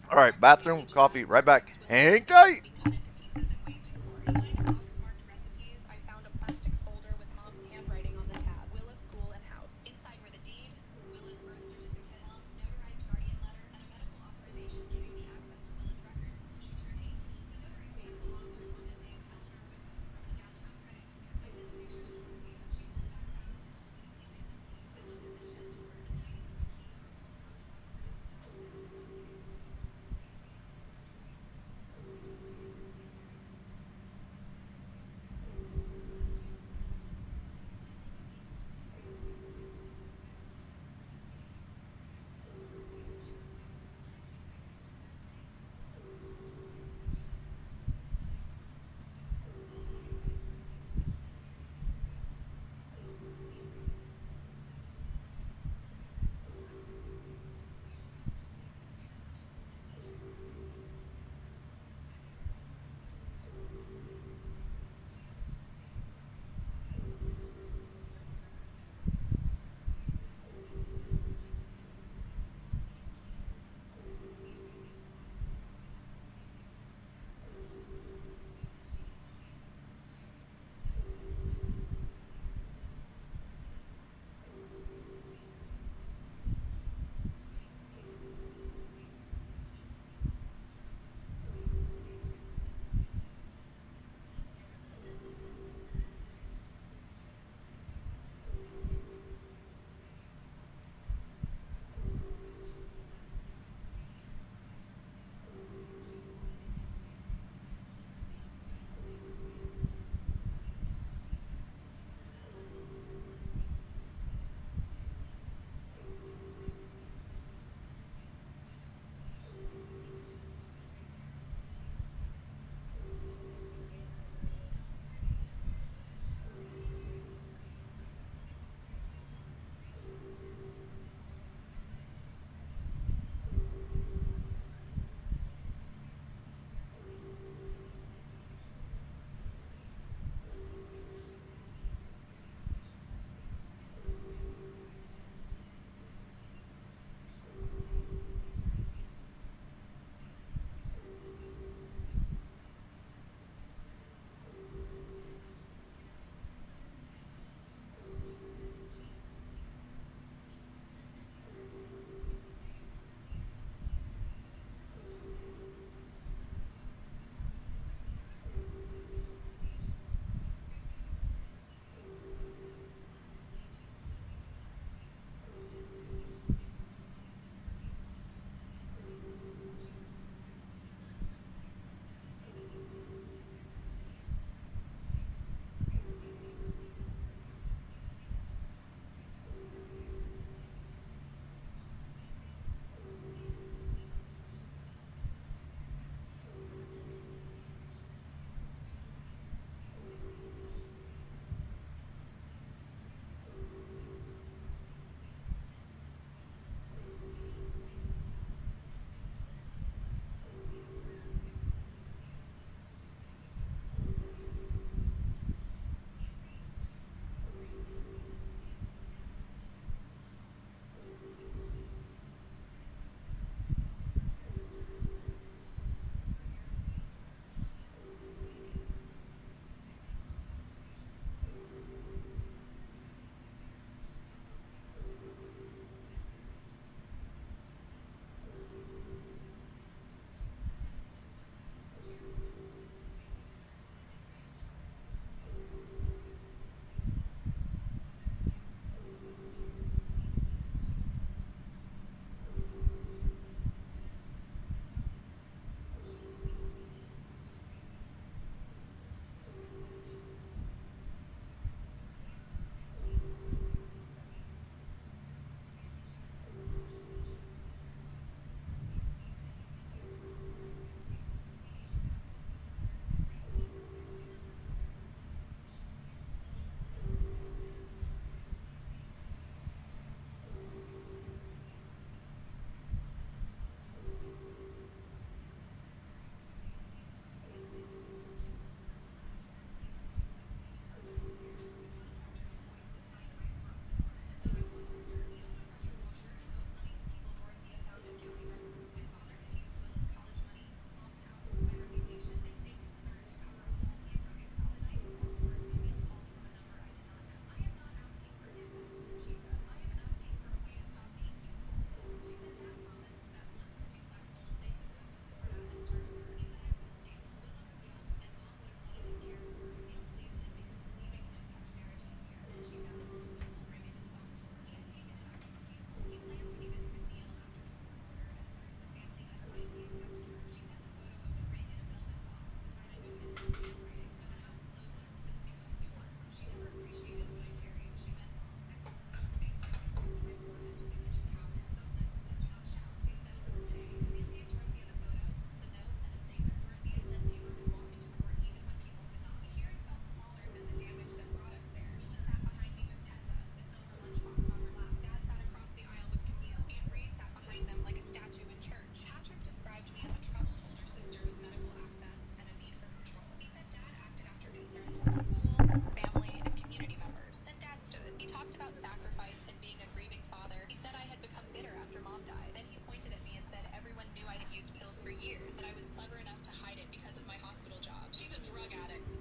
All right, bathroom, coffee, right back. Hang tight.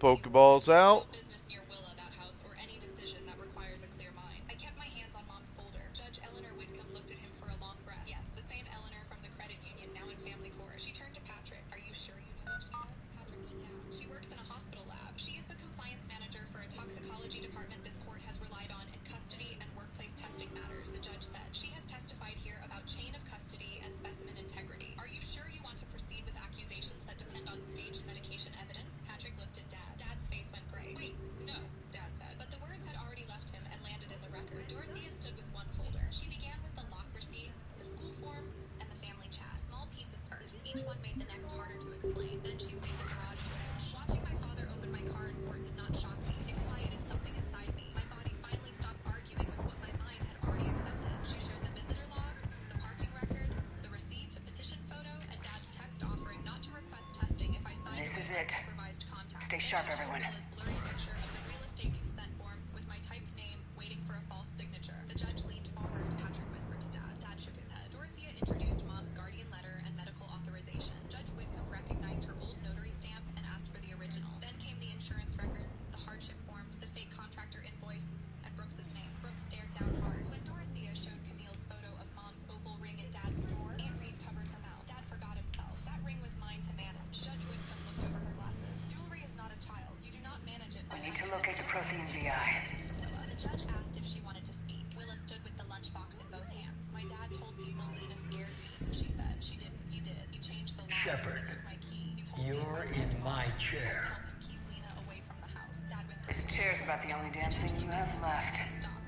Pokeballs out. business near Willa, that house, or any decision that requires a clear mind. I kept my hands on Mom's folder. Judge Eleanor Whitcomb looked at him for a long breath. Yes, the same Eleanor from the credit union, now in family court. She turned to Patrick. Are you sure you know what she does? Patrick looked down. She works in a hospital lab. She is the compliance manager for a toxicology department this court has relied on in custody and workplace testing matters, the judge said. She has testified here about chain of custody and specimen integrity. Are you sure you want to proceed with accusations that depend on staged medication evidence? Patrick looked at Dad. Dad's face went gray. Wait, no, Dad said. But the words had already left him and landed in the record. Dorothea stood with one folder. She began with the lock receipt, the school form, and the family chat. Small pieces first. Each one made the next harder to explain. Then she played the garage footage. Watching my father open my car in court did not shock me. It quieted something inside me. My body finally stopped arguing with what my mind had already accepted. She showed the visitor log, the parking record, the receipt, a petition photo, and Dad's text offering not to request testing if I signed This is away it. unsupervised contact. Stay sharp, everyone. Willa's blurry picture of the real estate consent form with my typed name waiting for a false signature. The judge leaned forward. Patrick whispered to Dad. Dad shook his head. Dorothea introduced Mom's guardian letter and medical authorization. Judge Whitcomb recognized her old notary stamp and asked for the original. Then came the insurance records, the hardship forms, the fake contractor invoice, and Brooks's name. Brooks stared down hard. When Dorothea showed Camille's photo of Mom's opal ring in Dad's drawer, Aunt Reed covered her mouth. Dad forgot himself. That ring was mine to manage. Judge Whitcomb looked over her glasses. Jewelry is not a child. You do not manage it. We need to locate the Prothean VI. The judge asked if she wanted to speak. Willa stood with the lunchbox in both hands. My dad told people Lena scared me. She said. She didn't. He did. He changed the laws. Shepard, He took my key. He told me you're in my chair. help him keep Lena away from the house. Dad whispered. This chair's about the only damn thing you have left.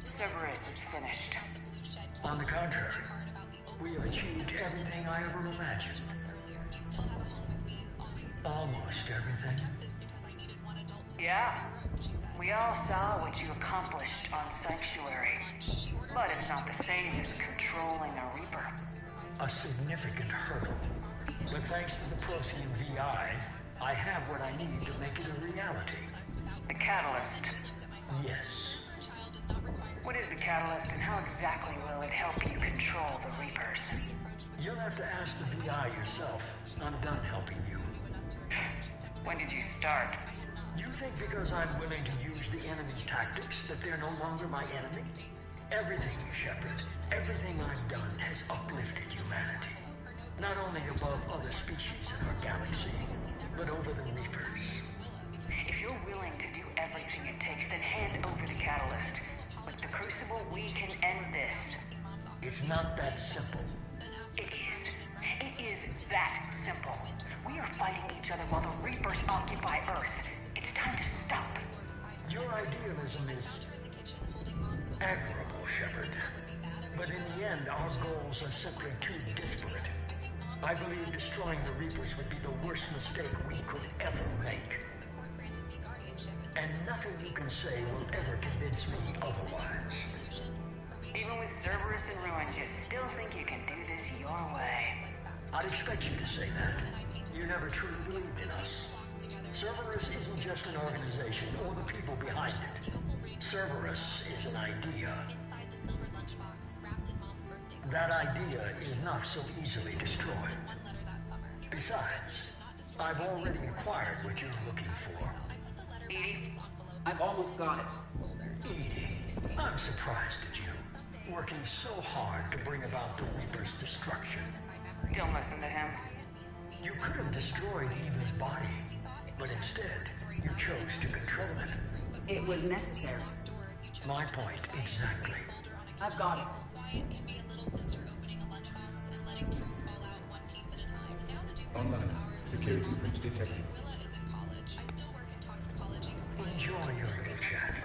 Cerberus is finished. On the contrary, we have achieved everything I ever imagined. You still have a home with me, always. Almost everything. Yeah. We all saw what you accomplished on Sanctuary. But it's not the same as controlling a Reaper. A significant hurdle. But thanks to the Prothean VI, I have what I need to make it a reality. The Catalyst. Yes. What is the Catalyst and how exactly will it help you control the Reapers? You'll have to ask the VI yourself. I'm done helping you. When did you start? You think because I'm willing to use the enemy's tactics that they're no longer my enemy? Everything, Shepard, everything I've done has uplifted humanity. Not only above other species in our galaxy, but over the Reapers. If you're willing to do everything it takes, then hand over the Catalyst. With the Crucible, we can end this. It's not that simple. It is. It is that simple. We are fighting each other while the Reapers occupy Earth. It's time to stop. Your idealism is admirable, Shepard. But in the end, our goals are simply too disparate. I believe destroying the Reapers would be the worst mistake we could ever make. And nothing you can say will ever convince me otherwise. Even with Cerberus in ruins, you still think you can do this your way. I'd expect you to say that. You never truly believed in us. Cerberus isn't just an organization or the people behind it. Cerberus is an idea. That idea is not so easily destroyed. Besides, I've already acquired what you're looking for. Edie, I've almost got it. Edie, I'm surprised at you. Working so hard to bring about the Reaper's destruction. Don't listen to him. You could have destroyed Eva's body, but instead, you chose to control it. It was necessary. My point, exactly. I've got it. Online. Security breach detected. Enjoy your little chat,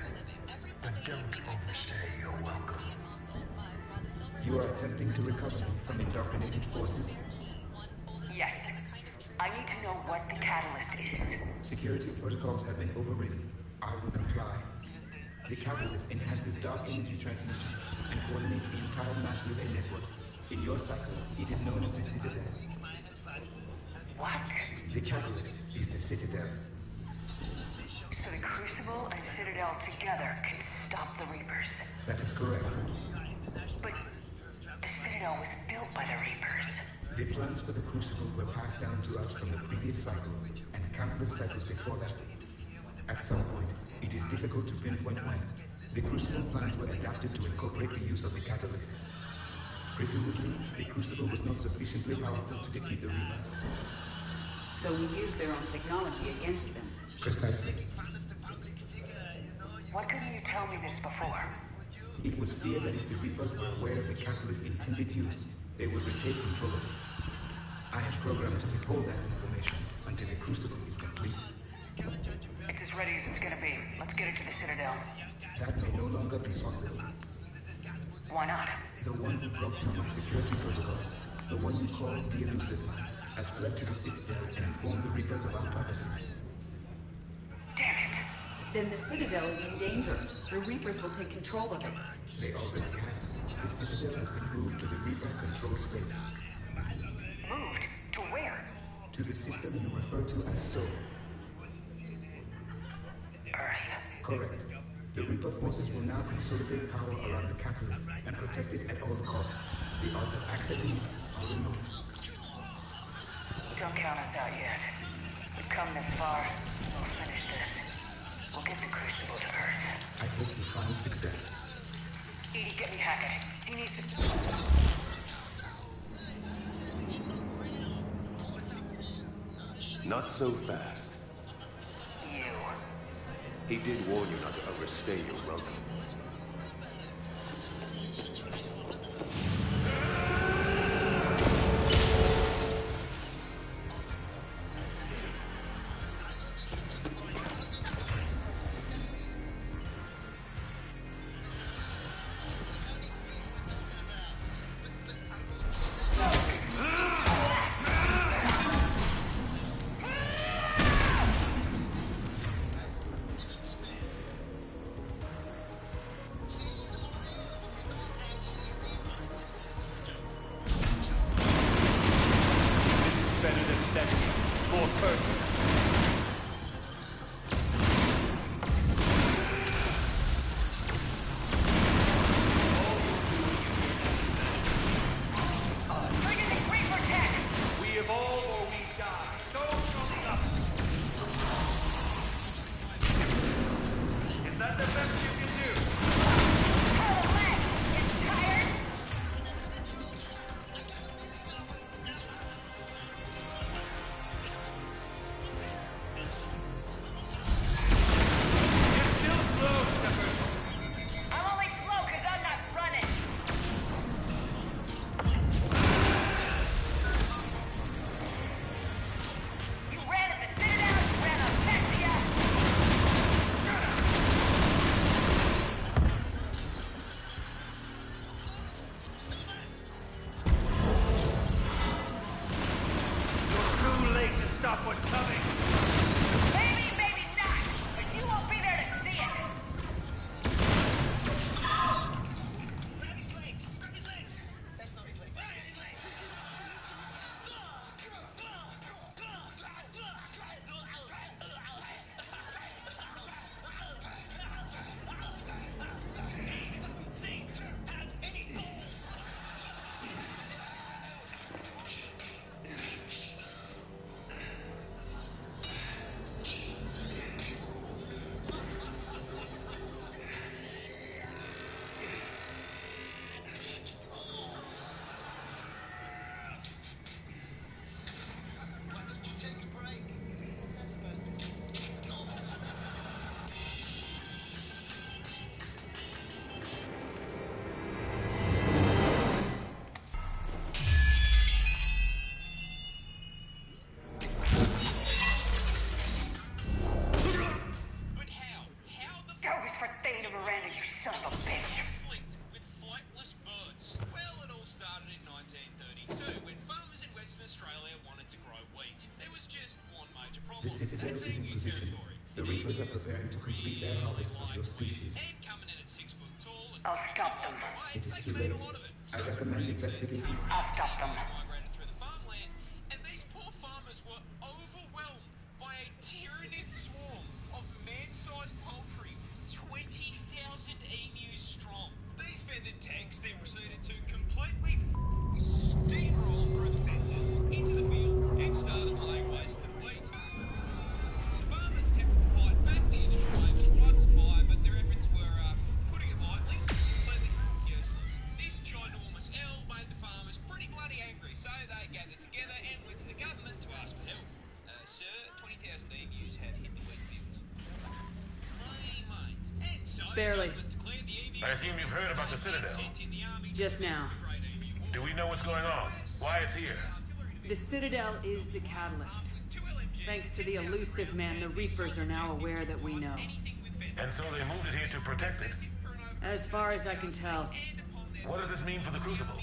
but don't overstay your welcome. You are attempting to recover me from indoctrinated forces? Yes. I need to know what the Catalyst is. Security protocols have been overridden. I will comply. The Catalyst enhances dark energy transmission and coordinates the entire mass relay network. In your cycle, it is known as the Citadel. What? The Catalyst is the Citadel. So the Crucible and Citadel together can stop the Reapers. That is correct. But the Citadel was built by the Reapers. The plans for the Crucible were passed down to us from the previous cycle and countless cycles before that. At some point, it is difficult to pinpoint when, the Crucible plans were adapted to incorporate the use of the catalyst. Presumably, the Crucible was not sufficiently powerful to defeat the Reapers. So we used their own technology against them. Precisely. Why couldn't you tell me this before? It was feared that if the Reapers were aware of the catalyst's intended use, they would retake control of it. I am programmed to withhold that information until the Crucible is complete. It's as ready as it's gonna be. Let's get it to the Citadel. That may no longer be possible. Why not? The one who broke through my security protocols, the one you call the Elusive Man, has fled to the Citadel and informed the Reapers of our purposes. Damn it! Then the Citadel is in danger. The Reapers will take control of it. They already have. The Citadel has been moved to the Reaper-controlled space. Moved? To where? To the system you refer to as Soul. Earth. Correct. The Reaper forces will now consolidate power around the catalyst and protect it at all costs. The odds of accessing it are remote. Don't count us out yet. We've come this far. We'll finish this. We'll get the Crucible to Earth. I hope you find success. Edie, get me Hackett. He needs to... Not so fast. You. He did warn you not to overstay your welcome. The Citadel is in position. The Reapers are preparing to complete their harvest of your species. I'll stop them. It is too late. I recommend investigating. I'll stop them. And these poor farmers were overwhelmed by a tyrannid swarm of man-sized poultry, 20,000 emus strong. These feathered tanks then proceeded to completely steamroll through the fences into the fields and started laying waste to the wheat. The farmers attempted to fight back the Barely. I assume you've heard about the Citadel. Just now. Do we know what's going on? Why it's here? The Citadel is the catalyst. Thanks to the elusive man, the Reapers are now aware that we know. And so they moved it here to protect it? As far as I can tell. What does this mean for the Crucible?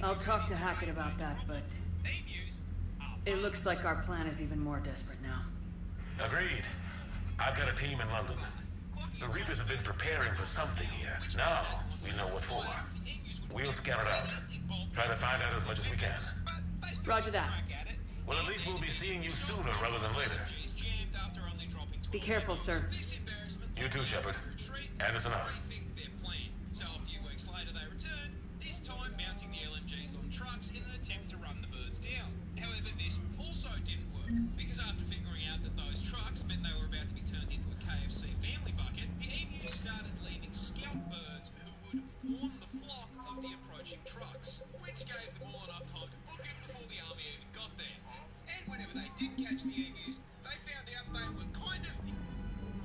I'll talk to Hackett about that, but... it looks like our plan is even more desperate now. Agreed. I've got a team in London. The Reapers have been preparing for something here. Now, we know what for. We'll scout it out. Try to find out as much as we can. Roger that. Well, at least we'll be seeing you sooner rather than later. Be careful, sir. You too, Shepard. Anderson out. So a few weeks later they returned, this time mounting the LMGs on trucks in an attempt to run the birds down. However, this also didn't work, because after figuring out that those trucks meant they were about to be turned into a KFC family bucket, the emus started leaving scout birds who would warn the flock of the approaching trucks, which gave them all enough time to book it before the army even got there. And whenever they did catch the emus, they found out they were kind of...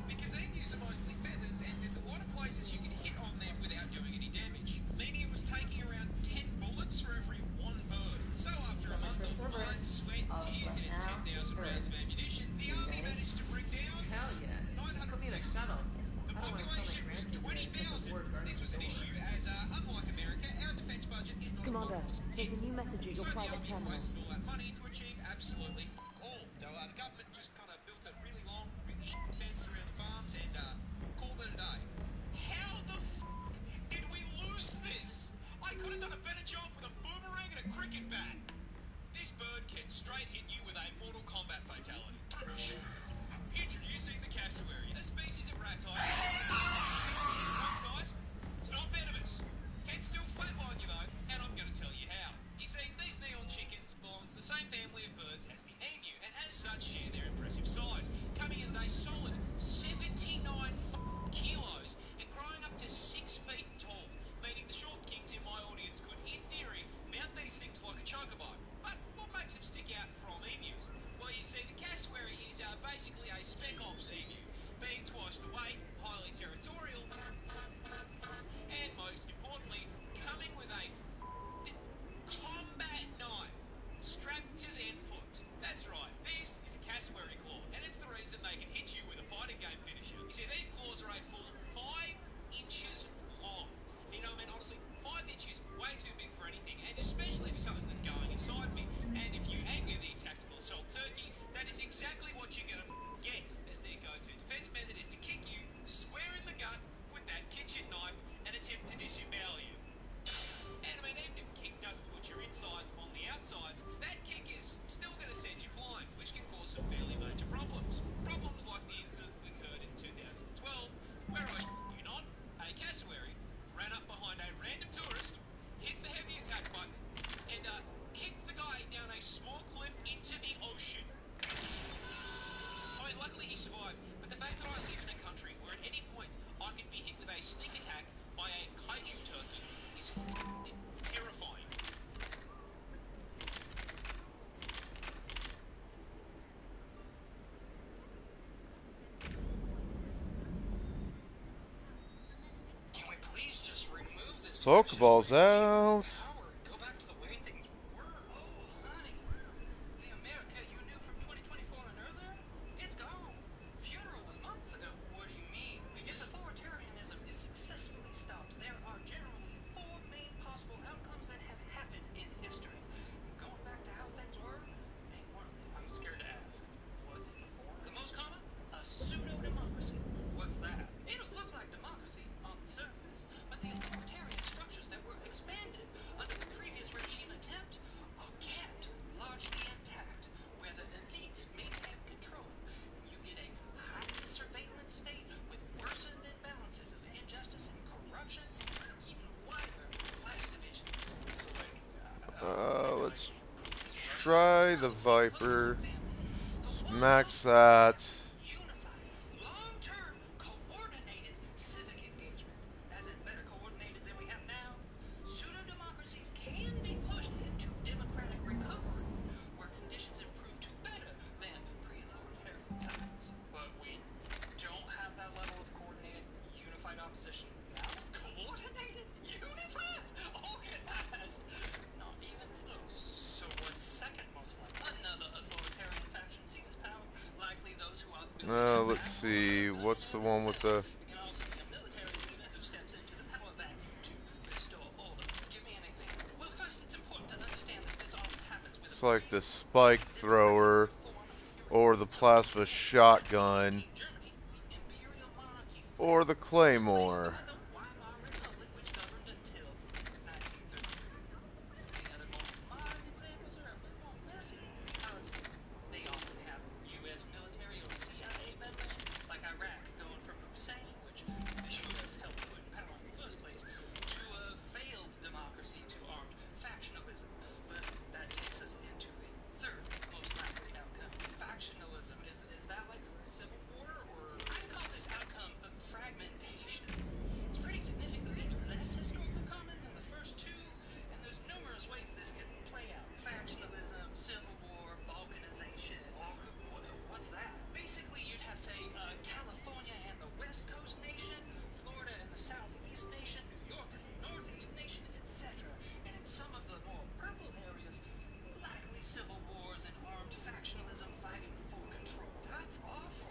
because emus are mostly feathers, and there's a lot of places you can hit on them without doing any damage, meaning it was taking around 10 bullets for every one bird. So after a month of blood, sweat, tears, and 10,000 rounds of ammunition, the army managed to bring down 906. The population was 20,000. This was an issue as, unlike America, our defense budget is not Commander, there's a new message at your private terminal. wasted all that money to achieve absolutely all. So the government just kind of built a really long, really short fence around the farms and called it a day. How the did we lose this? I could have done a better job with a boomerang and a cricket bat. This bird can straight hit you with a Mortal Kombat fatality. Introducing the cassowary, a species of rat type. Guys, it's not venomous. Can still flatline you though, and I'm going to tell you how. You see, these neon chickens belong to the same family of birds as the emu, and as such share their impressive size, coming in at a solid 79 kilos and growing up to 6 feet tall, meaning the short kings in my audience could, in theory, mount these things like a chocobo. But what makes them stick out from emus? Well, you see, the cassowary is basically a spec ops emu, being twice the weight, highly territorial, and most importantly, coming with a combat knife strapped to their foot. That's right, this is a cassowary claw, and it's the reason they can hit you with a fighting game finisher. You see, these claws are a full 5 inches long. You know, I mean, honestly, 5 inches, way too big for anything, and especially for something that's going inside me. And if you anger the tactical assault turkey, that is exactly what you're gonna get, as their go-to defense method is to kick you square in the gut with that kitchen knife and attempt to disembowel you. And I mean, even if a kick doesn't put your insides on the outsides, that kick is still going to send you flying, which can cause some fairly major problems. Problems like the incident that occurred in 2012, where you not, a cassowary ran up behind a random tourist, hit the heavy attack button, and kicked the guy down a small cliff into the ocean. I mean, luckily he survived, but the fact that I live in a country where at any point I could be hit with a sneak attack by a kaiju turkey is terrifying. Can we please just remove this? Pokeballs out. Go back to the way things were. Oh, honey. The America you knew from 2024 and earlier? It's gone. Funeral was months ago. What do you mean? If authoritarianism is successfully stopped, there are generally 4 main possible outcomes that have happened in history. Going back to how things were ain't one of them. I'm scared to ask. What's the form? The most common? A pseudo-democracy. What's that? It'll look like democracy on the surface, but the authoritarian structures that were expanded under the previous regime attempt are kept largely intact, where the elites maintain control, and you get a highly surveillance state with worsened imbalances of injustice and corruption, and even wider class divisions. So, Let's try the Viper. Max that. long-term coordinated civic engagement, as in better coordinated than we have now. Pseudo-democracies can be pushed into democratic recovery, where conditions improve to better than pre-authoritarian times. But we don't have that level of coordinated, unified opposition now? Coordinated? Unified? Organized? Not even close. So what's second most likely? Another authoritarian faction seizes power. Likely those who are Let's see. What's the one with the... It can also be a military leader who steps into the power vacuum to restore order. Give me an example. Well, first it's important to understand that this often happens with It's like the spike thrower or the plasma shotgun or the claymore. They often have U.S. military or CIA members, like Iraq, going from Hussein, which the U.S. helped put in power in the first place, to a failed democracy to armed factionalism. But that takes us into the third most likely outcome. Factionalism, is that like civil war, or I call this outcome of fragmentation. It's pretty significantly less historically common than the first two, and there's numerous ways this can play out. Factionalism, civil war, balkanization. What's that? Basically, you'd have, say, California and the West Coast nation, Florida and the Southeast nation, New York and the Northeast nation, etc. And in some of the more purple areas, likely civil wars and armed factionalism fighting for control. That's awful.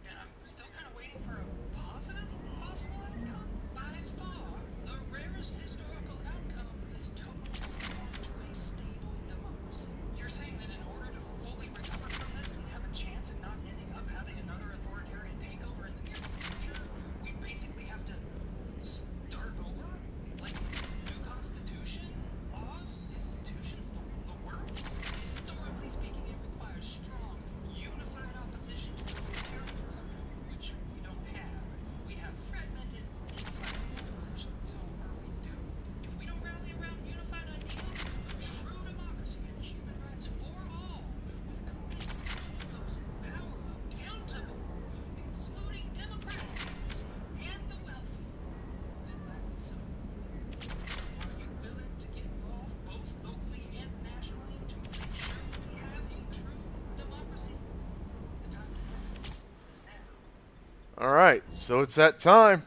And I'm still kind of waiting for a positive possible outcome. By far, the rarest historical outcome is total reform to a stable democracy. You're saying that in order to fully recover from this and have a chance at not ending up having another authoritarian takeover in the near future, we basically have to start over? Like, new constitution, laws, institutions, the world? Historically speaking, it requires strong, unified opposition to authoritarianism, which we don't have. We have fragmented, divided opposition. So are we doomed? If we don't rally around unified ideals, a true democracy and human rights for all, with commitment to hold those in power accountable, including democratic leaders and the wealthy, then likely so. Are you willing to get involved both locally and nationally to make sure we have a true democracy? The time to act is now. All right, so it's that time.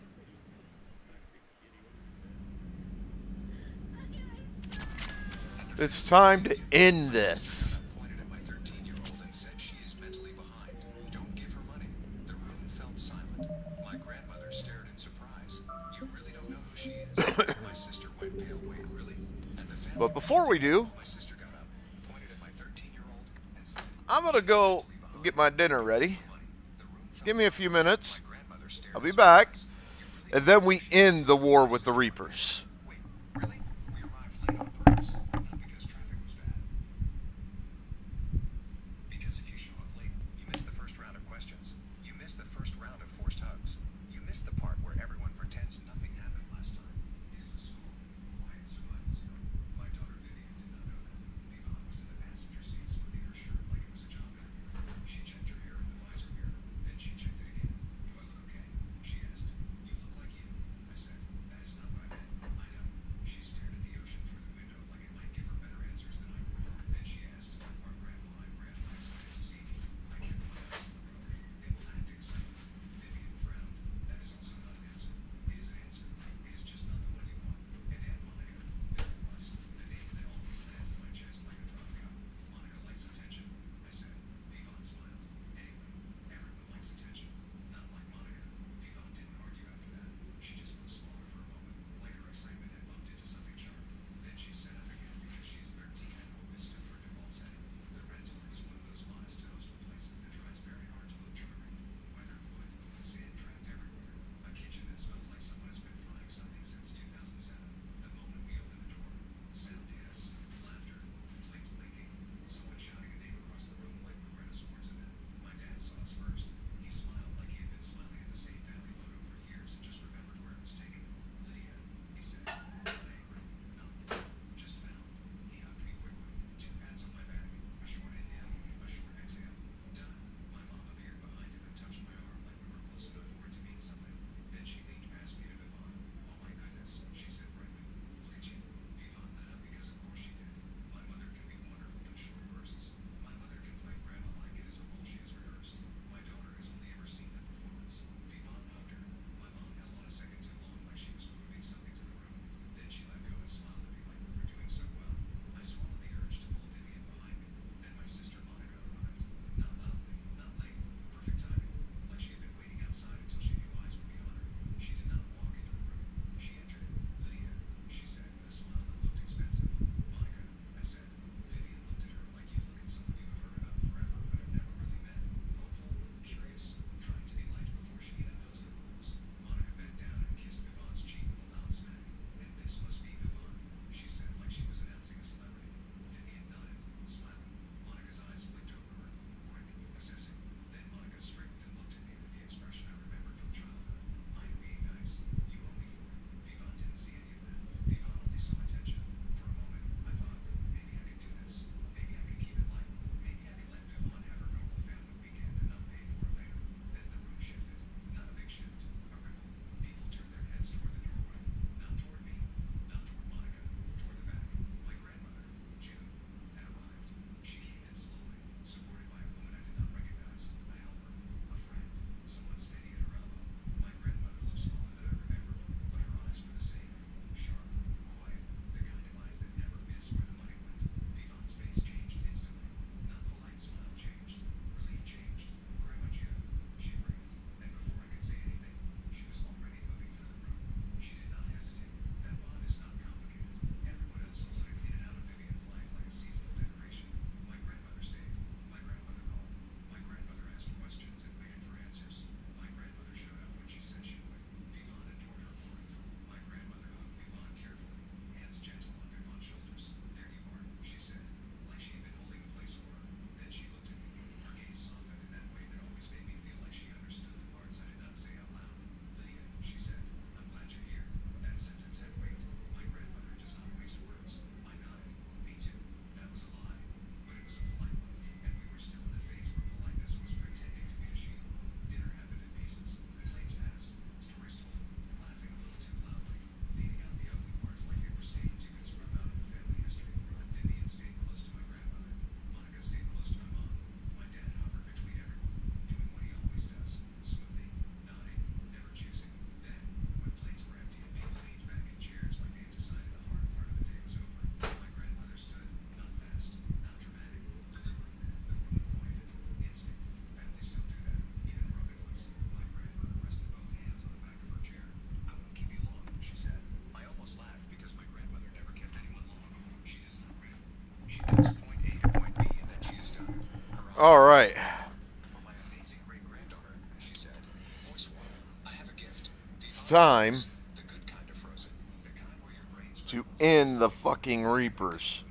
It's time to end this. Pointed at my 13-year-old and said she is mentally behind. Don't give her money. The room felt silent. My grandmother stared in surprise. You really don't know who she is? My sister went pale. Wait, really? And the family. But before we do, My sister got up, pointed at my 13-year-old, and said, I'm going to go get my dinner ready. Give me a few minutes. I'll be back. And then we end the war with the Reapers. Really? We arrived late on purpose, not because traffic was bad. Because if you show up late, you miss the first round of questions. You miss the first round of forced hugs. You miss the part where everyone pretends nothing happened last time. It is a small, quiet survival skill. My daughter Vivian did not know that. The aunt was in the passenger seat splitting her shirt like it was a job interview. She checked her hair in the visor mirror. Then she checked it again. Do I look okay? She asked. You look like you. I said, that is not what I meant. I All right. It's time to end the fucking Reapers.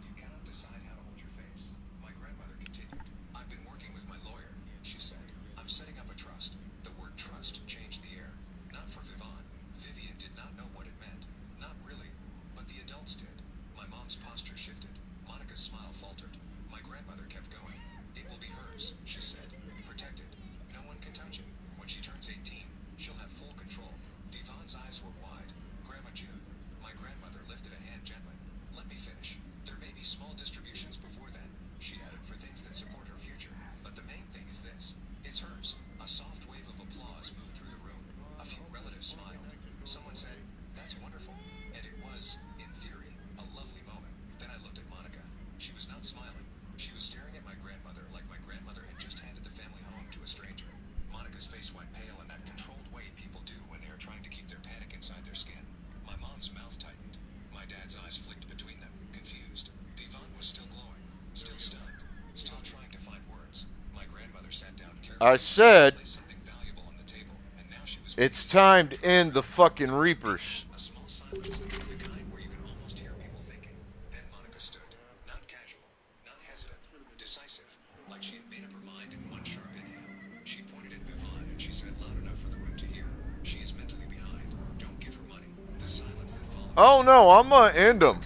I've been working with my lawyer, she said. I'm setting up a trust. The word trust changed the air. Not for Vivon. Vivian did not know what it meant. Not really. But the adults did. My mom's posture shifted. Monica's smile faltered. My grandmother kept going. It will be hers, she said. Protected. No one can touch it. When she turns 18, she'll have full control. Vivon's eyes were wide. Grandma June. My grandmother lifted a hand gently. Let me finish. There may be small distributions before then, she added, for things that support her future. But the main thing is this. It's hers. A soft wave of applause moved through the room. A few relatives smiled. Someone said, "That's wonderful." And it was, in theory, a lovely moment. Then I looked at Monica. She was not smiling. She was staring at my grandmother like my grandmother had just handed the family home to a stranger. Monica's face went pale in that controlled way people do when they are trying to keep their panic inside their skin. My mom's mouth tightened. My dad's eyes flicked between them, confused. Vivon was still glowing, still stunned, still trying to find words. My grandmother sat down carefully. I said Placed something valuable on the table, and now she was it's time to end the fucking Reapers. a small silence, the kind where you can almost hear people thinking. Then Monica stood, not casual, not hesitant, decisive, like she had made up her mind in one sharp inhale. She pointed at Vivon and she said loud enough for the room to hear. She is mentally behind. Don't give her money. The silence that followed. Oh no, I'm gonna end them.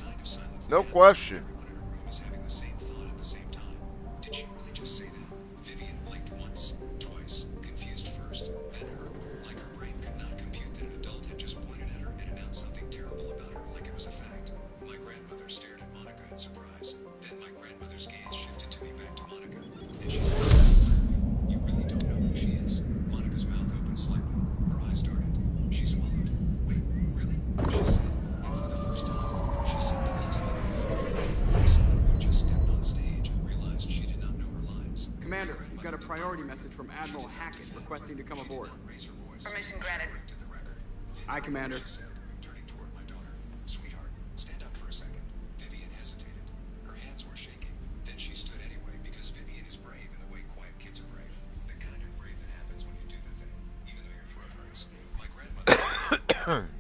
No question. Is having the same thought at the same time. Did she really just say that? Vivian blinked once, twice, confused first, then her. Like her brain could not compute that an adult had just pointed at her and announced something terrible about her, like it was a fact. My grandmother stared at Monica in surprise. Then my grandmother's gaze shifted to me, back to Monica, and she said, "You really don't know who she is." Monica's mouth opened slightly. Her eyes darted. She swallowed. "Wait, really?" she said. And for the first time, she sounded less like a buffoon, like someone who had just stepped on stage and realized she did not know her lines. Commander, you've got a priority message from Admiral Hackett requesting to come aboard. Permission granted. Aye, Commander. Turning toward my daughter. "Sweetheart, stand up for a second." Vivian hesitated. Her hands were shaking. Then she stood anyway, because Vivian is brave in the way quiet kids are brave. The kind of brave that happens when you do the thing, even though your throat hurts. My grandmother.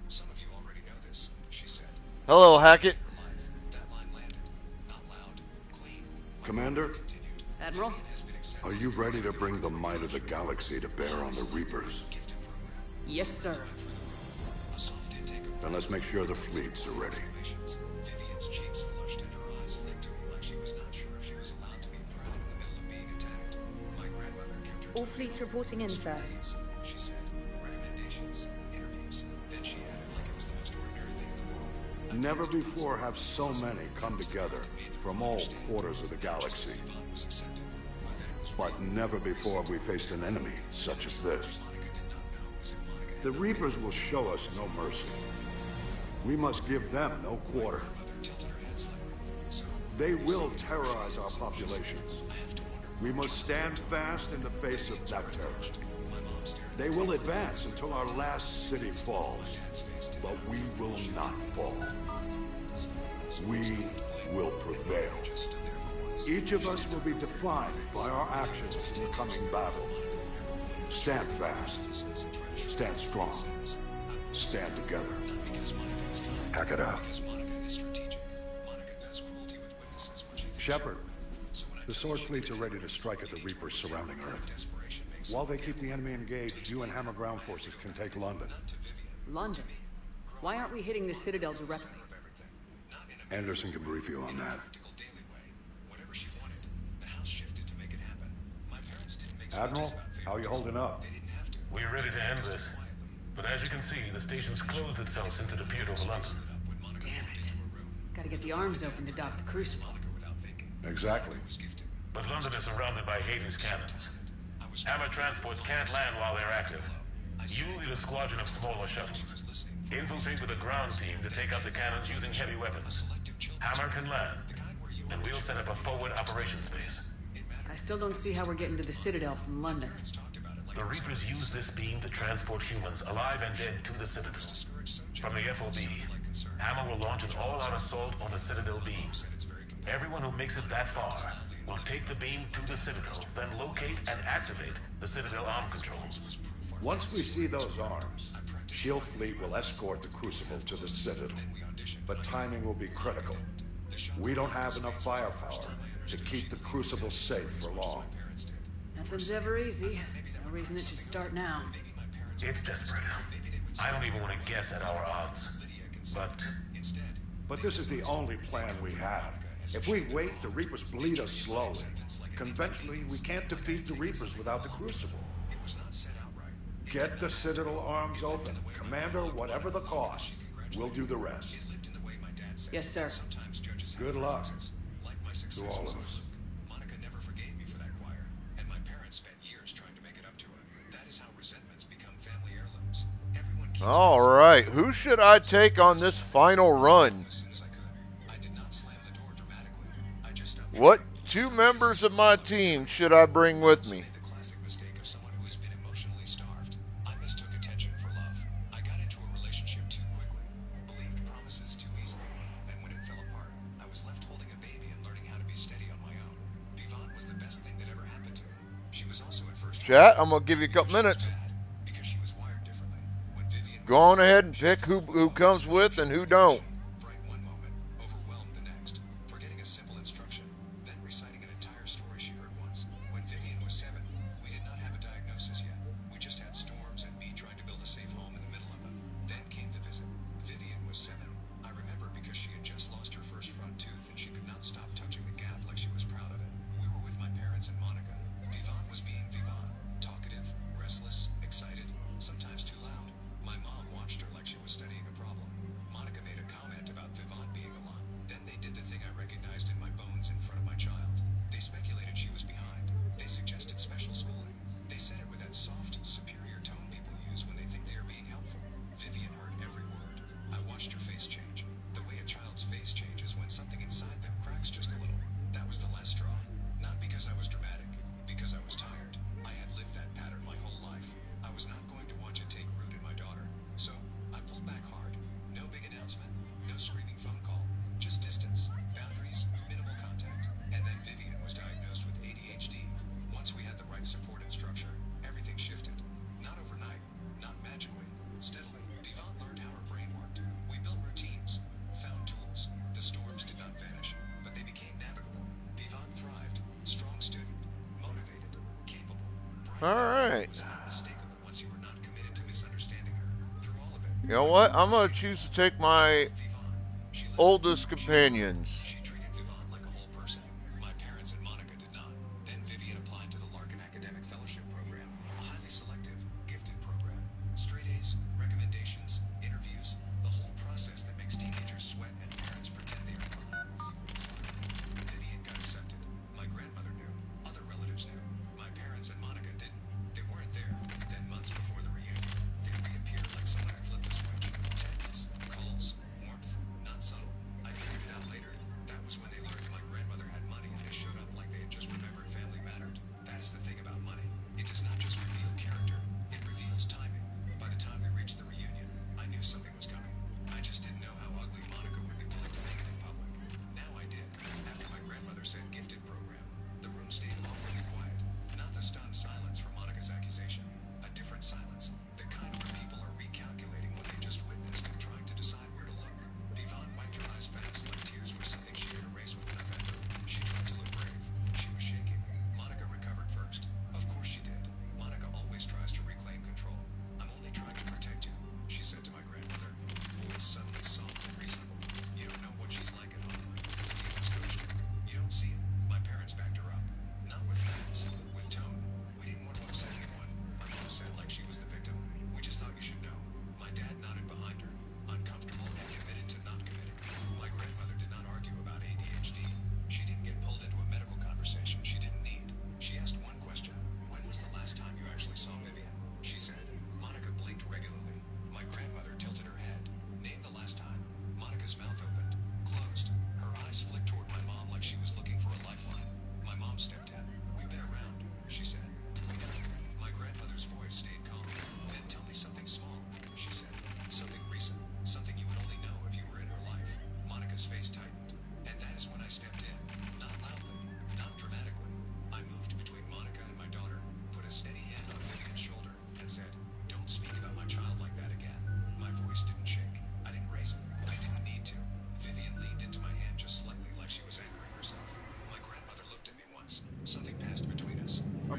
"Some of you already know this," she said. Hello, Hackett. That line landed. Not loud. Clean. Commander, Admiral? are you ready to bring the might of the galaxy to bear on the Reapers? Yes, sir. Then let's make sure the fleets are ready. Vivian's cheeks flushed and her eyes flicked to me like she was not sure if she was allowed to be proud in the middle of being attacked. My grandmother kept her All fleets reporting in, sir. She said, "Recommendations, interviews." Then she added like it was the most ordinary thing in the world. Never before have so many come together from all quarters of the galaxy. But never before have we faced an enemy such as this. The Reapers will show us no mercy. We must give them no quarter. They will terrorize our populations. We must stand fast in the face of that terror. They will advance until our last city falls, but we will not fall. We will prevail. Each of us will be defined by our actions in the coming battle. Stand fast. Stand strong. Stand together. Hack it out. Shepard, the Sword fleets are ready to strike at the Reapers surrounding Earth. While they keep the enemy engaged, you and Hammer ground forces can take London. London? Why aren't we hitting the Citadel directly? Anderson can brief you on that. Admiral, how are you holding up? We're ready to end this. But as you can see, the station's closed itself since it appeared over London. Damn it. Gotta get the arms open to dock the Crucible. Exactly. But London is surrounded by Hades cannons. Hammer transports can't land while they're active. You'll lead a squadron of smaller shuttles. Infiltrate with a ground team to take out the cannons using heavy weapons. Hammer can land, and we'll set up a forward operations base. I still don't see how we're getting to the Citadel from London. The Reapers use this beam to transport humans, alive and dead, to the Citadel. From the FOB, Hammer will launch an all-out assault on the Citadel beam. Everyone who makes it that far We'll take the beam to the Citadel, then locate and activate the Citadel arm controls. Once we see those arms, Shield Fleet will escort the Crucible to the Citadel. But timing will be critical. We don't have enough firepower to keep the Crucible safe for long. Nothing's ever easy. No reason it should start now. It's desperate. I don't even want to guess at our odds. But this is the only plan we have. If we wait, the Reapers bleed us slowly. Conventionally, we can't defeat the Reapers without the Crucible. Get the Citadel arms open. Commander, whatever the cost, we'll do the rest. Yes, sir. Good luck to all of us. Monica never forgave me for that choir, and my parents spent years trying to make it up to her. That is how resentments become family heirlooms. Everyone keeps All right, who should I take on this final run? What two members of my team should I bring with me? Chat, I'm going to give you a couple minutes. Go on ahead and pick who comes with and who don't. All right. You know what? I'm going to choose to take my oldest companions.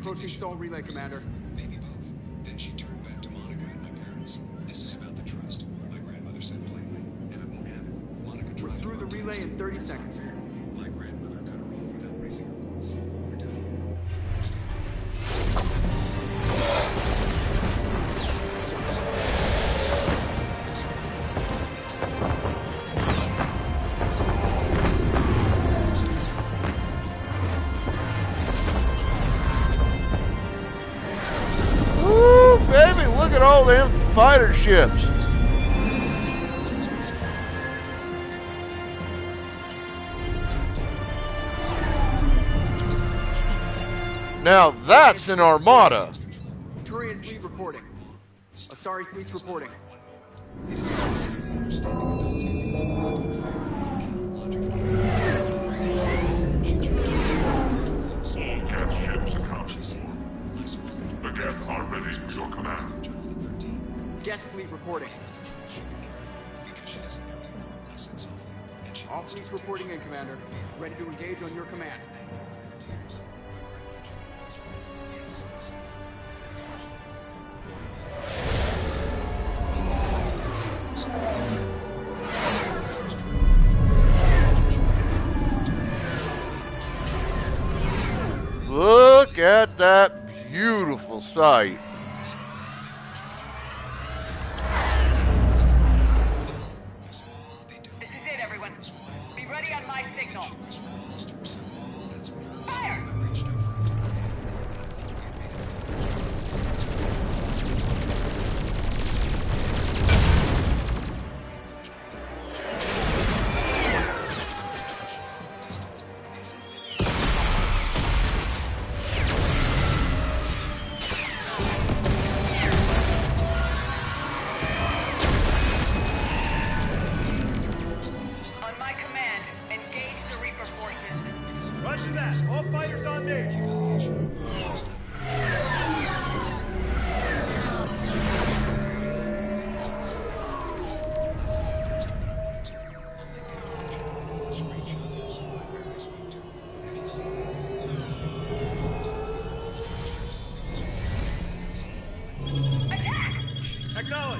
Approaching Soul Relay, Commander. Maybe both. Then she turned back to Monica and my parents. This is about the trust. My grandmother said plainly, and I won't have it. Monica We're tried through the relay in 30 seconds. My grandmother cut her off without raising her voice. We're done. Woo, baby, look at all them fighter ships. Now that's an armada. Turian fleet reporting. Asari fleet's reporting. All Geth ships accounted for. The Geth are ready for your command. Geth fleet reporting. All fleets reporting in, Commander. Ready to engage on your command. Look at that beautiful sight. This is it, everyone. Be ready on my signal. Fire! On my command, engage the Reaper forces. Roger that. All fighters on me. Acknowledge.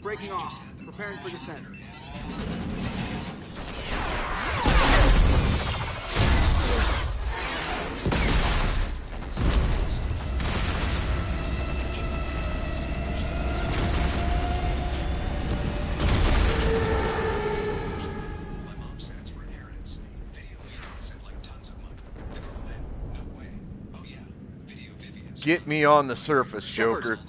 Breaking off. Preparing for descent. Get me on the surface, Joker.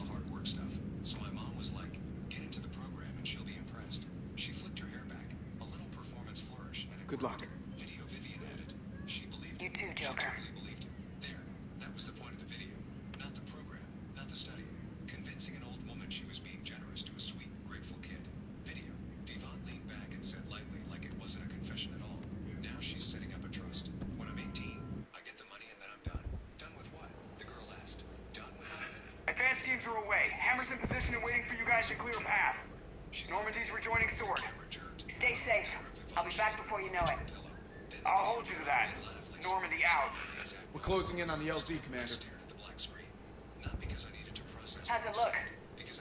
So my mom was like, get into the program and she'll be impressed. She flicked her hair back, a little performance flourish, and Good luck. Video Vivian added. She believed You too, She Joker. totally believed it. There. That was the point of the video. Not the program, not the study. Convincing an old woman she was being generous to a sweet, grateful kid. Video. Devon leaned back and said lightly, like it wasn't a confession at all. Now she's setting up a trust. When I'm 18, I get the money and then I'm done. Done with what? The girl asked. Done with Advanced teams are away. Hammer's in position and waiting for you guys to clear a path. Normandy's rejoining Sword. Stay safe. I'll be back before you know it. I'll hold you to that. Normandy out. We're closing in on the LZ, Commander. Not because I needed to process. How's it look?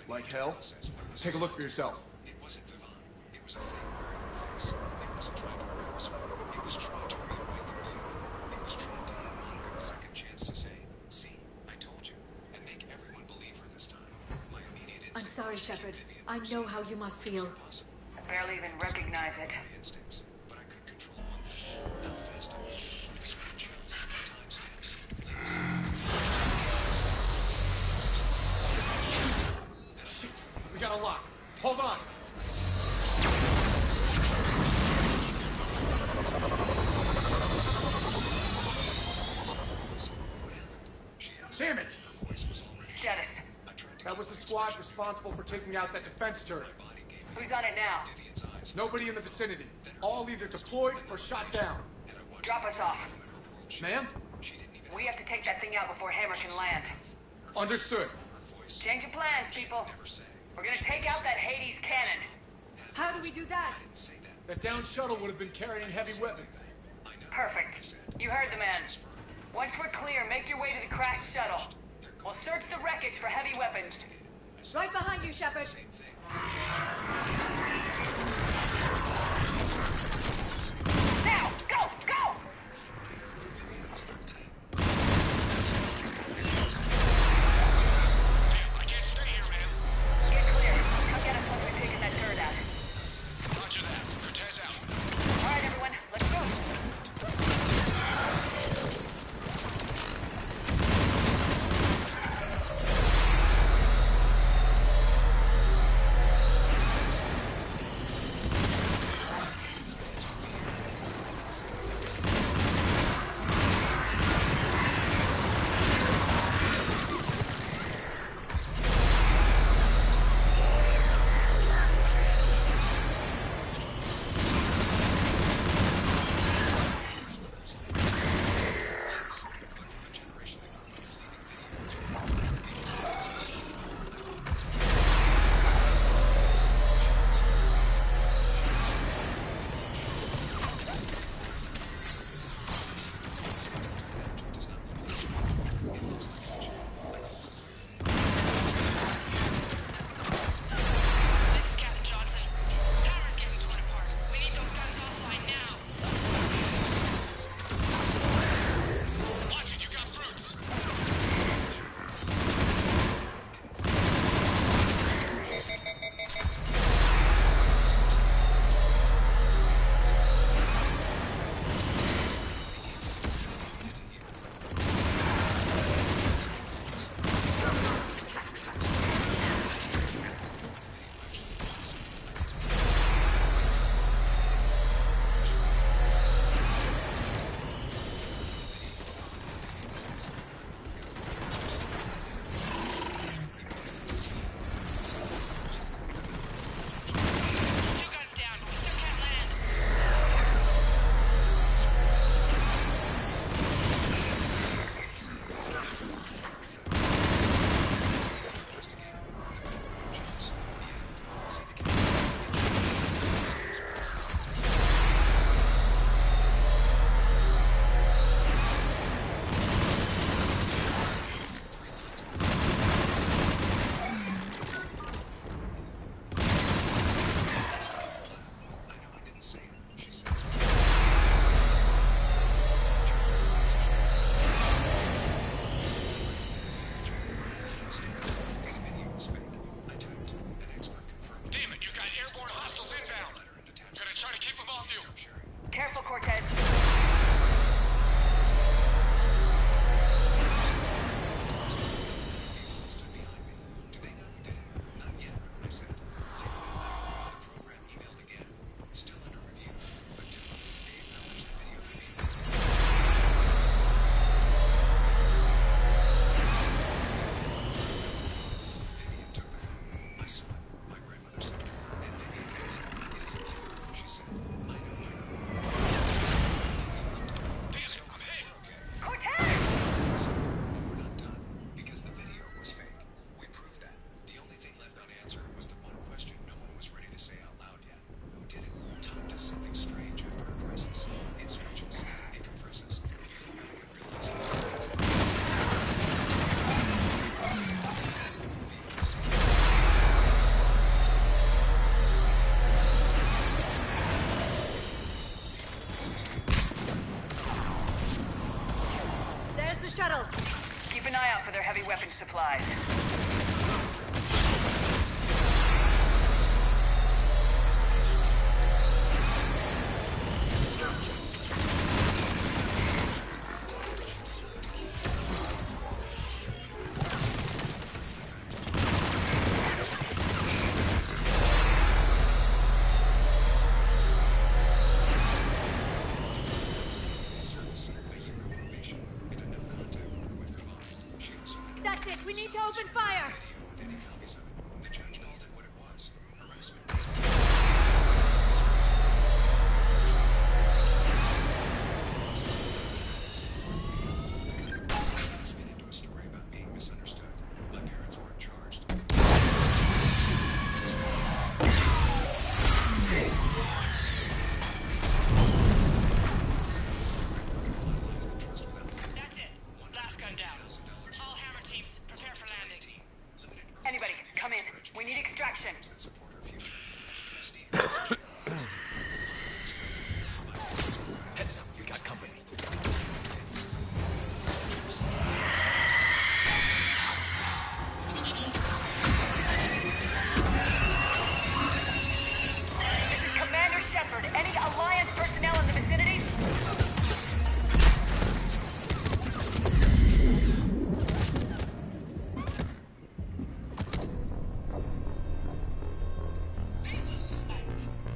Like hell? Take a look for yourself. It wasn't Devon. It was a thing wearing her face. It wasn't trying to embarrass me. It was trying to rewrite the real. It was trying to give Monica a second chance to say, see, I told you, and make everyone believe her this time. My immediate I'm sorry, Shepard. I know how you must feel. I barely even recognize it. instincts, but Hold on. Damn it! Status. That was the squad responsible for taking out that defense turret. Who's on it now? Nobody in the vicinity. All either deployed or shot down. Drop us off. Ma'am? We have to take that thing out before Hammer can land. Understood. Change of plans, people. We're gonna take out that Hades cannon. How do we do that? That downed shuttle would have been carrying heavy weapons. Perfect. You heard the man. Once we're clear, make your way to the crashed shuttle. We'll search the wreckage for heavy weapons. Right behind you, Shepard. Now! Go! Go! I can't stay here, man. Get clear. Come get us once we've taken that turret out. Roger that. Cortez out. All right, everyone. Let's go. Careful, Cortez. Shuttle. Keep an eye out for their heavy weapons supplies. That's it! We need to open fire! The judge called it what it was. Harassment. Into a story about being misunderstood. My parents weren't charged. That's it. Last gun down. All Hammer teams, prepare for landing. Anybody, come in. We need extraction. Heads up, we got company. This is Commander Shepard. Any Alliance personnel in the vicinity? There's a snake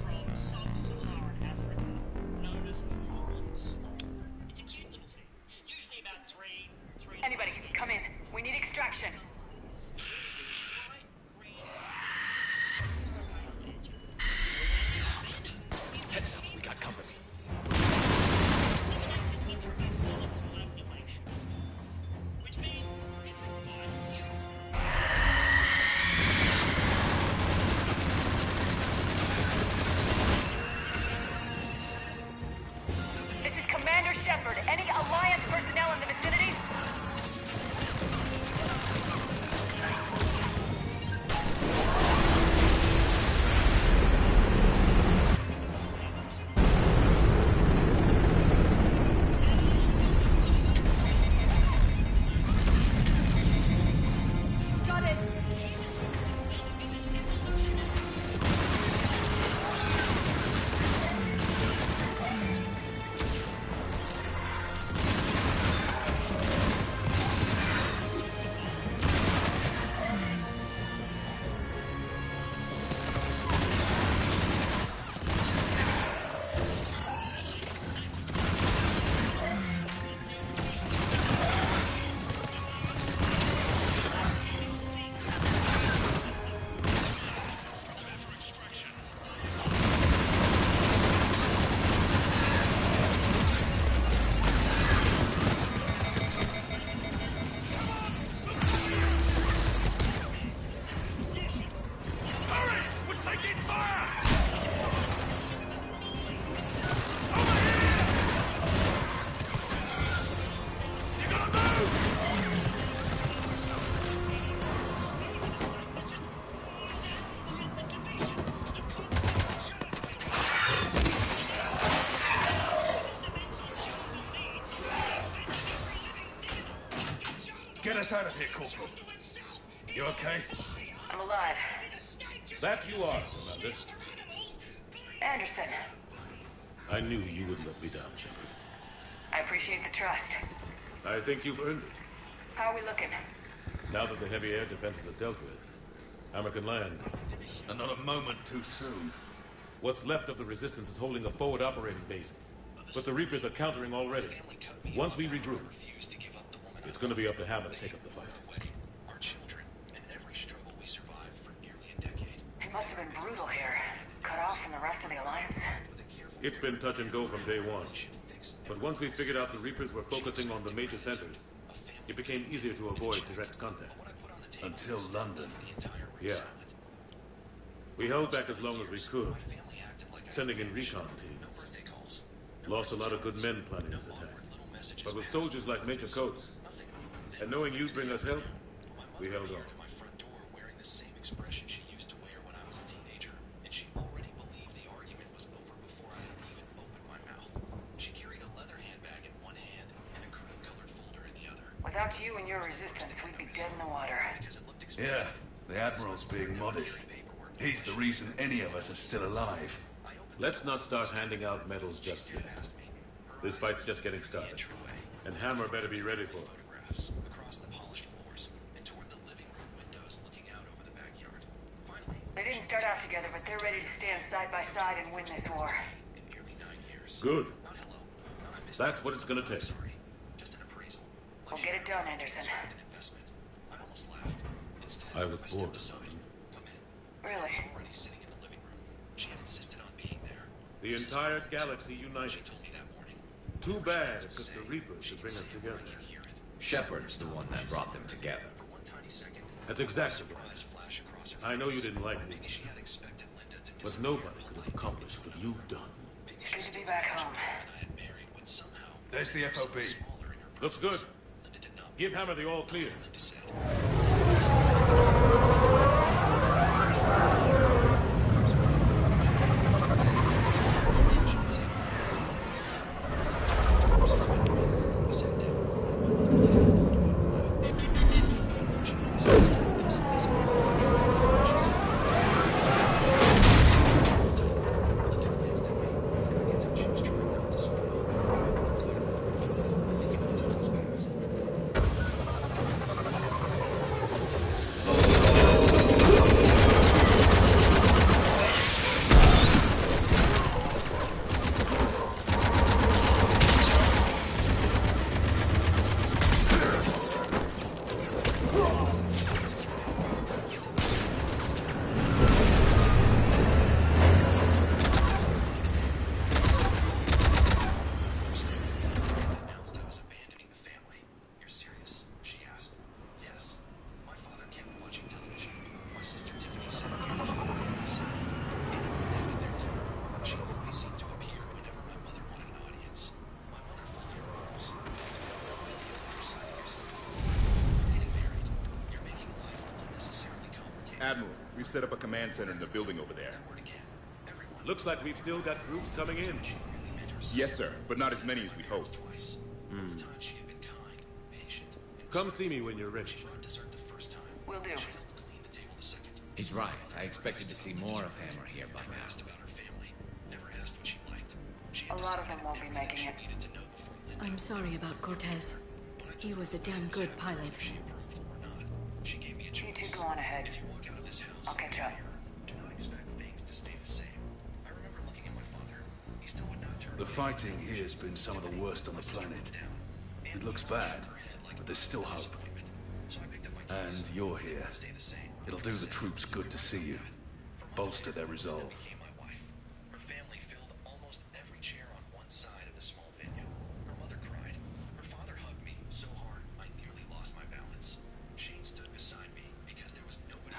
from sub-Saharan Africa known as the common sloth. It's a cute little thing, usually about three. Anybody, come in. We need extraction. Heads up, we got company. Which means if it bites you. This is Commander Shepard. Any Alliance personnel in the vicinity? Got it! Hurry! We're taking fire! You gotta move! Get us out of here, Corporal. You okay? I'm alive. That you are, Commander. Anderson, I knew you wouldn't let me down, Shepard. I appreciate the trust. I think you've earned it. How are we looking? Now that the heavy air defenses are dealt with, Hammer can land. And not a moment too soon. What's left of the Resistance is holding a forward operating base. But the Reapers are countering already. Once we regroup, it's going to be up to Hammer to take up the fight. It must have been brutal here. Cut off from the rest of the Alliance. It's been touch and go from day one. But once we figured out the Reapers were focusing on the major centers, it became easier to avoid direct contact. Until London. Yeah. We held back as long as we could, sending in recon teams. Lost a lot of good men planning this attack. But with soldiers like Major Coates, and knowing you'd bring us help, we held on. Without you and your resistance, we'd be dead in the water. Yeah, the Admiral's being modest. He's the reason any of us are still alive. Let's not start handing out medals just yet. This fight's just getting started. And Hammer better be ready for it. They didn't start out together, but they're ready to stand side by side and win this war. Good. That's what it's gonna take. We'll get it done, Anderson. I was bored alone. Really? The entire galaxy united. Too bad it took the Reapers to bring us together. Shepard's the one that brought them together. That's exactly right. I know you didn't like these, but nobody could have accomplished what you've done. It's good to be back home. There's the FOB. Looks good. Give Hammer the all clear. Admiral, we've set up a command center in the building over there. Looks like we've still got groups coming in. Yes, sir, but not as many as we'd hoped. Come see me when you're ready. Will do. He's right. I expected to see more of Hammer here by now. A lot of them won't be making it. I'm sorry about Cortez. He was a damn good pilot. You two go on ahead. I'll catch up. The fighting here's been some of the worst on the planet. It looks bad, but there's still hope. And you're here. It'll do the troops good to see you. Bolster their resolve.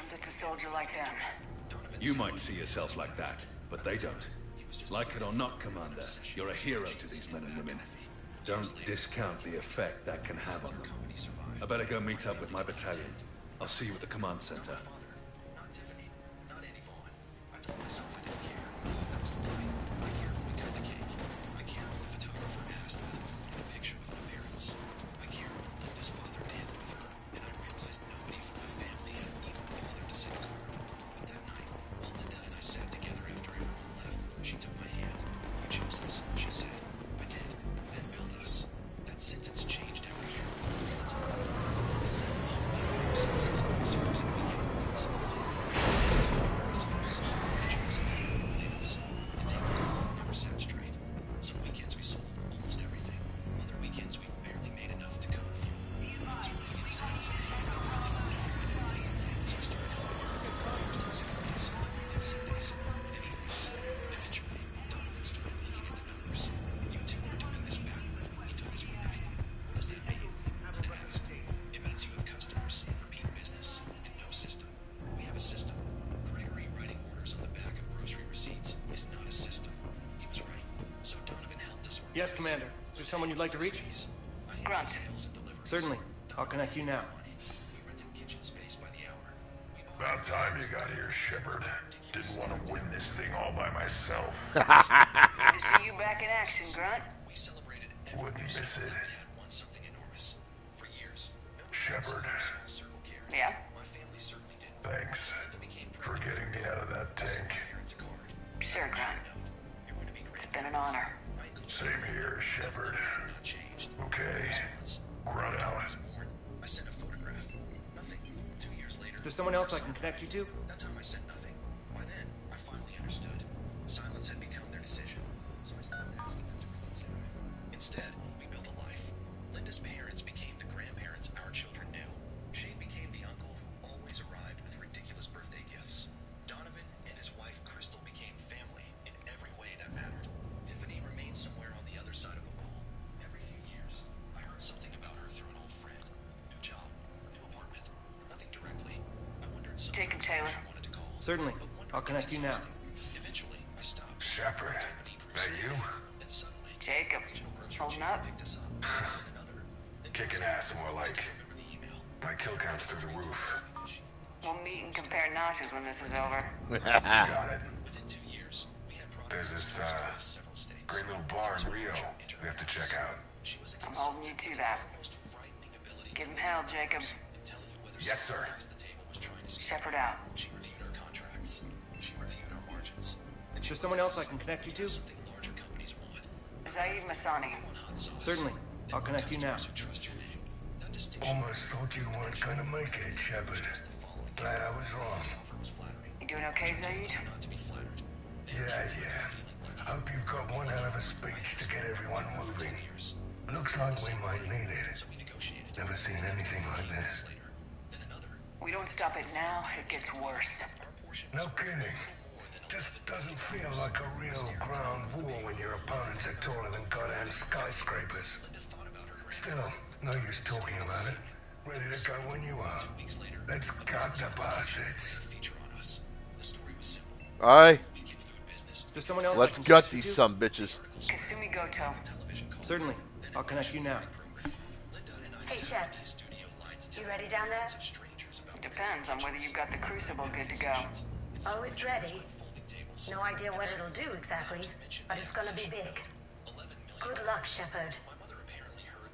I'm just a soldier like them. You might see yourself like that, but they don't. Like it or not, Commander, you're a hero to these men and women. Don't discount the effect that can have on them. I better go meet up with my battalion. I'll see you at the command center. Yes, Commander. Is there someone you'd like to reach? Grunt. Certainly. I'll connect you now. About time you got here, Shepard. Didn't want to win this thing all by myself. Good to see you back in action, Grunt. Wouldn't miss it. Shepard. Yeah? Thanks for getting me out of that tank. Sure, Grunt. It's been an honor. Same here, Shepard. Okay. Grunt out. Is there someone else I can connect you to? That time I said nothing. By then, I finally understood. Silence had become their decision, so I stopped asking them to reconsider it. Instead, we built a life. Linda's parents became the grandparents our children knew. Shane became the uncle who always arrived Jacob Taylor. Certainly. I'll connect you now. Shepard, that you? Jacob, holding up? Kicking ass, more like. My kill count's through the roof. We'll meet and compare notches when this is over. Got it. There's this, great little bar in Rio we have to check out. I'm holding you to that. Give him hell, Jacob. Yes, sir. Shepard out. Is there someone else I can connect you to? Zaid Masani. Certainly. I'll connect you now. Almost thought you weren't gonna make it, Shepard. Glad I was wrong. You doing okay, Zaid? Yeah. Hope you've got one hell of a speech to get everyone moving. Looks like we might need it. Never seen anything like this. We don't stop it now, it gets worse. No kidding. Just doesn't feel like a real ground war when your opponents are taller than goddamn skyscrapers. Still, no use talking about it. Ready to go when you are. Let's gut the bastards. Aye. Is there someone else Let's I can gut connect you these to? sumbitches. Kasumi Goto. Certainly. I'll connect you now. Hey, Shep. You ready down there? Depends on whether you've got the Crucible good to go. Oh, it's ready. No idea what it'll do exactly, but it's gonna be big. Good luck, Shepard.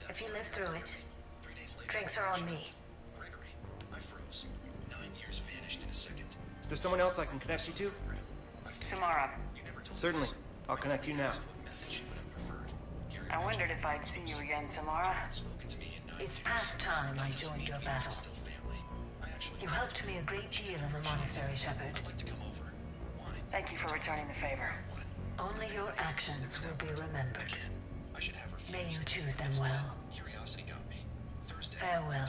If you live through it, drinks are on me. Is there someone else I can connect you to? Samara. Certainly. I'll connect you now. I wondered if I'd see you again, Samara. It's past time I joined your battle. You helped me a great deal in the monastery, Shepard. Thank you for returning the favor. Only your actions will be remembered. May you choose them well. Farewell.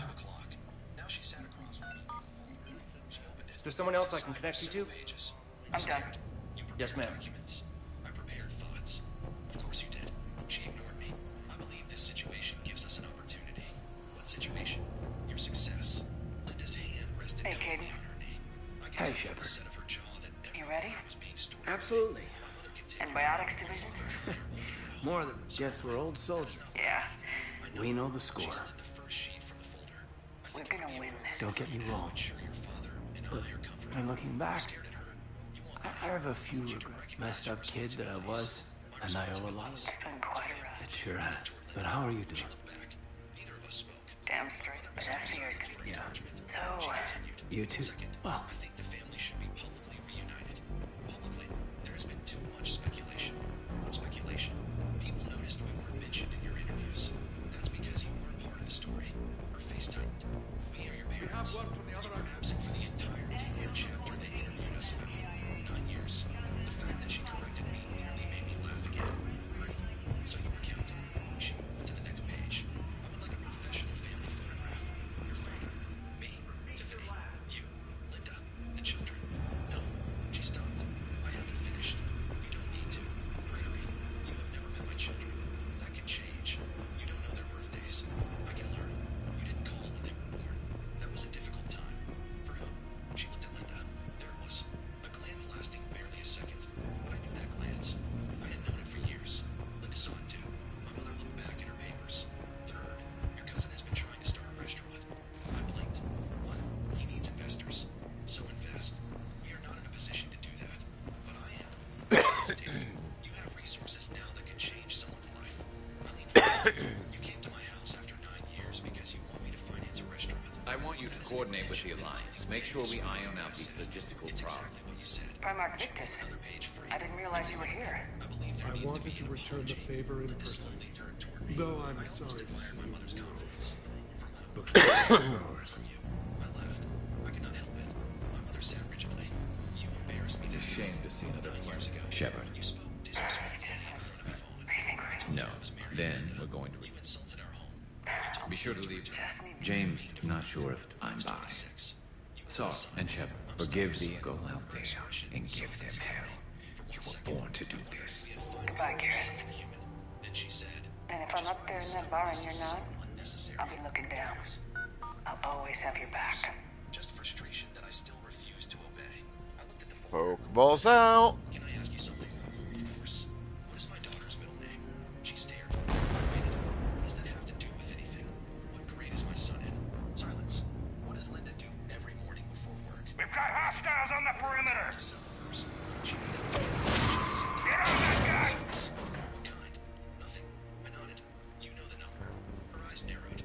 Is there someone else I can connect you to? I'm done. Yes, ma'am. Hey, kid. Hey, Shepard. You ready? Absolutely. Antibiotics division? More than guess we're old soldiers. Yeah. We know the score. We're gonna win this. Don't get me wrong. But when looking back, I have a few regrets. Messed up kid that I was, and I owe a lot. It's been quite a ride. It sure has. But how are you doing? Damn straight. But that fear's gonna be. Yeah. So. You too. Well. We have one from the other absent for the entire chapter. They interviewed us about 9 years. The fact that she corrected me nearly made me laugh again. Right? So you were counting. She moved to the next page. I would like a professional family photograph. Your father, me, Tiffany, you, Linda, and children. No, she stopped. I haven't finished. You don't need to. Gregory, you have never met my children. That can change. You don't know their birthdays. I can learn. You didn't call when they were born. That was a difficult time. For who? She looked at Linda. There it was. A glance lasting barely a second. But I knew that glance. I had known it for years. Linda saw it too. My mother looked back at her papers. Third, your cousin has been trying to start a restaurant. I blinked. One, he needs investors. So invest. We are not in a position to do that. But I am. You have resources now that can change someone's life. I lean forward. You came to my house after 9 years because you want me to finance a restaurant. I want you to coordinate with the Alliance. Make sure we iron out these logistical problems. Primarch Victus. I didn't realize you were here. I wanted to return the favor in person, though I'm sorry to see you looks like it's ours. It's a shame to see another player. Shepard. No. Then we're going to... Be sure to leave. James, not sure if I'm by. Saw and Shepard, forgive the... Go out there and give them hell. You were born to do this. Goodbye, Garrus. And if I'm up there in that bar and you're not, I'll be looking down. I'll always have your back. Just frustration that I still refuse Pokeballs out. Can I ask you something? Of course. What is my daughter's middle name? She stared. What does that have to do with anything? What grade is my son in? Silence. What does Linda do every morning before work? We've got hostiles on the perimeter! Get on that guy! Kind. Nothing. I nodded. You know the number. Her eyes narrowed.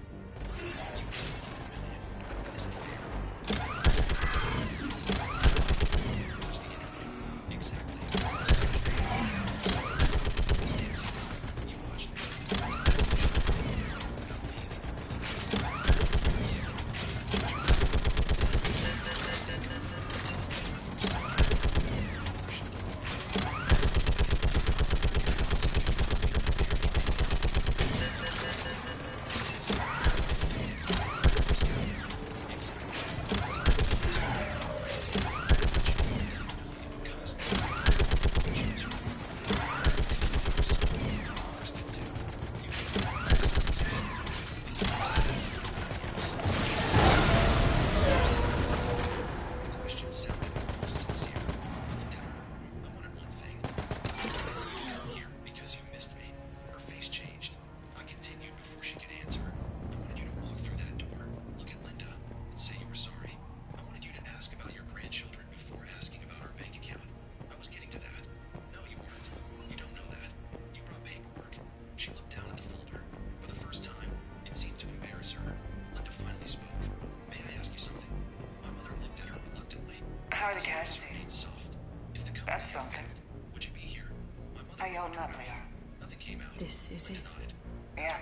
How are the casualties? That's something. I yelled nothing. This is it. Yeah.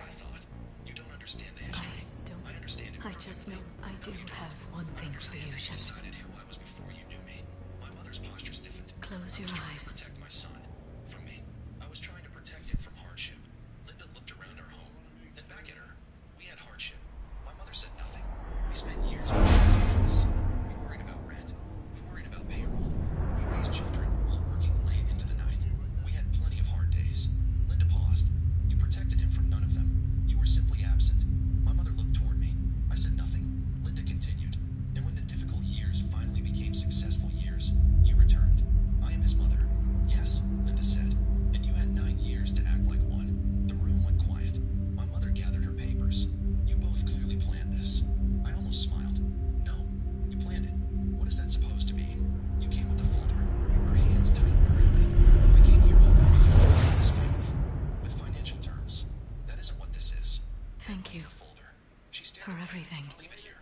I just know I do have one thing for you, Shepard. Close your eyes. From me. I was trying to protect him from hardship. Linda looked around our home, then back at her. We had hardship. My mother said nothing. We spent years in this business. We worried about rent. We worried about payroll. We raised children while working late into the night. We had plenty of hard days. Linda paused. You protected him from none of them. You were simply absent. My mother looked toward me. I said nothing. Linda continued. And when the difficult years finally became successful years, you returned. I am his mother. Yes, Linda said. And you had 9 years to act like one. The room went quiet. My mother gathered her papers. You both clearly planned this. I almost smiled. No, you planned it. What is that supposed to mean? You came with the folder. Her hands tightened around it. I came here hoping you this family. With financial terms. That isn't what this is. Thank you for everything. Leave it here.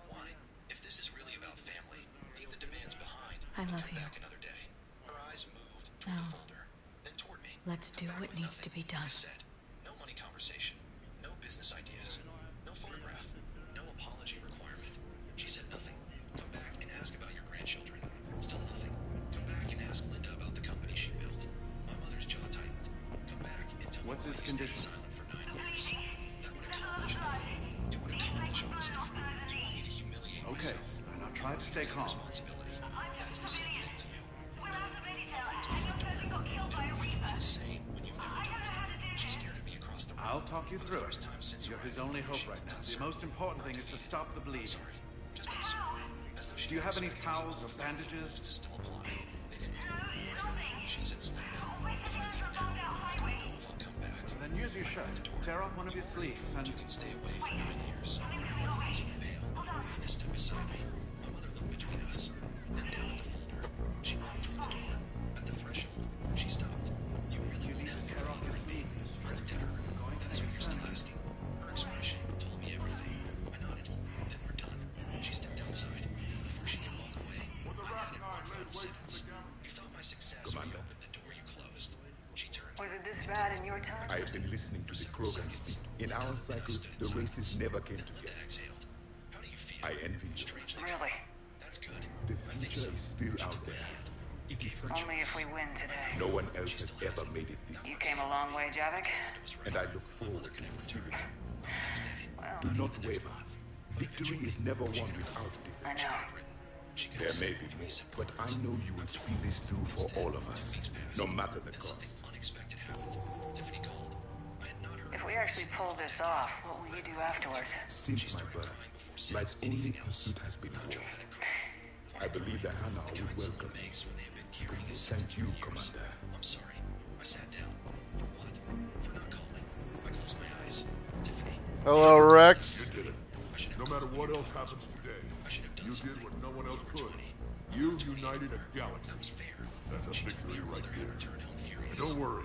Why? If this is really about family, leave the demands behind. I love you. Back another day. Her eyes moved toward Now, the folder, then toward me. let's do what needs to be done. No money conversation. No business ideas. No photograph. No apology requirement. She said nothing. Come back and ask about your grandchildren. Still nothing. Come back and ask Linda about the company she built. My mother's jaw tightened. Come back and tell What's me his why you condition? stayed silent for 9 years. That would accomplish nothing. It would accomplish honesty. You want me to humiliate Okay, myself. now try to stay calm. Responsibility. That is the same thing to you. She stared at me across the room. I'll talk you through it. You're his only hope right now. The most important thing is to stop the bleeding. Do you have any towels or bandages? Still apply. They didn't do it. She said slowly. If I leave now, I don't know if I'll come back. Then use your shirt. Tear off one of your sleeves and... You can stay away for 9 years. Her face went pale. Linda stood beside me. My mother looked between us. Then down at the folder. She walked toward the door. At the threshold, she stopped. You really need to tear off your sleeve. I looked at her. That is what you're still asking. Her expression told me everything. I nodded. Then we're done. She stepped outside. Before she could walk away, I added one final sentence. You thought my success when you opened the door you closed. She turned. Was it this bad in your time? I have been listening to the Krogan speak. In our cycle, the races never came together. I envy you. Really? The future is still out there. It is such... Only if we win today. No one else has ever made it this You came a long way, Javik. and I look forward to fulfilling it. Well, Do not waver. Victory is never won without defeat. I know. There may be more, but I know you will see this through for all of us, no matter the cost. If we actually pull this off, what will you do afterwards? Since my birth, life's only pursuit has been war. I believe that Hannah would welcome you. Thank you, Commander. I'm sorry. I sat down. For what? For not calling. I closed my eyes. Tiffany. Hello, Rex. You did it. No matter what else happens today, you did what no one else could. You united a galaxy. That's a victory right there. And don't worry.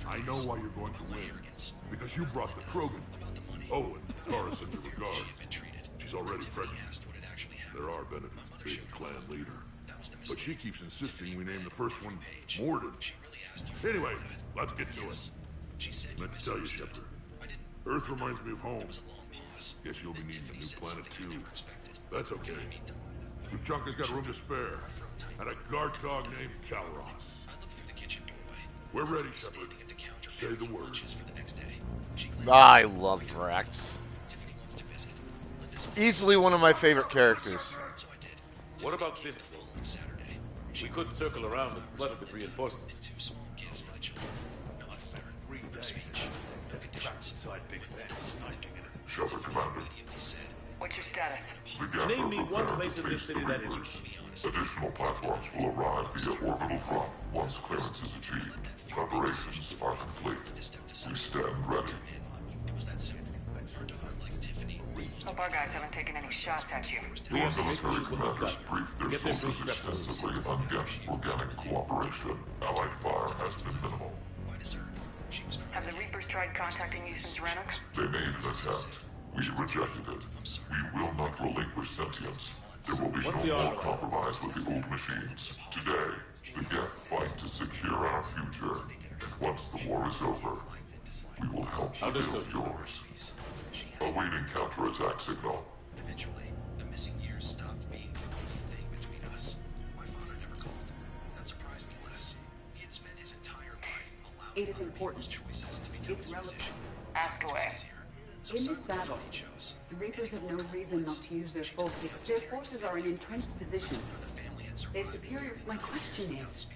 I know why you're going to win. Because you brought the Krogan. Oh, and Tara sent your regards. She's already pregnant. There are benefits to being a clan leader. But she keeps insisting we name the first one Morden. Anyway, let's get to it. I meant to tell you, Shepard. Earth reminds me of home. Guess you'll be needing a new planet too. That's okay. Tuchanka's got room to spare. And a guard dog named Calros. We're ready, Shepard. Say the word. I love Rex. Easily one of my favorite characters. What about this? We could circle around and flood it with reinforcements. 3 days trapped inside Big Ben, sniping in it. Shepard, Commander. What's your status? The Gaffer Name me one prepared place to in this face the city that is. Reapers. Additional platforms will arrive via orbital drop once clearance is achieved. Preparations are complete. We stand ready. Hope our guys haven't taken any shots at you. Your military commanders briefed their soldiers extensively on Gef's organic cooperation. Allied fire has been minimal. Have the Reapers tried contacting you since Rennox? They made an attempt. We rejected it. We will not relinquish sentience. There will be no more compromise with the old machines. Today, the Geth fight to secure our future. And once the war is over, we will help you build yours. Awaiting counterattack signal. Eventually, the missing years stopped being the only thing between us. My father never called. That surprised me less. He had spent his entire life allowing It is important. It's relevant. Ask away. In this battle, the Reapers have no reason not to use their full capability. Their forces are in entrenched positions. They have superior... My question is,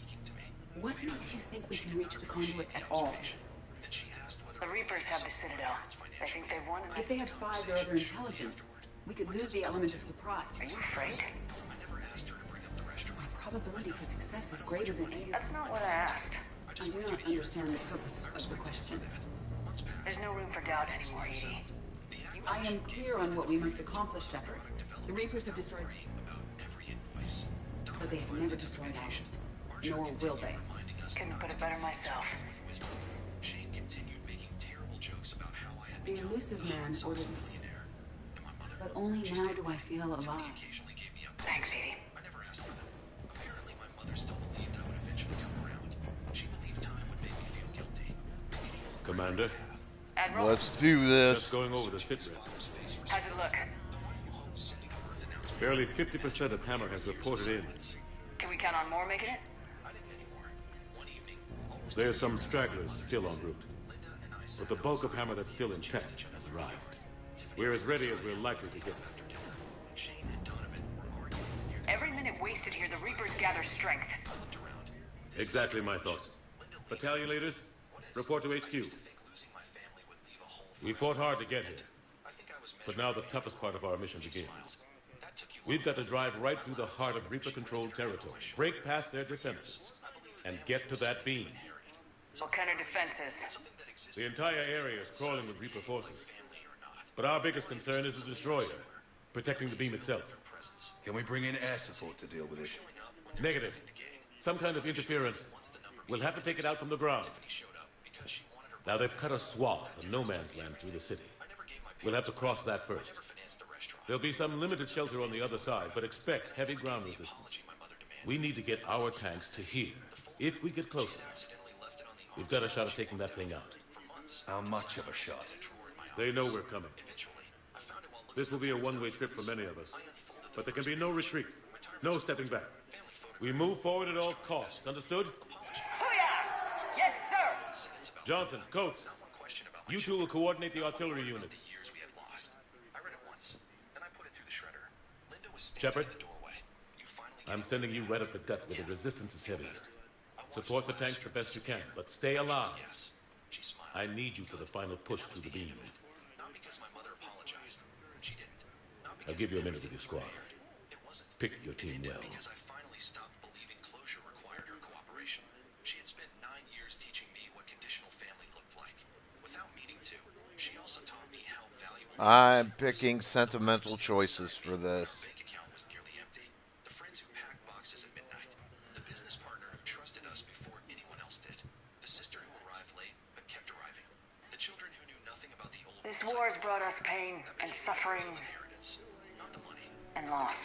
what makes you think we can reach the conduit at all? The Reapers have the Citadel. They think they've won. If they have spies or other intelligence, we could lose the element of surprise. Are you afraid? My probability for success is greater than any... That's not what I asked. I do not understand the purpose of the question. There's no room for doubt anymore, Edie. I am clear on what we must accomplish, Shepard. The Reapers have destroyed... But they have never destroyed ours. Nor will they. Couldn't put it better myself. The elusive man ordered me. But only now do I feel alive. Thanks, Edie. Apparently, my mother still believed I would eventually come around. She believed time would make me feel guilty. Commander? Admiral? Let's do this. Just going over the sit rep. How's it look? Barely 50% of Hammer has reported in. Can we count on more making it? There's some stragglers still en route. But the bulk of Hammer that's still intact has arrived. We're as ready as we're likely to get. Every minute wasted here, the Reapers gather strength. Exactly my thoughts. Battalion leaders, report to HQ. We fought hard to get here. But now the toughest part of our mission begins. We've got to drive right through the heart of Reaper-controlled territory, break past their defenses, and get to that beam. What kind of defenses? The entire area is crawling with Reaper forces. But our biggest concern is the destroyer, protecting the beam itself. Can we bring in air support to deal with it? Negative. Some kind of interference. We'll have to take it out from the ground. Now they've cut a swath of no man's land through the city. We'll have to cross that first. There'll be some limited shelter on the other side, but expect heavy ground resistance. We need to get our tanks to here. If we get close enough, we've got a shot at taking that thing out. How much of a shot? They know we're coming. This will be a one-way trip for many of us. But there can be no retreat. No stepping back. We move forward at all costs. Understood? Booyah! Yes, sir! Johnson, Coates, you two will coordinate the artillery units. Shepard, I'm sending you right up the gut where the resistance is heaviest. Support the tanks the best you can, but stay alive. I need you for the final push through the beam. I'll give you a minute with your squad. Pick your team well. Because I finally stopped believing closure required her cooperation. She had spent 9 years teaching me what conditional family looked like. Without meaning to, she also taught me how valuable... I'm picking sentimental choices for this. Her bank account was nearly empty. The friends who packed boxes at midnight. The business partner who trusted us before anyone else did. The sister who arrived late but kept arriving. The children who knew nothing about the old... This war has brought us pain and suffering Not the money, and loss.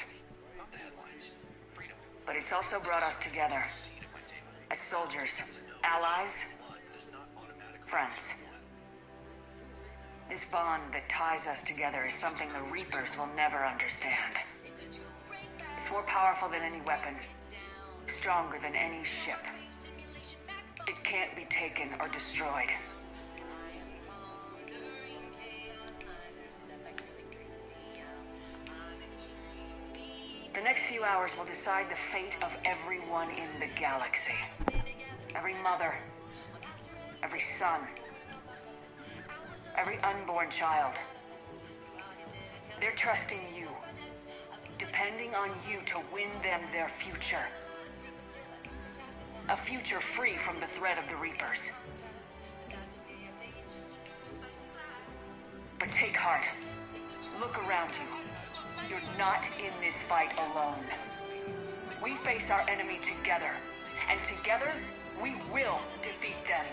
not the headlines. Freedom. But it's also brought us together. As soldiers, allies, friends. This bond that ties us together is something the Reapers will never understand. It's more powerful than any weapon, stronger than any ship. It can't be taken or destroyed. The next few hours will decide the fate of everyone in the galaxy. Every mother, every son, every unborn child. They're trusting you, depending on you to win them their future. A future free from the threat of the Reapers. But take heart. Look around you. You're not in this fight alone. We face our enemy together, and together, we will defeat them.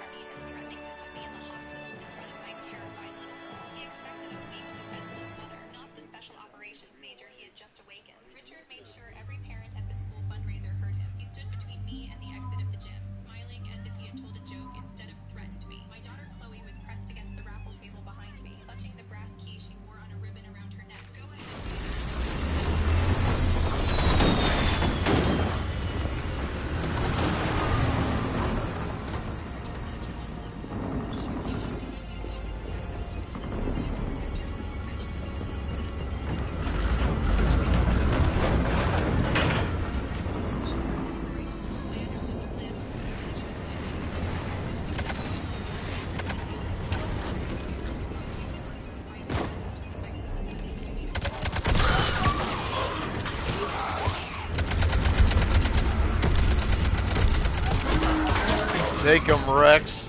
Not the special operations major he had just awakened. Richard made sure every parent at the school fundraiser heard him. He stood between me and the exit of the gym, smiling as if he had told a joke instead of threatened me. My daughter Chloe was pressed against the raffle table behind me, clutching the brass key she wore on a ribbon around her neck. Go ahead. Take him, Rex.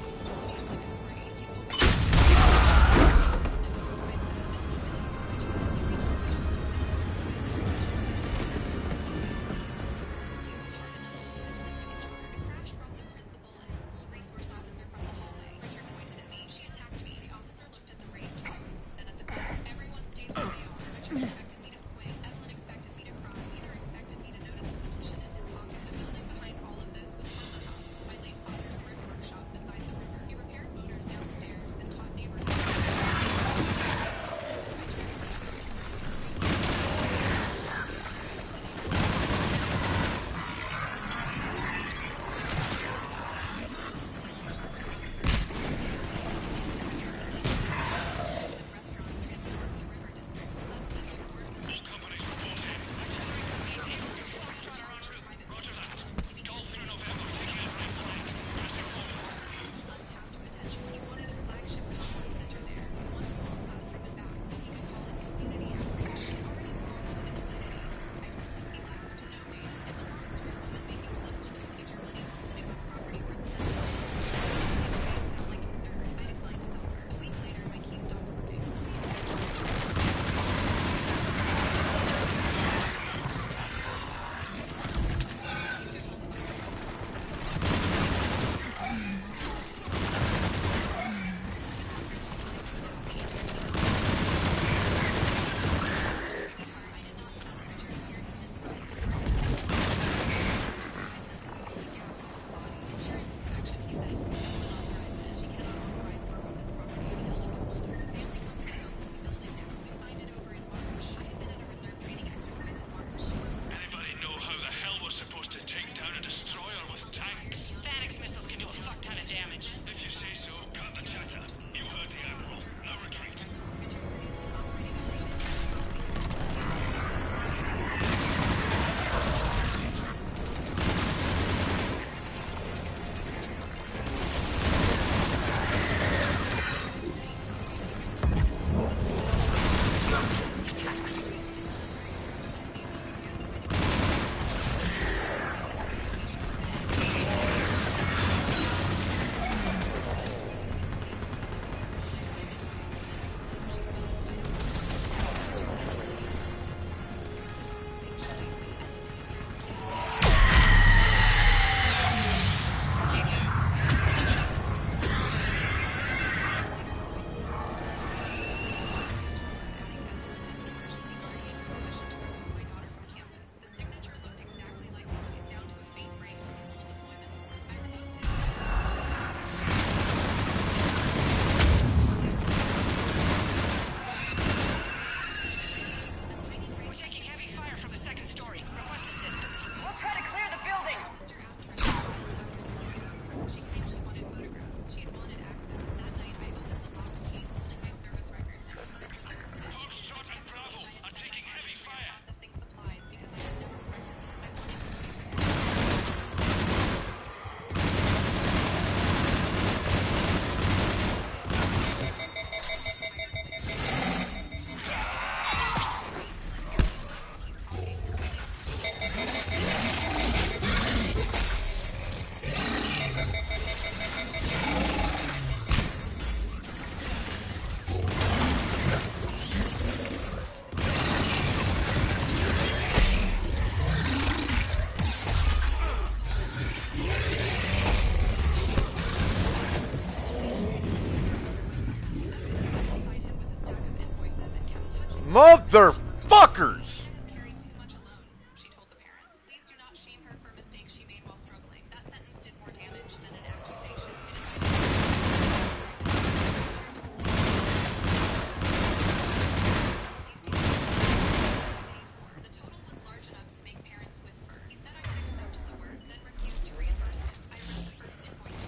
Motherfuckers! Please do not shame her for mistakes she made while struggling. That sentence did more damage than an accusation. The total was large enough to make parents whisper. He said I would accept the work, then refused to reimburse him. I read the first invoice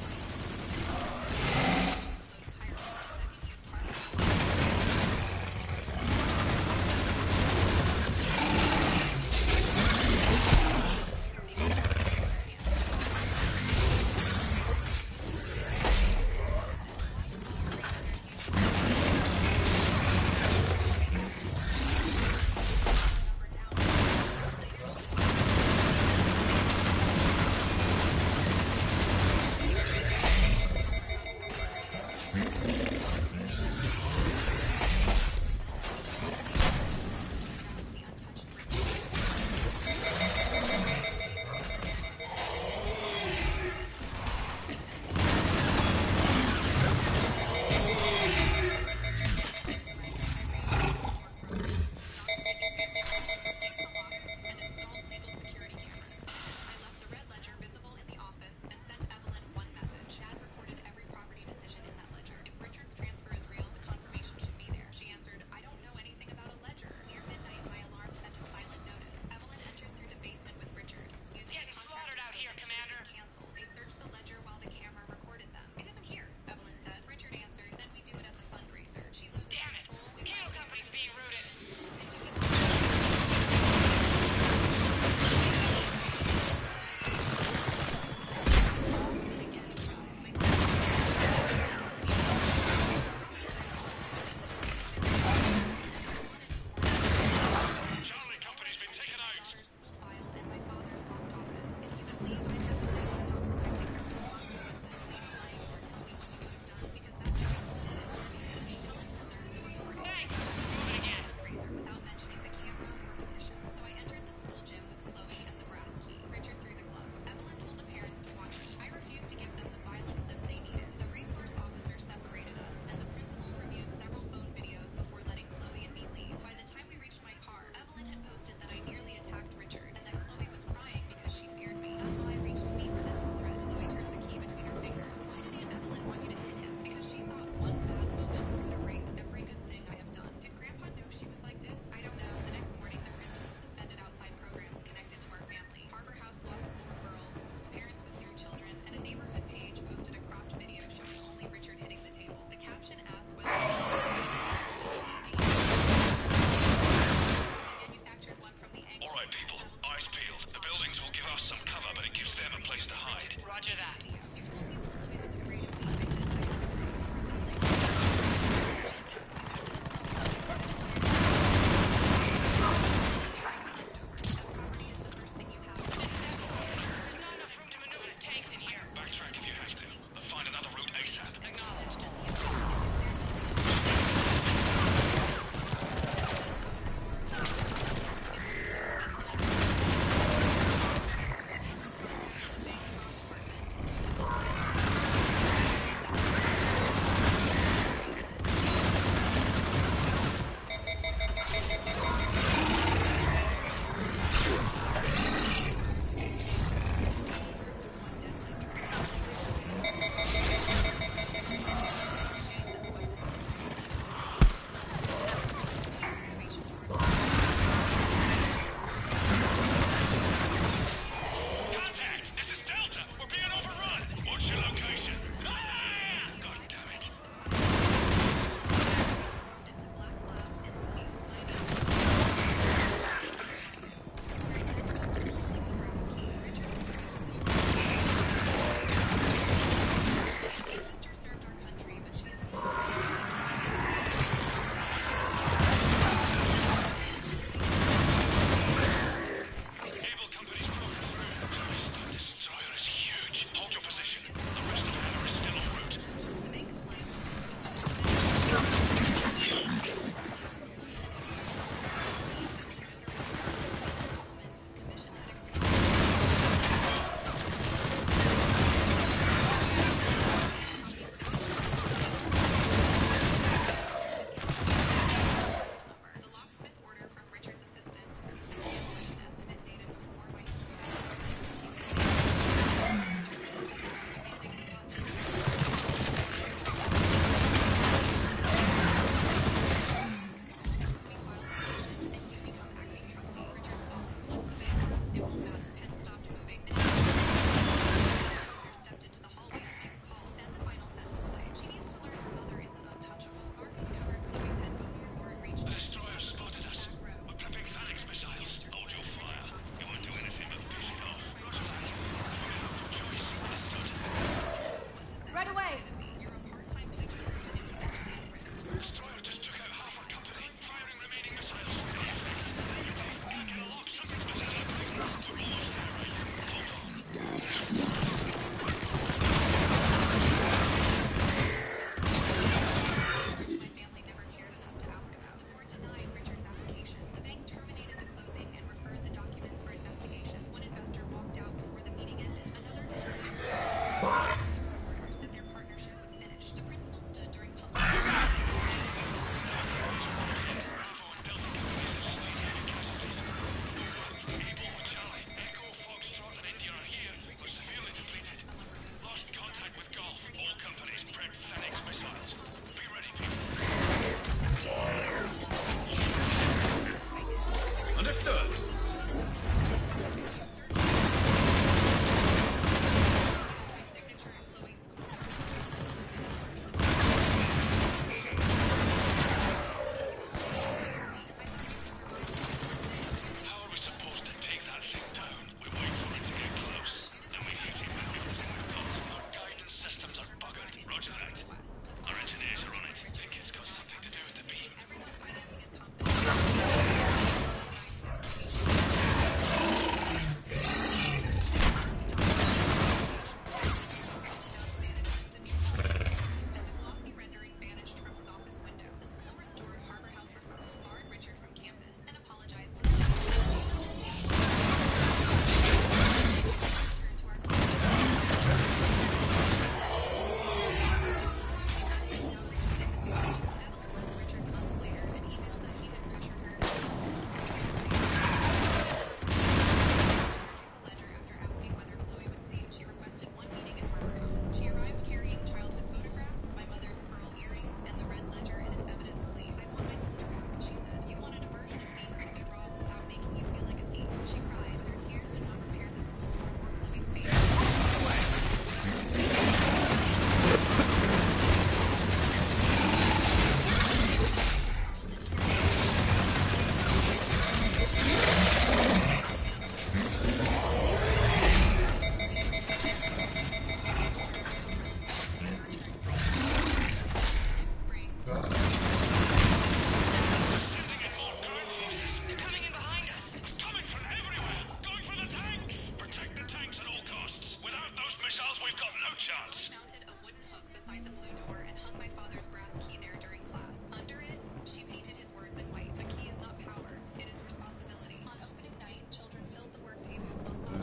that their partnership was finished. The principal stood during public.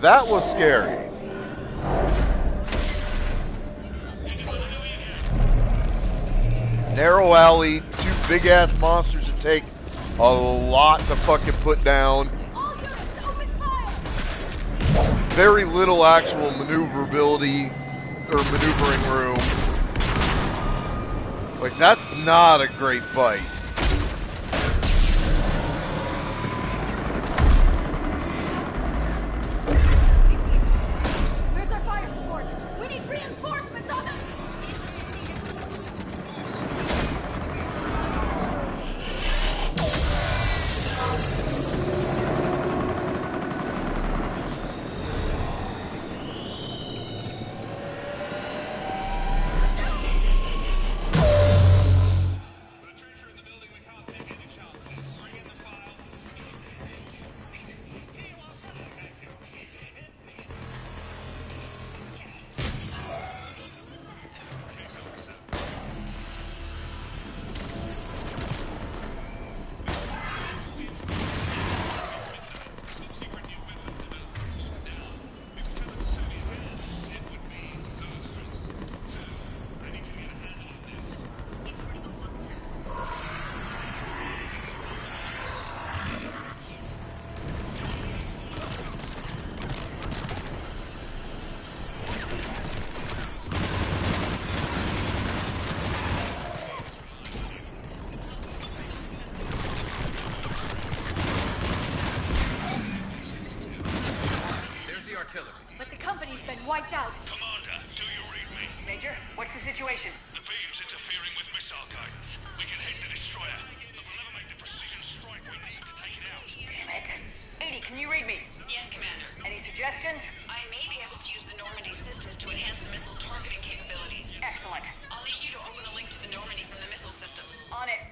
That was scary. Narrow alley, two big ass monsters that take a lot to fucking put down. Very little actual maneuverability or maneuvering room. Like, that's not a great fight. Where's our fire support? We need reinforcements on them! But the company's been wiped out. Commander, do you read me? Major, what's the situation? The beam's interfering with missile guidance. We can hit the destroyer, but we'll never make the precision strike we need to take it out. Damn it. 80, can you read me? Yes, Commander. Any suggestions? I may be able to use the Normandy systems to enhance the missile's targeting capabilities. Excellent. I'll need you to open a link to the Normandy from the missile systems. On it.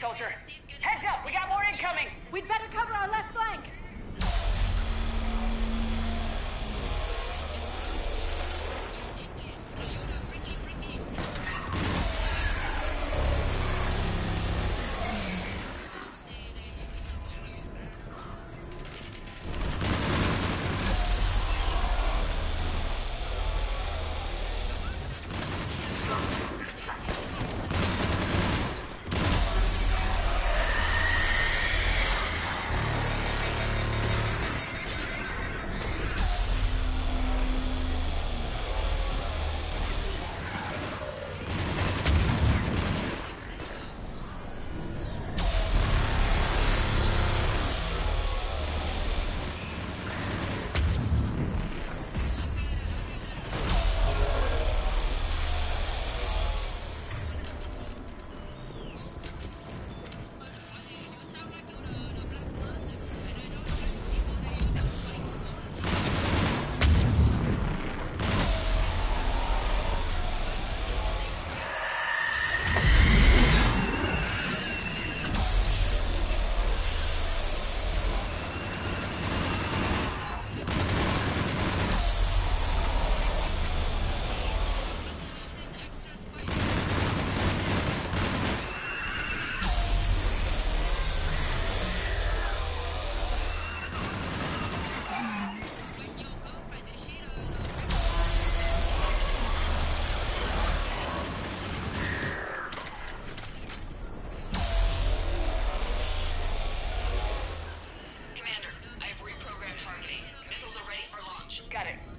soldier. Heads up, we got more incoming. We'd better cover our left flank.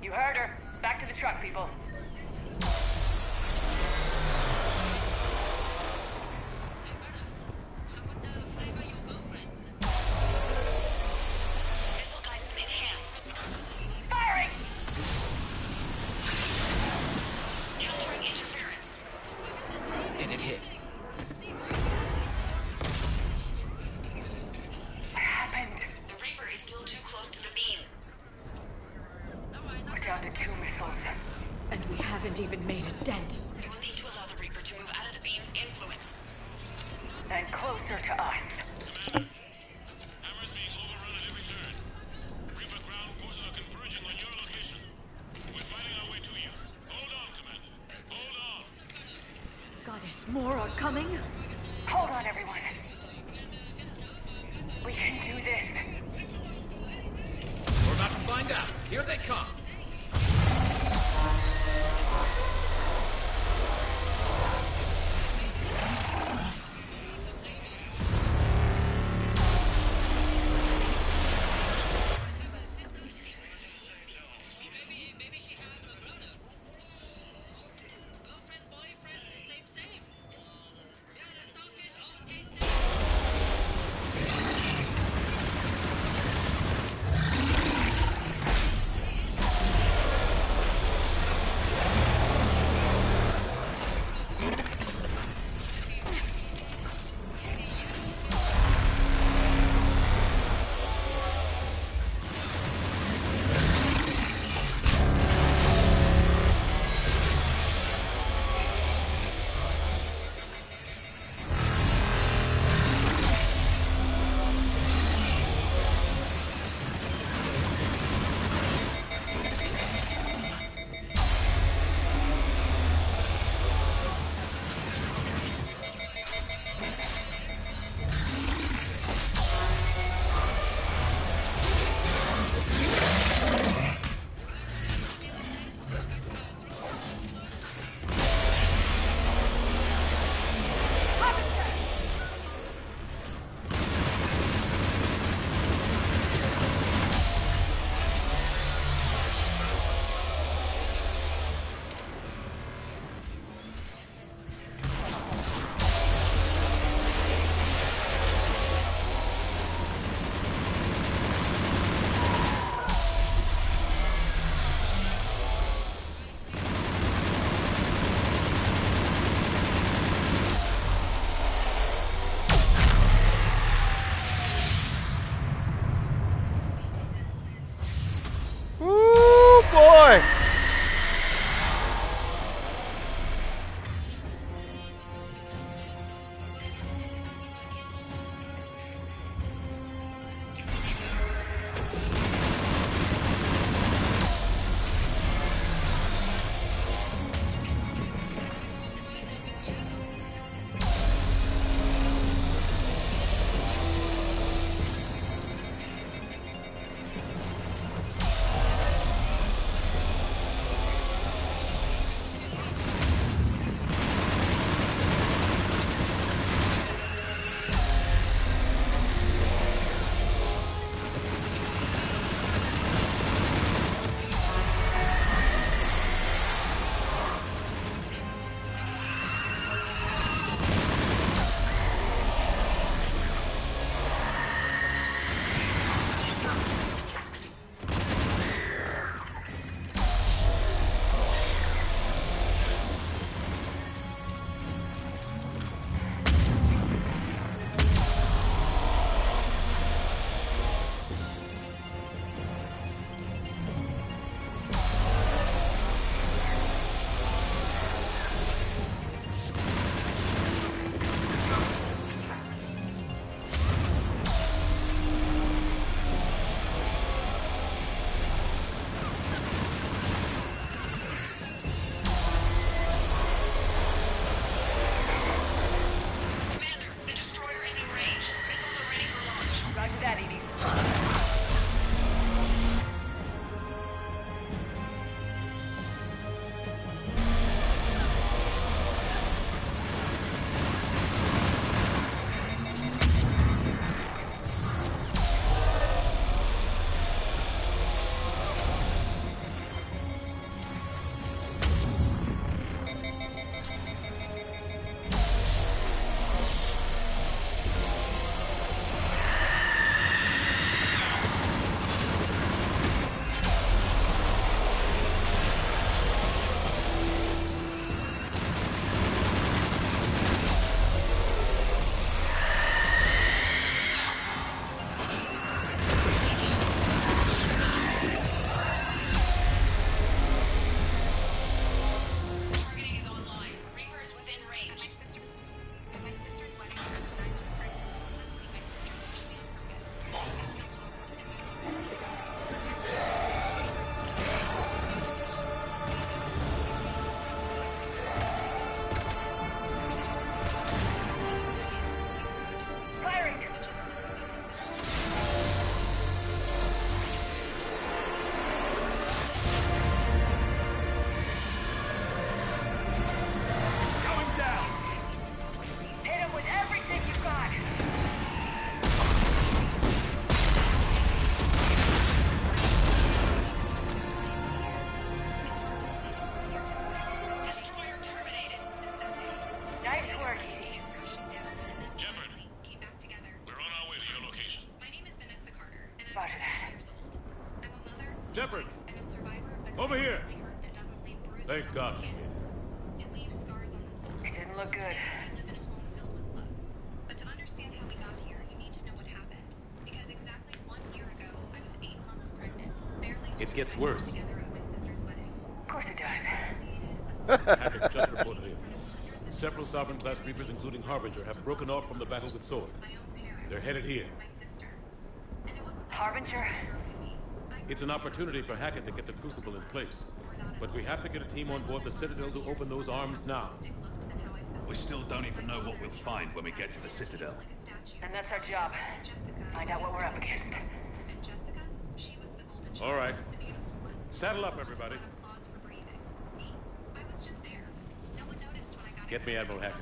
You heard her. Back to the truck, people. Missile guidance enhanced. Firing! Countering interference. Did it hit? What happened? The Reaper is still too close to the beam. We're down to 2 missiles. And we haven't even made a dent. You will need to allow the Reaper to move out of the beam's influence. And closer to us. Hammer's being overrun at every turn. Reaper ground forces are converging on your location. We're fighting our way to you. Hold on, Commander. Hold on. Goddess, more are coming? Hold on, everyone. We can do this. We're about to find out. Here they come. Shepard! Over here! Thank God you made it. It didn't look good. But to understand how we got here, you need to know what happened. Because exactly 1 year ago, I was 8 months pregnant, barely It gets worse. together at my sister's wedding. Of course it does. Hackett just reported in. Several Sovereign-class Reapers, including Harbinger, have broken off from the battle with Sword. They're headed here. Harbinger? It's an opportunity for Hackett to get the Crucible in place. But we have to get a team on board the Citadel to open those arms now. We still don't even know what we'll find when we get to the Citadel. And that's our job. Find out what we're up against. All right. Saddle up, everybody. Get me Admiral Hackett.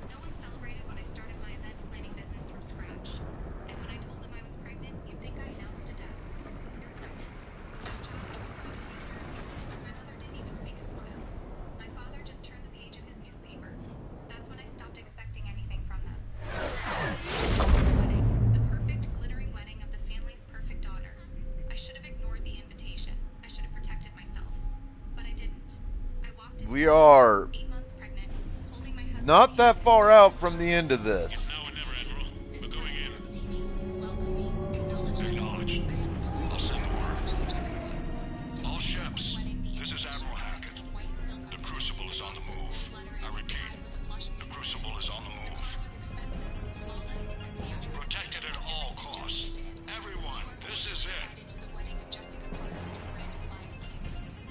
No one celebrated when I started my event planning business from scratch. And when I told them I was pregnant, you'd think I announced a death. You're pregnant. My mother didn't even fake a smile. My father just turned the page of his newspaper. That's when I stopped expecting anything from them. Wedding. The perfect, glittering wedding of the family's perfect daughter. I should have ignored the invitation. I should have protected myself. But I didn't. I walked into We are 8 months pregnant, holding my husband. not that far out from the end of this. Acknowledged. I'll send the word. All ships, this is Admiral Hackett. The Crucible is on the move. I repeat, the Crucible is on the move. Protect it at all costs. Everyone, this is it.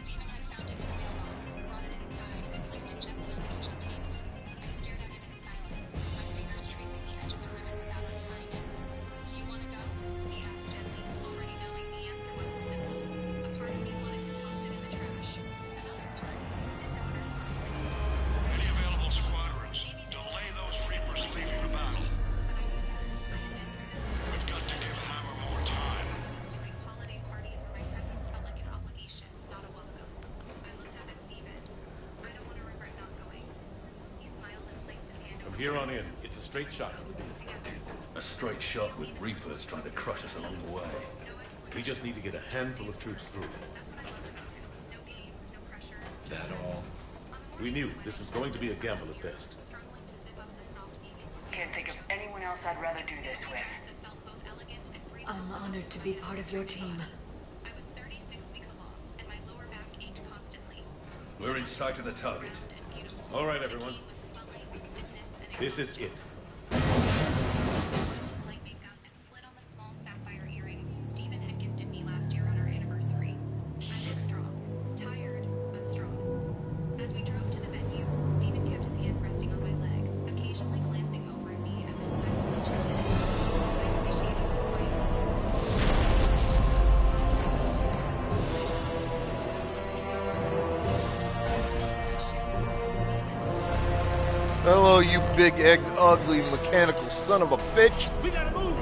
Stephen had found it in the mailbox, brought it inside, and placed it gently on the kitchen table. I stared at it in silence, my fingers tracing the edge of the ribbon without untying it. Do you want to go? He asked gently, already knowing the answer wasn't simple. A part of me wanted to toss it in the trash. Another part, did daughter still live? Any available squadrons, delay those Reapers leaving the battle. We've got to give Hammer more time. Doing holiday parties where my presence felt like an obligation, not a welcome. I looked up at Stephen. I don't want to regret not going. He smiled and placed his hand From here on in, it's a straight shot. A straight shot with Reapers trying to crush us along the way. We just need to get a handful of troops through. That all? We knew this was going to be a gamble at best. Can't think of anyone else I'd rather do this with. I'm honored to be part of your team. I was 36 weeks along, and my lower back ached constantly. We're in sight of the target. All right, everyone. This is it. Light makeup and slid on the small sapphire earrings Stephen had gifted me last year on our anniversary. I looked strong, tired, but strong. As we drove to the venue, Stephen kept his hand resting on my leg, occasionally glancing over at me as if silently checking. I appreciated his Hello, you big, ugly, mechanical son of a bitch. We gotta move!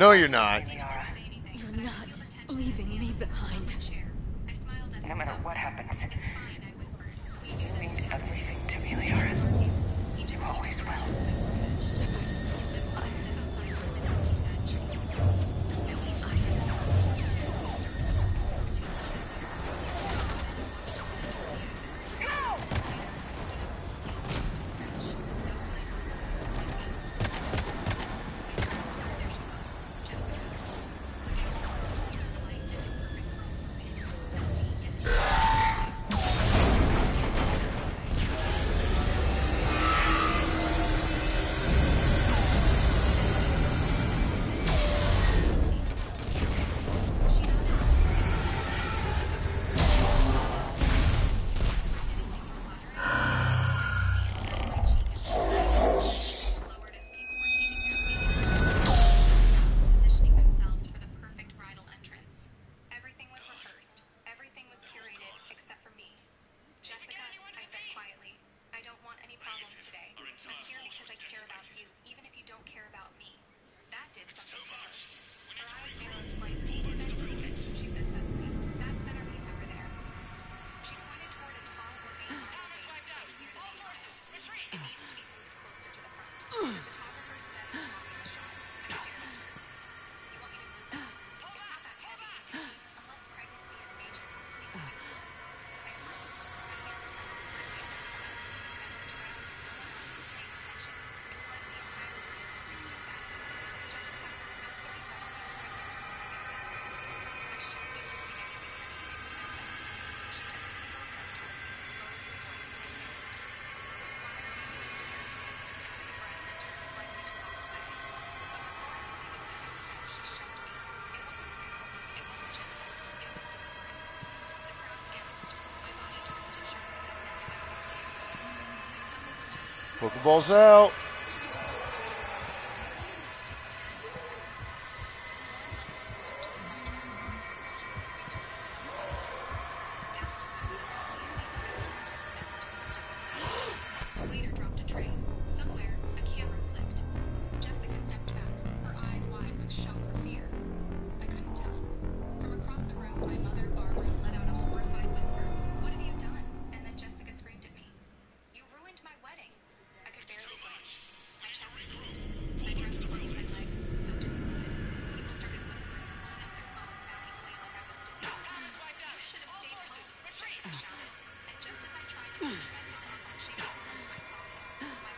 No, you're not. You're not leaving me behind. No matter what happens, you mean everything to me, Liara. You always will. Pokeball's out. Waiter dropped a tray. Somewhere, a camera clicked. Jessica stepped back, her eyes wide with shock or fear. I couldn't tell. From across the room, my mother, Barbara, let out a horrified whisper. What have you done? And then Jessica screamed at me. You ruined my wedding. I could barely budge. My chest heaved. I tried to clung to my legs, so to be livid. People started whispering, pulling out their phones, backing away like I was deceased. You should have stayed home, Jessica shouted. And just as I tried to push myself up on shaky hands, I saw her, my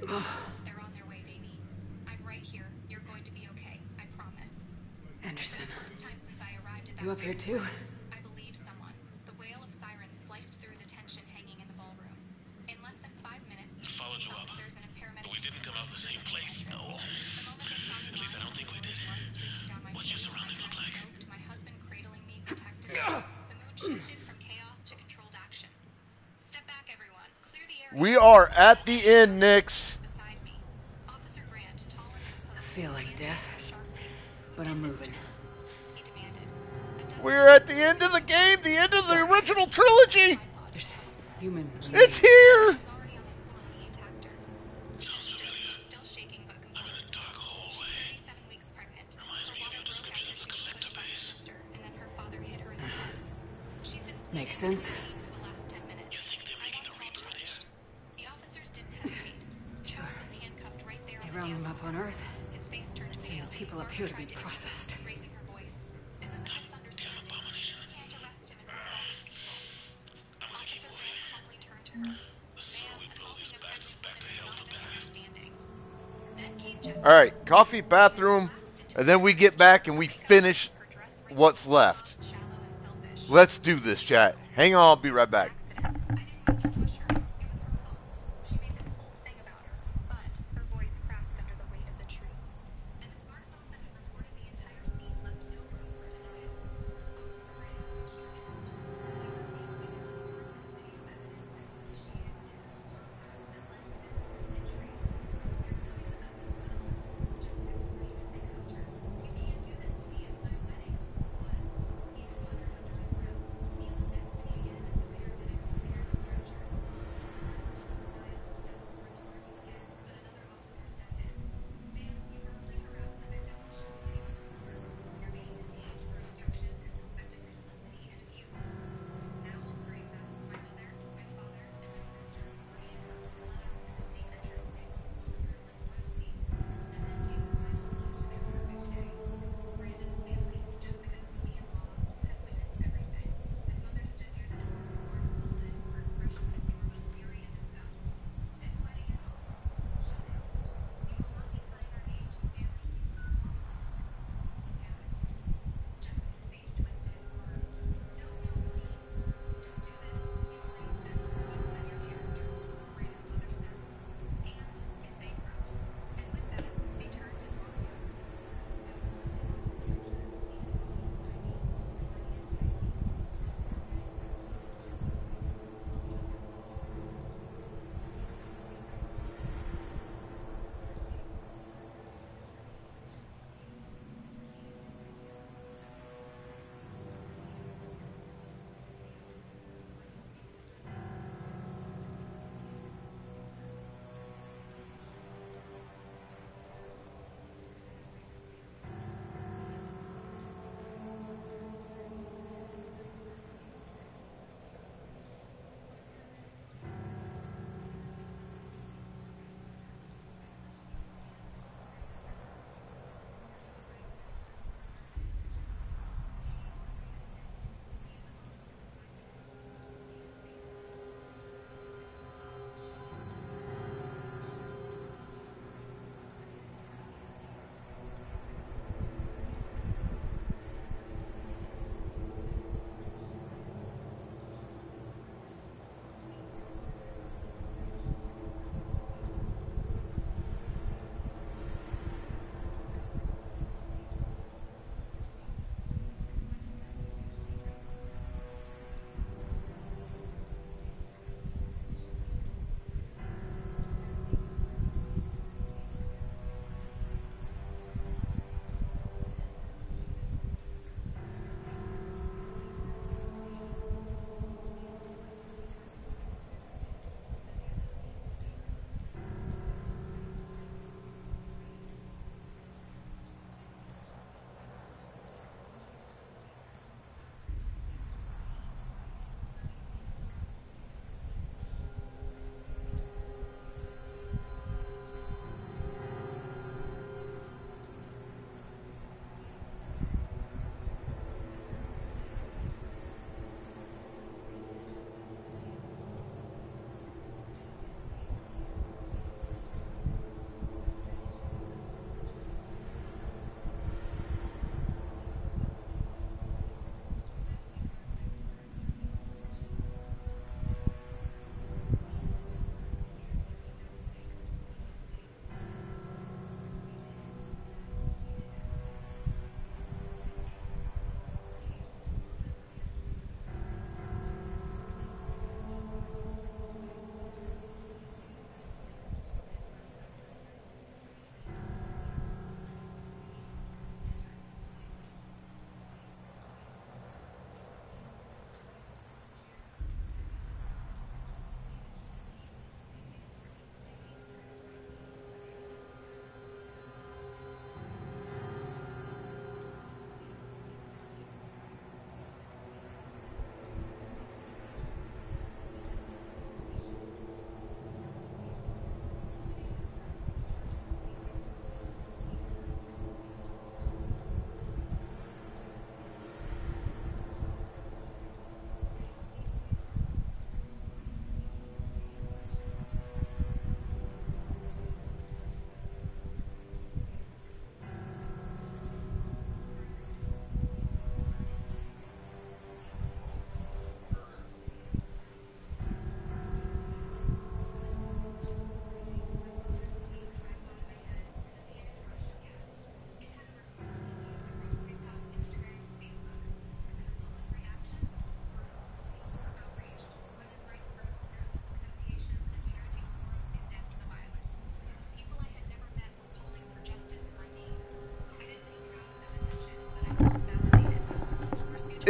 They're on their way, baby. I'm right here. You're going to be okay. I promise. Anderson. First time since I arrived at that You up here too? I believe someone. The wail of sirens sliced through the tension hanging in the ballroom. In less than 5 minutes, Followed you up. officers and a paramedic. But we didn't come out the same place, no. At least I don't think we did. What's your surrounding look like? My husband cradling me, protected. The mood shifted from chaos to controlled action. Step back, everyone. Clear the area. We are at the end, Nix. Officer Grant, tall and I feel like death, but I'm moving. We're at the end of the game, the end of the original trilogy. There's human. It's here. Sounds familiar. I'm in a dark hallway. Reminds me of your description of the collector base. Makes sense. You think they're making a Reaper in here? The officers didn't hesitate. Charles was handcuffed right there. They round them up on Earth. His face turned Let's see pale. the people up here to be processed. Raising her voice. This is a misunderstanding. You can't arrest him in front of all these people. I'm gonna keep moving. Calmly turned to her. The sooner we blow these bastards back to hell, the better. Then came Jeff. All right, coffee, bathroom, and then we get back and we finish what's left. Let's do this, chat. Hang on, I'll be right back. She made this whole thing about her, but her voice cracked under the weight of the truth. And the smartphone that had recorded the entire scene left no room for denial. Officer Ray assured him. We received biggest important video evidence that initiated contact that led to this woman's injury. You're doing the best as well. Just screamed as they coach her. You can't do this to me, it's my wedding. Was. Stephen muttered under his breath. Neil next to me again as the paramedics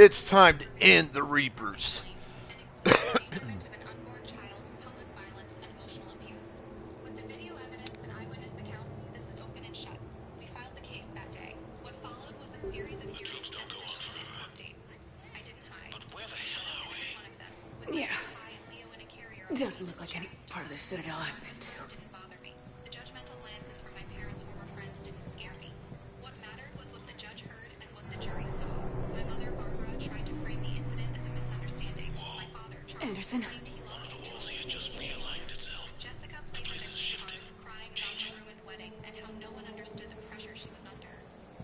It's time to end the Reapers. With the video evidence and eyewitness accounts, this is open and shut. We filed the case that day. What followed was a series of hearings and eventually updates. I didn't hide. But where the hell are we? Yeah. Doesn't look like any part of the Citadel I've been to. Didn't bother me. The judgmental glances from my parents' former friends didn't scare me. What mattered was what the judge heard and what the jury saw. My mother, Barbara, tried to frame the incident as a misunderstanding. My father, Charles, Anderson. claimed he lost the walls here just realigned itself. Jessica played the place is shifting, crying about the ruined wedding and how no one understood the pressure she was under.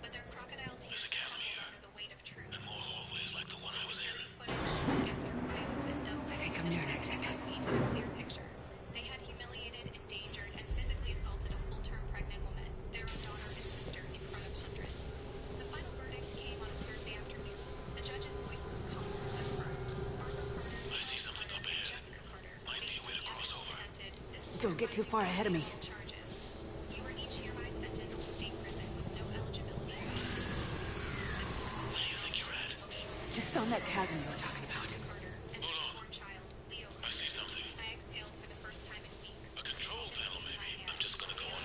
But their crocodile tears crumbled under the weight of truth. And more hallways like the one I was in. I think I'm near an exit. A clear picture. They had humiliated, endangered, and physically assaulted a full-term pregnant woman, their own daughter and sister, in front of hundreds. The final verdict came on a Thursday afternoon. The judge's voice was calm but firm. Barbara Carter, I see something up ahead. Jessica Carter, might be a way to cross over. Don't get too far ahead of me. Charges. You were each hereby sentenced to state prison with no eligibility. Where do you think you're at? Just found that chasm you were talking about. I see something. I exhaled for the first time in weeks. A control panel, maybe. I'm just gonna go on.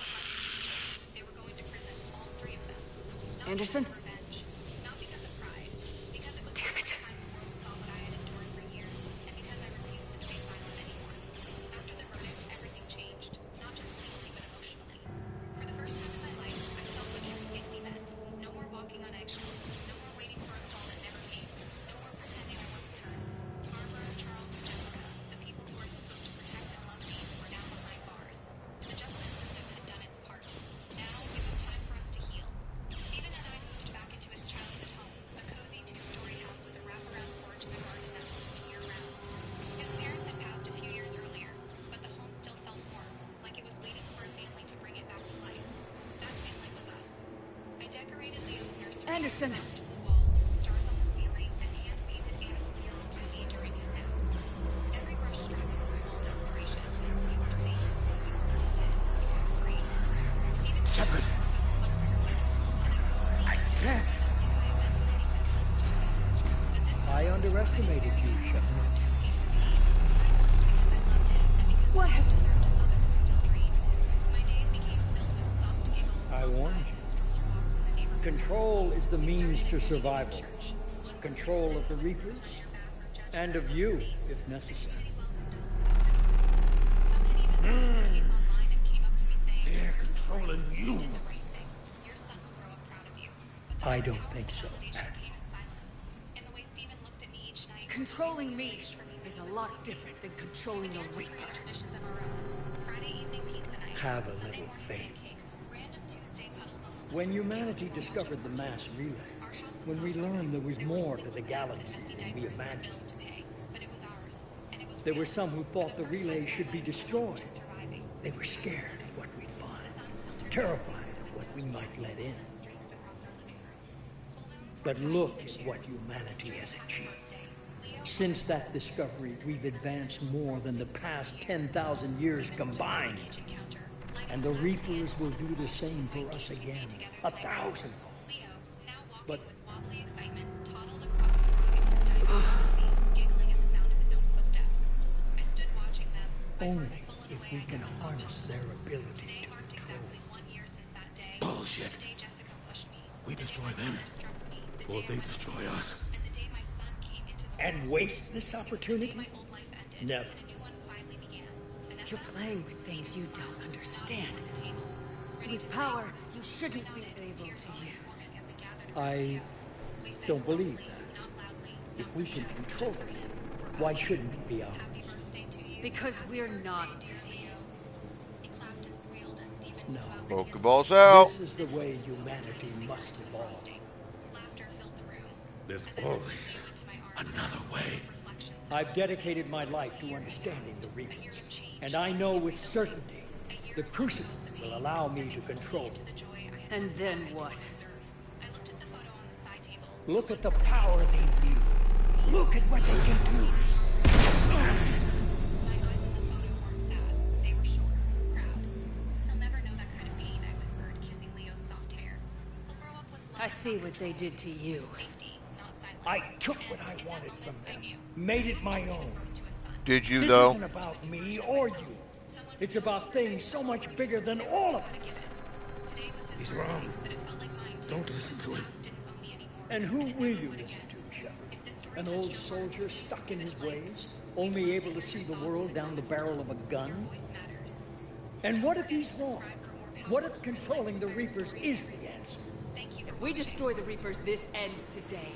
They were going to prison, all three of them. Anderson? Revenge. Not because of pride. Because it was Damn it. the time the world saw what I had endured for years. And because I refused to stay silent anymore. After the verdict, everything changed. Not just legally, but emotionally. For the first time in my life, I felt what true safety meant. No more walking on eggshells. No more waiting for a call that never came. No more pretending I wasn't hurt. Barbara, Charles, and Jessica, the people who were supposed to protect and love me, were now behind bars. The justice system had done its part. Now it was time for us to heal. Stephen and I moved back into his childhood home, a cozy two-story house with a wraparound porch and a garden that bloomed year-round. His parents had passed a few years earlier, but the home still felt warm, like it was waiting for a family to bring it back to life. That family was us. I decorated Leo's nursery. Anderson. Blue walls, stars on the ceiling, and hand-painted animal murals by me during his naps. Every brush stroke was a small declaration. You were safe. You were protected. You were free. Stephen Shepard. I can't. I underestimated you, Shepard. What happened? I warned you. Control is the means to survival. Control of the Reapers, and of you, if necessary. They're controlling you. I don't think so. Controlling me is a lot different than controlling a Reaper. Have a little faith. When humanity discovered the mass relay, when we learned there was more to the galaxy than we imagined, there were some who thought the relay should be destroyed. They were scared of what we'd find, terrified of what we might let in. But look at what humanity has achieved. Since that discovery, we've advanced more than the past 10,000 years combined. And the Reapers will do the same for us again, 1,000-fold. But only if we can harness their ability to control. Bullshit. We destroy them, or they destroy us. And waste this opportunity? Never. You're playing with things you don't understand. With power you shouldn't be able to use. I don't believe that. If we can control it, why shouldn't it be ours? Because we're not ready. No. Pokeballs out. This is the way humanity must evolve. There's always another way. I've dedicated my life to understanding the Reapers, and I know with certainty the Crucible will allow me to control it. And then what? Look at the power they wield. Look at what they can do. I see what they did to you. I took what I wanted from them, made it my own. Did you, This though? isn't about me or you. It's about things so much bigger than all of us. He's wrong. Don't listen to him. And who will you listen to, Shepard? An old soldier stuck in his ways, only able to see the world down the barrel of a gun? And what if he's wrong? What if controlling the Reapers is the answer? If we destroy the Reapers, this ends today.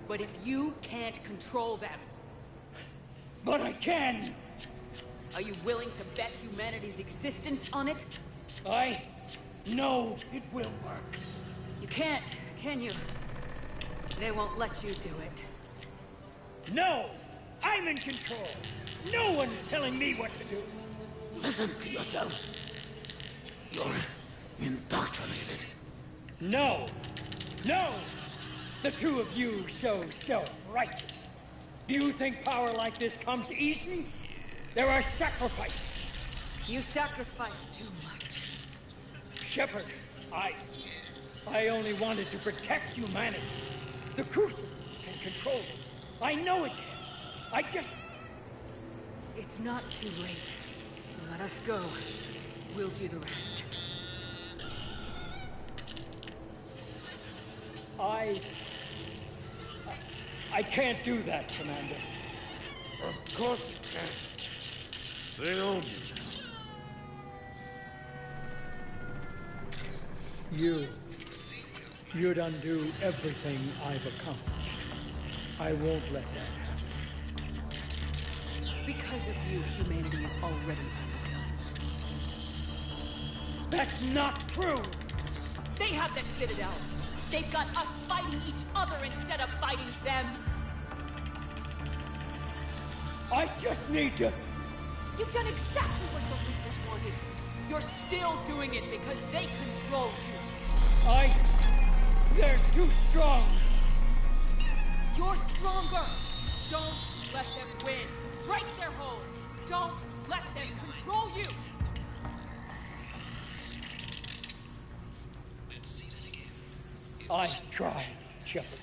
But if you can't control them... But I can! Are you willing to bet humanity's existence on it? I know it will work. You can't, can you? They won't let you do it. No! I'm in control! No one's telling me what to do! Listen to yourself. You're indoctrinated. No! No! The two of you so self-righteous. Do you think power like this comes easy? There are sacrifices. You sacrifice too much. Shepard, I only wanted to protect humanity. The Crucibles can control them. I know it can. It's not too late. Let us go. We'll do the rest. I can't do that, Commander. Of course you can't. They own you. You'd undo everything I've accomplished. I won't let that happen. Because of you, humanity is already undone. That's not true! They have the Citadel. They've got us fighting each other instead of fighting them. I just need to... You've done exactly what the Reapers wanted. You're still doing it because they control you. They're too strong. You're stronger. Don't let them win. Break their hold. Don't let them control you. I tried, Shepard.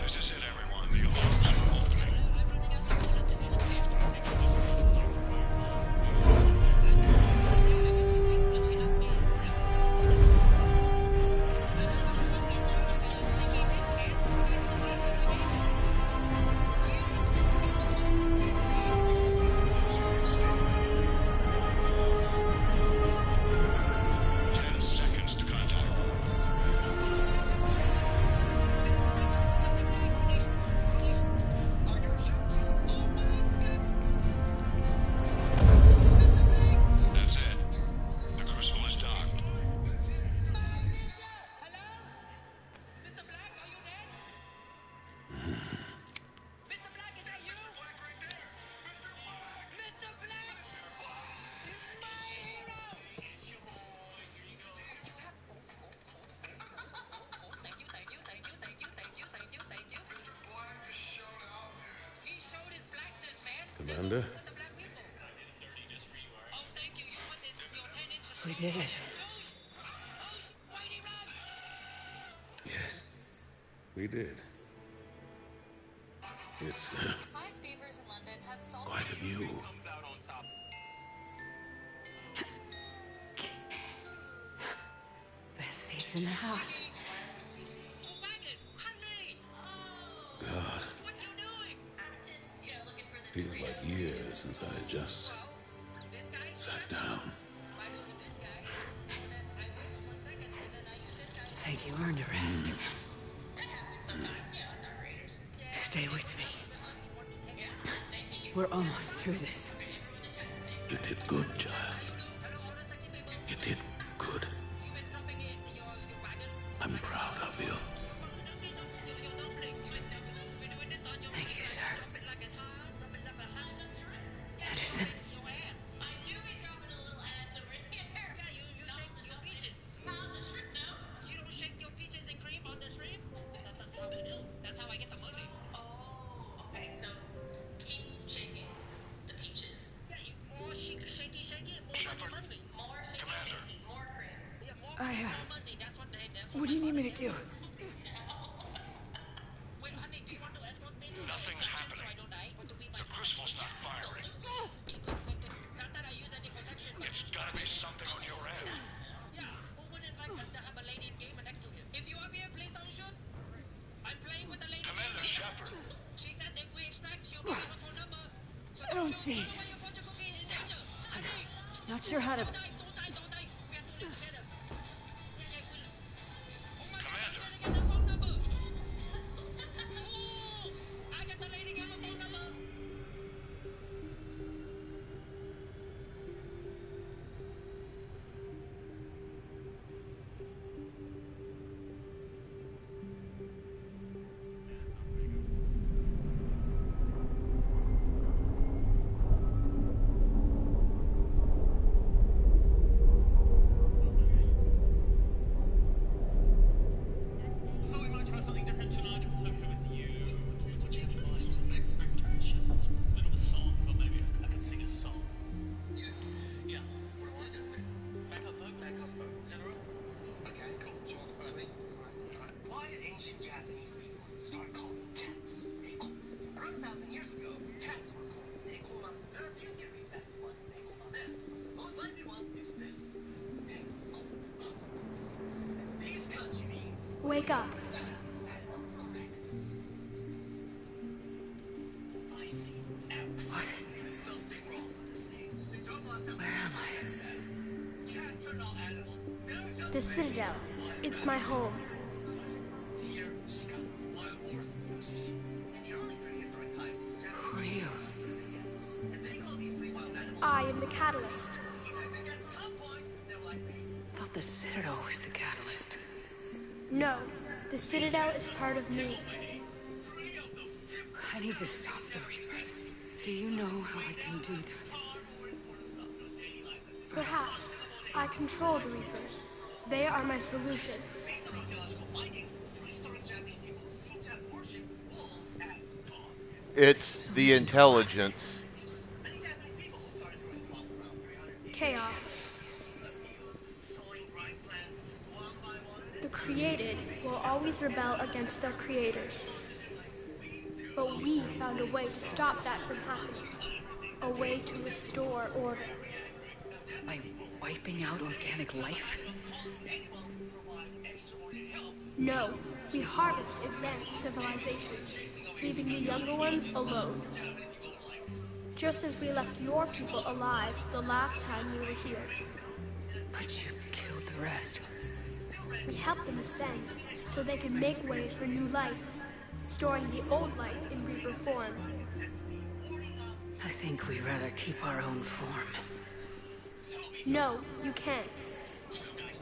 This is it, everyone. The alarms are opening. That's it. The Crucible is docked. Commander? We did it. Yes, we did. It's quite a view. Best seats in the house. God. Feels like years since I just sat down. earned a rest. Stay with me. We're almost through this. You did good, child. You did good. I'm proud of you. Thank you, sir. Anderson? What do you need me to do? Nothing's happening. The crucible's not firing. It's gotta be something on your end. Commander Shepard. I don't see. I'm not sure how to... Wake up. What? Where am I? The Citadel. It's my home. Who are you? I am the Catalyst. I thought the Citadel was the catalyst. No, the Citadel is part of me. I need to stop the Reapers. Do you know how I can do that? Perhaps. I control the Reapers. They are my solution. It's the intelligence. Chaos. The created will always rebel against their creators. But we found a way to stop that from happening. A way to restore order. By wiping out organic life? No, we harvest advanced civilizations, leaving the younger ones alone. Just as we left your people alive the last time we were here. But you killed the rest. We helped them ascend, so they could make way for new life, storing the old life in Reaper form. I think we'd rather keep our own form. No, you can't.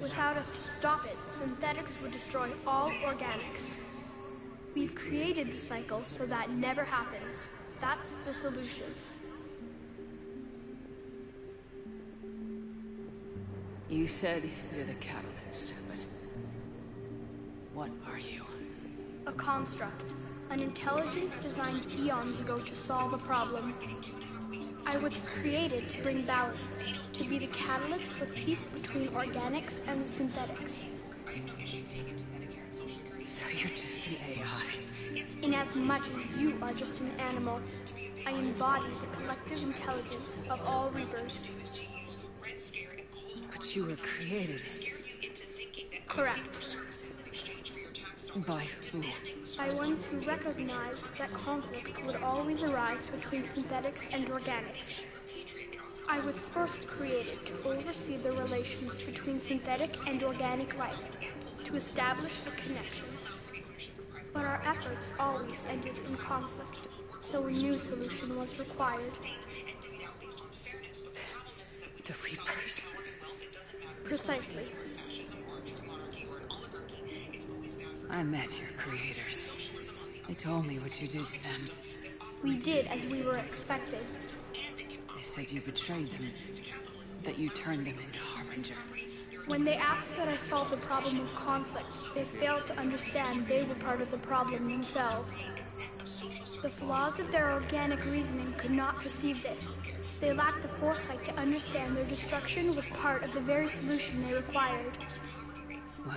Without us to stop it, synthetics would destroy all organics. We've created the cycle so that never happens. That's the solution. You said you're the catalyst, but what are you? A construct. An intelligence designed eons ago to solve a problem. I was created to bring balance, to be the catalyst for peace between organics and synthetics. So you're just an AI? In as much as you are just an animal, I embody the collective intelligence of all Reapers. But you were created. Correct. By who? By ones who recognized that conflict would always arise between synthetics and organics. I was first created to oversee the relations between synthetic and organic life, to establish a connection. But our efforts always ended in conflict, so a new solution was required. The Reapers? Precisely. I met your creators. They told me what you did to them. We did as we were expected. They said you betrayed them, that you turned them into Harbinger. When they asked that I solve the problem of conflict, they failed to understand they were part of the problem themselves. The flaws of their organic reasoning could not perceive this. They lacked the foresight to understand their destruction was part of the very solution they required. Well,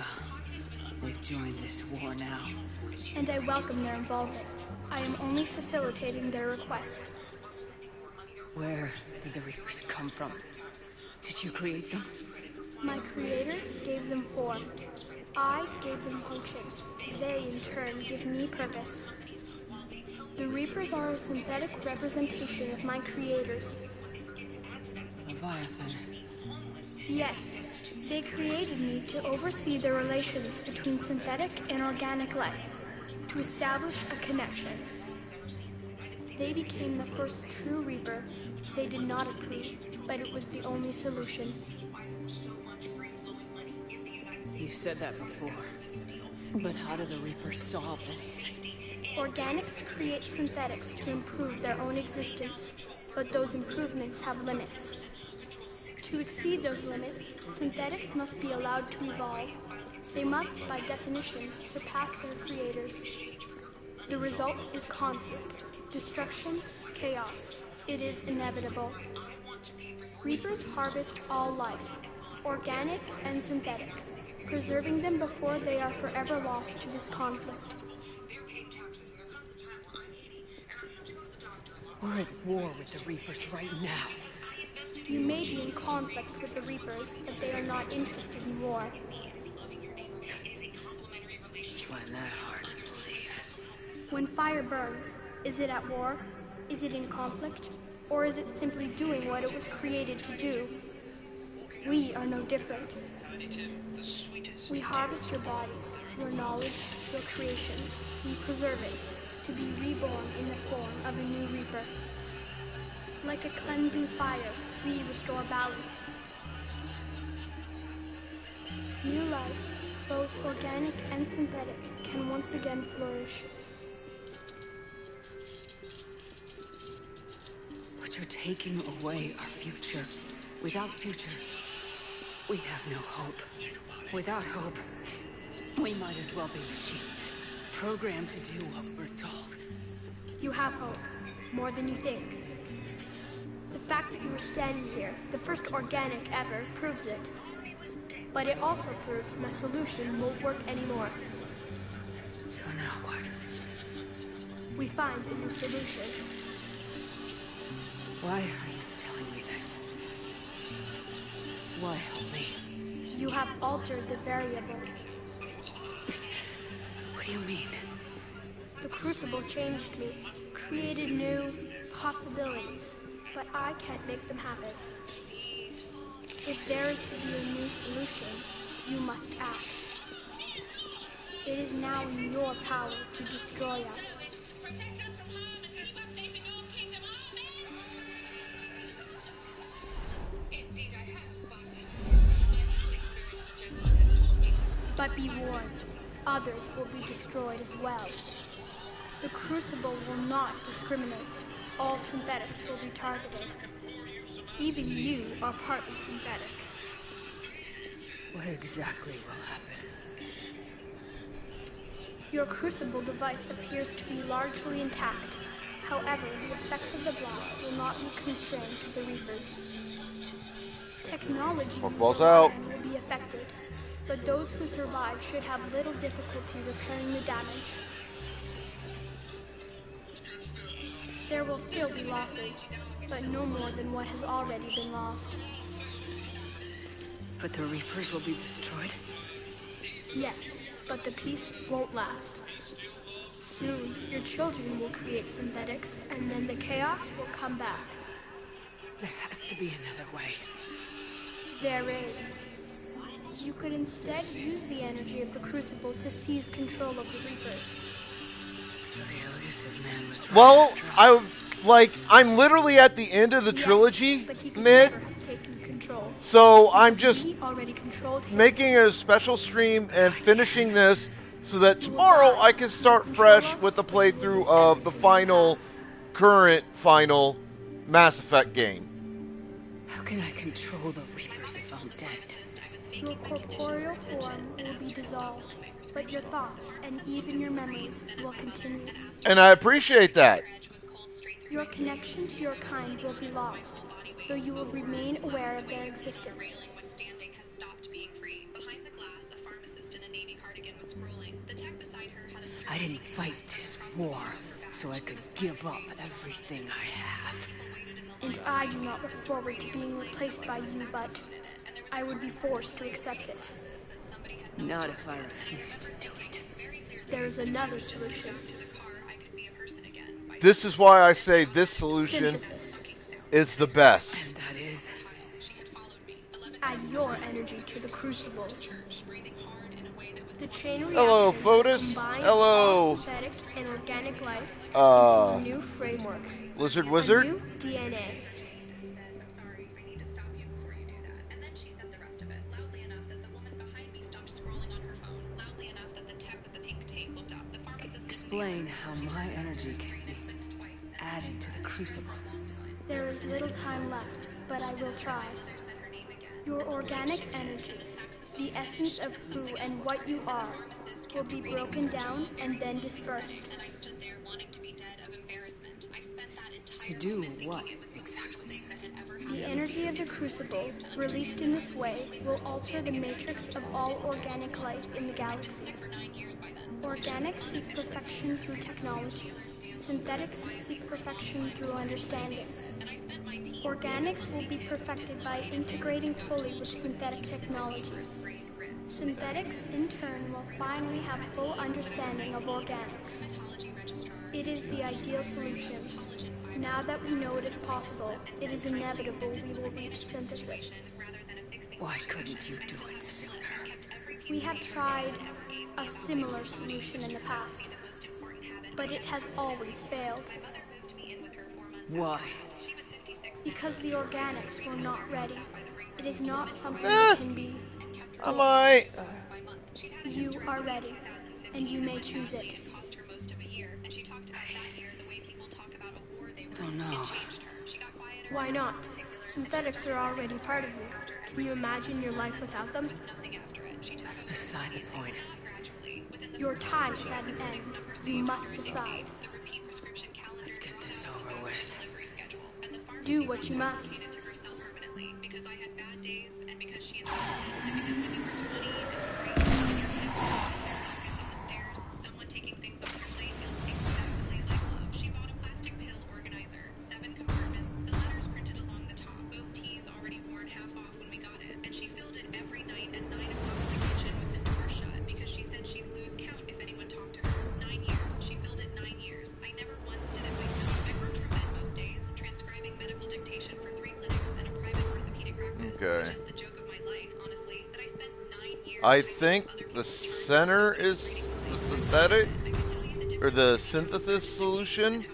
they've joined this war now. And I welcome their involvement. I am only facilitating their request. Where did the Reapers come from? Did you create them? My creators gave them form. I gave them function. They, in turn, give me purpose. The Reapers are a synthetic representation of my creators. Leviathan. Yes, they created me to oversee the relations between synthetic and organic life, to establish a connection. They became the first true Reaper. They did not approve, but it was the only solution. You've said that before. But how do the Reapers solve anything? Organics create synthetics to improve their own existence, but those improvements have limits. To exceed those limits, synthetics must be allowed to evolve. They must, by definition, surpass their creators. The result is conflict, destruction, chaos. It is inevitable. Reapers harvest all life, organic and synthetic, preserving them before they are forever lost to this conflict. We're at war with the Reapers right now. You may be in conflict with the Reapers, but they are not interested in war. I find that hard to believe. When fire burns, is it at war? Is it in conflict? Or is it simply doing what it was created to do? We are no different. We harvest your bodies, your knowledge, your creations. We preserve it, to be reborn in the form of a new Reaper. Like a cleansing fire, we restore balance. New life, both organic and synthetic, can once again flourish. But you're taking away our future. Without future, we have no hope. Without hope, we might as well be machines, programmed to do what we're told. You have hope, more than you think. The fact that you are standing here, the first organic ever, proves it. But it also proves my solution won't work anymore. So now what? We find a new solution. Why are you telling me this? Why help me? You have altered the variables. What do you mean? The Crucible changed me, created new possibilities, but I can't make them happen. If there is to be a new solution, you must act. It is now in your power to destroy us. But be warned, others will be destroyed as well. The Crucible will not discriminate. All synthetics will be targeted. Even you are partly synthetic. What exactly will happen? Your Crucible device appears to be largely intact. However, the effects of the blast will not be constrained to the Reapers. Technology Balls out. will be affected, but those who survive should have little difficulty repairing the damage. There will still be losses, but no more than what has already been lost. But the Reapers will be destroyed? Yes, but the peace won't last. Soon, your children will create synthetics, and then the chaos will come back. There has to be another way. There is. You could instead use the energy of the Crucible to seize control of the Reapers. So the elusive man was right Well, after all. I'm literally at the end of the trilogy, But he could Mitt. never have taken control. So I'm Because just we already controlled him. making a special stream and finishing this so that tomorrow I can start fresh with the playthrough of the current final Mass Effect game. How can I control the Reapers if I'm dead? Your corporeal form will be dissolved, but your thoughts and even your memories will continue. And I appreciate that. Your connection to your kind will be lost, though you will remain aware of their existence. I didn't fight this war so I could give up everything I have. And I do not look forward to being replaced by you, but I would be forced to accept it. Not if I refuse to do it. There is another solution. This is why I say this solution is the best. And that is? Add your energy to the Crucibles. The chain reaction Hello, Fotis. combines Hello. all synthetic and organic life into a new framework. Lizard Wizard. A new DNA. Explain how my energy can be added to the Crucible. There is little time left, but I will try. Your organic energy, the essence of who and what you are, will be broken down and then dispersed. To do what, exactly? The energy of the Crucible, released in this way, will alter the matrix of all organic life in the galaxy. Organics seek perfection through technology. Synthetics seek perfection through understanding. Organics will be perfected by integrating fully with synthetic technology. Synthetics, in turn, will finally have full understanding of organics. It is the ideal solution. Now that we know it is possible, it is inevitable we will reach synthesis. Why couldn't you do it sooner? We have tried a similar solution in the past, but it has always failed. Why? Because the organics were not ready. It is not something that can be... Am I? You are ready, and you may choose it. I don't know. Why not? Synthetics are already part of you. Can you imagine your life without them? That's beside the point. Your time is at an end. You must decide. Let's get this over with. Do what you must. Okay. I think the center is the synthetic or the synthesis solution.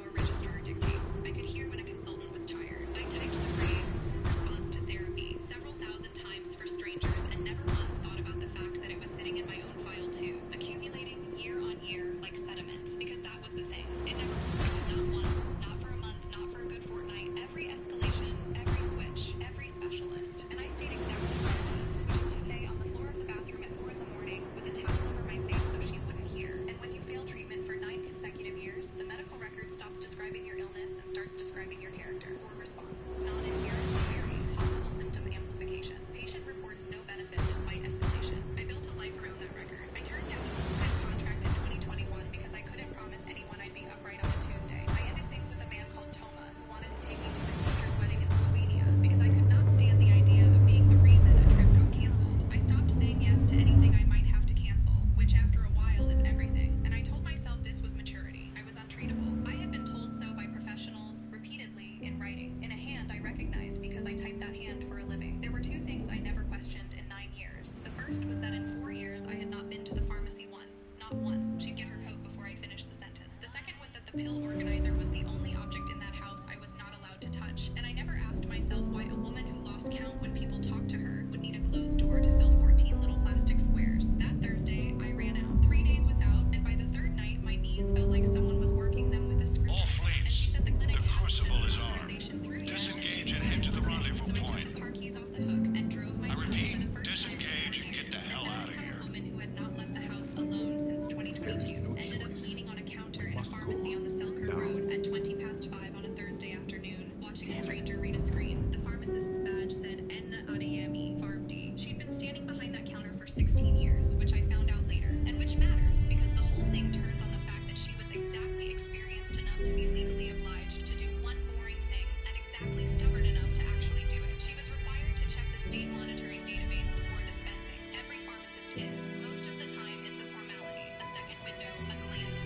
pill organizer was the only object in that house I was not allowed to touch, and I never asked myself why a woman who lost count when people talked to her would need a closed door to fill 14 little plastic squares. That Thursday, I ran out. 3 days without, and by the third night, my knees felt like someone was working them with a screwdriver. All fleets, the Crucible is armed. Disengage and head to the rendezvous point. The car keys off the hook and drove my I repeat, disengage and get the hell out of here. A woman who had not left the house alone since 2022 ended up leaning on a counter in a pharmacy on the Selkirk Road at 20 past 5 on a Thursday afternoon, watching a stranger read a screen. The pharmacist's badge said N. Adeyemi, Farm D. She'd been standing behind that counter for 16 years, which I found out later, and which matters because the whole thing turns on the fact that she was exactly experienced enough to be legally obliged to do one boring thing and exactly stubborn enough to actually do it. She was required to check the state monitoring database before dispensing. Every pharmacist is. Most of the time, it's a formality, a second window, a glance.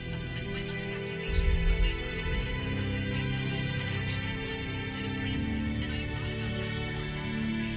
My mother's accusation was what made her admit that her respect knowledge and actually look instead of glancing, and I have thought about that more.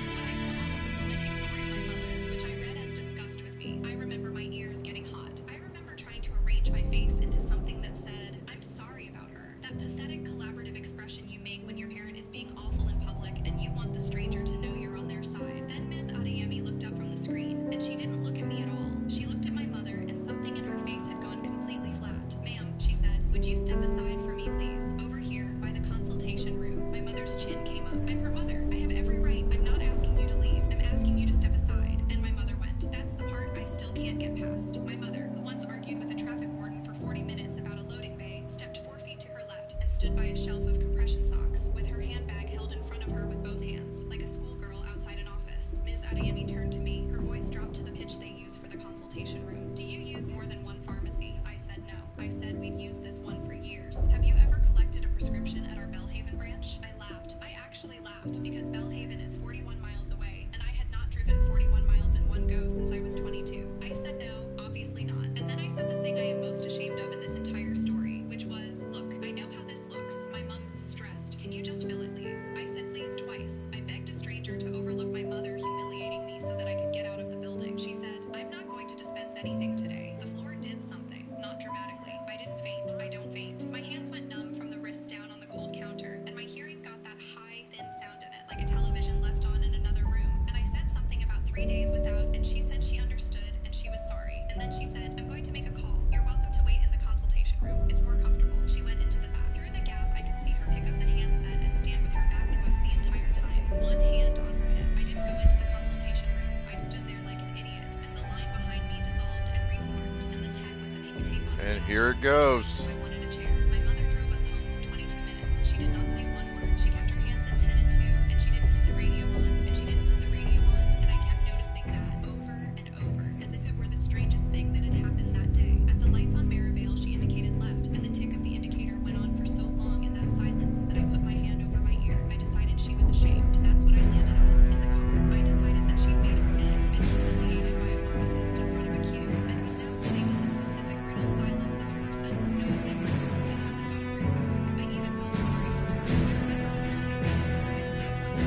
What I saw was a woman ignoring my mother, which I read as disgust with me. I remember my ears getting hot. I remember trying to arrange my face into something that said, I'm sorry about her. That pathetic collaborative expression you make when your parent is being awful in public and you want the stranger to know you're on their side. Then Ms. Adeyemi looked up from the screen, and she didn't look at me at all. She looked at my mother, and something in her face had gone completely flat. Ma'am, she said, would you step aside for me, please? Over here, by the consultation room. My mother's chin came up. I'm her mother. I have every right. I'm not asking you to leave. I'm asking you to step aside. And my mother went. That's the part I still can't get past. My mother, who once argued with a traffic warden for 40 minutes about a loading bay, stepped 4 feet to her left and stood by a shelf of compression socks, with her handbag held in front of her with both hands, like a schoolgirl outside an office. Ms. Adeyemi turned to me. Her voice dropped to the pitch they use for the consultation room. Do you use more than one pharmacy? I said no. I said we've used this one for years. Have you ever collected a prescription at our Belhaven branch? I laughed. I actually laughed because Belhaven is 41 miles away, and I had not driven 41 miles in one go since I was 22. I said no, obviously not. And then I said the thing I am most ashamed of in this entire story, which was, look, I know how this looks. My mom's stressed. Can you just fill it, please? I said please twice. I begged a stranger to overlook my mother humiliating me so that I could get out of the building. She said, I'm not going to dispense anything today. The floor did something, not dramatically. I didn't faint. I don't faint. My hands went numb from the wrist down on the cold counter, and my hearing got that high, thin sound in it, like a television left on in another room. And I said something about 3 days without, and she said she understood, and she was sorry. And then she said, I'm going to make a call. You're welcome to wait in the consultation room. It's more comfortable. She went into the bath. Through the gap, I could see her pick up the handset and stand with her back to us the entire time, one hand on her hip. I didn't go into the consultation room. I stood there like an idiot, and the line behind me dissolved and reformed, and the tech with the pink tape on her. And here it goes. I wanted a chair. My mother drove us home 22 minutes. She did not say one word. She kept her hands at 10 and 2, and she didn't put the radio on, and she didn't put the radio on, and I kept noticing that over and over, as if it were the strangest thing that had happened that day. At the lights on Maryvale, she indicated left, and the tick of the indicator went on for so long in that silence that I put my hand over my ear. I decided she was ashamed. That's what I landed on. In the car, I decided that she'd made a scene, been humiliated by a pharmacist in front of a queue, and was now sitting in the specific brittle silence of a person who knows they were wrong and hasn't gone very far. I even felt sorry for her. I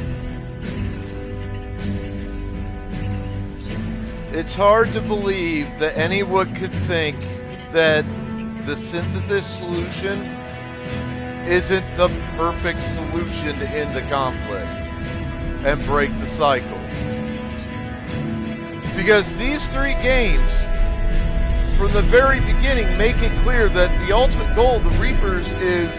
remember her closing her lips over my It's hard to believe that anyone could think that the synthesis solution isn't the perfect solution to end the conflict and break the cycle. Because these 3 games, from the very beginning, make it clear that the ultimate goal of the Reapers is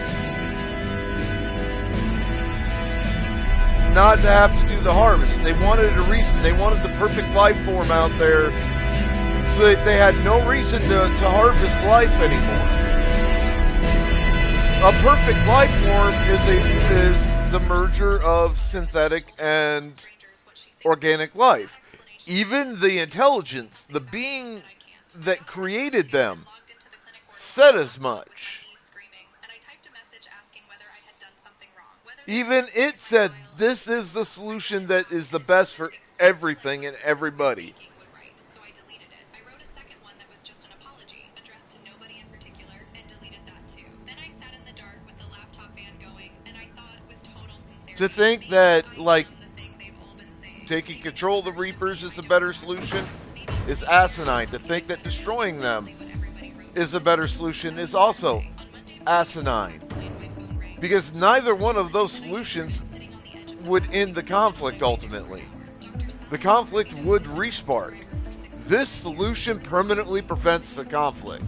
not to have to do the harvest. They wanted a reason. They wanted the perfect life form out there so that they had no reason to harvest life anymore. A perfect life form is the merger of synthetic and organic life. Even the intelligence, the being that created them, said as much. Even it said this is the solution that is the best for everything and everybody. To think that, like, taking control of the Reapers is a better solution is asinine. To think that destroying them is a better solution is also asinine. Because neither one of those solutions would end the conflict ultimately. The conflict would respark. This solution permanently prevents the conflict.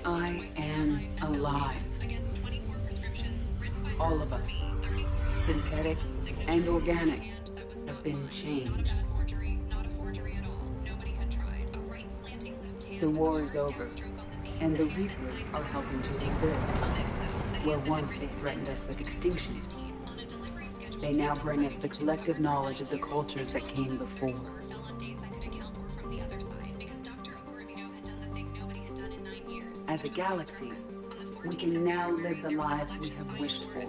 I am alive. All of us, synthetic and organic, have been changed. The war is over, and the Reapers are helping to rebuild. Where once they threatened us with extinction, they now bring us the collective knowledge of the cultures that came before. As a galaxy, we can now live the lives we have wished for.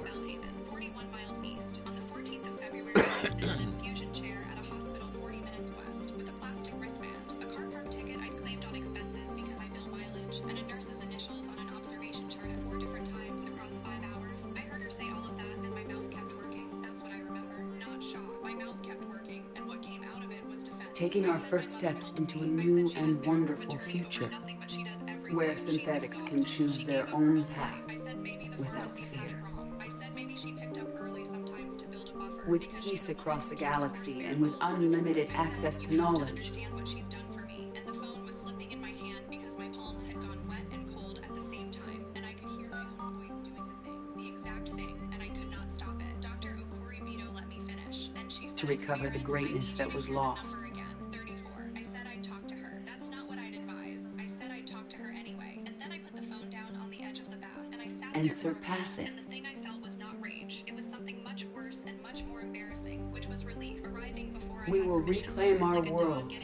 Taking our first steps into a new and wonderful future, where synthetics can choose their own path without fear. With peace across the galaxy and with unlimited access to knowledge, to recover the greatness that was lost. And surpass it. We will reclaim our worlds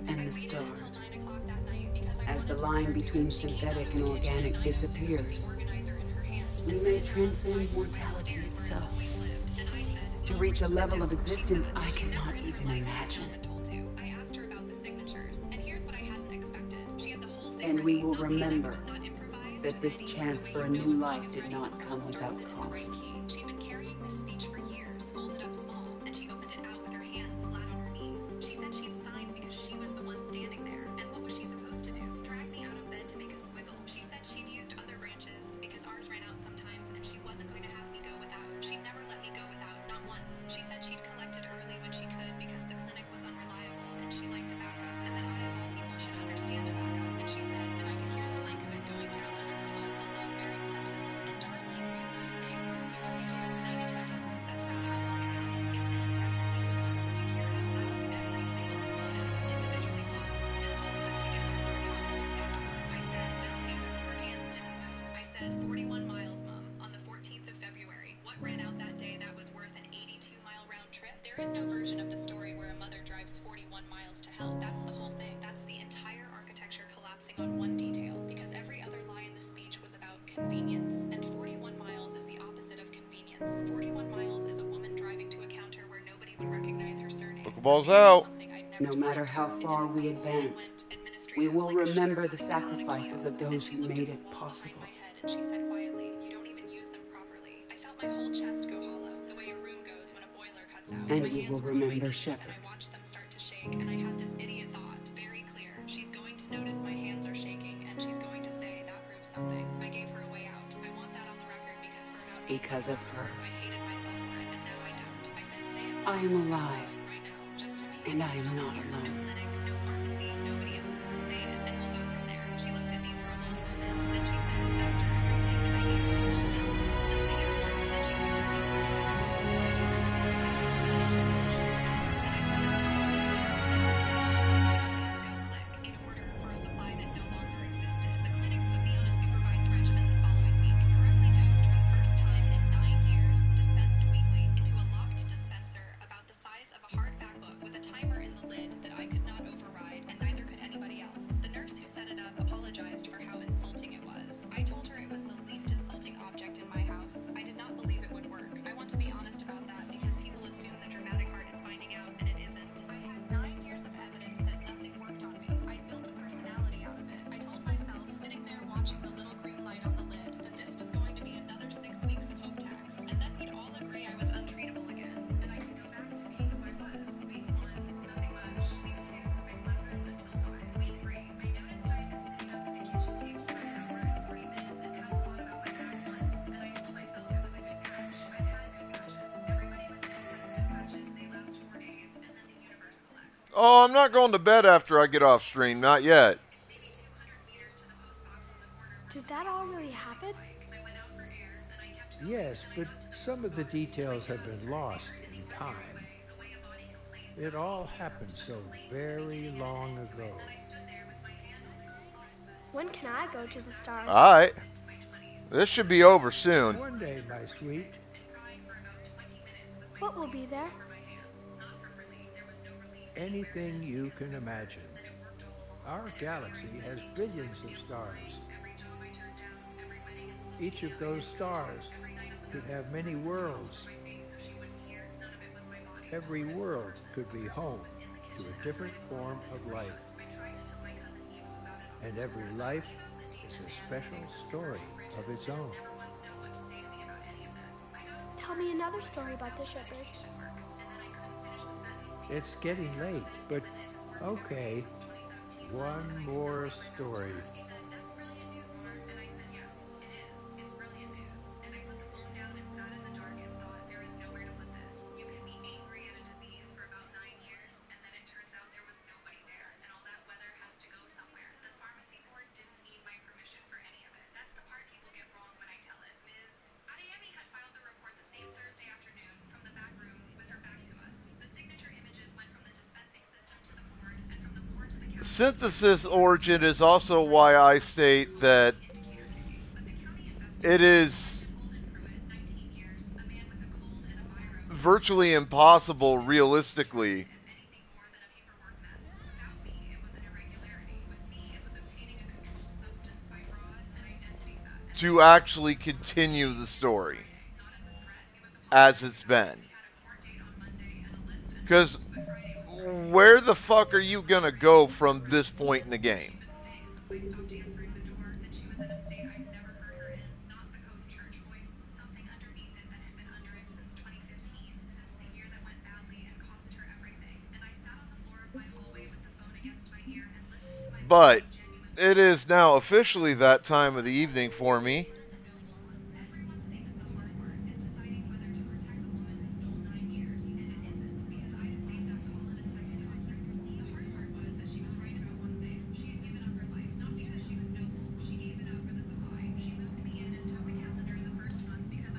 and the stars. As the line between synthetic and organic disappears, we may transcend mortality itself to reach a level of existence I cannot even imagine. And we will remember that this chance for a new life did not come without cost. She'd been carrying this speech for years, folded up small, and she opened it out with her hands flat on her knees. She said she'd signed because she was the one standing there, and what was she supposed to do? Drag me out of bed to make a squiggle. She said she'd used other branches because ours ran out sometimes, and she wasn't going to have me go without. She'd never let me go without, not once. She said she'd collected early when she could because the clinic was unreliable, and she liked a backup, and that I, of all people, should understand a backup. And she said, and I could hear the clank of it going down under her foot, the load-bearing sentence, and darling, you lose things. You know you do. 90 seconds. That's about how long it felt. It's an impressive piece of work when you hear it out loud. Every single component was individually possible, and all of it together were a constant factor. I said, no, Ava, her hands didn't move. I said, 41 miles, Mom, on the 14th of February. What ran out that day that was worth an 82-mile round trip? There is no version of the story where a mother drives 41 miles to hell. That's the whole thing. That's the entire architecture collapsing on one detail, because every other lie in the speech was about convenience, and 41 miles is the opposite of convenience. 41 miles is a woman driving to a counter where nobody would recognize her surname. Pokeball's out. No matter how far we advance, we will remember the sacrifices of those who made it possible. And she said quietly, you don't even use them properly. I felt my whole chest go hollow, the way a room goes when a boiler cuts out. And we will remember Shepard. And I watched them start to shake, and I had this idiot thought, very clear. She's going to notice my hands are shaking, and she's going to say that proves something. I gave her a way out. I want that on the record because for about 8 Because of her. I hated myself for it, and now I don't. I said, say it. I am alive. Right now, just to me. And I am not alone. No clinic, no pharmacy, nobody else. Say it, and we'll go from there. She looked at Oh, I'm not going to bed after I get off stream. Not yet. Did that all really happen? Yes, but some of the details have been lost in time. It all happened so very long ago. When can I go to the stars? All right. This should be over soon. One day, my sweet. What will be there? Anything you can imagine. Our galaxy has billions of stars. Each of those stars could have many worlds. Every world could be home to a different form of life. And every life is a special story of its own. Tell me another story about the shepherd. It's getting late, but okay. One more story. Synthesis origin is also why I state that it is virtually impossible realistically to actually continue the story as it's been. Because where the fuck are you going to go from this point in the game? But it is now officially that time of the evening for me.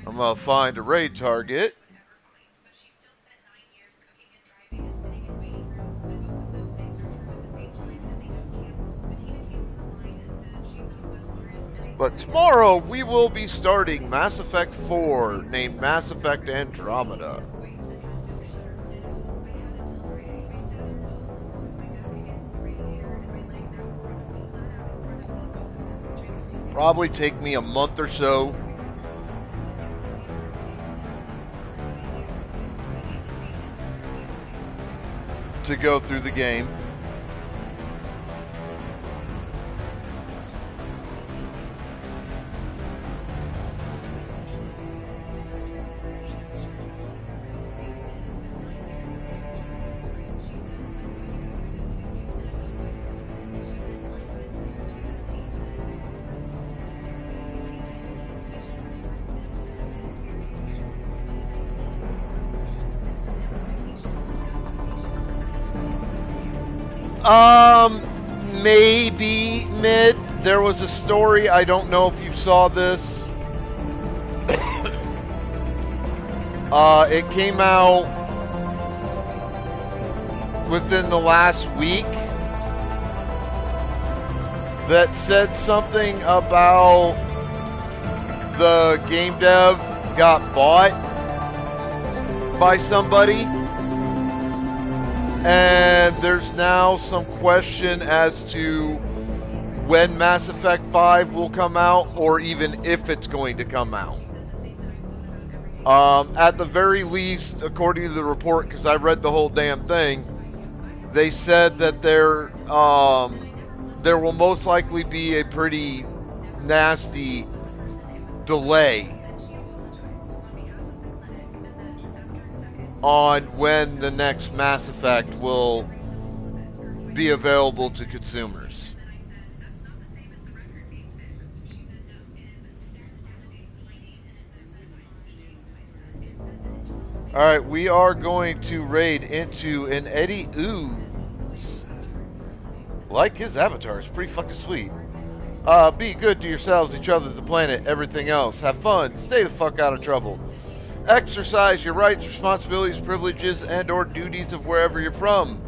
I'm going to find a raid target. But tomorrow we will be starting Mass Effect 4, named Mass Effect Andromeda. Probably take me a month or so to go through the game. Maybe mid. There was a story, I don't know if you saw this. It came out within the last week that said something about the game dev got bought by somebody. And there's now some question as to when Mass Effect 5 will come out, or even if it's going to come out. At the very least, according to the report, because I read the whole damn thing, they said that there will most likely be a pretty nasty delay on when the next Mass Effect will be available to consumers. Alright, we are going to raid into an Eddie Ooh Like his avatar. It's pretty fucking sweet. Be good to yourselves, each other, the planet, everything else. Have fun. Stay the fuck out of trouble. Exercise your rights, responsibilities, privileges, and or duties of wherever you're from.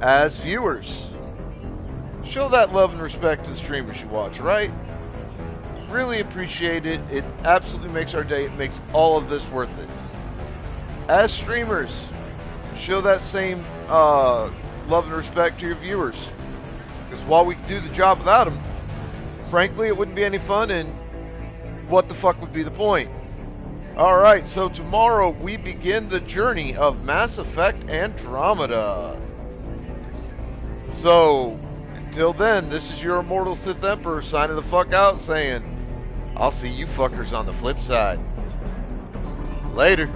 As viewers, show that love and respect to the streamers you watch, right? Really appreciate it. It absolutely makes our day. It makes all of this worth it. As streamers, show that same love and respect to your viewers. Because while we do the job without them, frankly, it wouldn't be any fun, and what the fuck would be the point? Alright, so tomorrow we begin the journey of Mass Effect Andromeda. So, until then, this is your immortal Sith Emperor signing the fuck out saying, I'll see you fuckers on the flip side. Later.